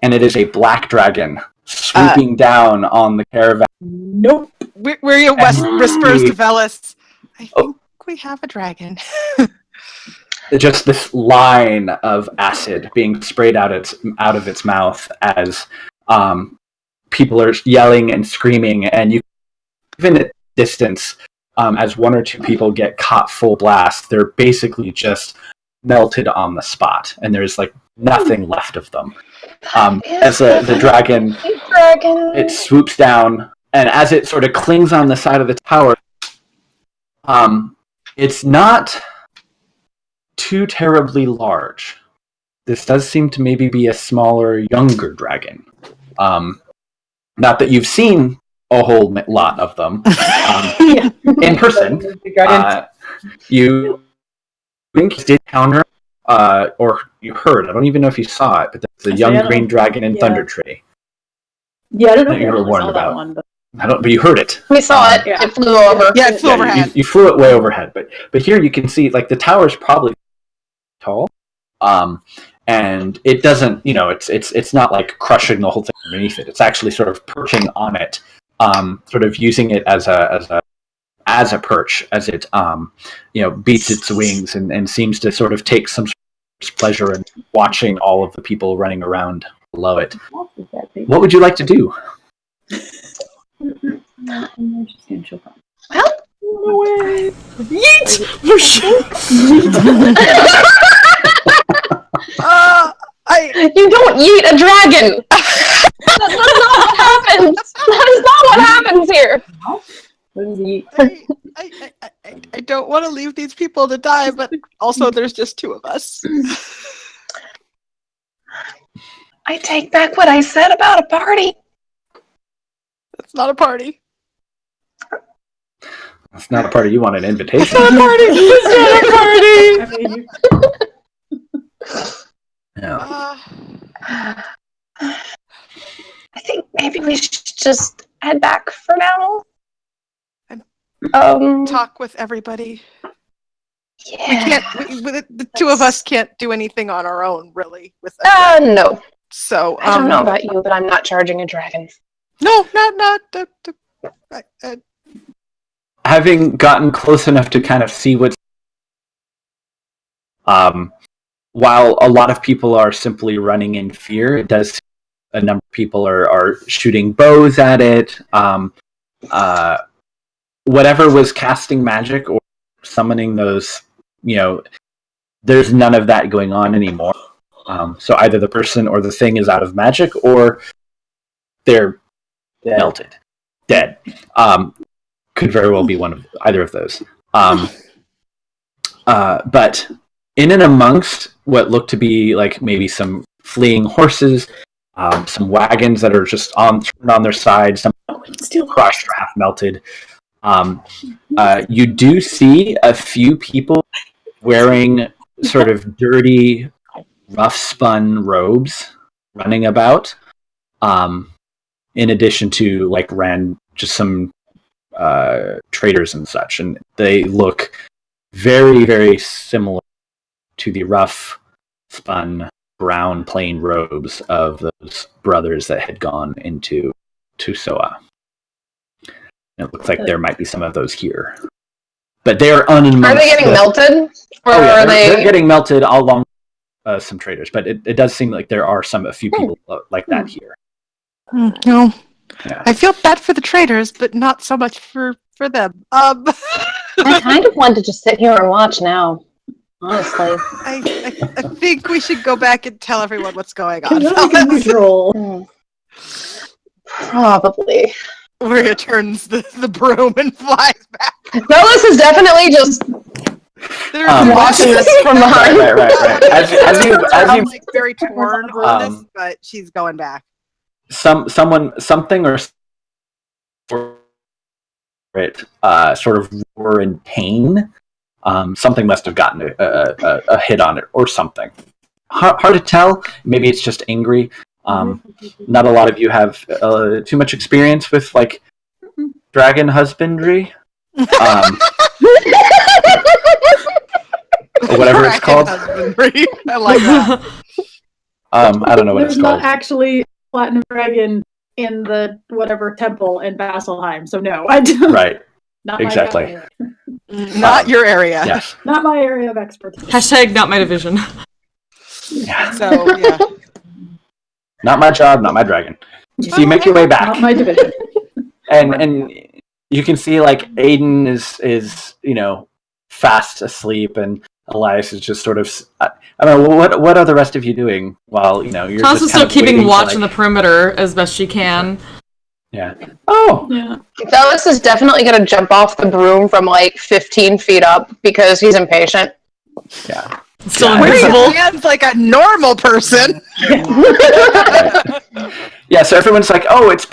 And it is a black dragon swooping down on the caravan. Nope. Wuria whispers to Velis, I think we have a dragon. Just this line of acid being sprayed out of its mouth as people are yelling and screaming, and you even at distance, as one or two people get caught full blast, they're basically just melted on the spot, and there's like nothing left of them. As the dragon, it swoops down, and as it sort of clings on the side of the tower, it's not too terribly large. This does seem to maybe be a smaller, younger dragon. Not that you've seen a whole lot of them in person. You did encounter, or you heard, I don't even know if you saw it, but there's a young green dragon in Thunder Tree. Yeah, I don't know that if you were I warned saw about. that one, but But you heard it. We saw it. Yeah. It flew over. Yeah, it flew overhead. You flew it way overhead, but here you can see like the tower's probably tall, and it doesn't. It's not like crushing the whole thing underneath it. It's actually sort of perching on it, sort of using it as a perch as it beats its wings and seems to sort of take some pleasure in watching all of the people running around below it. What would you like to do? Well, Yeet! you don't yeet a dragon. That's not what happens. That is not what happens here. I don't want to leave these people to die, but also there's just two of us. I take back what I said about a party. It's not a party. It's not a party. You want an invitation. It's not a party. It's not a party. Yeah. I think maybe we should just head back for now. Talk with everybody. Yeah. The two of us can't do anything on our own, really. No. So I don't know about you, but I'm not charging a dragon. No, not. Having gotten close enough to kind of see what's, while a lot of people are simply running in fear, it does. A number of people are shooting bows at it. Whatever was casting magic or summoning those, there's none of that going on anymore. So either the person or the thing is out of magic, or they're melted, dead. Could very well be either of those. But in and amongst what looked to be like maybe some fleeing horses, some wagons that are just turned on their sides, some crushed or half melted. You do see a few people wearing sort of dirty, rough-spun robes running about, in addition to just some traders and such, and they look very, very similar to the rough-spun brown plain robes of those brothers that had gone into Tusoa. It looks like there might be some of those here, but they are unamongst. Are they getting melted, or are they're getting melted along some traders? But it does seem like there are a few people like that here. No, yeah. I feel bad for the traders, but not so much for them. I kind of want to just sit here and watch now. Honestly, I think we should go back and tell everyone what's going on. Probably. Maria turns the broom and flies back. Bellis is definitely just watching this from behind. Right. As you like very torn on this, but she's going back. Something or it sort of roar in pain. Something must have gotten a hit on it or something. Hard to tell. Maybe it's just angry. Not a lot of you have too much experience with dragon husbandry, or whatever it's called. Husbandry. I like that. I don't know what it's called. There's not actually platinum dragon in the whatever temple in Vasselheim, so no, I don't. Right. Not exactly. Not your area. Yes. Not my area of expertise. # not my division. Yeah. So yeah. Not my job, not my dragon. So you make your way back. Not my division. and you can see Aiden is fast asleep, and Elias is just sort of I don't know what are the rest of you doing while you're Taz is still keeping watch on the to, perimeter as best she can. Yeah. Oh. Yeah. Bellis is definitely going to jump off the broom from 15 feet up because he's impatient. Yeah. Still Yeah, invisible. Hands like a normal person. Yeah, so everyone's like, oh, it's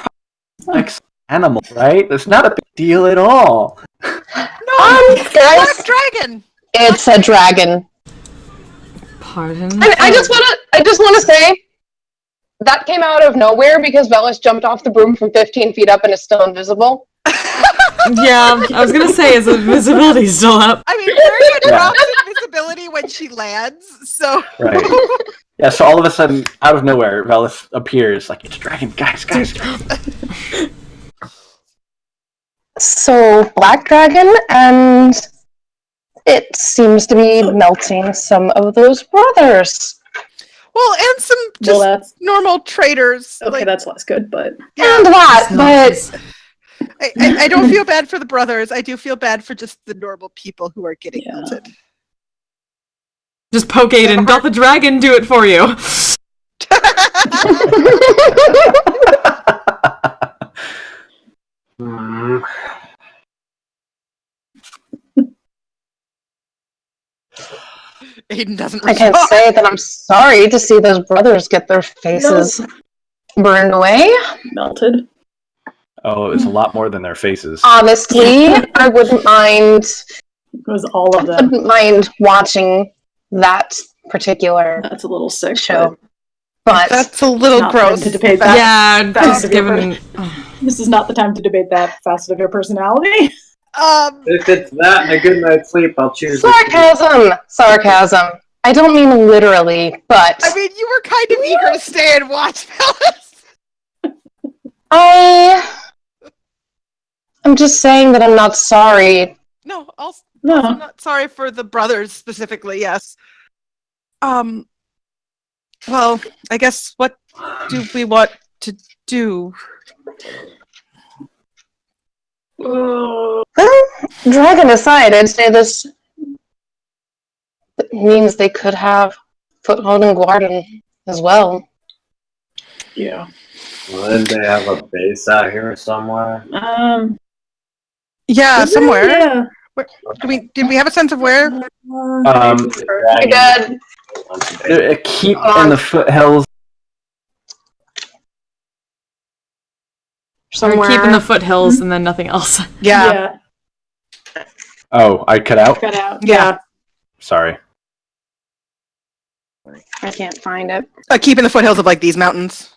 like some animal, right? It's not a big deal at all. No, guys, Black Dragon. it's a dragon. Pardon? I just want to say that came out of nowhere because Velas jumped off the broom from 15 feet up and is still invisible. Yeah, I was gonna say, is invisibility still up? I mean, Marion drops invisibility when she lands, so... Right. Yeah, so all of a sudden, out of nowhere, Velis appears like, it's a dragon, guys. So, black dragon, and it seems to be melting some of those brothers. Well, and some just normal traders. Okay, that's less good, but... Yeah. And that, but... I don't feel bad for the brothers. I do feel bad for just the normal people who are getting melted. Just poke Aiden. Don't the dragon do it for you? Aiden doesn't I can't say that I'm sorry to see those brothers get their faces burned away. Melted. Oh, it was a lot more than their faces. Honestly, I wouldn't mind. It was all of them. I wouldn't mind watching that particular. That's a little sick show, but that's a little gross to debate that. Yeah, just given. This is not the time to debate that facet of your personality. If it's that and a good night's sleep, I'll choose. Sarcasm. I don't mean literally, but I mean, you were kind of eager to stay and watch, fellas. I'm just saying that I'm not sorry. No, also not sorry for the brothers specifically. Yes. Well, I guess what do we want to do? Well, dragon aside, I'd say this means they could have foothold in Guardian as well. Yeah. Well, didn't they have a base out here somewhere? Yeah, somewhere. Yeah. Where, did we have a sense of where? We did. Keep in the foothills. Somewhere. Keep in the foothills and then nothing else. Yeah. Oh, I cut out? Cut out. Yeah. Sorry. I can't find it. Keep in the foothills of like these mountains.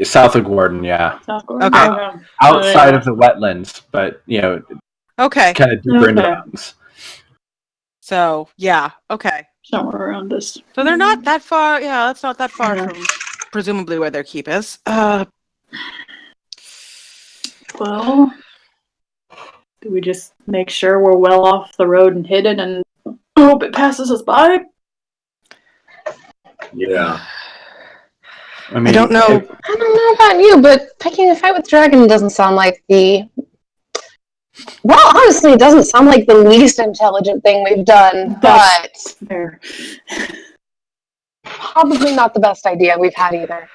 South of Gordon, yeah. Okay. Outside of the wetlands, but Okay. kind of deeper into the mountains. So yeah, okay. Somewhere around this. So they're not that far. Yeah, that's not that far from presumably where their keep is. Well, do we just make sure we're well off the road and hidden and hope it passes us by? Yeah. I don't know. I don't know about you, but picking a fight with dragon doesn't sound like the... Well, honestly, it doesn't sound like the least intelligent thing we've done, but... Fair. Probably not the best idea we've had either.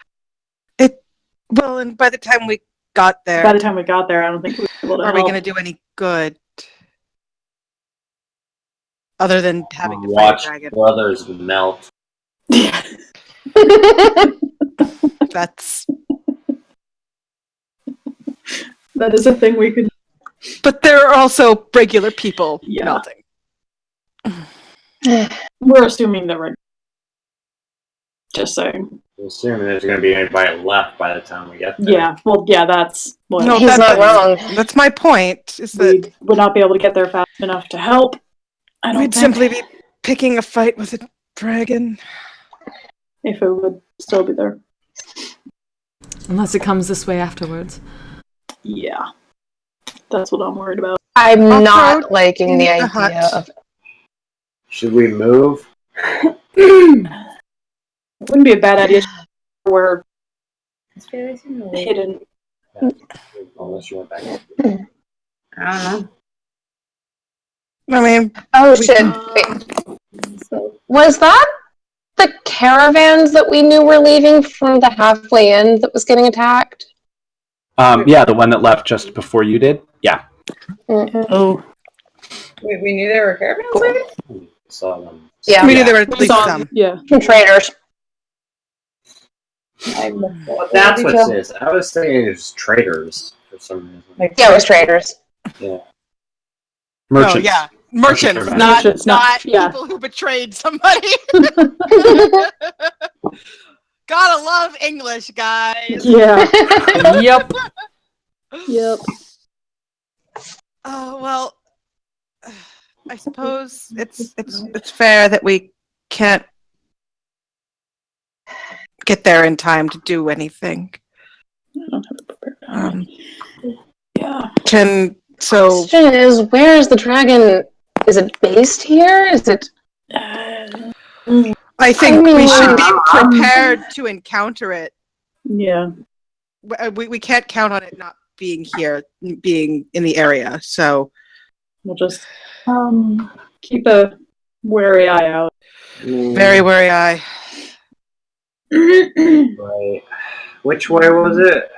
Well, and by the time we got there... I don't think we were able to Are we going to do any good? Other than having to fight a dragon. Brothers melt. Yeah. That is a thing we could... But there are also regular people melting. We're assuming that we're... Just saying. We're assuming there's going to be anybody left by the time we get there. Yeah, well, yeah, that's... Well, no, he's not wrong. That's my point. Is that we would not be able to get there fast enough to help. We'd simply be picking a fight with a dragon. If it would still be there. Unless it comes this way afterwards. Yeah. That's what I'm worried about. I'm not liking the idea of... Should we move? It wouldn't be a bad idea where hidden. Unless you went back. I don't know. I mean... Oh, shit. Wait. Was that the caravans that we knew were leaving from the halfway inn that was getting attacked? Yeah, the one that left just before you did? Yeah. Mm-hmm. Oh. Wait, we knew there were caravans leaving? saw them. Yeah. We knew there were at least Saw- some. Yeah. Traders. Well, that's what it is. I was thinking it was traders for some reason. Yeah, it was traders. Yeah. Merchants. Oh, yeah. Merchants, Merchants, not, merchants, not yeah. people who betrayed somebody. Gotta love English, guys. Yeah. Yep. Yep. Oh, well, I suppose it's fair that we can't get there in time to do anything. I don't have it prepared. Yeah. Question is, where is the dragon? Is it based here? Is it? I think we should be prepared to encounter it. Yeah. We can't count on it not being here, being in the area. So We'll just keep a wary eye out. very wary eye. Right. Which way was it?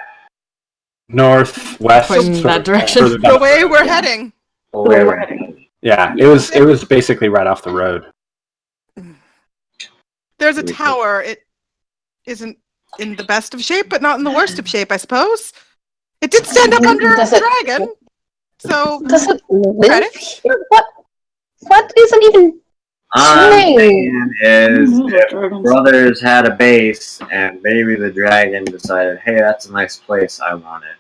Northwest. Pointing sort that of direction. further The down. way we're heading. Where we're heading. Yeah, it was basically right off the road. There's a tower. It isn't in the best of shape, but not in the worst of shape, I suppppe. It did stand up under a dragon. So Does it live credit. here? What isn't even Saying is, if Dragons. brothers had a base and maybe the dragon decided, hey, that's a nice place, I want it.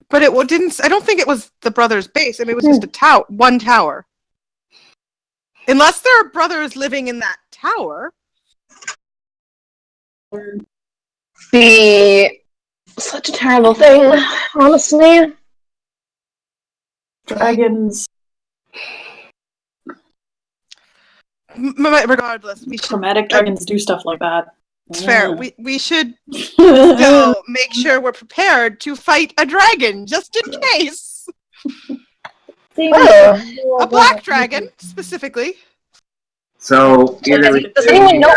But it didn't. I don't think it was the brothers' base. I mean, it was just one tower. Unless there are brothers living in that tower. be such a terrible thing, honestly. Dragons. Regardless, we should. Chromatic dragons do stuff like that. It's fair. We should still make sure we're prepared to fight a dragon, just in case. Oh. A black dragon, specifically. So, either we Does anyone know?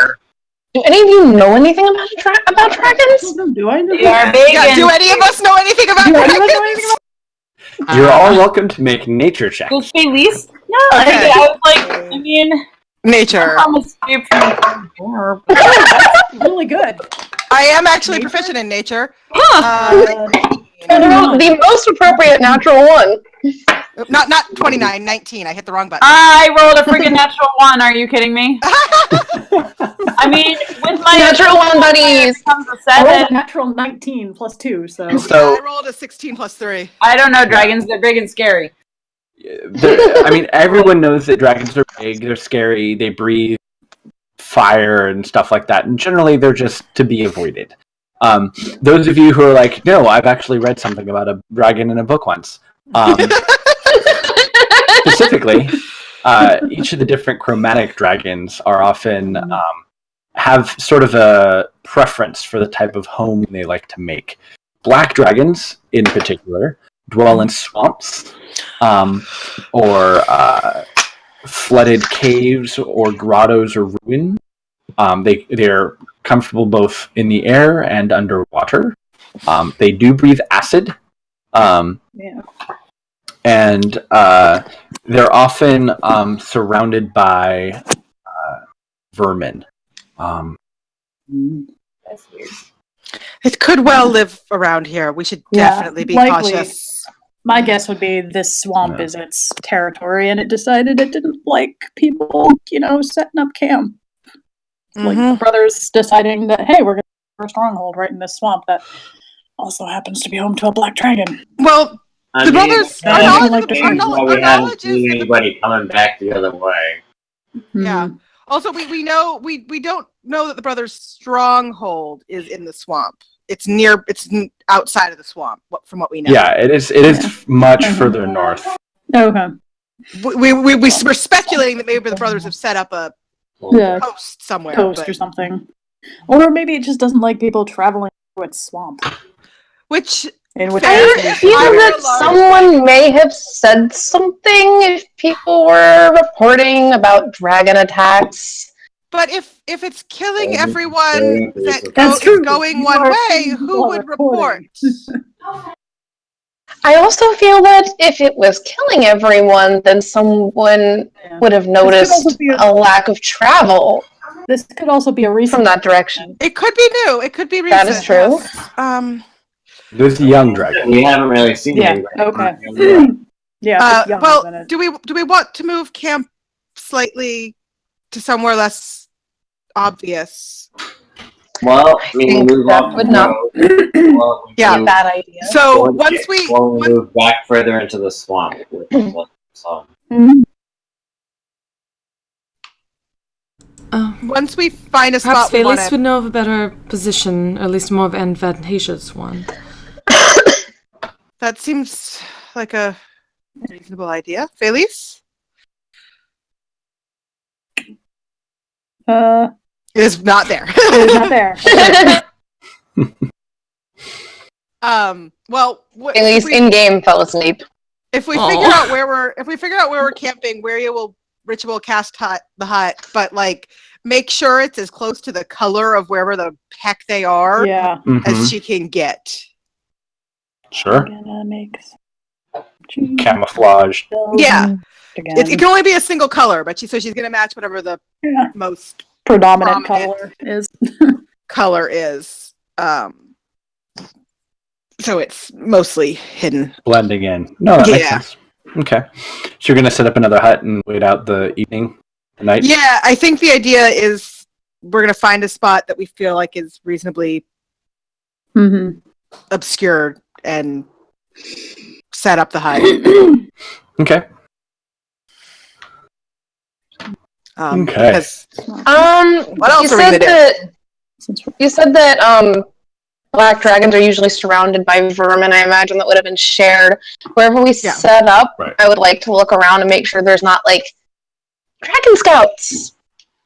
Do any of you know anything about dragons? Do I know? They are big Yeah, do any of us know anything about dragons? You're all welcome to make nature checks. Will she least? No, Okay. I was like, I mean, Nature. I'm a escape from Really good. I am actually proficient in nature. The most appropriate natural one. Not 29, 19. I hit the wrong button. I rolled a freaking natural 1. Are you kidding me? I mean, with my Natural 1 buddies. comes a I rolled 7. a natural 19 plus 2, so. So, I rolled a 16 plus 3. I don't know, dragons. They're big and scary. I mean, everyone knows that dragons are big, they're scary, they breathe fire and stuff like that, and generally they're just to be avoided. Those of you who are like, no, I've actually read something about a dragon in a book once. Specifically, each of the different chromatic dragons are often have sort of a preference for the type of home they like to make. Black dragons, in particular, dwell in swamps, or flooded caves, or grottos, or ruins. They're comfortable both in the air and underwater. They do breathe acid. And they're often surrounded by vermin. That's weird. It could well live around here. We should definitely be likely. cautious. My guess would be this swamp is its territory, and it decided it didn't like people, setting up camp. Like the brothers deciding that, hey, we're going to have a stronghold right in this swamp that also happens to be home to a black dragon. Well, the brothers, our knowledge is that anybody coming back the other way. Yeah. Also, we know we don't know that the brothers' stronghold is in the swamp. It's outside of the swamp, from what we know. Yeah, it is much further north. Okay. We're speculating that maybe the brothers have set up a post somewhere. Or something. Or maybe it just doesn't like people traveling through its swamp. Which I feel that someone may have said something if people were reporting about dragon attacks. But if it's killing everyone that That's is going one way, who would report? I also feel that if it was killing everyone, then someone would have noticed a lack of travel. This could also be a recent from that direction. It could be new. It could be recent. That is true. Yes. There's a young dragon. We haven't really seen Yeah. anybody. Okay. Yeah. Young, well, isn't it? do we want to move camp slightly to somewhere less obvious? Well, I mean, we move that off would the not- road. Well, we Yeah. move Bad idea. So forward, once we move back further into the swamp. So, once we find a Perhaps spot we want Felice would know of a better position, or at least more of an advantageous one. that seems like a reasonable idea. Felice? It It is not there. is not there. Well, At least in game fell asleep. if we figure out where we're camping, Richard will cast the hut, but like make sure it's as close to the color of wherever the heck they are Yeah. as she can get. Sure. Gonna make Camouflage. Yeah. Again. It can only be a single color, but she's going to match whatever the Yeah. most Predominant color is. color is. So it's mostly hidden. Blending in. No, that makes Yeah. sense. Okay. So you're going to set up another hut and wait out the evening, the night? Yeah, I think the idea is we're going to find a spot that we feel like is reasonably obscure and set up the hut. Okay. Okay. Because What else are we gonna do? You said that black dragons are usually surrounded by vermin. I imagine that would have been shared. Wherever we set up, Right. I would like to look around and make sure there's not like dragon scouts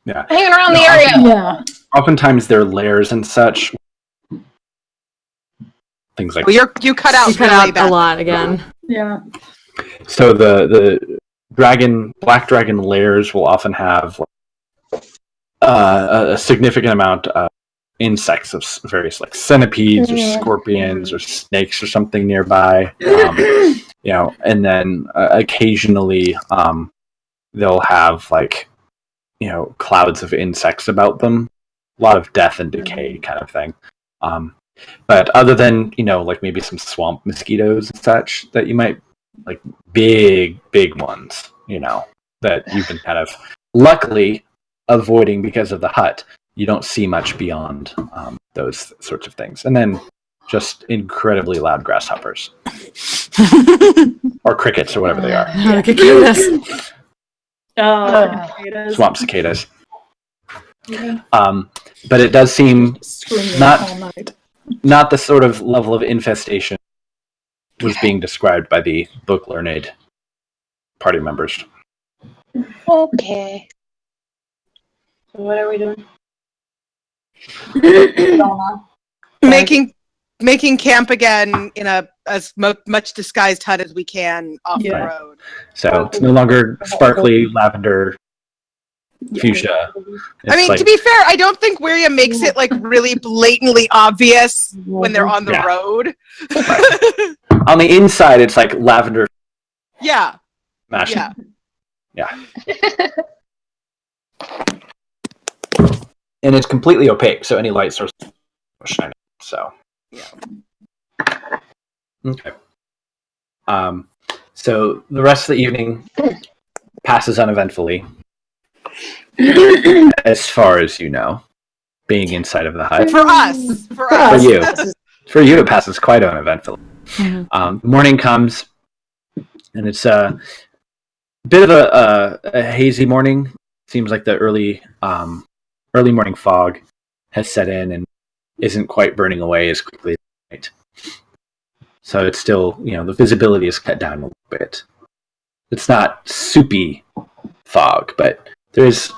Yeah. hanging around the area. Yeah. Oftentimes they're lairs and such. Things like well, you cut out You cut really out bad. a lot again. Yeah. So the black dragon lairs will often have a significant amount of insects of various, like centipedes or scorpions or snakes or something nearby. And then occasionally they'll have clouds of insects about them. A lot of death and decay kind of thing. But other than, like maybe some swamp mosquitoes and such that you might, like big ones, that you've been kind of luckily avoiding because of the hut. You don't see much beyond those sorts of things. And then just incredibly loud grasshoppers. Or crickets or whatever they are. Swamp cicadas. Yeah. But it does seem Screaming all night. not the sort of level of infestation was being described by the book learned party members. Okay. So what are we doing? Making camp again in as much disguised hut as we can off the road. So it's no longer sparkly lavender fuchsia. I mean, to be fair, I don't think Wiria makes it like really blatantly obvious when they're on the road. On the inside, it's like lavender. Yeah. Mashed. Yeah. And it's completely opaque, so any light source will shine it. So. Okay. So the rest of the evening passes uneventfully. As far as you know, being inside of the hut. For us. For you. For you, it passes quite uneventfully. Morning comes, and it's a bit of a hazy morning. Seems like the early morning fog has set in and isn't quite burning away as quickly as it might. So it's still, the visibility is cut down a little bit. It's not soupy fog, but there's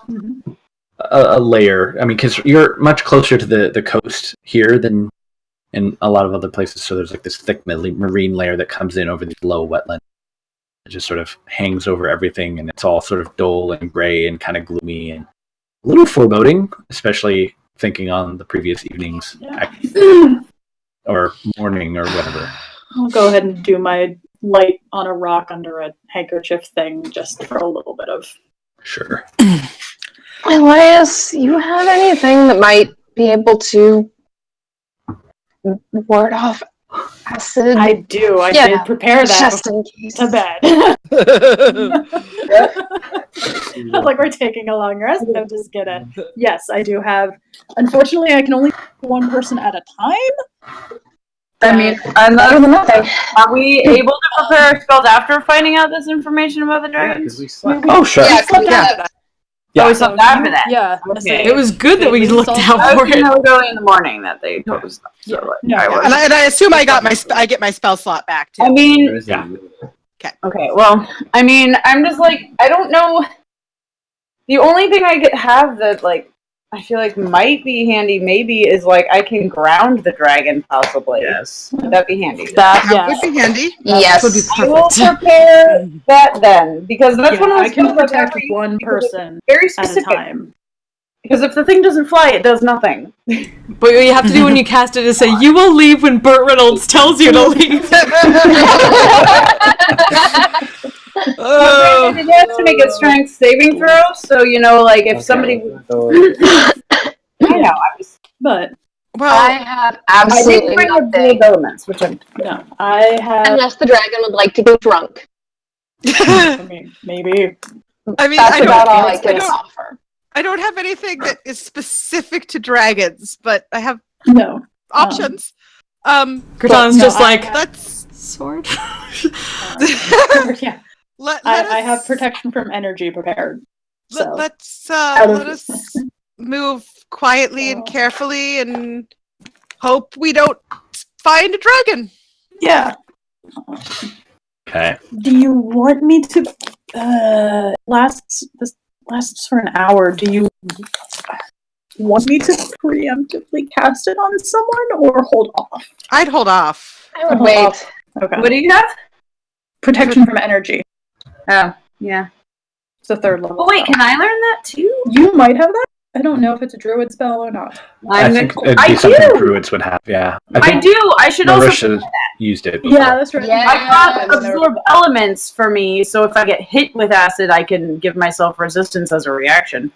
a layer. I mean, because you're much closer to the coast here than in a lot of other places. So there's like this thick marine layer that comes in over these low wetlands. It just sort of hangs over everything, and it's all sort of dull and gray and kind of gloomy and a little foreboding, especially thinking on the previous evening's or morning or whatever I'll go ahead and do my light on a rock under a handkerchief thing just for a little bit of... Sure. Elias, you have anything that might be able to ward off acid? I do. I did prepare that just in case. to bed. Not like we're taking a long rest. I'm just gonna... Yes, I do have... Unfortunately, I can only do one person at a time. I mean, are we able to prepare our spells after finding out this information about the dragons? We slept. Oh, sure. We slept after that. Oh, we slept after that. Yeah. Okay. It was good that we looked out I for was it. gonna go in the morning that they told us. Yeah. So, No, I And I assume I get my spell slot back too. I mean, Yeah. okay, well, I mean, I'm just like, I don't know. The only thing I have that, like, I feel like might be handy maybe is, like, I can ground the dragon, possibly. Yes. Would that be handy? That would be handy. Yes. Would be I will perfect. prepare that then, because that's one of those I can spells that protect I use one because it's person very at a specific. time. Because if the thing doesn't fly, it does nothing. But what you have to do when you cast it is say, "You will leave when Burt Reynolds tells you to leave." Oh. It has to make a strength saving throw, so you know, like if somebody. I know. I was. But I have I did absolutely bring the nothing. blue elements, which I'm. no, I have. Unless the dragon would like to get drunk. I mean, maybe. I mean, That's I about all don't, I can offer. I don't have anything that is specific to dragons, but I have No. options. Kratan's no, just I- like, Let's sword? Yeah. let I us have protection from energy prepared. So. let's Out of- let us move quietly and carefully and hope we don't find a dragon. Yeah. Okay. Do you want me to this lasts for an hour? Do you want me to preemptively cast it on someone or hold off? I'd hold off. I would Hold wait. off. Okay. What do you have? Protection from energy. Oh, yeah. It's the third level. Oh wait, spell. can I learn that too? You might have that. I don't know if it's a druid spell or not. I think it'd I be something do. druids would have, yeah. I do. I should also. Marisha used it before. Yeah, that's right. Yeah. I got absorb elements for me, so if I get hit with acid, I can give myself resistance as a reaction,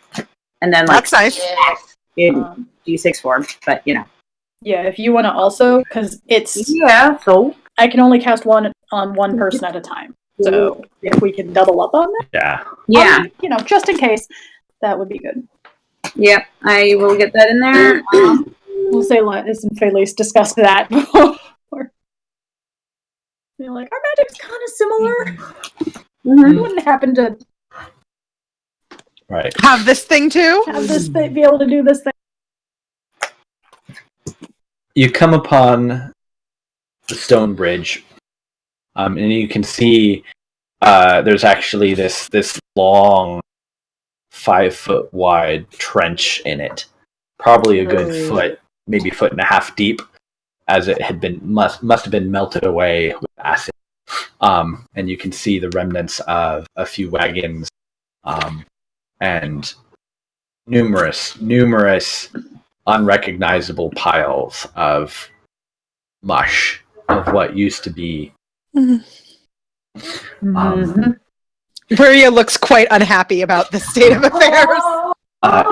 and then like That's nice. Yes. in D6 form. But you know. Yeah, if you want to also, because it's Yeah. So. I can only cast one on one person at a time. So if we can double up on that, Yeah. Yeah. you know, just in case, that would be good. Yeah. I will get that in there. We'll say Linus and Felice discussed that before. They're like, our magic's kind of similar. Mhm. It wouldn't happen to Right. Have this thing too? have this thing, be able to do this thing. You come upon the stone bridge, and you can see there's actually this long 5-foot wide trench in it, probably a good foot, maybe 1.5 feet deep, as it had been must have been melted away with acid. And you can see the remnants of a few wagons, and numerous unrecognizable piles of mush of what used to be. Maria looks quite unhappy about the state of affairs.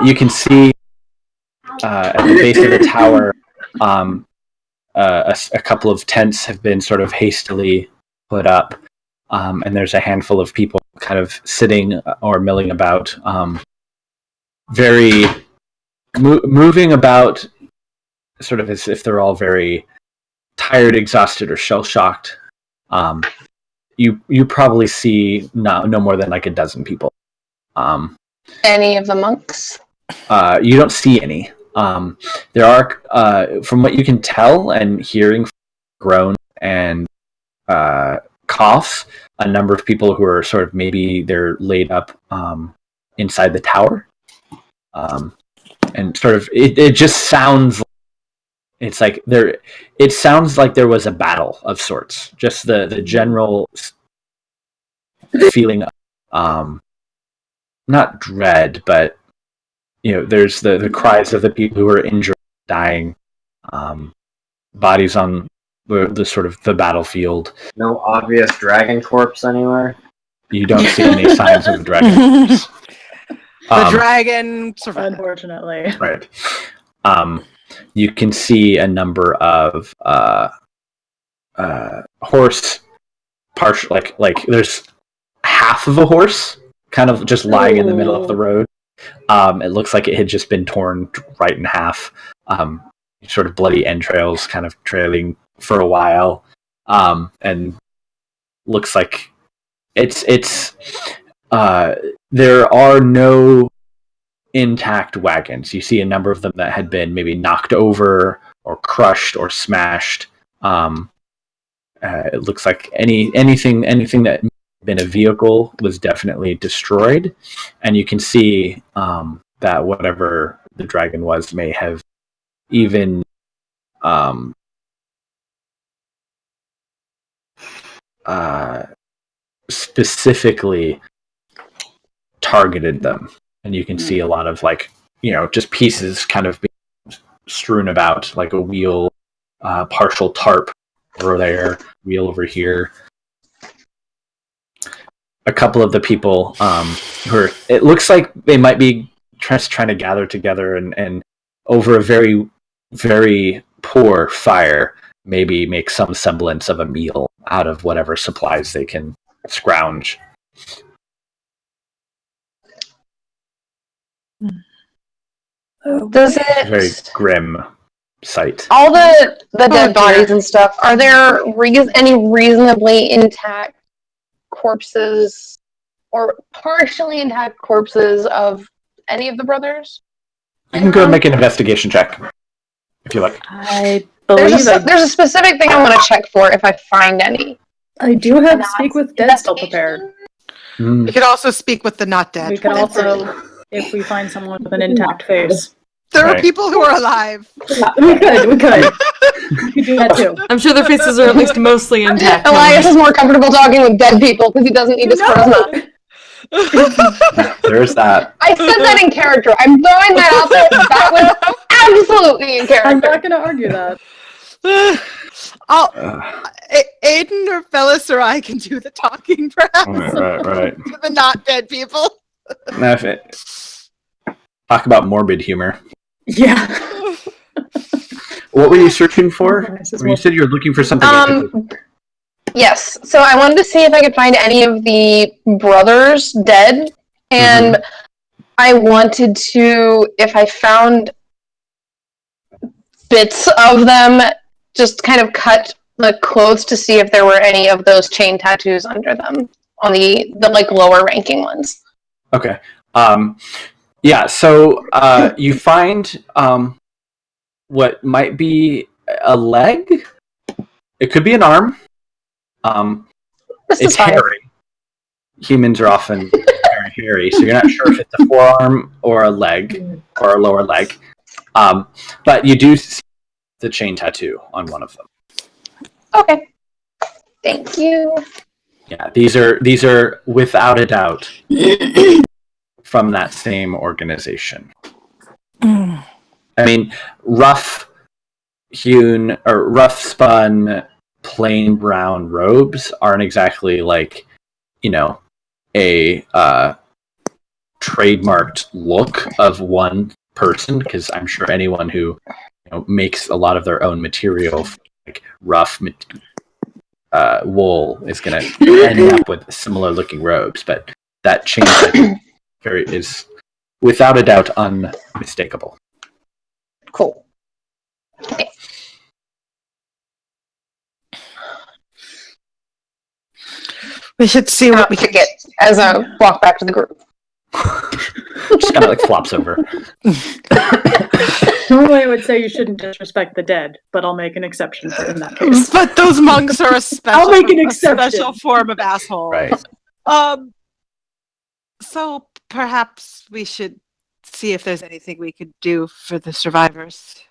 You can see at the base of the tower, a couple of tents have been sort of hastily put up, and there's a handful of people kind of sitting or milling about, very moving about, sort of as if they're all very tired, exhausted, or shell-shocked. You probably see no more than like a dozen people. Any of the monks? You don't see any. There are, from what you can tell and hearing, groans and coughs, a number of people who are sort of maybe they're laid up inside the tower, and sort of it just sounds. It's like there. It sounds like there was a battle of sorts. Just the general feeling, not dread, but there's the cries of the people who are injured, dying, bodies on the sort of the battlefield. No obvious dragon corpse anywhere. You don't see any signs of the dragon. The dragon survived. Unfortunately. Right. You can see a number of horse partial like there's half of a horse kind of just lying in the middle of the road. It looks like it had just been torn right in half. Sort of bloody entrails kind of trailing for a while. And looks like it's there are no intact wagons. You see a number of them that had been maybe knocked over or crushed or smashed. It looks like anything that had been a vehicle was definitely destroyed, and you can see that whatever the dragon was may have even specifically targeted them. And you can see a lot of just pieces kind of being strewn about, like a wheel, partial tarp over there, wheel over here. A couple of the people it looks like they might be just trying to gather together and over a very, very poor fire, maybe make some semblance of a meal out of whatever supplies they can scrounge. Does it Very grim sight. all the dead bodies and stuff? Are there any reasonably intact corpses or partially intact corpses of any of the brothers? You can go and make an investigation check if you like. I There's believe a specific thing I want to check for if I find any. I do have Speak with Dead still prepared. We could also speak with the not dead. We can also, if we find someone with an intact face. There are people who are alive. We could. We could do that too. I'm sure their faces are at least mostly intact. Elias is more comfortable talking with dead people because he doesn't need his charisma. There's that. I said that in character. I'm throwing that out there. That was absolutely in character. I'm not going to argue that. Aiden or Phyllis or I can do the talking, perhaps. Right. To the not dead people. Talk about morbid humor. Yeah. What were you searching for? You said you were looking for something. Yes. So I wanted to see if I could find any of the brothers dead, and I wanted to, if I found bits of them, just kind of cut the clothes to see if there were any of those chain tattoos under them on the lower ranking ones. Okay. Yeah, so you find what might be a leg. It could be an arm. It's hairy. Humans are often very hairy, so you're not sure if it's a forearm or a leg or a lower leg. But you do see the chain tattoo on one of them. Okay. Thank you. Yeah, these are without a doubt from that same organization. I mean, rough hewn or rough spun plain brown robes aren't exactly like, a trademarked look of one person, because I'm sure anyone who makes a lot of their own material, like rough wool, is going to end up with similar looking robes, but that change is without a doubt unmistakable. Cool. Okay. We should see what we can get as I walk back to the group. Just kind of flops over. Normally I would say you shouldn't disrespect the dead, but I'll make an exception for in that case. But those monks are a special, I'll make an exception. special form of asshole. Right. So perhaps we should see if there's anything we could do for the survivors.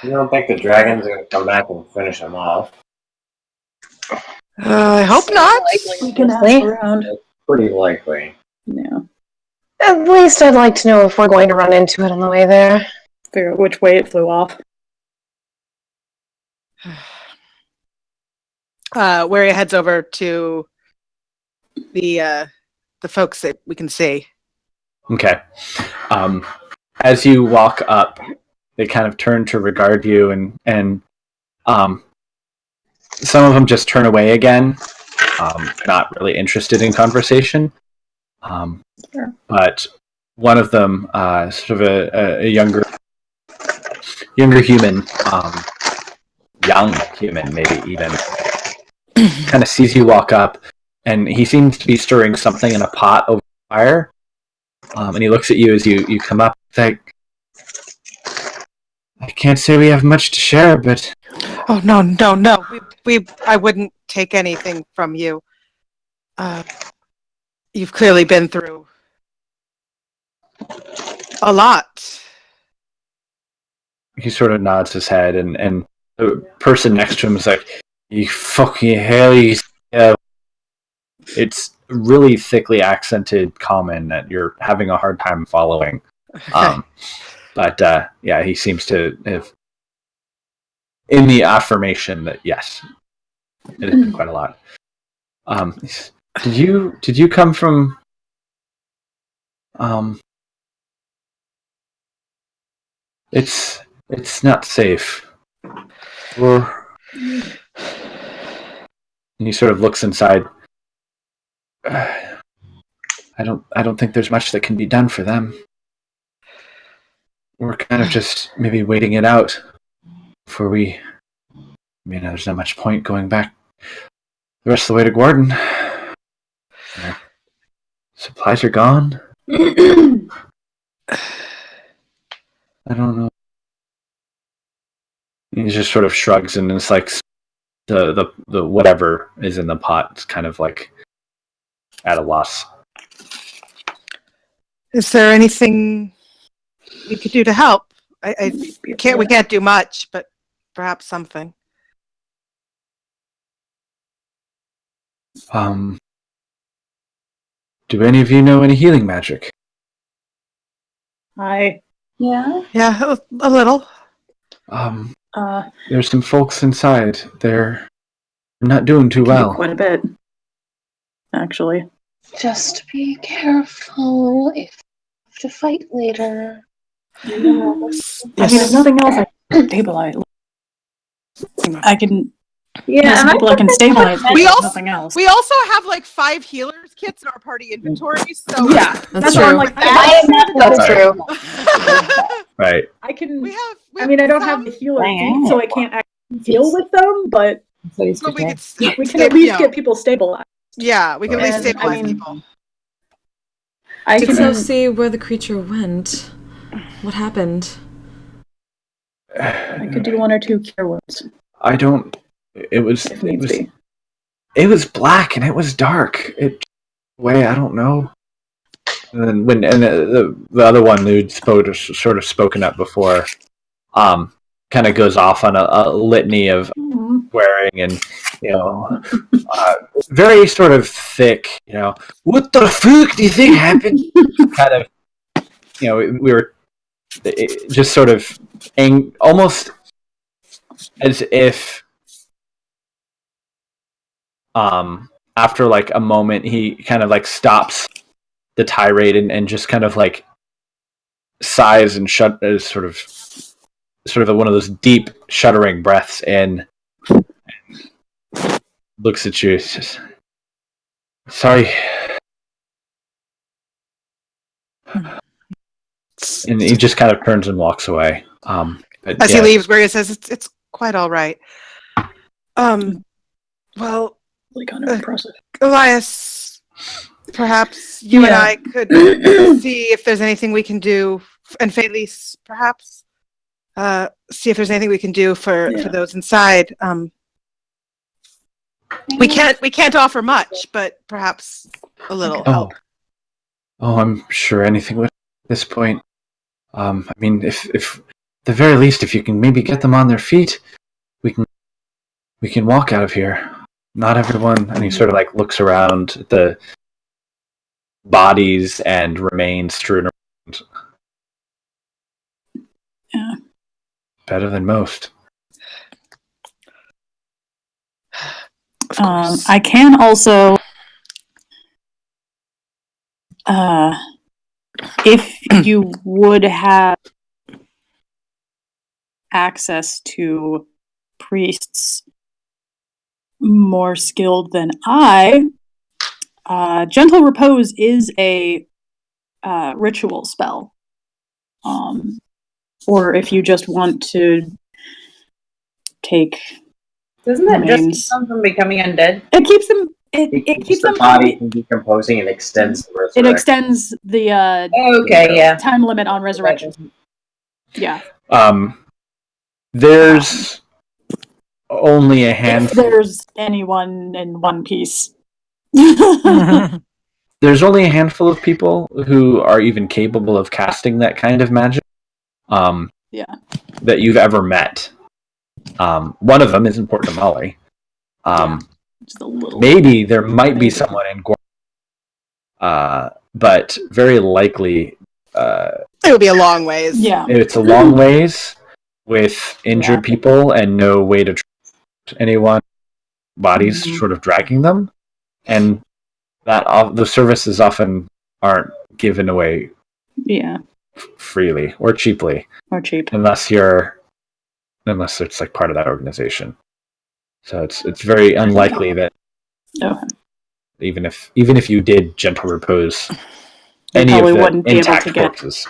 You don't think the dragon's going to come back and finish them off? I hope not. We can ask around. Pretty likely. Yeah. At least I'd like to know if we're going to run into it on the way there. Figure out which way it flew off. Where he heads over to the folks that we can see. Okay. As you walk up, they kind of turn to regard you, and some of them just turn away again, not really interested in conversation. Sure. But one of them, sort of a younger human, young human maybe even, kind of sees you walk up, and he seems to be stirring something in a pot over fire. And he looks at you as you come up. It's like, I can't say we have much to share, but... Oh, no. I wouldn't take anything from you. You've clearly been through a lot. He sort of nods his head, and the person next to him is like, you fucking hell, it's really thickly accented common that you're having a hard time following. But yeah, he seems to have in the affirmation that yes, it has been quite a lot. Did you come from it's not safe. Or and he sort of looks inside. I don't think there's much that can be done for them. We're kind of just maybe waiting it out before we... I mean, there's not much point going back the rest of the way to Gordon. Supplies are gone. I don't know. He just sort of shrugs, and it's like the whatever is in the pot is kind of like at a loss. Is there anything we could do to help? We can't do much, but perhaps something. Do any of you know any healing magic? Hi. Yeah. Yeah, a little. There's some folks inside. They're not doing too well. Quite a bit, actually. Just be careful if you have to fight later. Yes. I mean, if nothing else, I can stabilize. I can. Yeah, people I can stabilize. We also nothing else. We also have like 5 healers kits in our party inventory. So Yeah, That's why I'm true. like, That's true. Right. I can. we have I mean, I don't some, have the healer feat, so I can't actually deal with them. But but we could we can at least get people stabilized. Yeah, we can at least And, stabilize I mean, people. I Did can Sel see where the creature went? What happened? I could do 1 or 2 cure wounds I don't. It was if needs be. it was black and it was dark. I don't know. And then the other one who'd sort of spoken up before, kind of goes off on a litany of swearing and very sort of thick. What the fuck do you think happened? Kind of, we were just sort of almost as if. After like a moment, he kind of like stops the tirade and just kind of like sighs and sort of one of those deep shuddering breaths in, and looks at you. Says, sorry. And he just kind of turns and walks away. But, As he leaves, where he says, "It's quite all right." Well, Really kind of impressive. Elias, perhaps you and I could see if there's anything we can do, and Felice, perhaps see if there's anything we can do for those inside. We can't offer much, but perhaps a little help. Oh, I'm sure anything would at this point. I mean, if at the very least, if you can maybe get them on their feet, we can walk out of here. Not everyone. And he sort of like looks around at the bodies and remains strewn around. Yeah. Better than most. course. I can also, if you would have access to priests more skilled than I, Gentle Repose is a ritual spell. Or if you just want to take Doesn't that just remains. keep them from becoming undead? It keeps them. It keeps the body from decomposing and extends the resurrection. It extends the time limit on resurrection. Yeah. There's only a handful. If there's anyone in One Piece. There's only a handful of people who are even capable of casting that kind of magic. That you've ever met. One of them is in Port Damali. Maybe there might be someone in Guam, but very likely it would be a long ways. Yeah, it's a long ways with injured people and no way to anyone. Bodies sort of dragging them, and that the services often aren't given away. Freely or cheaply. Unless it's like part of that organization. So it's very unlikely that even if you did Gentle Repose any of the intact corpses.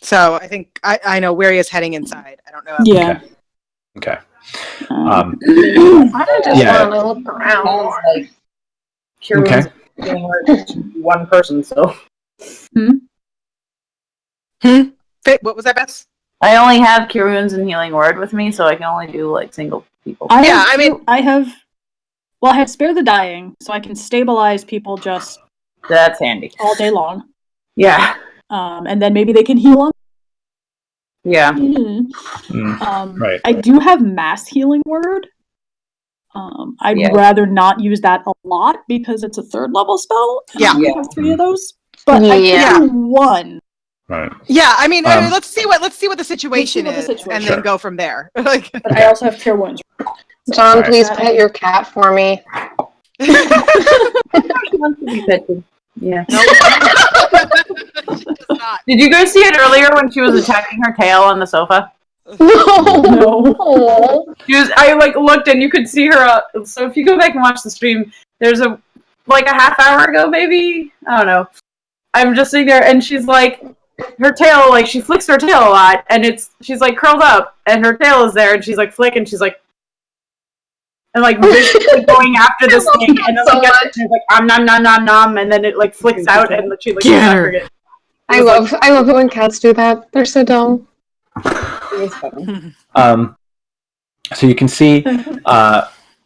So I think I know where he is heading inside. I don't know. Okay. I just want to look around. Like, one person, so. What was that, Bess? I only have Cure Wounds and Healing Word with me, so I can only do like single people. I have Spare the Dying, so I can stabilize people just. That's handy. All day long. Yeah. And then maybe they can heal them. Yeah. Right. I do have Mass Healing Word. I'd rather not use that a lot because it's a 3rd level spell. I have 3 of those, but I can do 1. Right. Yeah, I mean, let's see what the situation is, and then go from there. But I also have Cure Wounds. John, please pet your cat for me. She wants to be petted. Yeah. Did you guys see it earlier when she was attacking her tail on the sofa? No. I looked and you could see her. So if you go back and watch the stream, there's a half hour ago, maybe, I don't know. I'm just sitting there and she's like, her tail, she flicks her tail a lot, and she's curled up, and her tail is there, and she's flicking, she's and basically going after this thing, and then gets it, and nom nom nom nom, and then it flicks out, and she I love it when cats do that. They're so dumb. So you can see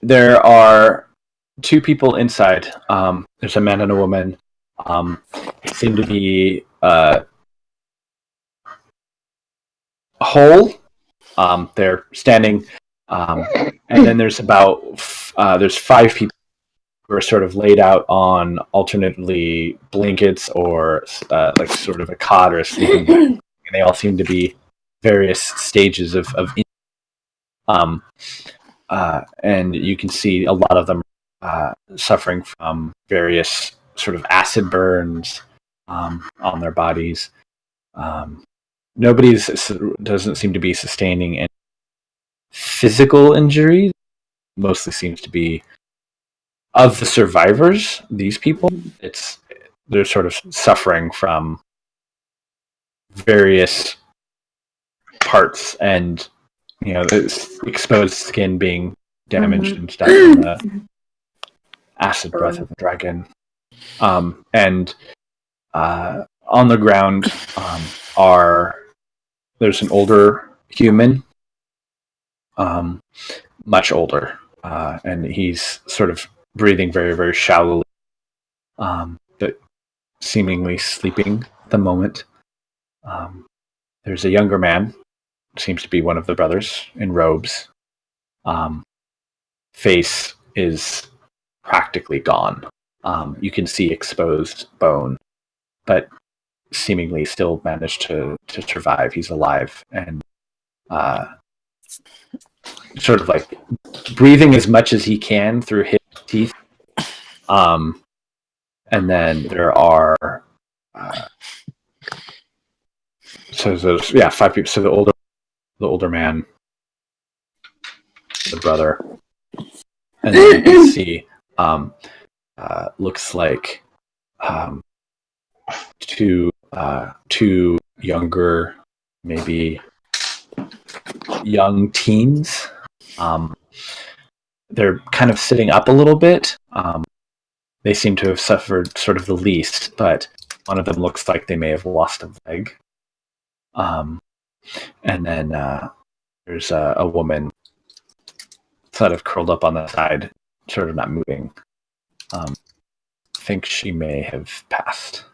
there are 2 people inside. There's a man and a woman. Seem to be whole. They're standing, and then there's there's 5 people who are sort of laid out on alternately blankets or sort of a cot or a sleeping bag, and they all seem to be various stages of and you can see a lot of them suffering from various sort of acid burns on their bodies. Nobody doesn't seem to be sustaining any physical injuries. Mostly seems to be of the survivors. These people, they're sort of suffering from various parts, and exposed skin being damaged and stuff from the acid breath of the dragon. And on the ground there's an older human, much older, and he's sort of breathing very, very shallowly, but seemingly sleeping at the moment. There's a younger man, seems to be one of the brothers, in robes. Face is practically gone. You can see exposed bone, but seemingly still managed to survive. He's alive, and sort of like breathing as much as he can through his teeth. And then there are so there's 5 people. So the older man, the brother, and then you can see looks like two younger, maybe young teens. They're kind of sitting up a little bit. They seem to have suffered sort of the least, but one of them looks like they may have lost a leg. And then there's a woman sort of curled up on the side, sort of not moving. I think she may have passed.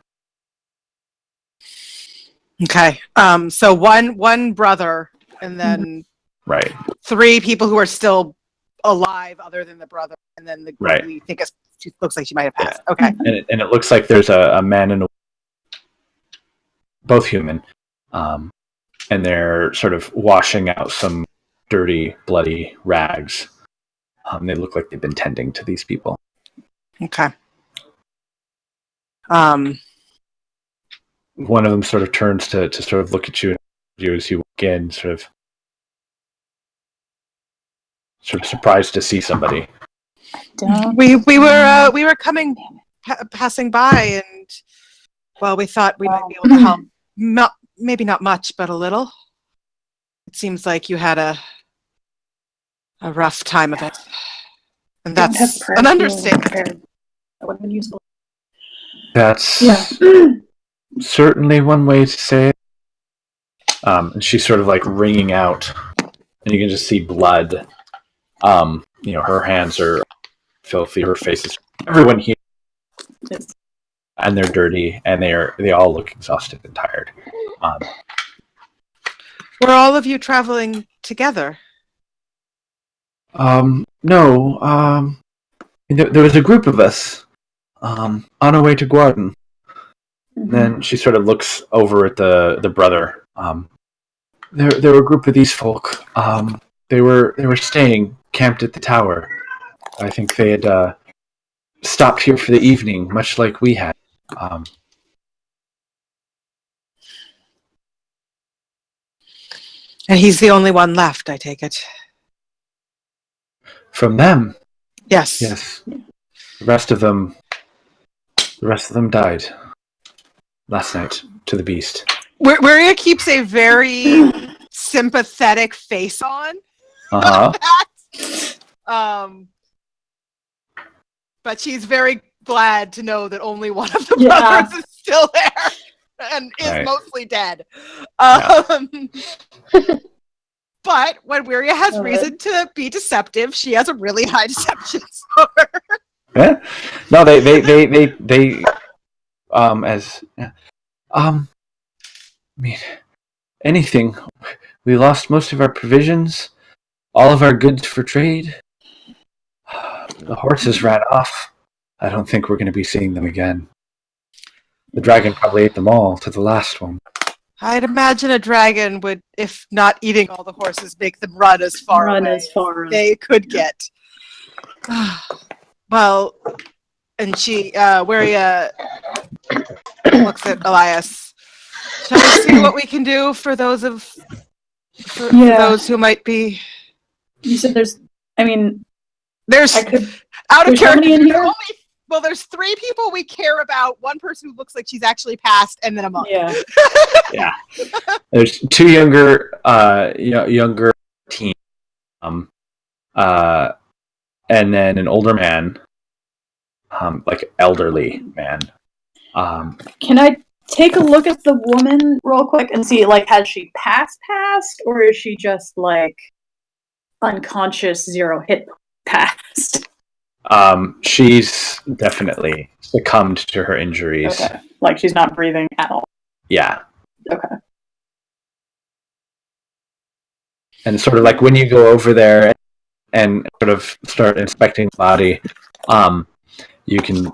Okay. So one brother, and then Right. 3 people who are still alive, other than the brother, and then the Right. we think she looks like she might have passed. Yeah. Okay. And it looks like there's a man and both human, and they're sort of washing out some dirty, bloody rags. They look like they've been tending to these people. Okay. One of them sort of turns to sort of look at you as you walk in, sort of surprised to see somebody. We were passing by, and well, we thought we might be able to help. Maybe not much, but a little. It seems like you had a rough time of it, and that's an understatement. That would have been useful. That's certainly one way to say it. And she's sort of like wringing out, and you can just see blood. Her hands are filthy, her face is. Everyone here, and they're dirty, and they all look exhausted and tired. Were all of you traveling together? No. There was a group of us on our way to Guarden. And then she sort of looks over at the brother. There were a group of these folk. They were staying camped at the tower. I think they had stopped here for the evening, much like we had. And he's the only one left, I take it. From them? Yes. Yes. The rest of them died last night to the beast. Maria keeps a very sympathetic face on. But she's very glad to know that only one of the brothers is still there and is mostly dead. But when Wiria has reason to be deceptive, she has a really high deception score. Yeah. No, they I mean, anything. We lost most of our provisions, all of our goods for trade. The horses ran off. I don't think we're going to be seeing them again. The dragon probably ate them all to the last one. I'd imagine a dragon would, if not eating all the horses, make them run as far as they could get. Well, and she, Wiria looks at Elias. Shall we see what we can do for those for those who might be? You said there's out of character. In here? There's 3 people we care about. One person who looks like she's actually passed, and then a monk. Yeah. Yeah. There's 2 younger teens, and then an older man, like elderly man. Can I take a look at the woman real quick and see, like, has she passed, or is she just like unconscious, 0 hit passed? She's definitely succumbed to her injuries. Okay. Like she's not breathing at all. Yeah. Okay. And sort of like when you go over there and sort of start inspecting the body, you can,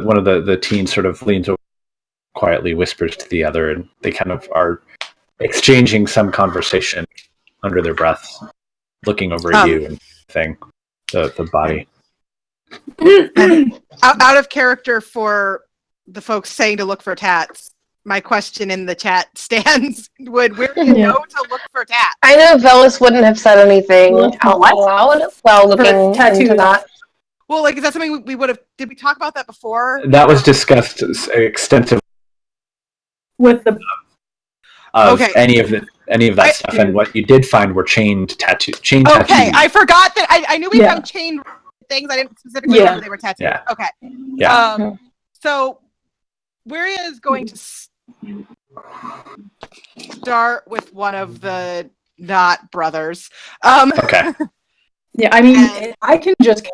one of the teens sort of leans over, quietly whispers to the other, and they kind of are exchanging some conversation under their breaths. looking over you and thing, the body. Out of character for the folks saying to look for tats, my question in the chat stands: would we know to look for tats? I know Velis wouldn't have said anything out loud while looking into that. Well, like, is that something we would have? Did we talk about that before? That was discussed extensively with the any of that stuff, and what you did find were chain tattoos. Okay, I forgot that. I knew we found chain things. I didn't specifically know they were tattoos. Yeah. Okay. Yeah. So, Wiria is going to start with one of the not brothers. Okay. Yeah, I mean, I can just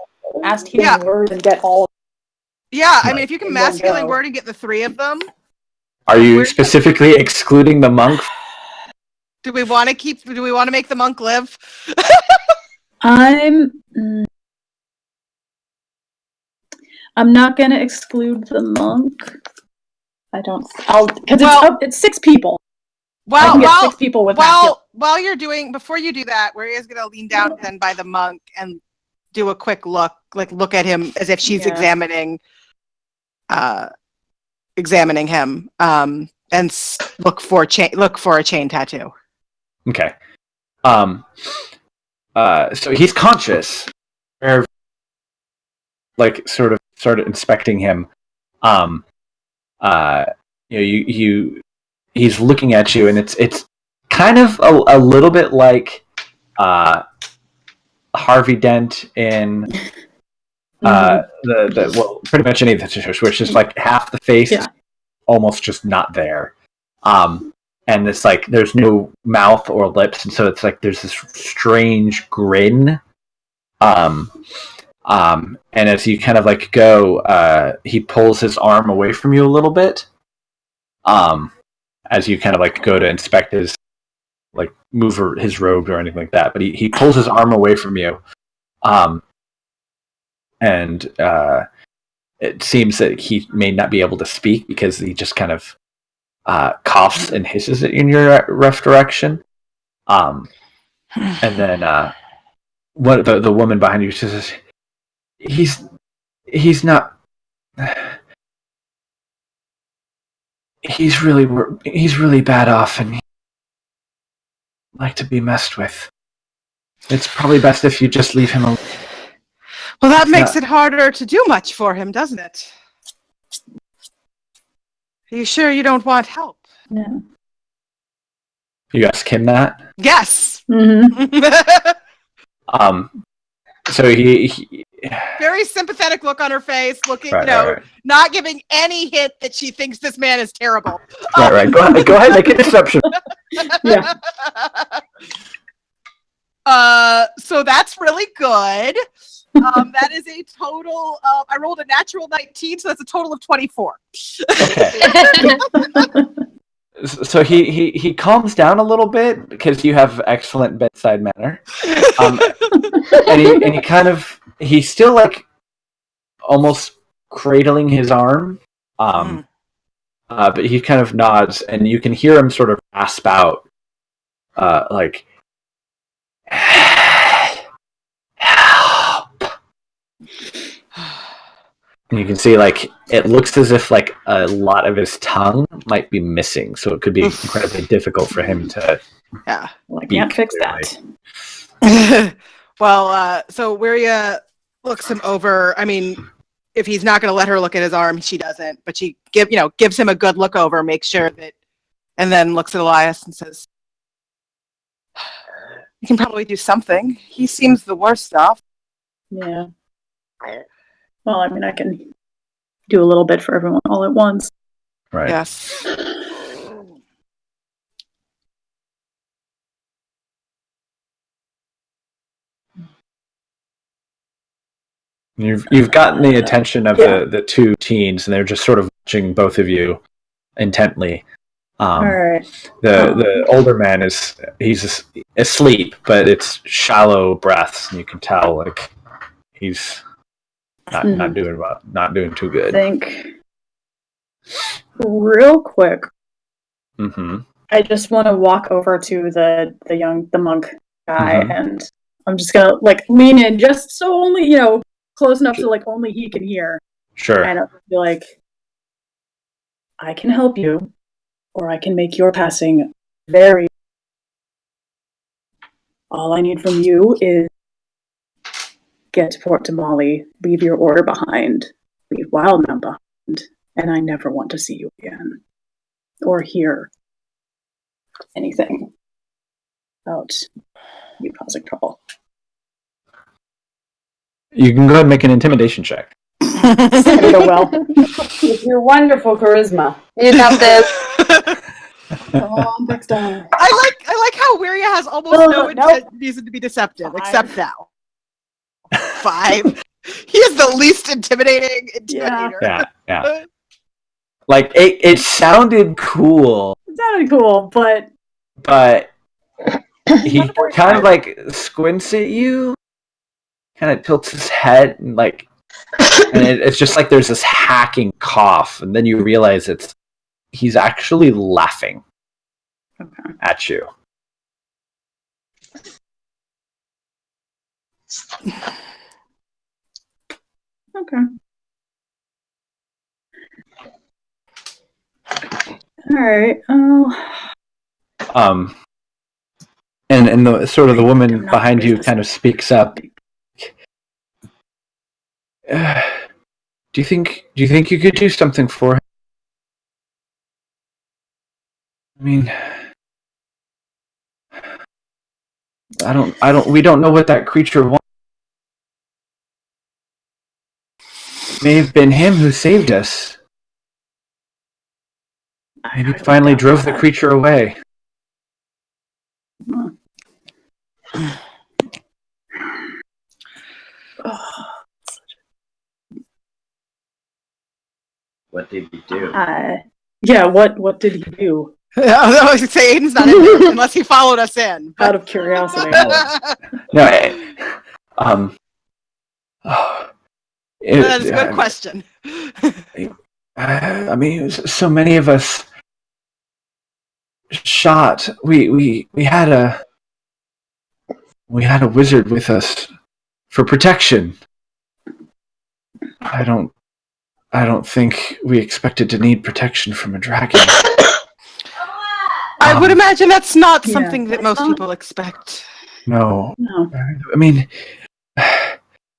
cast healing word and get all. Yeah, I mean, if you can mass healing word and get the 3 of them. Are you specifically excluding the monk? Do we want to make the monk live? I'm not going to exclude the monk. Because it's 6 people. Well, I can get 6 people with while you're doing, before you do that, Waria's going to lean down then by the monk and do a quick look at him as if she's examining him, and look for a chain tattoo. Okay. So he's conscious. Like sort of started inspecting him. He's looking at you, and it's kind of a little bit like Harvey Dent in pretty much any of the tattoos, which is like half the face almost just not there. And it's like there's no mouth or lips, and so it's like there's this strange grin. And as you kind of like go, he pulls his arm away from you a little bit. As you kind of like go to inspect his, like move his robe or anything like that, but he pulls his arm away from you. And it seems that he may not be able to speak because he just kind of coughs and hisses it in your rough direction. And then the woman behind you says, he's not. He's really bad off, and he'd like to be messed with. It's probably best if you just leave him alone. Well, that makes it harder to do much for him, doesn't it? Are you sure you don't want help? No. You ask him that? Yes. Mm-hmm. So he very sympathetic look on her face, looking, right. not giving any hint that she thinks this man is terrible. Right. Go ahead, make a deception. Yeah. So that's really good. That is a total of, I rolled a natural 19, so that's a total of 24. Okay. So he calms down a little bit because you have excellent bedside manner. And he kind of, he's still like almost cradling his arm. But he kind of nods, and you can hear him sort of rasp out, like, help. And you can see, like, it looks as if, like, a lot of his tongue might be missing, so it could be incredibly difficult for him to. Yeah, well, I can't fix that. Well, so Wiria looks him over. I mean, if he's not going to let her look at his arm, she doesn't. But she gives him a good look over, makes sure that, and then looks at Elias and says, "You can probably do something. He seems the worst off." Yeah. Well, I mean, I can do a little bit for everyone all at once. Right. Yes. You've gotten the attention of the two teens, and they're just sort of watching both of you intently. All right. The older man he's asleep, but it's shallow breaths, and you can tell like he's not doing well, not doing too good. I think real quick. Mm-hmm. I just want to walk over to the monk guy and I'm just gonna like lean in just so only close enough so like only he can hear. Sure. And I'll be like, I can help you, or I can make your passing very. All I need from you is get to Port Tamale, leave your order behind, leave Wildemount behind, and I never want to see you again. Or hear anything about you causing trouble. You can go ahead and make an intimidation check. It's gonna go well. With your wonderful charisma. You got this. Come on, Dexter. I like how Wiria has almost no reason to be deceptive, except now. 5. He is the least intimidating intimidator. Yeah. Like it sounded cool. It sounded cool, but he kind of like squints at you, kind of tilts his head, and like, and it's just like there's this hacking cough, and then you realize he's actually laughing at you. Okay. All right. And the sort of the woman behind you kind of speaks up. Do you think you could do something for him? I mean, we don't know what that creature wants. It may have been him who saved us. Maybe finally drove the creature away. What did he do? Yeah, what did he do? I was say Aiden's not in there unless he followed us in. Out of curiosity. That's a good question. I mean, so many of us shot. We had a wizard with us for protection. I don't think we expected to need protection from a dragon. I would imagine that's not something that most people expect. No. I mean,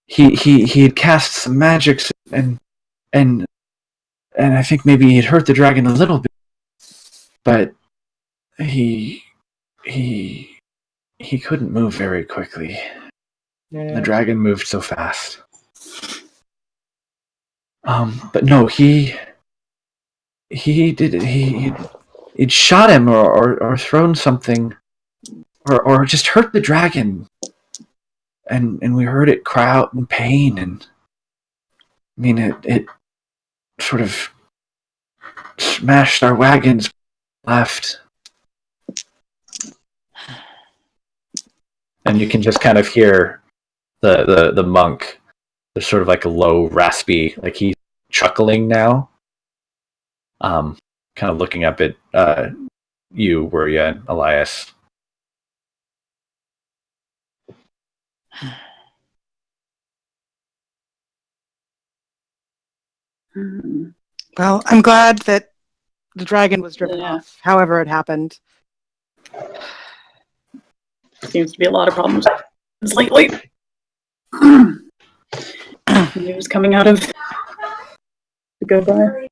he had cast some magics and I think maybe he'd hurt the dragon a little bit, but he couldn't move very quickly. Yeah. The dragon moved so fast. But no, he'd shot him or thrown something or just hurt the dragon. And we heard it cry out in pain, and I mean it sort of smashed our wagons left. And you can just kind of hear the monk. There's sort of like a low, raspy, like he's chuckling now. Kind of looking up at you, Wiria, and Elias. Well, I'm glad that the dragon was driven off, however it happened. Seems to be a lot of problems lately. News coming out of the go-by.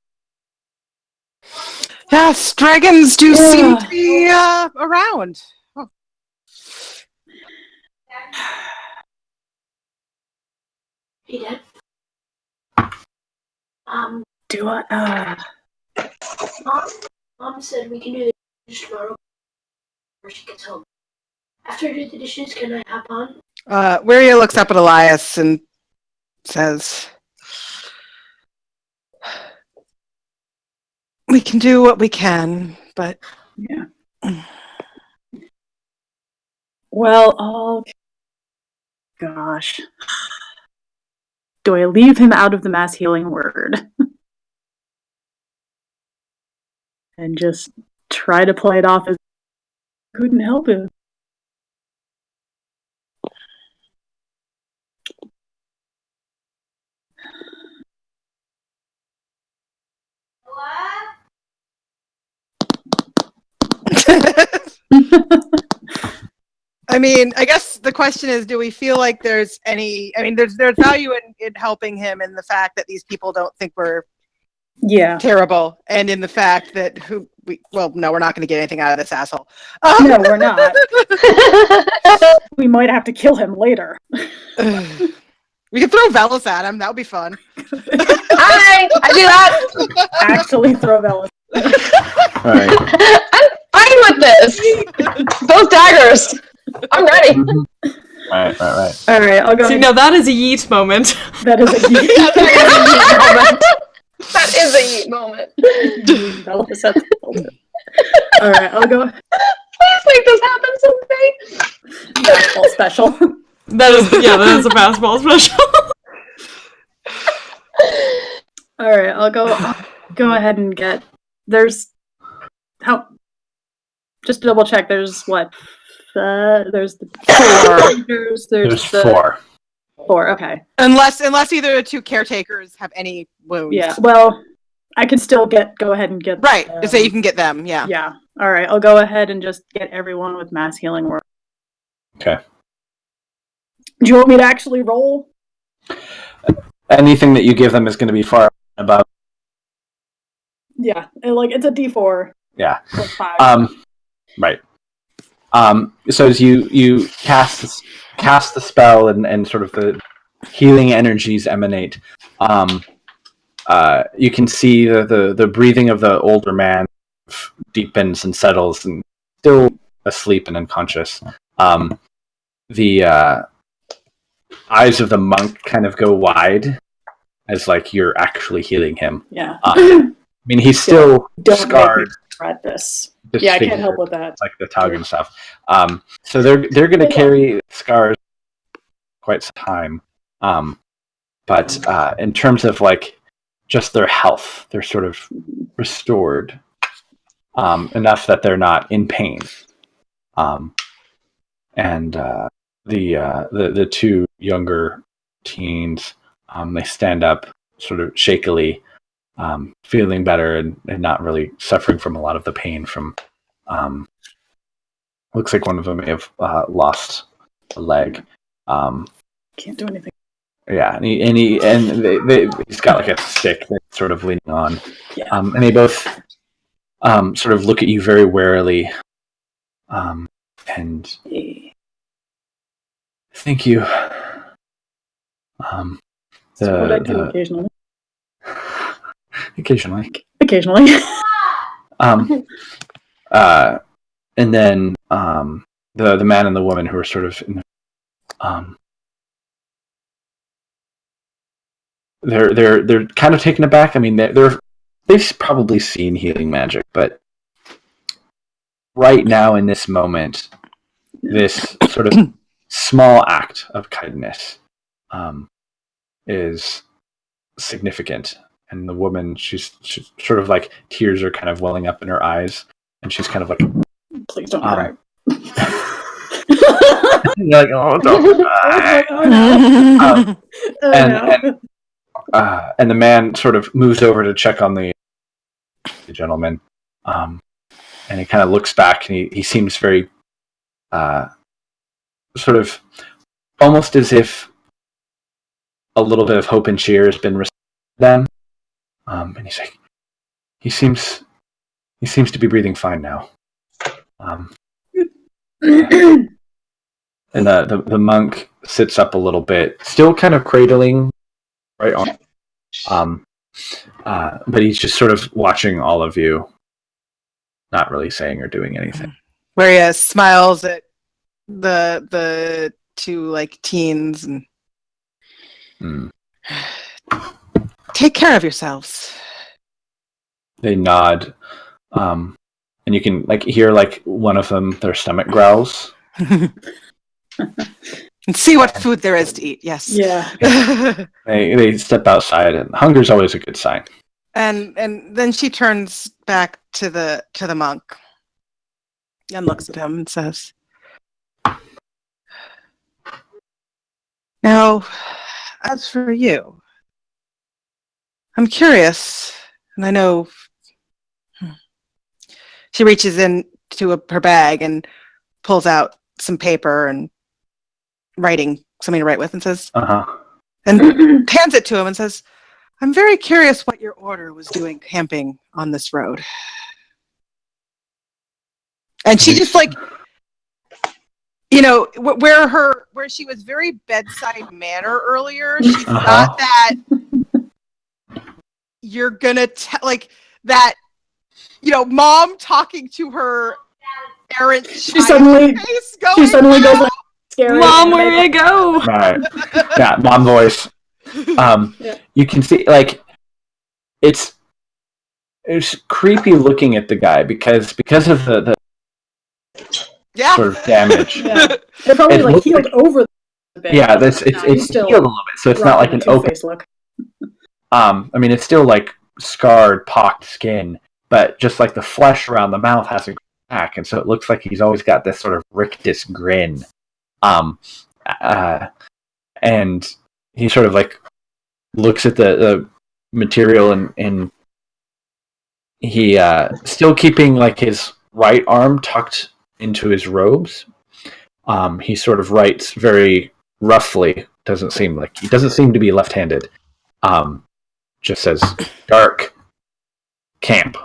Yes, dragons do seem to be around. Oh. Hey, Dad. Do I? Mom said we can do the dishes tomorrow, or she gets home. After I do the dishes, can I hop on? Wiria looks up at Elias and says, "We can do what we can, but yeah." Well, gosh. Do I leave him out of the mass healing word? And just try to play it off as I couldn't help him? I mean, I guess the question is, do we feel like there's any? I mean, there's value in helping him, in the fact that these people don't think we're terrible, and in the fact that no, we're not going to get anything out of this asshole. No, we're not. We might have to kill him later. We could throw Velas at him. That would be fun. I do that. Actually, throw Velas. All right. I'm fine with this. Both daggers. I'm ready. Right. All right, I'll go. See, no, that is a yeet moment. That is a yeet moment. That is a yeet moment. All right, I'll go. Please make this happen someday. Basketball special. That is a basketball special. All right, I'll go ahead and get. Just to double check. There's what? There's the 4. There's 4. 4. Okay. Unless either the 2 caretakers have any wounds. Yeah. Well, I can still go ahead and get. Right. So you can get them. Yeah. Yeah. All right. I'll go ahead and just get everyone with mass healing work. Okay. Do you want me to actually roll? Anything that you give them is going to be far above. Yeah. It's a D4. Yeah. Plus 5. Right. So as you cast the spell and sort of the healing energies emanate, you can see the breathing of the older man deepens and settles, and still asleep and unconscious. The eyes of the monk kind of go wide, as like you're actually healing him. Yeah. I mean, he's still scarred. At this. Yeah, I can't help with that. Like the tug and stuff. So they're going to carry scars quite some time. But in terms of like just their health, they're sort of restored enough that they're not in pain. And the 2 younger teens, they stand up sort of shakily, feeling better and not really suffering from a lot of the pain from. Looks like one of them may have lost a leg. Can't do anything. Yeah, and he's got like a stick that's sort of leaning on. Yeah. And they both sort of look at you very warily. And thank you. That's what I do occasionally. Occasionally. And then the man and the woman who are sort of in the, they're kind of taken aback. I mean, they've probably seen healing magic, but right now in this moment, this sort of small act of kindness is significant. And the woman, she's sort of like tears are kind of welling up in her eyes, and she's kind of like, "Please don't cry." You're like, "Oh, don't cry." And the man sort of moves over to check on the gentleman, and he kind of looks back, and he seems very sort of almost as if a little bit of hope and cheer has been restored to them. And he's like, he seems to be breathing fine now. And the monk sits up a little bit, still kind of cradling right on. But he's just sort of watching all of you, not really saying or doing anything. Where he smiles at the 2 like teens and take care of yourselves. They nod, and you can like hear like one of them, their stomach growls. And see what food there is to eat. Yes. Yeah. They step outside, and hunger's always a good sign. And then she turns back to the monk and looks at him and says, "Now, as for you, I'm curious, and I know." She reaches into her bag and pulls out some paper and writing something to write with, and says, and hands it to him and says, "I'm very curious what your order was doing camping on this road." And she just like, where she was very bedside manner earlier, she's not that you're gonna like that, mom talking to her errant she suddenly goes like scary. Mom, where you go? Right. Yeah, mom voice. You can see like it's creepy looking at the guy because of the sort of damage. They're probably healed over the bit. Yeah, it's healed a little bit, so it's not like an open look. I mean, it's still like scarred, pocked skin, but just like the flesh around the mouth hasn't grown back, and so it looks like he's always got this sort of rictus grin. And he sort of like looks at the material and he still keeping like his right arm tucked into his robes. He sort of writes very roughly. Doesn't seem to be left-handed. Just says dark camp.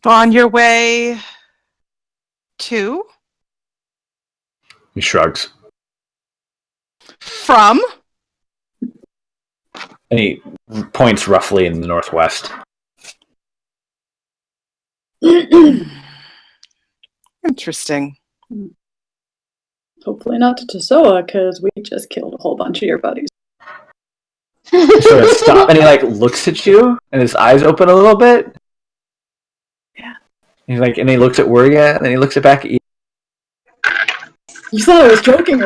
On your way to? He shrugs. From? And he points roughly in the northwest. Interesting. Hopefully not to Tosoa, because we just killed a whole bunch of your buddies. Sort of stop, and he like looks at you, and his eyes open a little bit. Yeah. He's like, and he looks at Wuria, and then he looks back at you. You thought I was joking.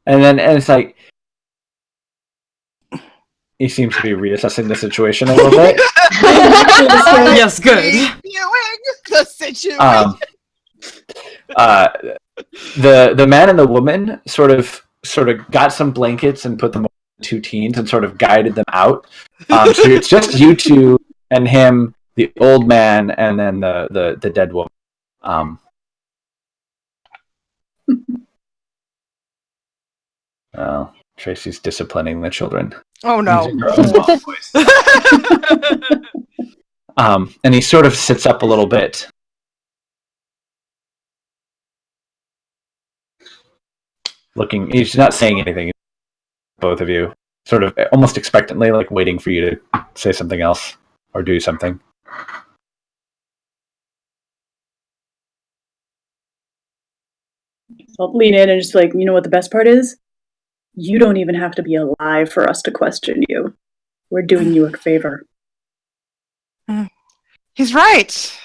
And it's like he seems to be reassessing the situation a little bit. Yes, good. Reviewing the situation. The man and the woman sort of got some blankets and put them on two teens and sort of guided them out. So it's just you two and him, the old man, and then the dead woman. Well, Tracy's disciplining the children. Oh no. And he sort of sits up a little bit. Looking, he's not saying anything. Both of you, sort of almost expectantly, like waiting for you to say something else or do something. I'll lean in and just like, you know what the best part is? You don't even have to be alive for us to question you. We're doing you a favor. He's right.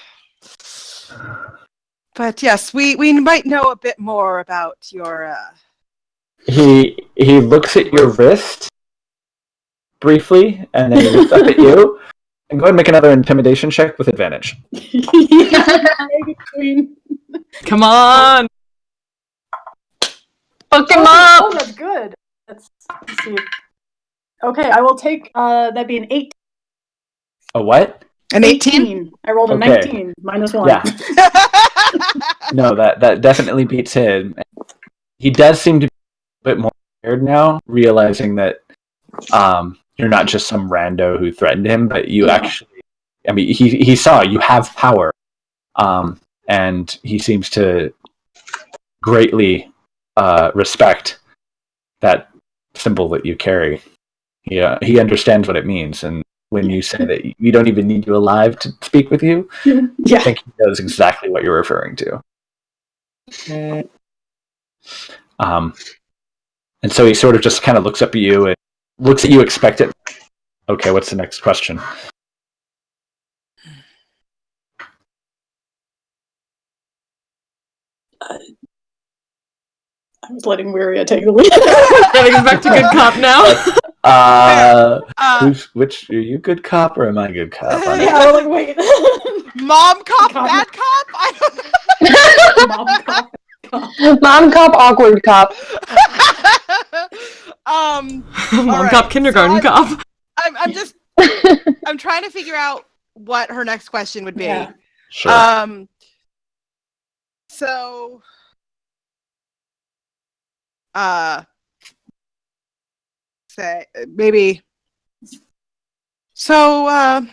But yes, we might know a bit more about your... He looks at your wrist briefly, and then he looks up at you. And go ahead and make another intimidation check with advantage. Come on! Fuck him up! Oh, that's good. Let's see. Okay, I will take, that'd be an 8. A what? An 18? I rolled a 19, minus 1. Yeah. No, that definitely beats him. He does seem to be a bit more scared now, realizing that you're not just some rando who threatened him, but you actually... I mean, he saw you have power. And he seems to greatly respect that symbol that you carry. He understands what it means, and when you say that you don't even need you alive to speak with you, I think he knows exactly what you're referring to. And so he sort of just kind of looks up at you and looks at you expectant. Okay, what's the next question? I was letting Wiria take the lead. Getting us back to good cop now. Which are you good cop or am I good cop? Yeah, we're like, wait. Mom cop, bad cop? I don't know. Mom cop. Mom cop, awkward cop. Mom cop, kindergarten cop. I'm just I'm trying to figure out what her next question would be. Yeah. Sure. So, say maybe. So,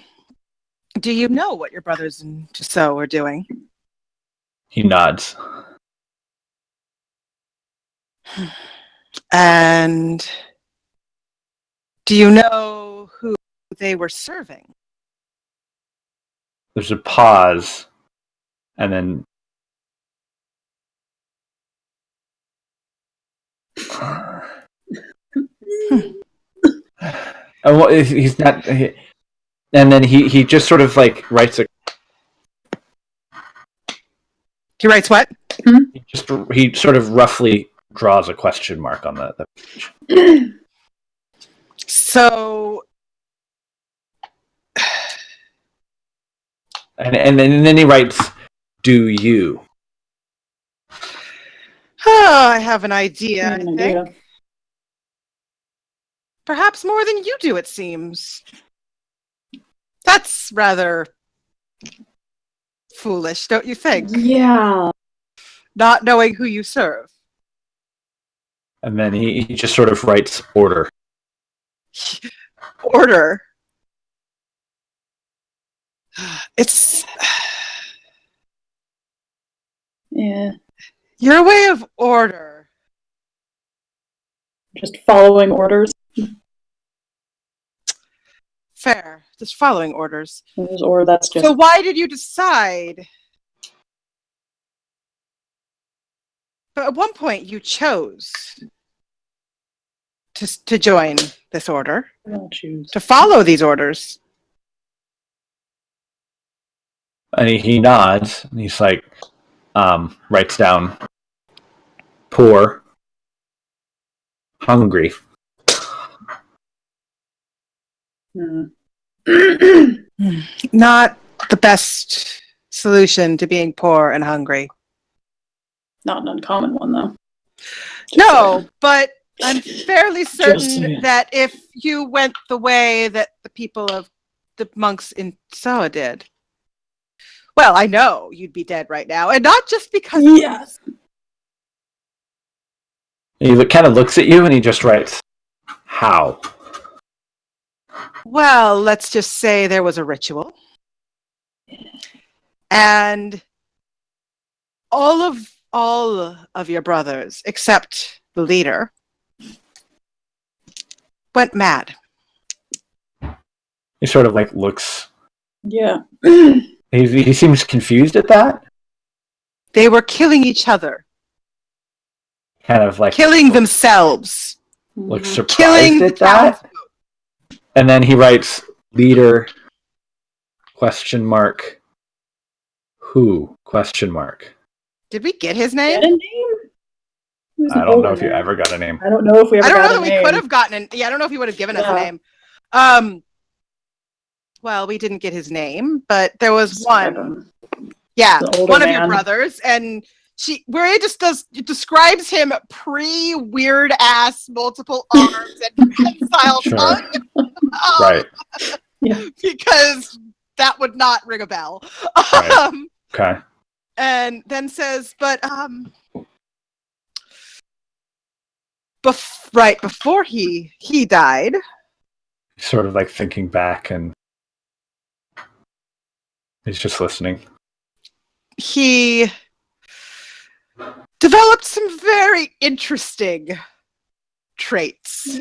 do you know what your brothers and Giselle are doing? He nods. And do you know who they were serving? There's a pause, and then well, he's not. And then he just sort of like writes a. He writes what? He sort of roughly draws a question mark on the page. So, and then he writes, "Do you?" oh, I have an idea. I think perhaps more than you do. It seems that's rather foolish, don't you think? Yeah. Not knowing who you serve. And then he just sort of writes order. Order. It's Yeah. your way of order. Just following orders. Fair. Just following orders. Or that's just. So why did you decide? But at one point you chose to join this order. I don't choose. To follow these orders. And he nods, and he's like, writes down, poor, hungry. Not the best solution to being poor and hungry. Not an uncommon one, though. No, but I'm fairly certain saying. that if you went the way that the people of the monks in Soa did, well, I know you'd be dead right now, and not just because. Yes. He kind of looks at you, and he just writes, how? Well, let's just say there was a ritual, and all of your brothers, except the leader, went mad. He sort of like looks. Yeah. He seems confused at that. They were killing each other. Kind of like killing themselves. Looks surprised Killing at that. And then he writes leader question mark who question mark. Did we get his name? Get a name? I don't know if you ever got a name. I don't know if we ever I don't got know a that name. we could have gotten an. Yeah, I don't know if he would have given us a name. Well, we didn't get his name, but there was one. Yeah, one of your brothers, and where it just describes him pre-weird ass multiple arms and prehensile tongue. Right. Because that would not ring a bell. Right. Okay. And then says, but right before he died, Sort of like thinking back, and he's just listening. He developed some very interesting traits.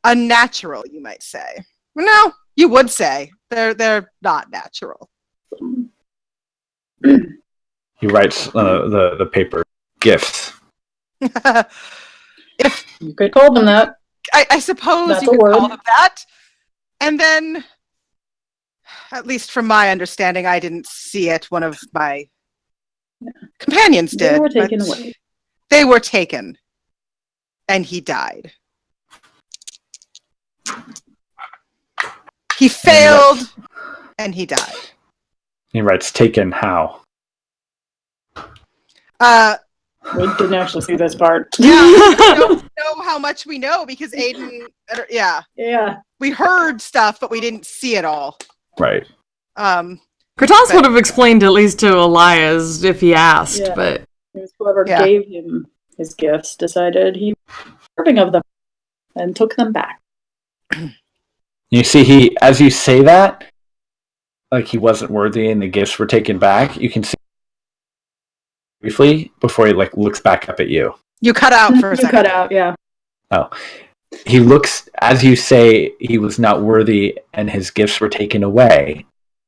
Unnatural, you might say. No, you would say they're not natural. He writes the paper gifts. If you could call them that. I suppose That's you could a word. call them that. And then, at least from my understanding, I didn't see it. One of my companions did. They were taken away. They were taken. And he died. He failed, and he died. He writes taken how? We didn't actually see this part. Yeah, I don't know how much we know because Aiden. Yeah. Yeah. we heard stuff, but we didn't see it all. Right. Kratos would have explained at least to Elias if he asked, but it was whoever gave him his gifts decided he was deserving of them and took them back. You see, as you say that, like he wasn't worthy and the gifts were taken back, you can see briefly before he looks back up at you. You cut out for a second. You cut out, yeah. Oh. He looks, as you say he was not worthy and his gifts were taken away,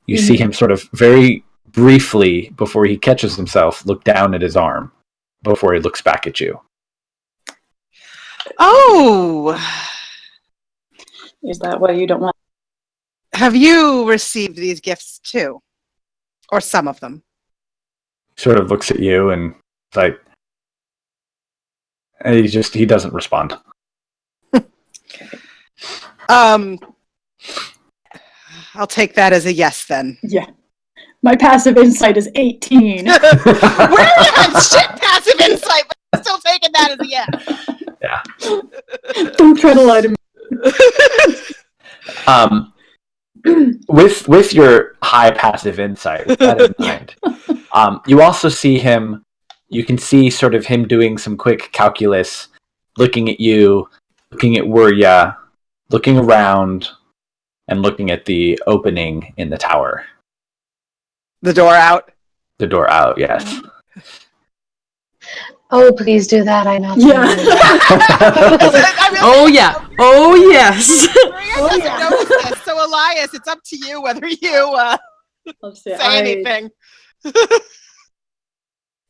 you see him sort of very briefly, before he catches himself, look down at his arm before he looks back at you. Oh! Is that why you don't want... Have you received these gifts too? Or some of them? Sort of looks at you and he doesn't respond. I'll take that as a yes then. Yeah. My passive insight is 18. We're on shit passive insight, but I'm still taking that as a yes. Yeah. Don't try to lie to me. With your high passive insight, with that in mind, you also see him. You can see sort of him doing some quick calculus, looking at you, looking at Wurya, looking around, and looking at the opening in the tower. The door out? The door out, yes. Oh, please do that. I know. Yeah. Oh, yeah. Oh, yes. Maria doesn't notice this, so Elias, it's up to you whether you say anything.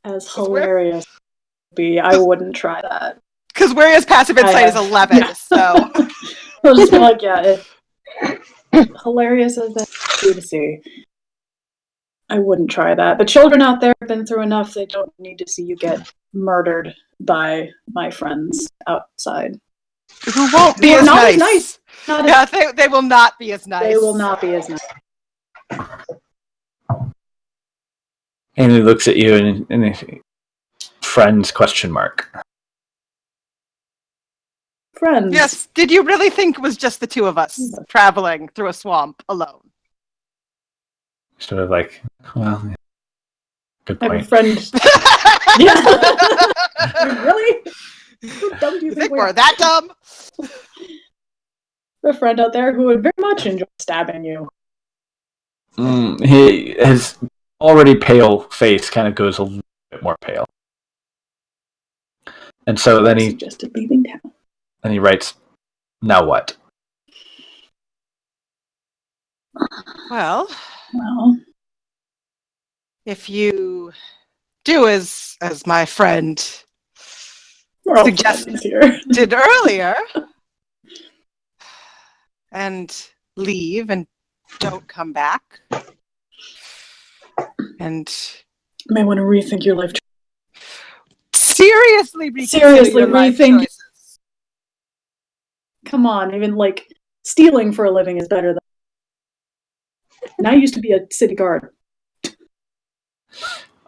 As hilarious as it would be, I wouldn't try that. Because Maria's passive insight is 11, so... I'll just be like, hilarious as that is to see. I wouldn't try that. The children out there have been through enough. They don't need to see you get murdered by my friends outside. Who won't be as not nice. As nice. They will not be as nice. They will not be as nice. And he looks at you and friends question mark. Friends. Yes. Did you really think it was just the two of us traveling through a swamp alone? Sort of like, well, yeah. Good point. I have a friend. Yeah. Really? How dumb do you think we're that dumb? A friend out there who would very much enjoy stabbing you. His already pale face kind of goes a little bit more pale. And so then he suggested leaving town. And he writes, "Now what?" Well, if you do as my friend suggested earlier, and leave and don't come back, and you may want to rethink your life. Seriously rethink. Come on, even stealing for a living is better than. And I used to be a city guard.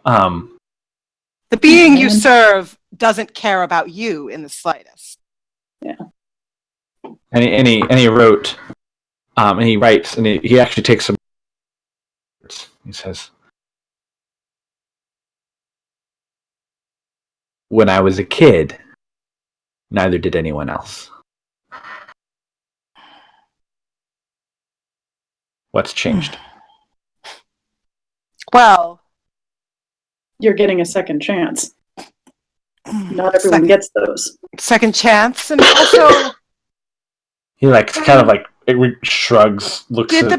The being you serve doesn't care about you in the slightest. Yeah. And he wrote, and he writes, and he actually takes some words. He says, "When I was a kid, neither did anyone else." What's changed? Well, you're getting a second chance. Not everyone gets those. Second chance, and also he it shrugs, looks. Did the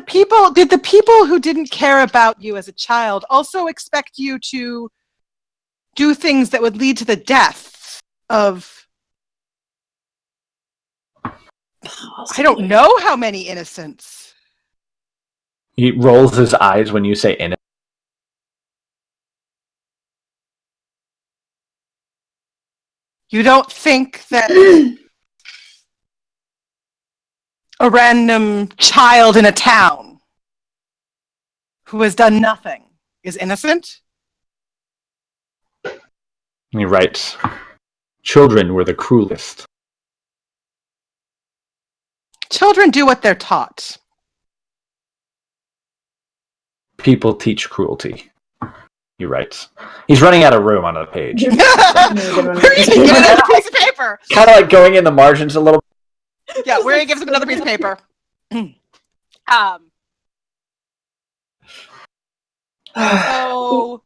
people who didn't care about you as a child also expect you to do things that would lead to the death of? I don't know how many innocents. He rolls his eyes when you say innocent. You don't think that a random child in a town who has done nothing is innocent? And he writes, "Children were the cruelest." Children do what they're taught. People teach cruelty. He writes. He's running out of room on the page. Where are you going to get another piece of paper? Kind of like going in the margins a little. Yeah, where he gives him another piece of paper. So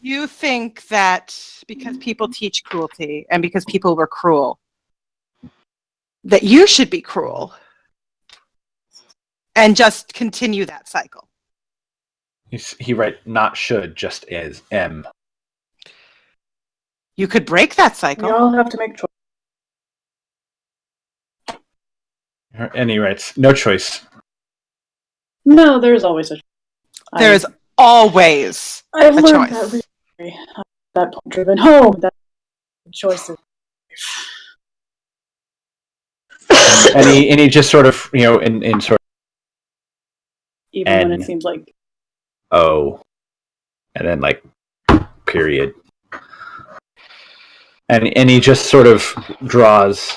you think that because people teach cruelty and because people were cruel, that you should be cruel and just continue that cycle? He writes, not should, just is. M. You could break that cycle. We all have to make choices. And he writes, no choice. No, there's always a choice. There is always I've a learned choice. that recently. That point-driven home, that choices. And he just sort of, in sort of. Even when it seems like. Oh. And then, like, period. And he just sort of draws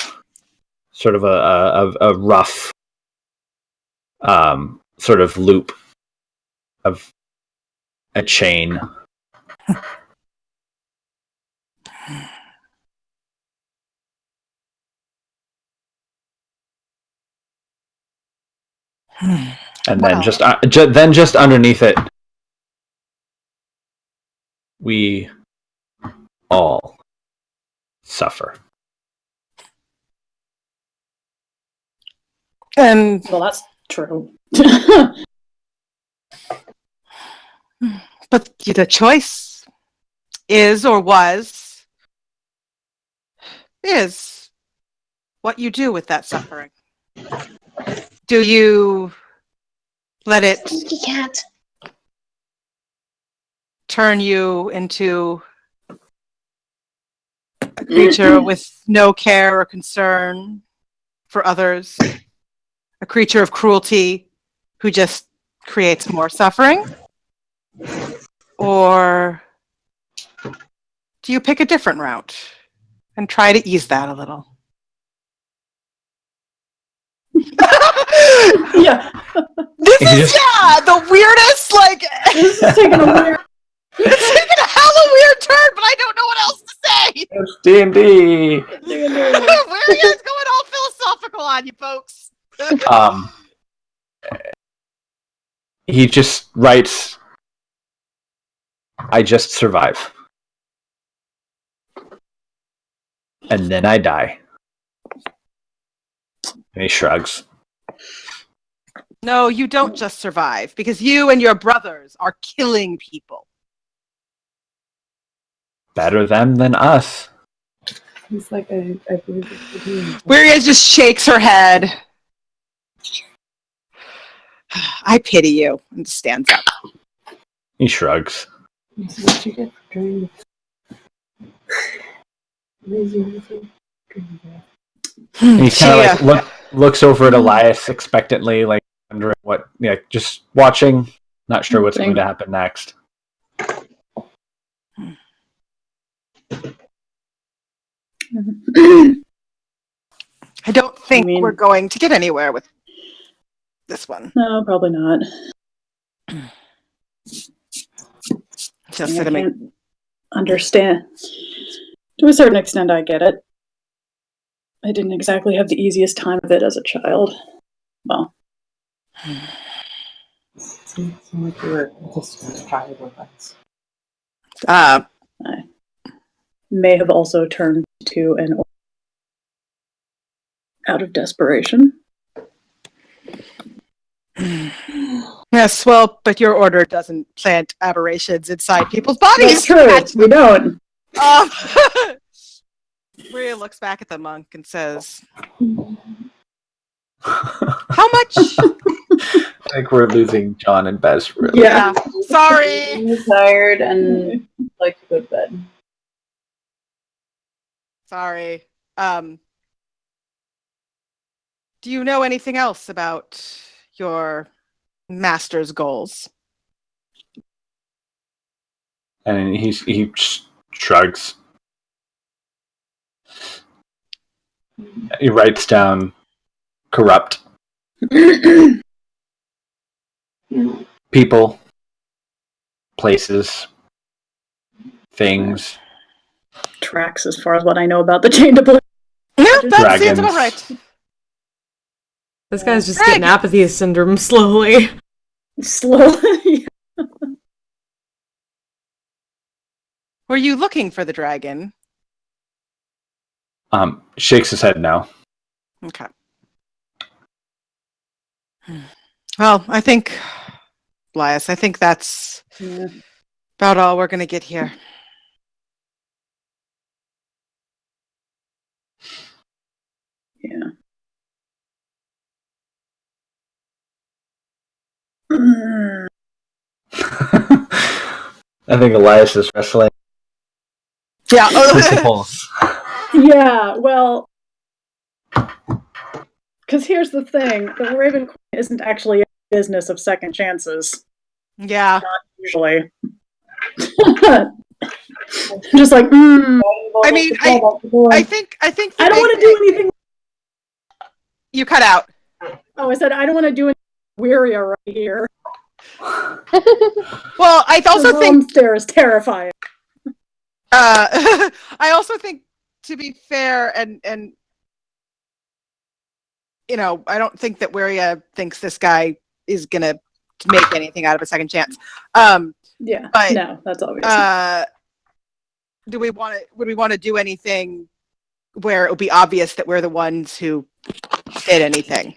sort of a rough sort of loop of a chain. And then just underneath it, we all suffer. And well, that's true. But the choice is or was what you do with that suffering. Do you let it turn you into a creature with no care or concern for others? A creature of cruelty who just creates more suffering? Or do you pick a different route and try to ease that a little? Yeah. This is the weirdest, like this is taking a weird it's taking a hell of a weird turn, but I don't know what else to say. It's D&D. Where are you guys going all philosophical on you folks? He just writes, I just survive. And then I die. And he shrugs. No, you don't just survive, because you and your brothers are killing people. Better them than us. He's like, I believe it's Wiria just shakes her head. I pity you, and stands up. He shrugs. what you get for doing He kind of like looks over at Elias expectantly, like wondering what, just watching, not sure what's going to happen next. I don't think we're going to get anywhere with this one. No, probably not. Just I can't understand. To a certain extent, I get it. I didn't exactly have the easiest time of it as a child. Well. Seems like you were just a child with us. I may have also turned to an out of desperation. Yes, well, but your order doesn't plant aberrations inside people's bodies. That's true. We don't. Rhea looks back at the monk and says, how much? I think we're losing John and Bez. Really. Yeah. Sorry. I'm tired and like to go to bed. Sorry. Do you know anything else about your master's goals? And he shrugs. He writes down corrupt. People, places, things. Tracks as far as what I know about the chain to believe. Yeah, that Dragons. seems about right. This guy's just getting apathy syndrome slowly. Slowly. Were you looking for the dragon? Shakes his head no. Okay. Well, I think, Elias, I think that's about all we're going to get here. Yeah. I think Elias is wrestling. Yeah. Principles. Yeah, well, because here's the thing. The Raven Queen isn't actually in the business of second chances. Yeah. Not usually. Just like, I mean, I think I don't want to do anything. You cut out. Oh, I said I don't want to do anything weary right here. Well, I also think stare is terrifying. I also think, to be fair, and you know, I don't think that Wiria thinks this guy is gonna make anything out of a second chance. Yeah, but no, that's obvious. Would we want to do anything where it would be obvious that we're the ones who did anything?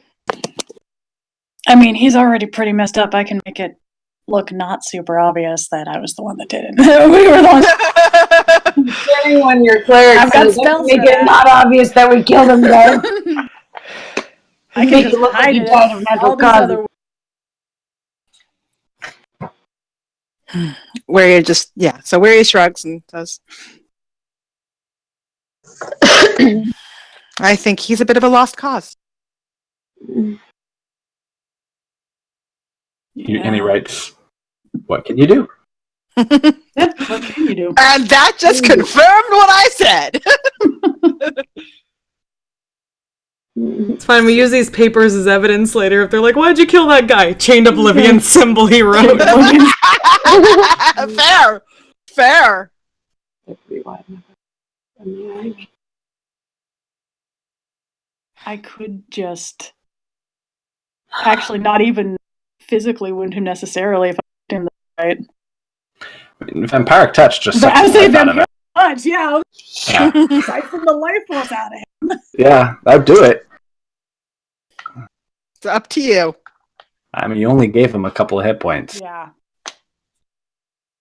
I mean, he's already pretty messed up. I can make it look not super obvious that I was the one that did it. We were the ones. When you're cleric, I've got spells make for it that. not obvious that we killed him, guys. I can make just it look like hide you it. died of natural All these causes. other Wiria just so Wiria shrugs and says, I think he's a bit of a lost cause. And he writes, "What can you do?" What can you do? And that just confirmed what I said. It's fine, we use these papers as evidence later if they're like, why'd you kill that guy? Chained Oblivion symbol he wrote. Fair. I could just actually not even physically wound him necessarily if I him right. I mean, vampiric touch just But sucks I the say life out of it. touch, yeah. Yeah. Siphon the life force out of him. Yeah, I'd do it. It's up to you. I mean, you only gave him a couple of hit points. Yeah.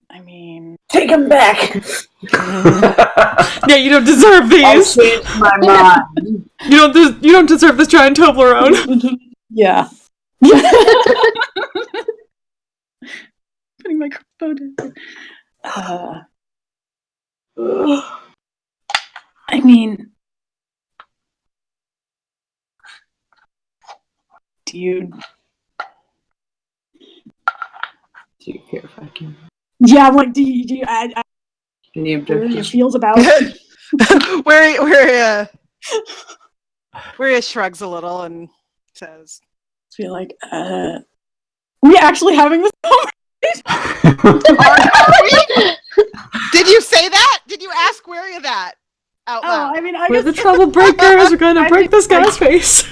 I mean, take him back. Yeah, you don't deserve these. I changed my mind. You don't deserve this giant Toblerone. Yeah. Putting my crossbow down. I mean, do you care if I can? Yeah, I'm like, do you Any where your objections? feels about it? Wiria shrugs a little and says, Feel like, we actually having this conversation? Are we? Did you say that? Did you ask Wiria that out loud? I mean, We're the troublemakers. We're gonna break this guy's face.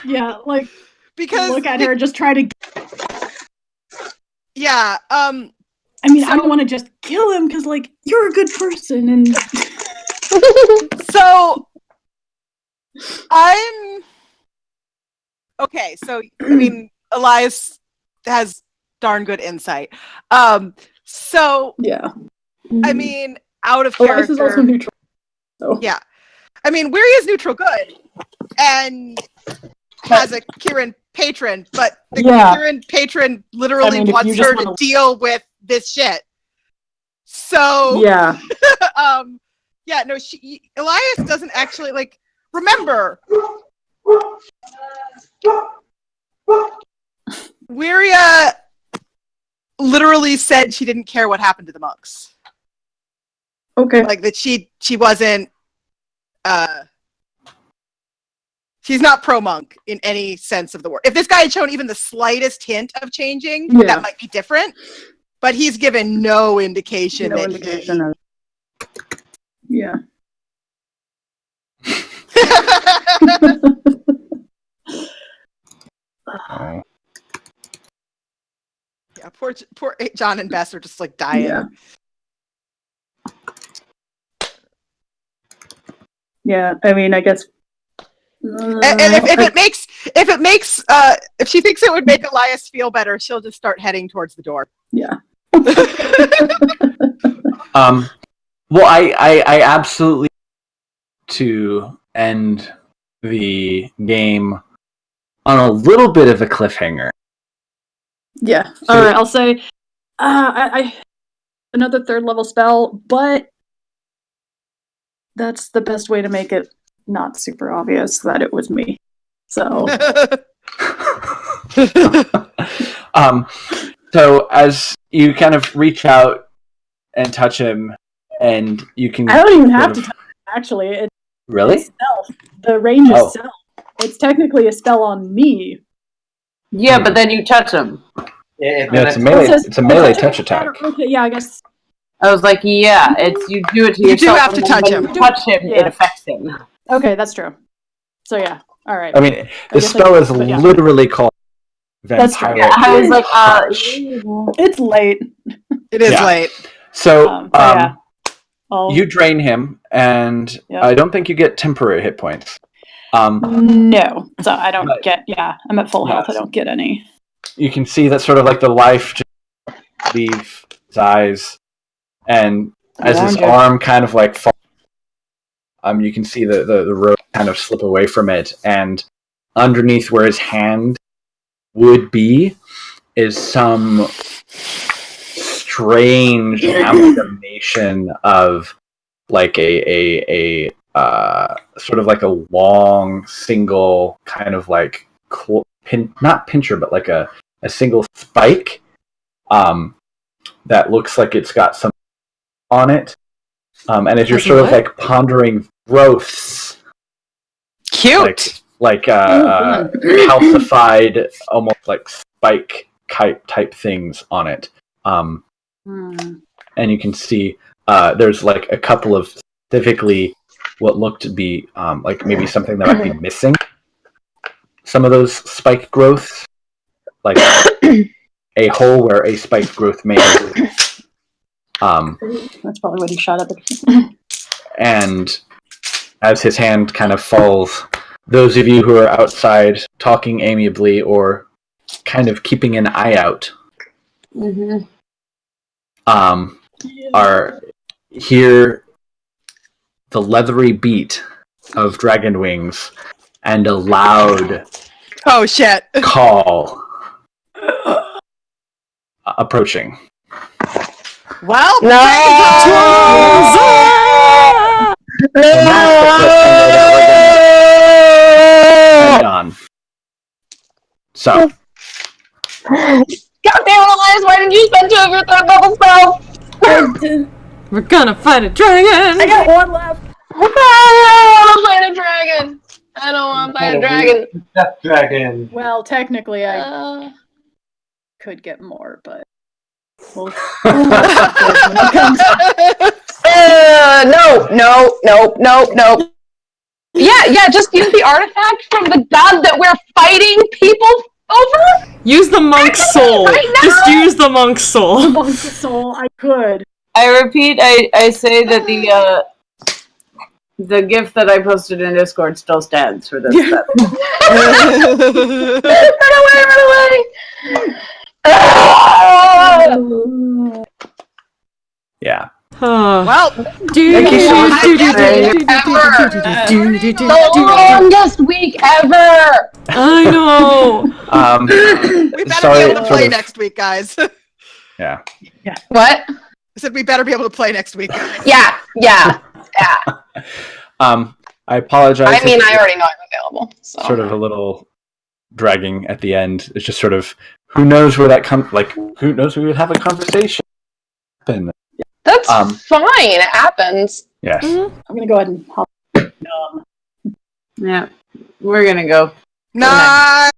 Yeah, like, because look at her and just try to. Yeah. I mean, I don't want to just kill him because, like, you're a good person, and so I'm okay. So I mean, Elias has darn good insight. So yeah. I mean, out of Elias character. is also neutral. So. Yeah. I mean, Wiria is neutral good, and has a Kieran patron, but the Kieran patron literally wants her to deal with this shit. So yeah. No, Elias doesn't actually like. Remember, Wiria literally said she didn't care what happened to the monks. Okay. Like that she wasn't He's not pro-monk in any sense of the word. If this guy had shown even the slightest hint of changing, that might be different. But he's given no indication of... Yeah. Oh. Yeah, poor John and Bess are just like dying. Yeah. Yeah, I mean, I guess. And if she thinks it would make Elias feel better, she'll just start heading towards the door. Yeah. Well, I absolutely to end the game on a little bit of a cliffhanger. Yeah. All right. I'll say, I another third level spell, but that's the best way to make it not super obvious that it was me. So. So as you kind of reach out and touch him, and you can. I don't even have to touch him, actually. Really? It's stealth. The range is stealth. It's technically a spell on me. Yeah, but then you touch him. It's a melee. It's a melee touch attack. Okay, yeah, I guess. I was like, yeah, it's you do it to yourself. You do have to touch him. When you touch him, it affects him. Okay, that's true. So yeah, all right. I mean, the spell is literally called Vampire. That's true. Yeah, I was like, it's late. It is late. So, yeah. You drain him, and I don't think you get temporary hit points. No, so I don't get. Yeah, I'm at full health. I don't get any. You can see that sort of like the life just leave his eyes, and as his arm kind of like falls, you can see the rope kind of slip away from it, and underneath where his hand would be is some strange amalgamation of like a sort of like a long single kind of like not pincher, but like a single spike that looks like it's got some on it, and as you're sort of like pondering growths, cute, like calcified, almost like spike type things on it, and you can see there's like a couple of specifically what looked to be like maybe something that might be missing. Some of those spike growths, like a hole where a spike growth may be. That's probably what he shot at. And as his hand kind of falls, those of you who are outside talking amiably or kind of keeping an eye out are hear the leathery beat of dragon wings and a loud call approaching. Well, on. So, goddamn Elias, why didn't you spend 2 of your third level spells? We're gonna fight a dragon! I got 1 left! I don't want to fight a dragon! I don't want to fight a dragon! Dragon! Well, technically I could get more, but... No. Yeah, just use the artifact from the god that we're fighting people over? Use the monk's soul! Just use the monk's soul! The monk's soul, I could. I repeat, I say that the gift that I posted in Discord still stands for this. Run away! Yeah. Well, the longest week ever. I know. We better be able to play next week, guys. Yeah. What? I said we better be able to play next week. Yeah. I apologize. I mean, I already know I'm available. So. Sort of a little dragging at the end. It's just sort of who knows where that comes. Like who knows we would have a conversation. That's fine. It happens. Yes. I'm gonna go ahead and hop. Yeah. We're gonna go. Night.